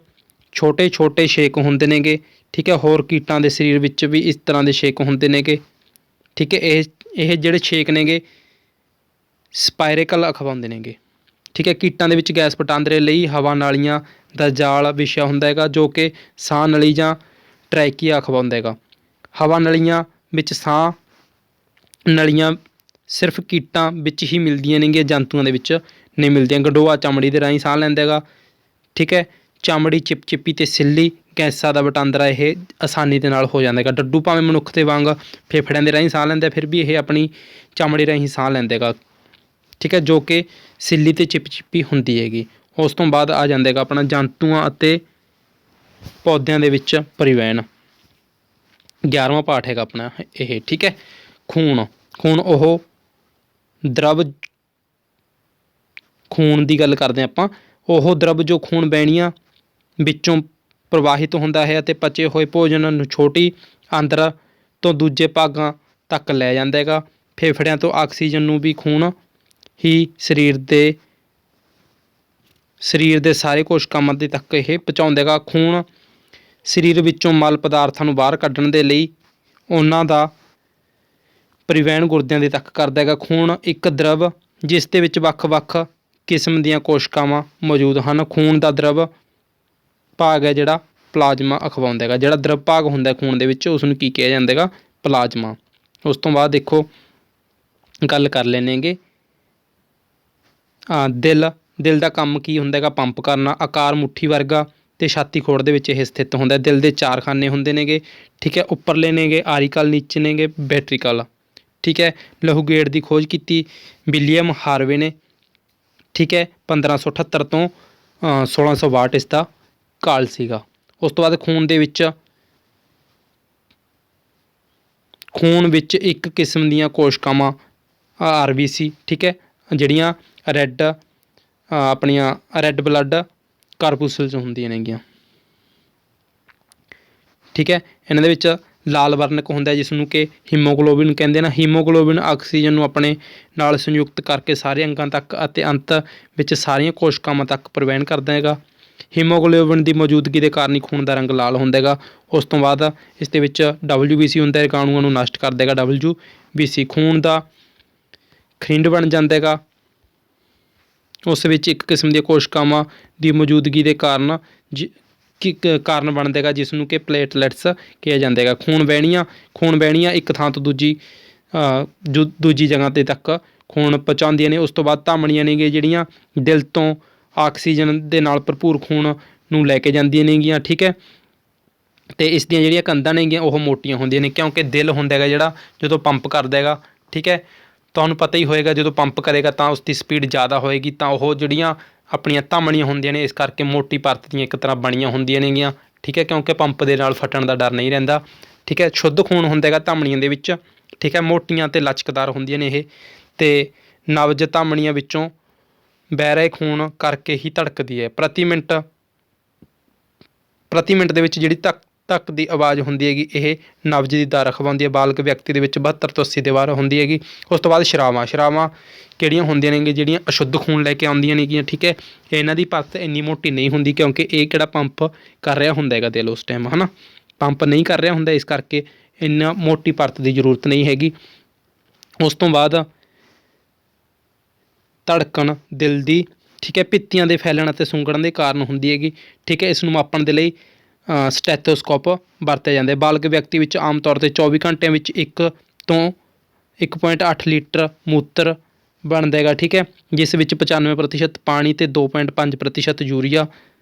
ਛੋਟੇ ਛੋਟੇ ਛੇਕ ਹੁੰਦੇ ਨੇਗੇ, ਠੀਕ ਹੈ। ਹੋਰ ਕੀਟਾਂ ਦੇ ਸਰੀਰ ਵਿੱਚ ਵੀ ਇਸ ਤਰ੍ਹਾਂ ਦੇ ਛੇਕ ਹੁੰਦੇ ਨੇਗੇ, ਠੀਕ ਹੈ। ਇਹ ਜਿਹੜੇ ਛੇਕ ਨੇਗੇ ਸਪਾਇਰੇਕਲ ਅਖਵਾਉਂਦੇ ਨੇਗੇ, ਠੀਕ ਹੈ। ਕੀਟਾਂ ਦੇ ਵਿੱਚ ਗੈਸ ਵਟਾਂਦਰੇ ਲਈ ਹਵਾ ਨਾਲੀਆਂ ਦਾ ਜਾਲ ਵਿਛਿਆ ਹੁੰਦਾ ਹੈਗਾ, ਜੋ ਕਿ ਸਾਹ ਨਲੀ ਜਾਂ ਟਰੈਕੀਆ ਅਖਵਾਉਂਦਾ ਹੈਗਾ। ਹਵਾ ਨਲੀਆਂ ਵਿੱਚ ਸਾਹ ਨਲੀਆਂ ਸਿਰਫ ਕੀਟਾਂ ਵਿੱਚ ਹੀ ਮਿਲਦੀਆਂ ਨੇਗੀਆਂ, ਜੰਤੂਆਂ ਦੇ ਵਿੱਚ ਨਹੀਂ ਮਿਲਦੀਆਂ। ਗੰਡੋਆ ਚਮੜੀ ਦੇ ਰਾਹੀਂ ਸਾਹ ਲੈਂਦਾ ਹੈਗਾ, ਠੀਕ ਹੈ। ਚਮੜੀ, ਚਿਪਚਿਪੀ ਅਤੇ ਸਿੱਲੀ ਗੈਸਾਂ ਦਾ ਵਟਾਂਦਰਾ ਇਹ ਆਸਾਨੀ ਦੇ ਨਾਲ ਹੋ ਜਾਂਦਾ ਹੈਗਾ। ਡੱਡੂ ਭਾਵੇਂ ਮਨੁੱਖ ਦੇ ਵਾਂਗ ਫੇਫੜਿਆਂ ਦੇ ਰਾਹੀਂ ਸਾਹ ਲੈਂਦਾ, ਫਿਰ ਵੀ ਇਹ ਆਪਣੀ ਚਮੜੀ ਰਾਹੀਂ ਸਾਹ ਲੈਂਦਾ ਹੈਗਾ, ਠੀਕ ਹੈ, ਜੋ ਕਿ ਸਿੱਲੀ ਅਤੇ ਚਿਪਚਿਪੀ ਹੁੰਦੀ ਹੈਗੀ। ਉਸ ਤੋਂ ਬਾਅਦ ਆ ਜਾਂਦਾ ਹੈਗਾ ਆਪਣਾ ਜੰਤੂਆਂ ਅਤੇ ਪੌਦਿਆਂ ਦੇ ਵਿੱਚ ਪਰਿਵਹਿਣ, 11ਵਾਂ ਪਾਠ ਹੈਗਾ ਆਪਣਾ ਇਹ, ਠੀਕ ਹੈ। ਖੂਨ ਖੂਨ ਦੀ ਗੱਲ ਕਰਦੇ ਹਾਂ ਆਪਾਂ। ਉਹ ਦਰਵ ਜੋ ਖੂਨ ਵਹਿਣੀਆਂ ਵਿੱਚੋਂ ਪ੍ਰਵਾਹਿਤ ਹੁੰਦਾ ਹੈ ਅਤੇ ਪਚੇ ਹੋਏ ਭੋਜਨ ਨੂੰ ਛੋਟੀ ਆਂਦਰ ਤੋਂ ਦੂਜੇ ਭਾਗਾਂ ਤੱਕ ਲੈ ਜਾਂਦਾ ਹੈਗਾ। ਫੇਫੜਿਆਂ ਤੋਂ ਆਕਸੀਜਨ ਨੂੰ ਵੀ ਖੂਨ ਹੀ ਸਰੀਰ ਦੇ ਸਾਰੇ ਕੋਸ਼ਿਕਾਵਾਂ ਦੇ ਤੱਕ ਇਹ ਪਹੁੰਚਾਉਂਦਾ ਹੈਗਾ। ਖੂਨ ਸਰੀਰ ਵਿੱਚੋਂ ਮਲ ਪਦਾਰਥਾਂ ਨੂੰ ਬਾਹਰ ਕੱਢਣ ਦੇ ਲਈ ਉਹਨਾਂ ਦਾ ਪਰਿਵਹਿਣ ਗੁਰਦਿਆਂ ਦੇ ਤੱਕ ਕਰਦਾ ਹੈਗਾ। ਖੂਨ ਇੱਕ ਦਰਵ ਜਿਸ ਦੇ ਵਿੱਚ ਵੱਖ-ਵੱਖ ਕਿਸਮ ਦੀਆਂ ਕੋਸ਼ਿਕਾਵਾਂ ਮੌਜੂਦ ਹਨ। ਖੂਨ ਦਾ ਦਰਵ ਭਾਗ ਹੈ ਜਿਹੜਾ ਪਲਾਜ਼ਮਾ ਅਖਵਾਉਂਦਾ ਹੈਗਾ। ਜਿਹੜਾ ਦਰਵ ਭਾਗ ਹੁੰਦਾ ਖੂਨ ਦੇ ਵਿੱਚ ਉਸ ਨੂੰ ਕੀ ਕਿਹਾ ਜਾਂਦਾ ਹੈਗਾ? ਪਲਾਜ਼ਮਾ। ਉਸ ਤੋਂ ਬਾਅਦ ਦੇਖੋ ਗੱਲ ਕਰ ਲੈਂਦੇ ਹੈਗੇ ਦਿਲ ਦਾ ਕੰਮ ਕੀ ਹੁੰਦਾ ਹੈਗਾ? ਪੰਪ ਕਰਨਾ। ਆਕਾਰ ਮੁੱਠੀ ਵਰਗਾ ਅਤੇ ਛਾਤੀ ਖੋੜ ਦੇ ਵਿੱਚ ਇਹ ਸਥਿਤ ਹੁੰਦਾ। ਦਿਲ ਦੇ 4 ਖਾਨੇ ਹੁੰਦੇ ਨੇਗੇ, ਠੀਕ ਹੈ। ਉੱਪਰਲੇ ਨੇਗੇ ਆਰੀਕਲ, ਨੀਚੇ ਨੇਗੇ ਵੈਂਟਰੀਕਲ, ਠੀਕ ਹੈ। ਲਹੂ ਗੇਟ ਦੀ ਖੋਜ ਕੀਤੀ ਵਿਲੀਅਮ ਹਾਰਵੇ ਨੇ, ਠੀਕ ਹੈ। 1578 ਤੋਂ 1662 ਇਸ ਦਾ ਕਾਲ ਸੀਗਾ। ਉਸ ਤੋਂ ਬਾਅਦ ਖੂਨ ਵਿੱਚ ਇੱਕ ਕਿਸਮ ਦੀਆਂ ਕੋਸ਼ਿਕਾਵਾਂ RBC, ਠੀਕ ਹੈ, ਜਿਹੜੀਆਂ ਰੈੱਡ ਬਲੱਡ ਕਾਰਪੂਸਲਸ ਹੁੰਦੀਆਂ ਨੇਗੀਆਂ, ਠੀਕ ਹੈ। ਇਹਨਾਂ ਦੇ ਵਿੱਚ ਲਾਲ ਵਰਨਕ ਹੁੰਦਾ ਜਿਸ ਨੂੰ ਕਿ ਹੀਮੋਗਲੋਬਿਨ ਕਹਿੰਦੇ ਨੇ। ਹੀਮੋਗਲੋਬਿਨ ਆਕਸੀਜਨ ਨੂੰ ਆਪਣੇ ਨਾਲ ਸੰਯੁਕਤ ਕਰਕੇ ਸਾਰੇ ਅੰਗਾਂ ਤੱਕ ਅਤੇ ਅੰਤ ਵਿੱਚ ਸਾਰੀਆਂ ਕੋਸ਼ਿਕਾਵਾਂ ਤੱਕ ਪਰਿਵਹਿਣ ਕਰਦਾ ਹੈਗਾ। ਹੀਮੋਗਲੋਬਿਨ ਦੀ ਮੌਜੂਦਗੀ ਦੇ ਕਾਰਨ ਹੀ ਖੂਨ ਦਾ ਰੰਗ ਲਾਲ ਹੁੰਦਾ ਹੈਗਾ। ਉਸ ਤੋਂ ਬਾਅਦ ਇਸ ਦੇ ਵਿੱਚ WBC ਹੁੰਦਾ, ਰੋਗਾਣੂਆਂ ਨੂੰ ਨਸ਼ਟ ਕਰ ਦੇਗਾ। WBC ਖੂਨ ਦਾ ਖਰਿੰਡ ਬਣ ਜਾਂਦਾ ਹੈਗਾ। ਉਸ ਵਿੱਚ ਇੱਕ ਕਿਸਮ ਦੀਆਂ ਕੋਸ਼ਿਕਾਵਾਂ ਦੀ ਮੌਜੂਦਗੀ ਦੇ ਕਾਰਨ ਬਣਦਾ ਹੈਗਾ, ਜਿਸ ਨੂੰ ਕਿ ਪਲੇਟਲੈਟਸ ਕਿਹਾ ਜਾਂਦਾ ਹੈਗਾ। ਖੂਨ ਵਹਿਣੀਆਂ ਇੱਕ ਥਾਂ ਤੋਂ ਦੂਜੀ ਜਗ੍ਹਾ 'ਤੇ ਤੱਕ ਖੂਨ ਪਹੁੰਚਾਉਂਦੀਆਂ ਨੇ। ਉਸ ਤੋਂ ਬਾਅਦ ਧਮਨੀਆਂ ਨੇਗੀਆਂ ਜਿਹੜੀਆਂ ਦਿਲ ਤੋਂ ਆਕਸੀਜਨ ਦੇ ਨਾਲ ਭਰਪੂਰ ਖੂਨ ਨੂੰ ਲੈ ਕੇ ਜਾਂਦੀਆਂ ਨੇਗੀਆਂ, ਠੀਕ ਹੈ। ਅਤੇ ਇਸ ਦੀਆਂ ਜਿਹੜੀਆਂ ਕੰਧਾਂ ਨੇਗੀਆਂ ਉਹ ਮੋਟੀਆਂ ਹੁੰਦੀਆਂ ਨੇ, ਕਿਉਂਕਿ ਦਿਲ ਹੁੰਦਾ ਹੈਗਾ ਜਿਹੜਾ ਜਦੋਂ ਪੰਪ ਕਰਦਾ ਹੈਗਾ, ਠੀਕ ਹੈ। ਤੁਹਾਨੂੰ ਪਤਾ ਹੀ ਹੋਏਗਾ ਜਦੋਂ ਪੰਪ ਕਰੇਗਾ ਤਾਂ ਉਸ ਦੀ ਸਪੀਡ ਜ਼ਿਆਦਾ ਹੋਏਗੀ, ਤਾਂ ਉਹ ਜਿਹੜੀਆਂ ਆਪਣੀਆਂ ਧਮਨੀਆਂ ਹੁੰਦੀਆਂ ਨੇ ਇਸ ਕਰਕੇ ਮੋਟੀ ਪਰਤ ਦੀਆਂ ਇੱਕ ਤਰ੍ਹਾਂ ਬਣੀਆਂ ਹੁੰਦੀਆਂ ਨੇਗੀਆਂ, ਠੀਕ ਹੈ, ਕਿਉਂਕਿ ਪੰਪ ਦੇ ਨਾਲ ਫਟਣ ਦਾ ਡਰ ਨਹੀਂ ਰਹਿੰਦਾ, ਠੀਕ ਹੈ। ਸ਼ੁੱਧ ਖੂਨ ਹੁੰਦਾ ਹੈਗਾ ਧਮਨੀਆਂ ਦੇ ਵਿੱਚ, ਠੀਕ ਹੈ। ਮੋਟੀਆਂ ਅਤੇ ਲਚਕਦਾਰ ਹੁੰਦੀਆਂ ਨੇ ਇਹ, ਅਤੇ ਨਬਜ ਧਮਨੀਆਂ ਵਿੱਚੋਂ ਵਹਿ ਰਹੇ ਖੂਨ ਕਰਕੇ ਹੀ ਧੜਕਦੀ ਹੈ। ਪ੍ਰਤੀ ਮਿੰਟ ਦੇ ਵਿੱਚ ਜਿਹੜੀ ਤੱਕ ਦੀ ਆਵਾਜ਼ ਹੁੰਦੀ ਹੈਗੀ ਇਹ ਨਬਜ਼ ਦੀ ਦਰ ਅਖਵਾਉਂਦੀ ਹੈ। ਬਾਲਗ ਵਿਅਕਤੀ ਦੇ ਵਿੱਚ 72 ਤੋਂ 80 ਦੇ ਵਾਰ ਹੁੰਦੀ ਹੈਗੀ। ਉਸ ਤੋਂ ਬਾਅਦ ਸ਼ਰਾਵਾਂ ਕਿਹੜੀਆਂ ਹੁੰਦੀਆਂ ਨੇਗੀਆਂ, ਜਿਹੜੀਆਂ ਅਸ਼ੁੱਧ ਖੂਨ ਲੈ ਕੇ ਆਉਂਦੀਆਂ ਨੇਗੀਆਂ, ਠੀਕ ਹੈ। ਇਹਨਾਂ ਦੀ ਪਰਤ ਇੰਨੀ ਮੋਟੀ ਨਹੀਂ ਹੁੰਦੀ ਕਿਉਂਕਿ ਇਹ ਕਿਹੜਾ ਪੰਪ ਕਰ ਰਿਹਾ ਹੁੰਦਾ ਹੈਗਾ ਦਿਲ ਉਸ ਟਾਈਮ, ਹੈ ਨਾ, ਪੰਪ ਨਹੀਂ ਕਰ ਰਿਹਾ ਹੁੰਦਾ, ਇਸ ਕਰਕੇ ਇੰਨਾ ਮੋਟੀ ਪਰਤ ਦੀ ਜ਼ਰੂਰਤ ਨਹੀਂ ਹੈਗੀ। ਉਸ ਤੋਂ ਬਾਅਦ ਧੜਕਣ ਦਿਲ ਦੀ, ਠੀਕ ਹੈ, ਪਿੱਤੀਆਂ ਦੇ ਫੈਲਣ ਅਤੇ ਸੁੰਗੜਨ ਦੇ ਕਾਰਨ ਹੁੰਦੀ ਹੈਗੀ, ਠੀਕ ਹੈ। ਇਸ ਨੂੰ ਮਾਪਣ ਦੇ ਲਈ ਸਟੈਥੋਸਕੋਪ ਵਰਤਿਆ ਜਾਂਦਾ ਹੈ। ਬਾਲਗ ਵਿਅਕਤੀ ਵਿੱਚ ਆਮ ਤੌਰ 'ਤੇ 24 ਘੰਟਿਆਂ ਵਿੱਚ 1 ਤੋਂ 1.8 ਲੀਟਰ ਮੂਤਰ ਬਣਦਾ ਹੈਗਾ, ਠੀਕ ਹੈ, ਜਿਸ ਵਿੱਚ 95% ਪਾਣੀ ਅਤੇ 2.5% ਯੂਰੀਆ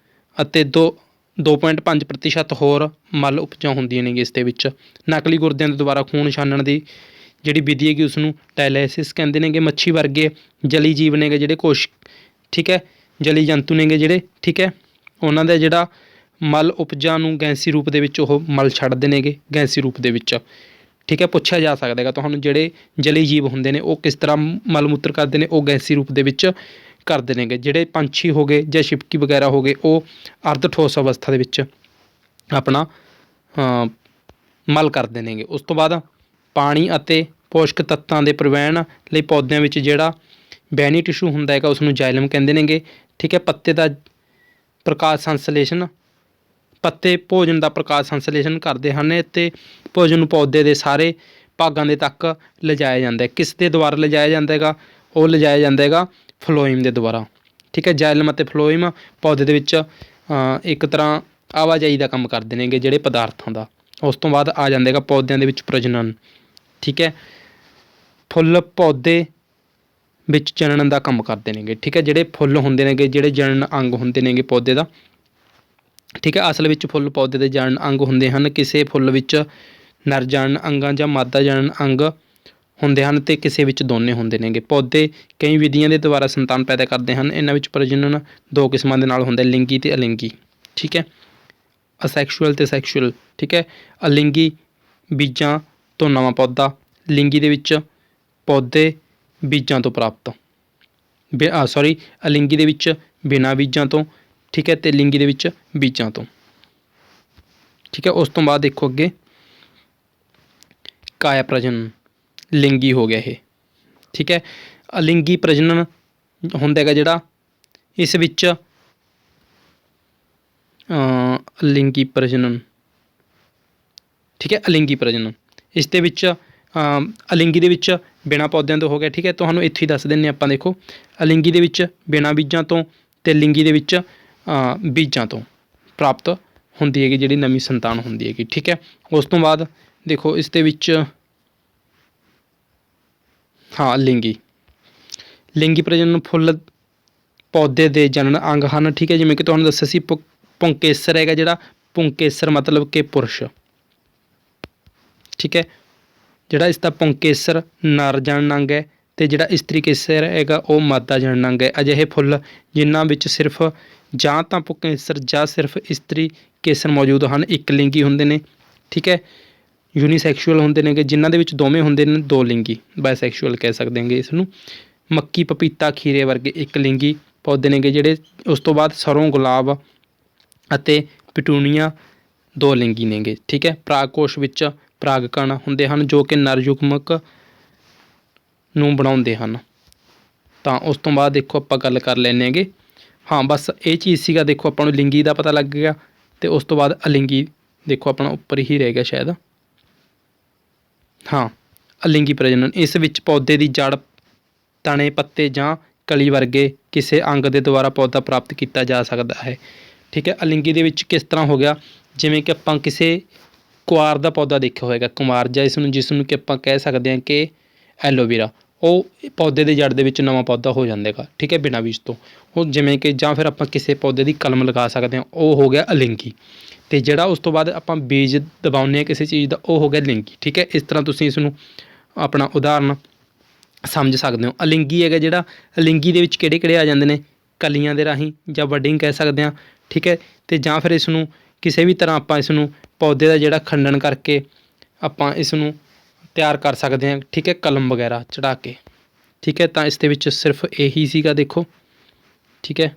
ਅਤੇ 2.5% ਹੋਰ ਮਲ ਉਪਜਾਂ ਹੁੰਦੀਆਂ ਨੇ ਇਸ ਦੇ ਵਿੱਚ। ਨਕਲੀ ਗੁਰਦਿਆਂ ਦੇ ਦੁਆਰਾ ਖੂਨ ਛਾਨਣ ਦੀ ਜਿਹੜੀ ਵਿਧੀ ਹੈਗੀ ਉਸ ਨੂੰ ਡਾਇਲਿਸਿਸ ਕਹਿੰਦੇ ਨੇਗੇ। ਮੱਛੀ ਵਰਗੇ ਜਲੀ ਜੀਵ ਨੇਗੇ ਜਿਹੜੇ ਕੋਸ਼, ਠੀਕ ਹੈ, ਜਲੀ ਜੰਤੂ ਨੇਗੇ ਜਿਹੜੇ, ਠੀਕ ਹੈ, ਉਹਨਾਂ ਦਾ ਜਿਹੜਾ ਮਲ ਉਪਜਾਂ ਨੂੰ ਗੈਂਸੀ ਰੂਪ ਦੇ ਵਿੱਚ ਉਹ ਮਲ ਛੱਡਦੇ ਨੇਗੇ, ਗੈਂਸੀ ਰੂਪ ਦੇ ਵਿੱਚ, ਠੀਕ ਹੈ। ਪੁੱਛਿਆ ਜਾ ਸਕਦਾ ਹੈਗਾ ਤੁਹਾਨੂੰ ਜਿਹੜੇ ਜਲੀ ਜੀਵ ਹੁੰਦੇ ਨੇ ਉਹ ਕਿਸ ਤਰ੍ਹਾਂ ਮਲ ਮੂਤਰ ਕਰਦੇ ਨੇ, ਉਹ ਗੈਂਸੀ ਰੂਪ ਦੇ ਵਿੱਚ ਕਰਦੇ ਨੇਗੇ। ਜਿਹੜੇ ਪੰਛੀ ਹੋ ਗਏ ਜਾਂ ਛਿਪਕੀ ਵਗੈਰਾ ਹੋ ਗਏ ਉਹ ਅਰਧ ਠੋਸ ਅਵਸਥਾ ਦੇ ਵਿੱਚ ਆਪਣਾ ਮਲ ਕਰਦੇ ਨੇਗੇ। ਉਸ ਤੋਂ ਬਾਅਦ ਪਾਣੀ ਅਤੇ ਪੋਸ਼ਕ ਤੱਤਾਂ ਦੇ ਪ੍ਰਵਾਹਨ ਲਈ ਪੌਦਿਆਂ ਵਿੱਚ ਜਿਹੜਾ ਬੈਨੀ ਟਿਸ਼ੂ ਹੁੰਦਾ ਹੈਗਾ ਉਸ ਨੂੰ ਜਾਇਲਮ ਕਹਿੰਦੇ ਨੇਗੇ, ਠੀਕ ਹੈ। ਪੱਤੇ ਦਾ ਪ੍ਰਕਾਸ਼ ਸੰਸਲੇਸ਼ਨ, ਪੱਤੇ ਭੋਜਨ ਦਾ ਪ੍ਰਕਾਸ਼ ਸੰਸਲੇਸ਼ਨ ਕਰਦੇ ਹਨ ਅਤੇ ਭੋਜਨ ਨੂੰ ਪੌਦੇ ਦੇ ਸਾਰੇ ਭਾਗਾਂ ਦੇ ਤੱਕ ਲਿਜਾਇਆ ਜਾਂਦਾ ਹੈ। ਕਿਸ ਦੇ ਦੁਆਰਾ ਲਿਜਾਇਆ ਜਾਂਦਾ ਹੈਗਾ, ਉਹ ਲਿਜਾਇਆ ਜਾਂਦਾ ਹੈਗਾ ਫਲੋਇਮ ਦੇ ਦੁਆਰਾ, ਠੀਕ ਹੈ। ਜਾਇਲਮ ਅਤੇ ਫਲੋਇਮ ਪੌਦੇ ਦੇ ਵਿੱਚ ਇੱਕ ਤਰ੍ਹਾਂ ਆਵਾਜਾਈ ਦਾ ਕੰਮ ਕਰਦੇ ਨੇਗੇ ਜਿਹੜੇ ਪਦਾਰਥਾਂ ਦਾ। ਉਸ ਤੋਂ ਬਾਅਦ ਆ ਜਾਂਦਾ ਹੈਗਾ ਪੌਦਿਆਂ ਦੇ ਵਿੱਚ ਪ੍ਰਜਨਨ, ਠੀਕ ਹੈ। ਫੁੱਲ ਪੌਦੇ ਵਿੱਚ ਜਣਨ ਦਾ ਕੰਮ ਕਰਦੇ ਨੇਗੇ, ਠੀਕ ਹੈ। ਜਿਹੜੇ ਫੁੱਲ ਹੁੰਦੇ ਨੇਗੇ, ਜਿਹੜੇ ਜਣਨ ਅੰਗ ਹੁੰਦੇ ਨੇਗੇ ਪੌਦੇ ਦਾ, ਠੀਕ ਹੈ। ਅਸਲ ਵਿੱਚ ਫੁੱਲ ਪੌਦੇ ਦੇ ਜਣਨ ਅੰਗ ਹੁੰਦੇ ਹਨ। ਕਿਸੇ ਫੁੱਲ ਵਿੱਚ ਨਰ ਜਣਨ ਅੰਗਾਂ ਜਾਂ ਮਾਦਾ ਜਣਨ ਅੰਗ ਹੁੰਦੇ ਹਨ ਅਤੇ ਕਿਸੇ ਵਿੱਚ ਦੋਨੇ ਹੁੰਦੇ ਨੇਗੇ। ਪੌਦੇ ਕਈ ਵਿਧੀਆਂ ਦੇ ਦੁਆਰਾ ਸੰਤਾਨ ਪੈਦਾ ਕਰਦੇ ਹਨ। ਇਹਨਾਂ ਵਿੱਚ ਪ੍ਰਜਨਨ 2 ਕਿਸਮਾਂ ਦੇ ਨਾਲ ਹੁੰਦਾ, ਲਿੰਗੀ ਅਤੇ ਅਲਿੰਗੀ, ਠੀਕ ਹੈ, ਅਸੈਕਸ਼ੂਅਲ ਅਤੇ ਸੈਕਸ਼ੂਅਲ, ਠੀਕ ਹੈ। ਅਲਿੰਗੀ ਬੀਜਾਂ ਤੋਂ ਨਵਾਂ ਪੌਦਾ, ਲਿੰਗੀ ਦੇ ਵਿੱਚ ਪੌਦੇ ਬੀਜਾਂ ਤੋਂ ਪ੍ਰਾਪਤ, ਅਲਿੰਗੀ ਦੇ ਵਿੱਚ ਬਿਨਾਂ ਬੀਜਾਂ ਤੋਂ, ਠੀਕ ਹੈ, ਅਤੇ ਲਿੰਗੀ ਦੇ ਵਿੱਚ ਬੀਜਾਂ ਤੋਂ, ਠੀਕ ਹੈ। ਉਸ ਤੋਂ ਬਾਅਦ ਦੇਖੋ ਅੱਗੇ ਕਾਇਆ ਪ੍ਰਜਨਨ, ਲਿੰਗੀ ਹੋ ਗਿਆ ਇਹ, ਠੀਕ ਹੈ। ਅਲਿੰਗੀ ਪ੍ਰਜਨਨ ਹੁੰਦਾ ਹੈਗਾ ਜਿਹੜਾ, ਇਸ ਵਿੱਚ ਅਲਿੰਗੀ ਪ੍ਰਜਨਨ, ਠੀਕ ਹੈ, ਅਲਿੰਗੀ ਪ੍ਰਜਨਨ, ਇਸ ਦੇ ਵਿੱਚ ਅਲਿੰਗੀ ਦੇ ਵਿੱਚ ਬਿਨਾਂ ਪੌਦਿਆਂ ਤੋਂ ਹੋ ਗਿਆ, ਠੀਕ ਹੈ। ਤੁਹਾਨੂੰ ਇੱਥੇ ਹੀ ਦੱਸ ਦਿੰਦੇ ਆਪਾਂ, ਦੇਖੋ ਅਲਿੰਗੀ ਦੇ ਵਿੱਚ ਬਿਨਾਂ ਬੀਜਾਂ ਤੋਂ ਅਤੇ ਲਿੰਗੀ ਦੇ ਵਿੱਚ ਬੀਜਾਂ ਤੋਂ ਪ੍ਰਾਪਤ ਹੁੰਦੀ ਹੈਗੀ ਜਿਹੜੀ ਨਵੀਂ ਸੰਤਾਨ ਹੁੰਦੀ ਹੈਗੀ, ਠੀਕ ਹੈ। ਉਸ ਤੋਂ ਬਾਅਦ ਦੇਖੋ ਇਸ ਦੇ ਵਿੱਚ ਲਿੰਗੀ ਪ੍ਰਜਨਨ ਫੁੱਲ ਪੌਦੇ ਦੇ ਜਣਨ ਅੰਗ ਹਨ, ਠੀਕ ਹੈ। ਜਿਵੇਂ ਕਿ ਤੁਹਾਨੂੰ ਦੱਸਿਆ ਸੀ ਪੁੰਕੇਸਰ ਹੈਗਾ ਜਿਹੜਾ, ਪੁੰਕੇਸਰ ਮਤਲਬ ਕਿ ਪੁਰਸ਼, ਠੀਕ ਹੈ। ਜਿਹੜਾ ਇਸ ਦਾ ਪੁੰਕੇਸਰ ਨਰ ਜਣਨ ਅੰਗ ਹੈ ਅਤੇ ਜਿਹੜਾ ਇਸਤਰੀ ਕੇਸਰ ਹੈਗਾ ਉਹ ਮਾਦਾ ਜਣਨ ਅੰਗ ਹੈ। ਅਜਿਹੇ ਫੁੱਲ ਜਿਨ੍ਹਾਂ ਵਿੱਚ ਸਿਰਫ ਜਾਂ ਤਾਂ ਪੁੰਕੇਸਰ ਜਾਂ ਸਿਰਫ ਇਸਤਰੀ ਕੇਸਰ ਮੌਜੂਦ ਹਨ, ਇੱਕ ਲਿੰਗੀ ਹੁੰਦੇ ਨੇ, ਠੀਕ ਹੈ। ਯੂਨੀਸੈਕਸ਼ੂਅਲ ਹੁੰਦੇ ਨੇਗੇ, ਜਿਨ੍ਹਾਂ ਦੇ ਵਿੱਚ ਦੋਵੇਂ ਹੁੰਦੇ ਨੇ, 2 ਲਿੰਗੀ, ਬਾਇਸੈਕਸ਼ੂਅਲ ਕਹਿ ਸਕਦੇ ਹੈਗੇ ਇਸ ਨੂੰ। ਮੱਕੀ, ਪਪੀਤਾ, ਖੀਰੇ ਵਰਗੇ ਇੱਕ ਲਿੰਗੀ ਪੌਦੇ ਨੇਗੇ ਜਿਹੜੇ। ਉਸ ਤੋਂ ਬਾਅਦ ਸਰੋਂ, ਗੁਲਾਬ ਅਤੇ ਪਿਟੂਨੀਆ 2 ਲਿੰਗੀ ਨੇਗੇ, ਠੀਕ ਹੈ। ਪਰਾਗ ਕੋਸ਼ ਵਿੱਚ ਪਰਾਗ ਕਣ ਹੁੰਦੇ ਹਨ ਜੋ ਕਿ ਨਰ ਯੁਗਮਕ ਨੂੰ ਬਣਾਉਂਦੇ ਹਨ। ਤਾਂ ਉਸ ਤੋਂ ਬਾਅਦ ਦੇਖੋ ਆਪਾਂ ਗੱਲ ਕਰ ਲੈਂਦੇ ਹੈਗੇ, ਬਸ ਇਹ ਚੀਜ਼ ਸੀਗਾ। ਦੇਖੋ ਆਪਾਂ ਨੂੰ ਲਿੰਗੀ ਦਾ ਪਤਾ ਲੱਗ ਗਿਆ ਅਤੇ ਉਸ ਤੋਂ ਬਾਅਦ ਅਲਿੰਗੀ ਦੇਖੋ ਆਪਣਾ ਉੱਪਰ ਹੀ ਰਹਿ ਗਿਆ ਸ਼ਾਇਦ, ਅਲਿੰਗੀ ਪ੍ਰਜਨਨ, ਇਸ ਵਿੱਚ ਪੌਦੇ ਦੀ ਜੜ, ਤਣੇ, ਪੱਤੇ ਜਾਂ ਕਲੀ ਵਰਗੇ ਕਿਸੇ ਅੰਗ ਦੇ ਦੁਆਰਾ ਪੌਦਾ ਪ੍ਰਾਪਤ ਕੀਤਾ ਜਾ ਸਕਦਾ ਹੈ, ਠੀਕ ਹੈ। ਅਲਿੰਗੀ ਦੇ ਵਿੱਚ ਕਿਸ ਤਰ੍ਹਾਂ ਹੋ ਗਿਆ, ਜਿਵੇਂ ਕਿ ਆਪਾਂ ਕਿਸੇ ਕੁਆਰ ਦਾ ਪੌਦਾ ਦੇਖਿਆ ਹੋਏਗਾ, ਕੁਮਾਰ, ਜਾਂ ਜਿਸ ਨੂੰ ਕਿ ਆਪਾਂ ਕਹਿ ਸਕਦੇ ਹਾਂ ਕਿ ਐਲੋਵੇਰਾ, ਉਹ ਪੌਦੇ ਦੇ ਜੜ ਦੇ ਵਿੱਚ ਨਵਾਂ ਪੌਦਾ ਹੋ ਜਾਂਦਾ ਹੈਗਾ, ਠੀਕ ਹੈ, ਬਿਨਾਂ ਬੀਜ ਤੋਂ। ਉਹ ਜਿਵੇਂ ਕਿ ਜਾਂ ਫਿਰ ਆਪਾਂ ਕਿਸੇ ਪੌਦੇ ਦੀ ਕਲਮ ਲਗਾ ਸਕਦੇ ਹਾਂ, ਉਹ ਹੋ ਗਿਆ ਅਲਿੰਗੀ। ਅਤੇ ਜਿਹੜਾ ਉਸ ਤੋਂ ਬਾਅਦ ਆਪਾਂ ਬੀਜ ਦਬਾਉਂਦੇ ਹਾਂ ਕਿਸੇ ਚੀਜ਼ ਦਾ, ਉਹ ਹੋ ਗਿਆ ਲਿੰਗੀ, ਠੀਕ ਹੈ। ਇਸ ਤਰ੍ਹਾਂ ਤੁਸੀਂ ਇਸ ਨੂੰ ਆਪਣਾ ਉਦਾਹਰਨ ਸਮਝ ਸਕਦੇ ਹੋ। ਅਲਿੰਗੀ ਹੈਗਾ ਜਿਹੜਾ, ਅਲਿੰਗੀ ਦੇ ਵਿੱਚ ਕਿਹੜੇ ਆ ਜਾਂਦੇ ਨੇ, ਕਲੀਆਂ ਦੇ ਰਾਹੀਂ ਜਾਂ ਬਡਿੰਗ ਕਹਿ ਸਕਦੇ ਹਾਂ, ਠੀਕ ਹੈ। ਅਤੇ ਜਾਂ ਫਿਰ ਇਸ ਨੂੰ ਕਿਸੇ ਵੀ ਤਰ੍ਹਾਂ ਆਪਾਂ ਇਸ ਨੂੰ ਪੌਦੇ ਦਾ ਜਿਹੜਾ ਖੰਡਨ ਕਰਕੇ ਆਪਾਂ ਇਸ ਨੂੰ ਤਿਆਰ ਕਰ ਸਕਦੇ ਹਾਂ, ਠੀਕ ਹੈ, ਕਲਮ ਵਗੈਰਾ ਚੜ੍ਹਾ ਕੇ, ਠੀਕ ਹੈ। ਤਾਂ ਇਸ ਦੇ ਵਿੱਚ ਸਿਰਫ ਇਹੀ ਸੀਗਾ, ਦੇਖੋ, ਠੀਕ ਹੈ।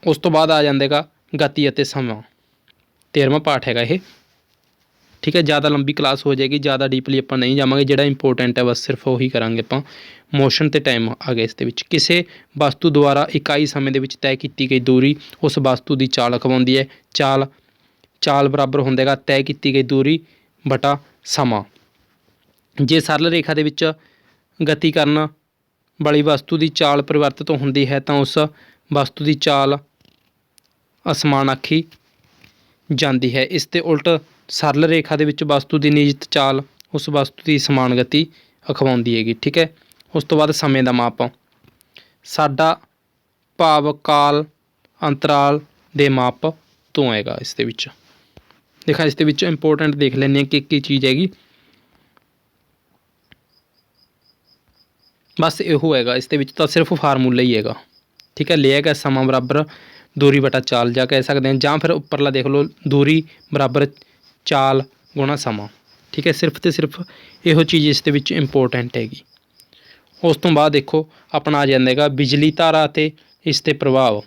ਉਸ ਤੋਂ ਬਾਅਦ ਆ ਜਾਂਦਾ ਹੈਗਾ ਗਤੀ ਅਤੇ ਸਮਾਂ। 13ਵਾਂ ਪਾਠ ਹੈਗਾ ਇਹ, ਠੀਕ ਹੈ। ज़्यादा लंबी क्लास हो जाएगी, ज़्यादा डीपली ਆਪਾਂ नहीं जावांगे, ਜਿਹੜਾ ਇੰਪੋਰਟੈਂਟ ਹੈ ਬਸ ਸਿਰਫ ਉਹੀ ਕਰਾਂਗੇ ਆਪਾਂ। ਮੋਸ਼ਨ ਤੇ ਟਾਈਮ ਆ ਗਿਆ ਇਸ ਦੇ ਵਿੱਚ। ਕਿਸੇ ਵਸਤੂ ਦੁਆਰਾ ਇਕਾਈ ਸਮੇਂ ਦੇ ਵਿੱਚ ਤੈਅ ਕੀਤੀ ਗਈ ਦੂਰੀ ਉਸ ਵਸਤੂ ਦੀ ਚਾਲ ਅਖਵਾਉਂਦੀ ਹੈ। ਚਾਲ ਬਰਾਬਰ ਹੁੰਦਾ ਹੈਗਾ ਤੈਅ ਕੀਤੀ ਗਈ ਦੂਰੀ ਬਟਾ ਸਮਾਂ। ਜੇ ਸਰਲ ਰੇਖਾ ਦੇ ਵਿੱਚ ਗਤੀ ਕਰਨ ਵਾਲੀ ਵਸਤੂ ਦੀ ਚਾਲ ਪਰਿਵਰਤਿਤ ਹੁੰਦੀ ਹੈ ਤਾਂ ਉਸ ਵਸਤੂ ਦੀ ਚਾਲ ਅਸਮਾਨ ਆਖੀ ਜਾਂਦੀ ਹੈ। ਇਸ ਦੇ ਉਲਟ ਸਰਲ ਰੇਖਾ ਦੇ ਵਿੱਚ ਵਸਤੂ ਦੀ ਨਿਯਤ ਚਾਲ ਉਸ ਵਸਤੂ ਦੀ ਸਮਾਨ ਗਤੀ ਅਖਵਾਉਂਦੀ ਹੈਗੀ, ਠੀਕ ਹੈ। ਉਸ ਤੋਂ ਬਾਅਦ ਸਮੇਂ ਦਾ ਮਾਪ। ਸਾਡਾ ਭਾਵ ਕਾਲ ਅੰਤਰਾਲ ਦੇ ਮਾਪ ਤੋਂ ਆਏਗਾ। ਇਸ ਦੇ ਵਿੱਚ ਦੇਖਾ, ਇਸ ਦੇ ਵਿੱਚ ਇੰਪੋਰਟੈਂਟ ਦੇਖ ਲੈਂਦੇ ਹਾਂ ਕਿ ਕੀ ਚੀਜ਼ ਹੈਗੀ। ਬਸ ਇਹੋ ਹੈਗਾ, ਇਸ ਦੇ ਵਿੱਚ ਤਾਂ ਸਿਰਫ ਫਾਰਮੂਲਾ ਹੀ ਹੈਗਾ, ਠੀਕ ਹੈ। ਲਿਆ ਗਿਆ ਸਮਾਂ ਬਰਾਬਰ ਦੂਰੀ ਬਟਾ ਚਾਲ ਜਾਂ ਕਹਿ ਸਕਦੇ ਹਾਂ, ਜਾਂ ਫਿਰ ਉੱਪਰਲਾ ਦੇਖ ਲਓ ਦੂਰੀ ਬਰਾਬਰ ਚਾਲ ਗੁਣਾ ਸਮਾਂ, ਠੀਕ ਹੈ। ਸਿਰਫ ਅਤੇ ਸਿਰਫ ਇਹੋ ਚੀਜ਼ ਇਸ ਦੇ ਵਿੱਚ ਇੰਪੋਰਟੈਂਟ ਹੈਗੀ। ਉਸ ਤੋਂ ਬਾਅਦ ਦੇਖੋ ਆਪਣਾ ਆ ਜਾਂਦਾ ਹੈਗਾ ਬਿਜਲੀ ਧਾਰਾ ਅਤੇ ਇਸ ਦੇ ਪ੍ਰਭਾਵ।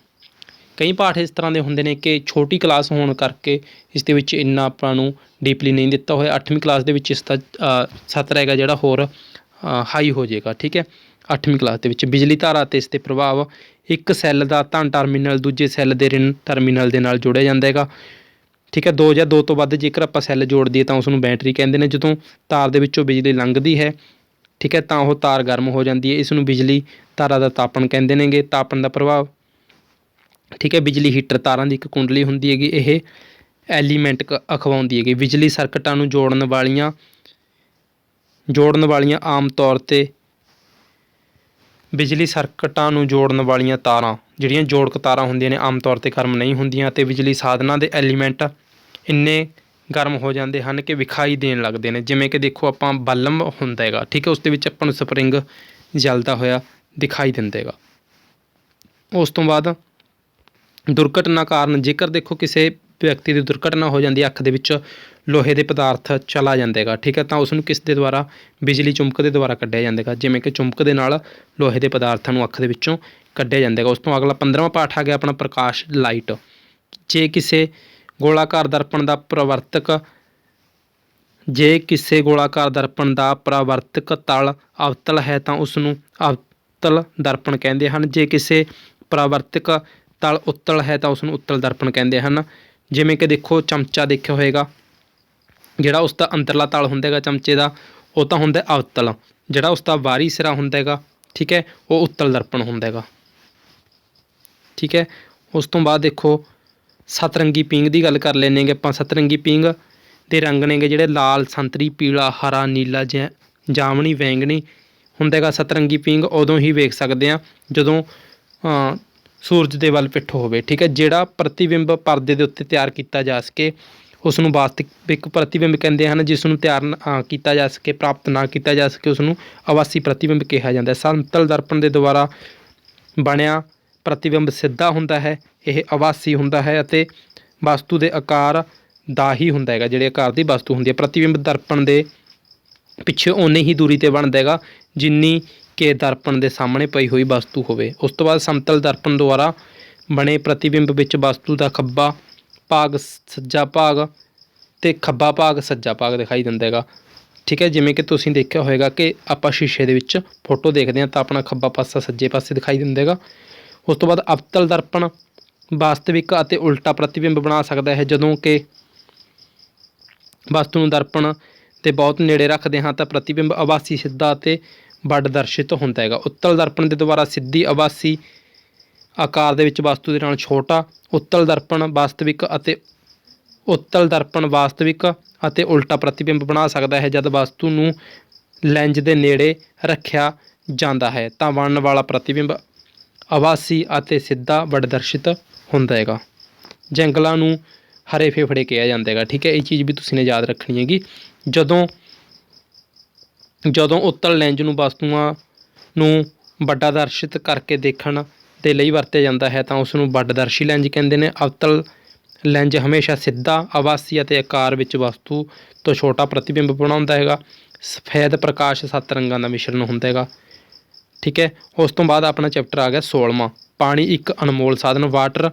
ਕਈ ਪਾਠ ਇਸ ਤਰ੍ਹਾਂ ਦੇ ਹੁੰਦੇ ਨੇ ਕਿ ਛੋਟੀ ਕਲਾਸ ਹੋਣ ਕਰਕੇ ਇਸ ਦੇ ਵਿੱਚ ਇੰਨਾ ਆਪਾਂ ਨੂੰ ਡੀਪਲੀ ਨਹੀਂ ਦਿੱਤਾ ਹੋਇਆ। 8ਵੀਂ ਕਲਾਸ ਦੇ ਵਿੱਚ ਇਸ ਦਾ ਸਤਰ ਹੈਗਾ ਜਿਹੜਾ ਹੋਰ ਹਾਈ ਹੋ ਜਾਏਗਾ, ਠੀਕ ਹੈ। 8ਵੀਂ ਕਲਾਸ ਦੇ ਵਿੱਚ ਬਿਜਲੀ ਧਾਰਾ ਅਤੇ ਇਸ ਦੇ ਪ੍ਰਭਾਵ। ਇੱਕ ਸੈੱਲ ਦਾ ਧਨ ਟਰਮੀਨਲ ਦੂਜੇ ਸੈੱਲ ਦੇ ਰਿਣ ਟਰਮੀਨਲ ਦੇ ਨਾਲ ਜੋੜਿਆ ਜਾਂਦਾ ਹੈਗਾ, ਠੀਕ ਹੈ। 2 ਜਾਂ 2 ਤੋਂ ਵੱਧ ਜੇਕਰ ਆਪਾਂ ਸੈੱਲ ਜੋੜ ਦਈਏ ਤਾਂ ਉਸ ਨੂੰ ਬੈਟਰੀ ਕਹਿੰਦੇ ਨੇ। ਜਦੋਂ ਤਾਰ ਦੇ ਵਿੱਚੋਂ ਬਿਜਲੀ ਲੰਘਦੀ ਹੈ, ਠੀਕ ਹੈ, ਤਾਂ ਉਹ ਤਾਰ ਗਰਮ ਹੋ ਜਾਂਦੀ ਹੈ। ਇਸ ਨੂੰ ਬਿਜਲੀ ਤਾਰਾਂ ਦਾ ਤਾਪਣ ਕਹਿੰਦੇ ਨੇਗੇ। ਤਾਪਣ ਦਾ ਪ੍ਰਭਾਵ, ਠੀਕ ਹੈ। ਬਿਜਲੀ ਹੀਟਰ ਤਾਰਾਂ ਦੀ ਇੱਕ ਕੁੰਡਲੀ ਹੁੰਦੀ ਹੈਗੀ, ਇਹ ਐਲੀਮੈਂਟ ਅਖਵਾਉਂਦੀ ਹੈਗੀ। ਬਿਜਲੀ ਸਰਕਟਾਂ ਨੂੰ ਜੋੜਨ ਵਾਲੀਆਂ ਆਮ ਤੌਰ 'ਤੇ ਬਿਜਲੀ ਸਰਕਟਾਂ ਨੂੰ ਜੋੜਨ ਵਾਲੀਆਂ ਤਾਰਾਂ ਜਿਹੜੀਆਂ ਜੋੜਕ ਤਾਰਾਂ ਹੁੰਦੀਆਂ ਨੇ ਆਮ ਤੌਰ 'ਤੇ ਗਰਮ ਨਹੀਂ ਹੁੰਦੀਆਂ, ਅਤੇ ਬਿਜਲੀ ਸਾਧਨਾਂ ਦੇ ਐਲੀਮੈਂਟ ਇੰਨੇ ਗਰਮ ਹੋ ਜਾਂਦੇ ਹਨ ਕਿ ਵਿਖਾਈ ਦੇਣ ਲੱਗਦੇ ਨੇ। ਜਿਵੇਂ ਕਿ ਦੇਖੋ ਆਪਾਂ ਬਲਬ ਹੁੰਦਾ ਹੈਗਾ, ਠੀਕ ਹੈ, ਉਸ ਦੇ ਵਿੱਚ ਆਪਾਂ ਨੂੰ ਸਪਰਿੰਗ ਜਲਦਾ ਹੋਇਆ ਦਿਖਾਈ ਦਿੰਦਾ ਹੈਗਾ। ਉਸ ਤੋਂ ਬਾਅਦ ਦੁਰਘਟਨਾ ਕਾਰਨ, ਜੇਕਰ ਦੇਖੋ ਕਿਸੇ ਵਿਅਕਤੀ ਦੀ ਦੁਰਘਟਨਾ ਹੋ ਜਾਂਦੀ ਹੈ, ਅੱਖ ਦੇ ਵਿੱਚ ਲੋਹੇ ਦੇ ਪਦਾਰਥ ਚਲਾ ਜਾਂਦਾ ਹੈਗਾ, ਠੀਕ ਹੈ, ਤਾਂ ਉਸ ਨੂੰ ਕਿਸ ਦੇ ਦੁਆਰਾ ਬਿਜਲੀ ਚੁੰਬਕ ਦੇ ਦੁਆਰਾ ਕੱਢਿਆ ਜਾਂਦਾ ਹੈਗਾ। ਜਿਵੇਂ ਕਿ ਚੁੰਬਕ ਦੇ ਨਾਲ ਲੋਹੇ ਦੇ ਪਦਾਰਥਾਂ ਨੂੰ ਅੱਖ ਦੇ ਵਿੱਚੋਂ ਕੱਢਿਆ ਜਾਂਦਾ ਹੈਗਾ। ਉਸ ਤੋਂ ਅਗਲਾ 15ਵਾਂ ਪਾਠ ਆ ਗਿਆ ਆਪਣਾ ਪ੍ਰਕਾਸ਼ ਲਾਈਟ। ਜੇ ਕਿਸੇ ਗੋਲਾਕਾਰ ਦਰਪਣ ਦਾ ਪਰਾਵਰਤਕ ਤਲ ਅਵਤਲ ਹੈ ਤਾਂ ਉਸ ਨੂੰ ਅਵਤਲ ਦਰਪਣ ਕਹਿੰਦੇ ਹਨ। ਜੇ ਕਿਸੇ ਪਰਾਵਰਤਕ ਤਲ ਉੱਤਲ ਹੈ ਤਾਂ ਉਸ ਨੂੰ ਉੱਤਲ ਦਰਪਣ ਕਹਿੰਦੇ ਹਨ। ਜਿਵੇਂ ਕਿ ਦੇਖੋ ਚਮਚਾ ਦੇਖਿਆ ਹੋਏਗਾ, ਜਿਹੜਾ ਉਸ ਦਾ ਅੰਦਰਲਾ ਤਲ ਹੁੰਦਾ ਹੈਗਾ ਚਮਚੇ ਦਾ, ਉਹ ਤਾਂ ਹੁੰਦਾ ਅਵਤਲ। ਜਿਹੜਾ ਉਸ ਦਾ ਬਾਹਰੀ ਸਿਰਾ ਹੁੰਦਾ ਹੈਗਾ, ਠੀਕ ਹੈ, ਉਹ ਉੱਤਲ ਦਰਪਣ ਹੁੰਦਾ ਹੈਗਾ, ਠੀਕ ਹੈ। ਉਸ ਤੋਂ ਬਾਅਦ ਦੇਖੋ ਸਤਰੰਗੀ ਪੀਂਘ ਦੀ ਗੱਲ ਕਰ ਲੈਂਦੇ ਹੈਗੇ ਆਪਾਂ। ਸਤਰੰਗੀ ਪੀਂਘ ਦੇ ਰੰਗ ਨੇਗੇ ਜਿਹੜੇ ਲਾਲ, ਸੰਤਰੀ, ਪੀਲਾ, ਹਰਾ, ਨੀਲਾ, ਜਾਮਣੀ, ਵੈਂਗਣੀ ਹੁੰਦਾ ਹੈਗਾ। ਸਤਰੰਗੀ ਪੀਂਘ ਉਦੋਂ ਹੀ ਵੇਖ ਸਕਦੇ ਹਾਂ ਜਦੋਂ ਸੂਰਜ ਦੇ ਵੱਲ ਪਿੱਠ ਹੋਵੇ, ਠੀਕ ਹੈ। ਜਿਹੜਾ ਪ੍ਰਤੀਬਿੰਬ ਪਰਦੇ ਦੇ ਉੱਤੇ ਤਿਆਰ ਕੀਤਾ ਜਾ ਸਕੇ ਉਸ ਨੂੰ ਵਾਸਤਵਿਕ ਪ੍ਰਤੀਬਿੰਬ ਕਹਿੰਦੇ ਹਨ। ਜਿਸ ਨੂੰ ਤਿਆਰ ਕੀਤਾ ਜਾ ਸਕੇ, ਪ੍ਰਾਪਤ ਨਾ ਕੀਤਾ ਜਾ ਸਕੇ, ਉਸ ਨੂੰ ਆਵਾਸੀ ਪ੍ਰਤੀਬਿੰਬ ਕਿਹਾ ਜਾਂਦਾ ਹੈ। ਸਮਤਲ ਦਰਪਣ ਦੇ ਦੁਆਰਾ ਬਣਿਆ ਪ੍ਰਤੀਬਿੰਬ ਸਿੱਧਾ ਹੁੰਦਾ ਹੈ, ਇਹ ਆਵਾਸੀ ਹੁੰਦਾ ਹੈ ਅਤੇ ਵਸਤੂ ਦੇ ਆਕਾਰ ਦਾ ਹੀ ਹੁੰਦਾ ਹੈਗਾ, ਜਿਹੜੇ ਆਕਾਰ ਦੀ ਵਸਤੂ ਹੁੰਦੀ ਹੈ। ਪ੍ਰਤੀਬਿੰਬ ਦਰਪਣ ਦੇ ਪਿੱਛੇ ਓਨੀ ਹੀ ਦੂਰੀ 'ਤੇ ਬਣਦਾ ਹੈਗਾ ਜਿੰਨੀ ਕਿ ਦਰਪਣ ਦੇ ਸਾਹਮਣੇ ਪਈ ਹੋਈ ਵਸਤੂ ਹੋਵੇ। ਉਸ ਤੋਂ ਬਾਅਦ ਸਮਤਲ ਦਰਪਣ ਦੁਆਰਾ ਬਣੇ ਪ੍ਰਤੀਬਿੰਬ ਵਿੱਚ ਵਸਤੂ ਦਾ ਖੱਬਾ ਭਾਗ ਸੱਜਾ ਭਾਗ ਅਤੇ ਖੱਬਾ ਭਾਗ ਸੱਜਾ ਭਾਗ ਦਿਖਾਈ ਦਿੰਦਾ ਹੈਗਾ, ਠੀਕ ਹੈ। ਜਿਵੇਂ ਕਿ ਤੁਸੀਂ ਦੇਖਿਆ ਹੋਏਗਾ ਕਿ ਆਪਾਂ ਸ਼ੀਸ਼ੇ ਦੇ ਵਿੱਚ ਫੋਟੋ ਦੇਖਦੇ ਹਾਂ ਤਾਂ ਆਪਣਾ ਖੱਬਾ ਪਾਸਾ ਸੱਜੇ ਪਾਸੇ ਦਿਖਾਈ ਦਿੰਦਾ ਹੈਗਾ। ਉਸ ਤੋਂ ਬਾਅਦ ਅਵਤਲ ਦਰਪਣ ਵਾਸਤਵਿਕ ਅਤੇ ਉਲਟਾ ਪ੍ਰਤੀਬਿੰਬ ਬਣਾ ਸਕਦਾ ਹੈ। ਜਦੋਂ ਕਿ ਵਸਤੂ ਨੂੰ ਦਰਪਣ ਦੇ ਬਹੁਤ ਨੇੜੇ ਰੱਖਦੇ ਹਾਂ ਤਾਂ ਪ੍ਰਤੀਬਿੰਬ ਆਵਾਸੀ ਸਿੱਧਾ ਅਤੇ ਵੱਡ ਦਰਸ਼ਿਤ ਹੁੰਦਾ ਹੈਗਾ। ਉੱਤਲ ਦਰਪਣ ਦੇ ਦੁਆਰਾ ਸਿੱਧੀ ਆਵਾਸੀ ਆਕਾਰ ਦੇ ਵਿੱਚ ਵਸਤੂ ਦੇ ਨਾਲ ਛੋਟਾ ਉੱਤਲ ਦਰਪਣ ਵਾਸਤਵਿਕ ਅਤੇ ਉਲਟਾ ਪ੍ਰਤੀਬਿੰਬ ਬਣਾ ਸਕਦਾ ਹੈ। ਜਦ ਵਸਤੂ ਨੂੰ ਲੈਂਜ ਦੇ ਨੇੜੇ ਰੱਖਿਆ ਜਾਂਦਾ ਹੈ ਤਾਂ ਬਣਨ ਵਾਲਾ ਪ੍ਰਤੀਬਿੰਬ ਆਵਾਸੀ ਅਤੇ ਸਿੱਧਾ ਵੱਡ ਦਰਸ਼ਿਤ ਹੁੰਦਾ ਹੈਗਾ। ਜੰਗਲਾਂ ਨੂੰ ਹਰੇ ਫੇਫੜੇ ਕਿਹਾ ਜਾਂਦਾ ਹੈਗਾ, ਠੀਕ ਹੈ। ਇਹ ਚੀਜ਼ ਵੀ ਤੁਸੀਂ ਨੇ ਯਾਦ ਰੱਖਣੀ ਹੈਗੀ। ਜਦੋਂ ਉੱਤਲ ਲੈਂਜ ਨੂੰ ਵਸਤੂਆਂ ਨੂੰ ਵੱਡਾ ਦਰਸ਼ਿਤ ਕਰਕੇ ਦੇਖਣ ਦੇ ਲਈ ਵਰਤਿਆ ਜਾਂਦਾ ਹੈ ਤਾਂ ਉਸ ਨੂੰ ਵੱਡਦਰਸ਼ੀ ਲੈਂਜ ਕਹਿੰਦੇ ਨੇ। ਅਵਤਲ ਲੈਂਜ ਹਮੇਸ਼ਾ ਸਿੱਧਾ ਆਵਾਸੀ ਅਤੇ ਆਕਾਰ ਵਿੱਚ ਵਸਤੂ ਤੋਂ ਛੋਟਾ ਪ੍ਰਤੀਬਿੰਬ ਬਣਾਉਂਦਾ ਹੈਗਾ। ਸਫੈਦ ਪ੍ਰਕਾਸ਼ 7 ਰੰਗਾਂ ਦਾ ਮਿਸ਼ਰਣ ਹੁੰਦਾ ਹੈਗਾ, ਠੀਕ ਹੈ। ਉਸ ਤੋਂ ਬਾਅਦ ਆਪਣਾ ਚੈਪਟਰ ਆ ਗਿਆ 16ਵਾਂ, ਪਾਣੀ ਇੱਕ ਅਨਮੋਲ ਸਾਧਨ। ਵਾਟਰ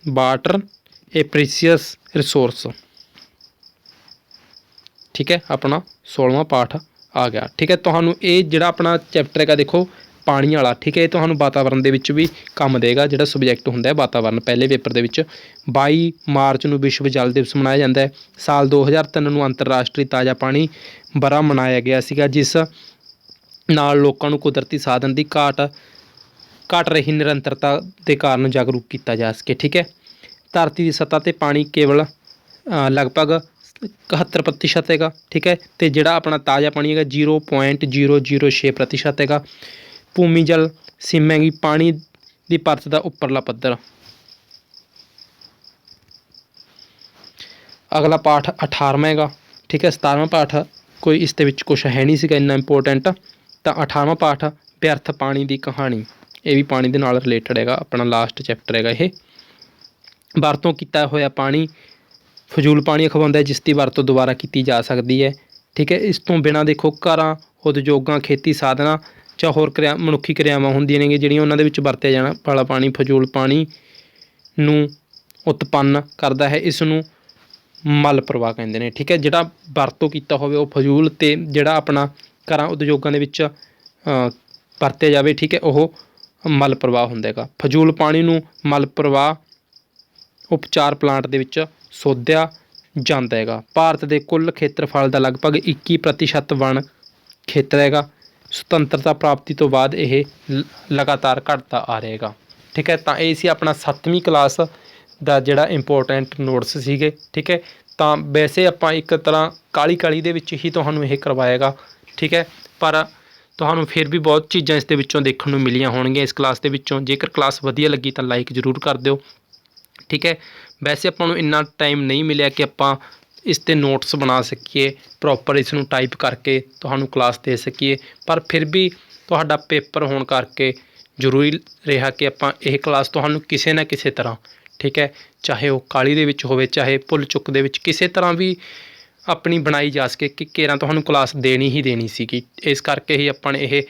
ਵਾਟਰ ए प्रीसीਅस रिसोर्स। ठीक है, अपना 16वां पाठ आ गया। ठीक है, तुहानू ये जिहड़ा अपना चैप्टर है देखो पानी वाला, ठीक है, तुहानू वातावरण दे विच भी काम देगा। जिहड़ा सबजैक्ट हुंदा है वातावरण, पहले पेपर दे विच 22 मार्च नूं विश्व जल दिवस मनाया जाता है। साल 2003 नूं अंतरराष्ट्रीय ताज़ा पानी बरा मनाया गया सीगा, जिस नाल लोकां नूं कुदरती साधन की घट रही निरंतरता के कारण जागरूक किया जा सके। ठीक है, धरती की सतह ते पानी केवल लगभग 71% हैगा। ठीक है, तो जिहड़ा अपना ताज़ा पानी है 0.006% हैगा। भूमि जल सीमा की पानी की परत का उपरला पद्धर। अगला पाठ 18वां हैगा। ठीक है, 17वां पाठ कोई इस दे विच कुछ है नहीं सीगा इन्ना इंपोर्टेंट। तो 18वां पाठ व्यर्थ पानी की कहानी, ये भी पानी के नाल रिलेटेड हैगा, अपना लास्ट चैप्टर हैगा ये। वरतों किया होया पानी फजूल पानी अखवाउंदा है, जिसकी वरतों दोबारा की जा सकती है। ठीक है, इस तो बिना देखो घरां, उद्योगां, खेती साधना ਜਾਂ होर मनुखी क्रियावां ਹੁੰਦੀਆਂ ਨੇ ਜਿਹੜੀਆਂ ਉਹਨਾਂ ਦੇ ਵਿੱਚ ਵਰਤਿਆ ਜਾਣਾ ਵਾਲਾ ਪਾਣੀ ਫਜ਼ੂਲ ਪਾਣੀ ਨੂੰ ਉਤਪੰਨ ਕਰਦਾ ਹੈ। ਇਸ ਨੂੰ ਮਲ ਪ੍ਰਵਾਹ ਕਹਿੰਦੇ ਨੇ। ਠੀਕ ਹੈ, ਜਿਹੜਾ ਵਰਤੋਂ ਕੀਤਾ ਹੋਵੇ ਉਹ ਫਜ਼ੂਲ ਤੇ ਜਿਹੜਾ ਆਪਣਾ ਘਰਾਂ ਉਦਯੋਗਾਂ ਦੇ ਵਿੱਚ ਵਰਤਿਆ ਜਾਵੇ, ਠੀਕ ਹੈ, ਉਹ ਮਲ ਪ੍ਰਵਾਹ ਹੁੰਦਾ ਹੈਗਾ। ਫਜ਼ੂਲ ਪਾਣੀ ਨੂੰ ਮਲ ਪ੍ਰਵਾਹ ਉਪਚਾਰ ਪਲਾਂਟ ਦੇ ਵਿੱਚ ਸੋਧਿਆ ਜਾਂਦਾ ਹੈਗਾ। ਭਾਰਤ ਦੇ ਕੁੱਲ ਖੇਤਰਫਲ ਦਾ ਲਗਭਗ 21% ਵਣ ਖੇਤਰ ਹੈਗਾ। ਸੁਤੰਤਰਤਾ ਪ੍ਰਾਪਤੀ ਤੋਂ ਬਾਅਦ ਇਹ ਲਗਾਤਾਰ ਘਟਦਾ ਆ ਰਿਹਾ। ਠੀਕ ਹੈ, ਤਾਂ ਇਹ ਸੀ ਆਪਣਾ 7ਵੀਂ ਕਲਾਸ ਦਾ ਜਿਹੜਾ ਇੰਪੋਰਟੈਂਟ ਨੋਟਸ ਸੀਗੇ। ਠੀਕ ਹੈ, ਤਾਂ ਵੈਸੇ ਆਪਾਂ ਇੱਕ ਤਰ੍ਹਾਂ ਕਾਹਲੀ ਦੇ ਵਿੱਚ ਹੀ ਤੁਹਾਨੂੰ ਇਹ ਕਰਵਾਏਗਾ। ਠੀਕ ਹੈ, ਪਰ ਤੁਹਾਨੂੰ ਫਿਰ ਵੀ ਬਹੁਤ ਚੀਜ਼ਾਂ ਇਸ ਦੇ ਵਿੱਚੋਂ ਦੇਖਣ ਨੂੰ ਮਿਲੀਆਂ ਹੋਣਗੀਆਂ ਇਸ ਕਲਾਸ ਦੇ ਵਿੱਚੋਂ। ਜੇਕਰ ਕਲਾਸ ਵਧੀਆ ਲੱਗੀ ਤਾਂ ਲਾਈਕ ਜ਼ਰੂਰ ਕਰ ਦਿਓ। ਠੀਕ ਹੈ, ਵੈਸੇ ਆਪਾਂ ਨੂੰ ਇੰਨਾ ਟਾਈਮ ਨਹੀਂ ਮਿਲਿਆ ਕਿ ਆਪਾਂ ਇਸ 'ਤੇ ਨੋਟਸ ਬਣਾ ਸਕੀਏ, ਪ੍ਰੋਪਰ ਇਸ ਨੂੰ ਟਾਈਪ ਕਰਕੇ ਤੁਹਾਨੂੰ ਕਲਾਸ ਦੇ ਸਕੀਏ, ਪਰ ਫਿਰ ਵੀ ਤੁਹਾਡਾ ਪੇਪਰ ਹੋਣ ਕਰਕੇ ਜ਼ਰੂਰੀ ਰਿਹਾ ਕਿ ਆਪਾਂ ਇਹ ਕਲਾਸ ਤੁਹਾਨੂੰ ਕਿਸੇ ਨਾ ਕਿਸੇ ਤਰ੍ਹਾਂ, ਠੀਕ ਹੈ, ਚਾਹੇ ਉਹ ਕਾਹਲੀ ਦੇ ਵਿੱਚ ਹੋਵੇ, ਚਾਹੇ ਭੁੱਲ ਚੁੱਕ ਦੇ ਵਿੱਚ, ਕਿਸੇ ਤਰ੍ਹਾਂ ਵੀ ਆਪਣੀ ਬਣਾਈ ਜਾ ਸਕੇ ਕਿ ਕੇਰਾਂ ਤੁਹਾਨੂੰ ਕਲਾਸ ਦੇਣੀ ਹੀ ਦੇਣੀ ਸੀਗੀ। ਇਸ ਕਰਕੇ ਹੀ ਆਪਾਂ ਨੇ ਇਹ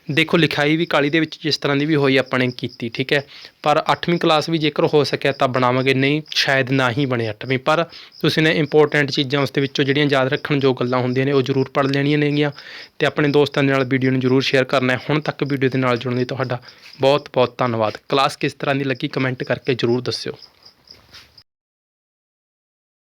ਦੇਖੋ ਲਿਖਾਈ ਵੀ ਕਾਹਲੀ ਦੇ ਵਿੱਚ ਜਿਸ ਤਰ੍ਹਾਂ ਦੀ ਵੀ ਹੋਈ ਆਪਾਂ ਨੇ ਕੀਤੀ। ਠੀਕ ਹੈ, ਪਰ 8ਵੀਂ ਕਲਾਸ ਵੀ ਜੇਕਰ ਹੋ ਸਕਿਆ ਤਾਂ ਬਣਾਵਾਂਗੇ, ਨਹੀਂ ਸ਼ਾਇਦ ਨਾ ਹੀ ਬਣੇ 8ਵੀਂ, ਪਰ ਤੁਸੀਂ ਨੇ ਇੰਪੋਰਟੈਂਟ ਚੀਜ਼ਾਂ ਉਸ ਦੇ ਵਿੱਚੋਂ ਜਿਹੜੀਆਂ ਯਾਦ ਰੱਖਣ ਜੋ ਗੱਲਾਂ ਹੁੰਦੀਆਂ ਨੇ ਉਹ ਜ਼ਰੂਰ ਪੜ੍ਹ ਲੈਣੀਆਂ ਨੇਗੀਆਂ ਅਤੇ ਆਪਣੇ ਦੋਸਤਾਂ ਦੇ ਨਾਲ ਵੀਡੀਓ ਨੂੰ ਜ਼ਰੂਰ ਸ਼ੇਅਰ ਕਰਨਾ ਹੈ। ਹੁਣ ਤੱਕ ਵੀਡੀਓ ਦੇ ਨਾਲ ਜੁੜਨ ਲਈ ਤੁਹਾਡਾ ਬਹੁਤ ਬਹੁਤ ਧੰਨਵਾਦ। ਕਲਾਸ ਕਿਸ ਤਰ੍ਹਾਂ ਦੀ ਲੱਗੀ ਕਮੈਂਟ ਕਰਕੇ ਜ਼ਰੂਰ ਦੱਸਿਓ।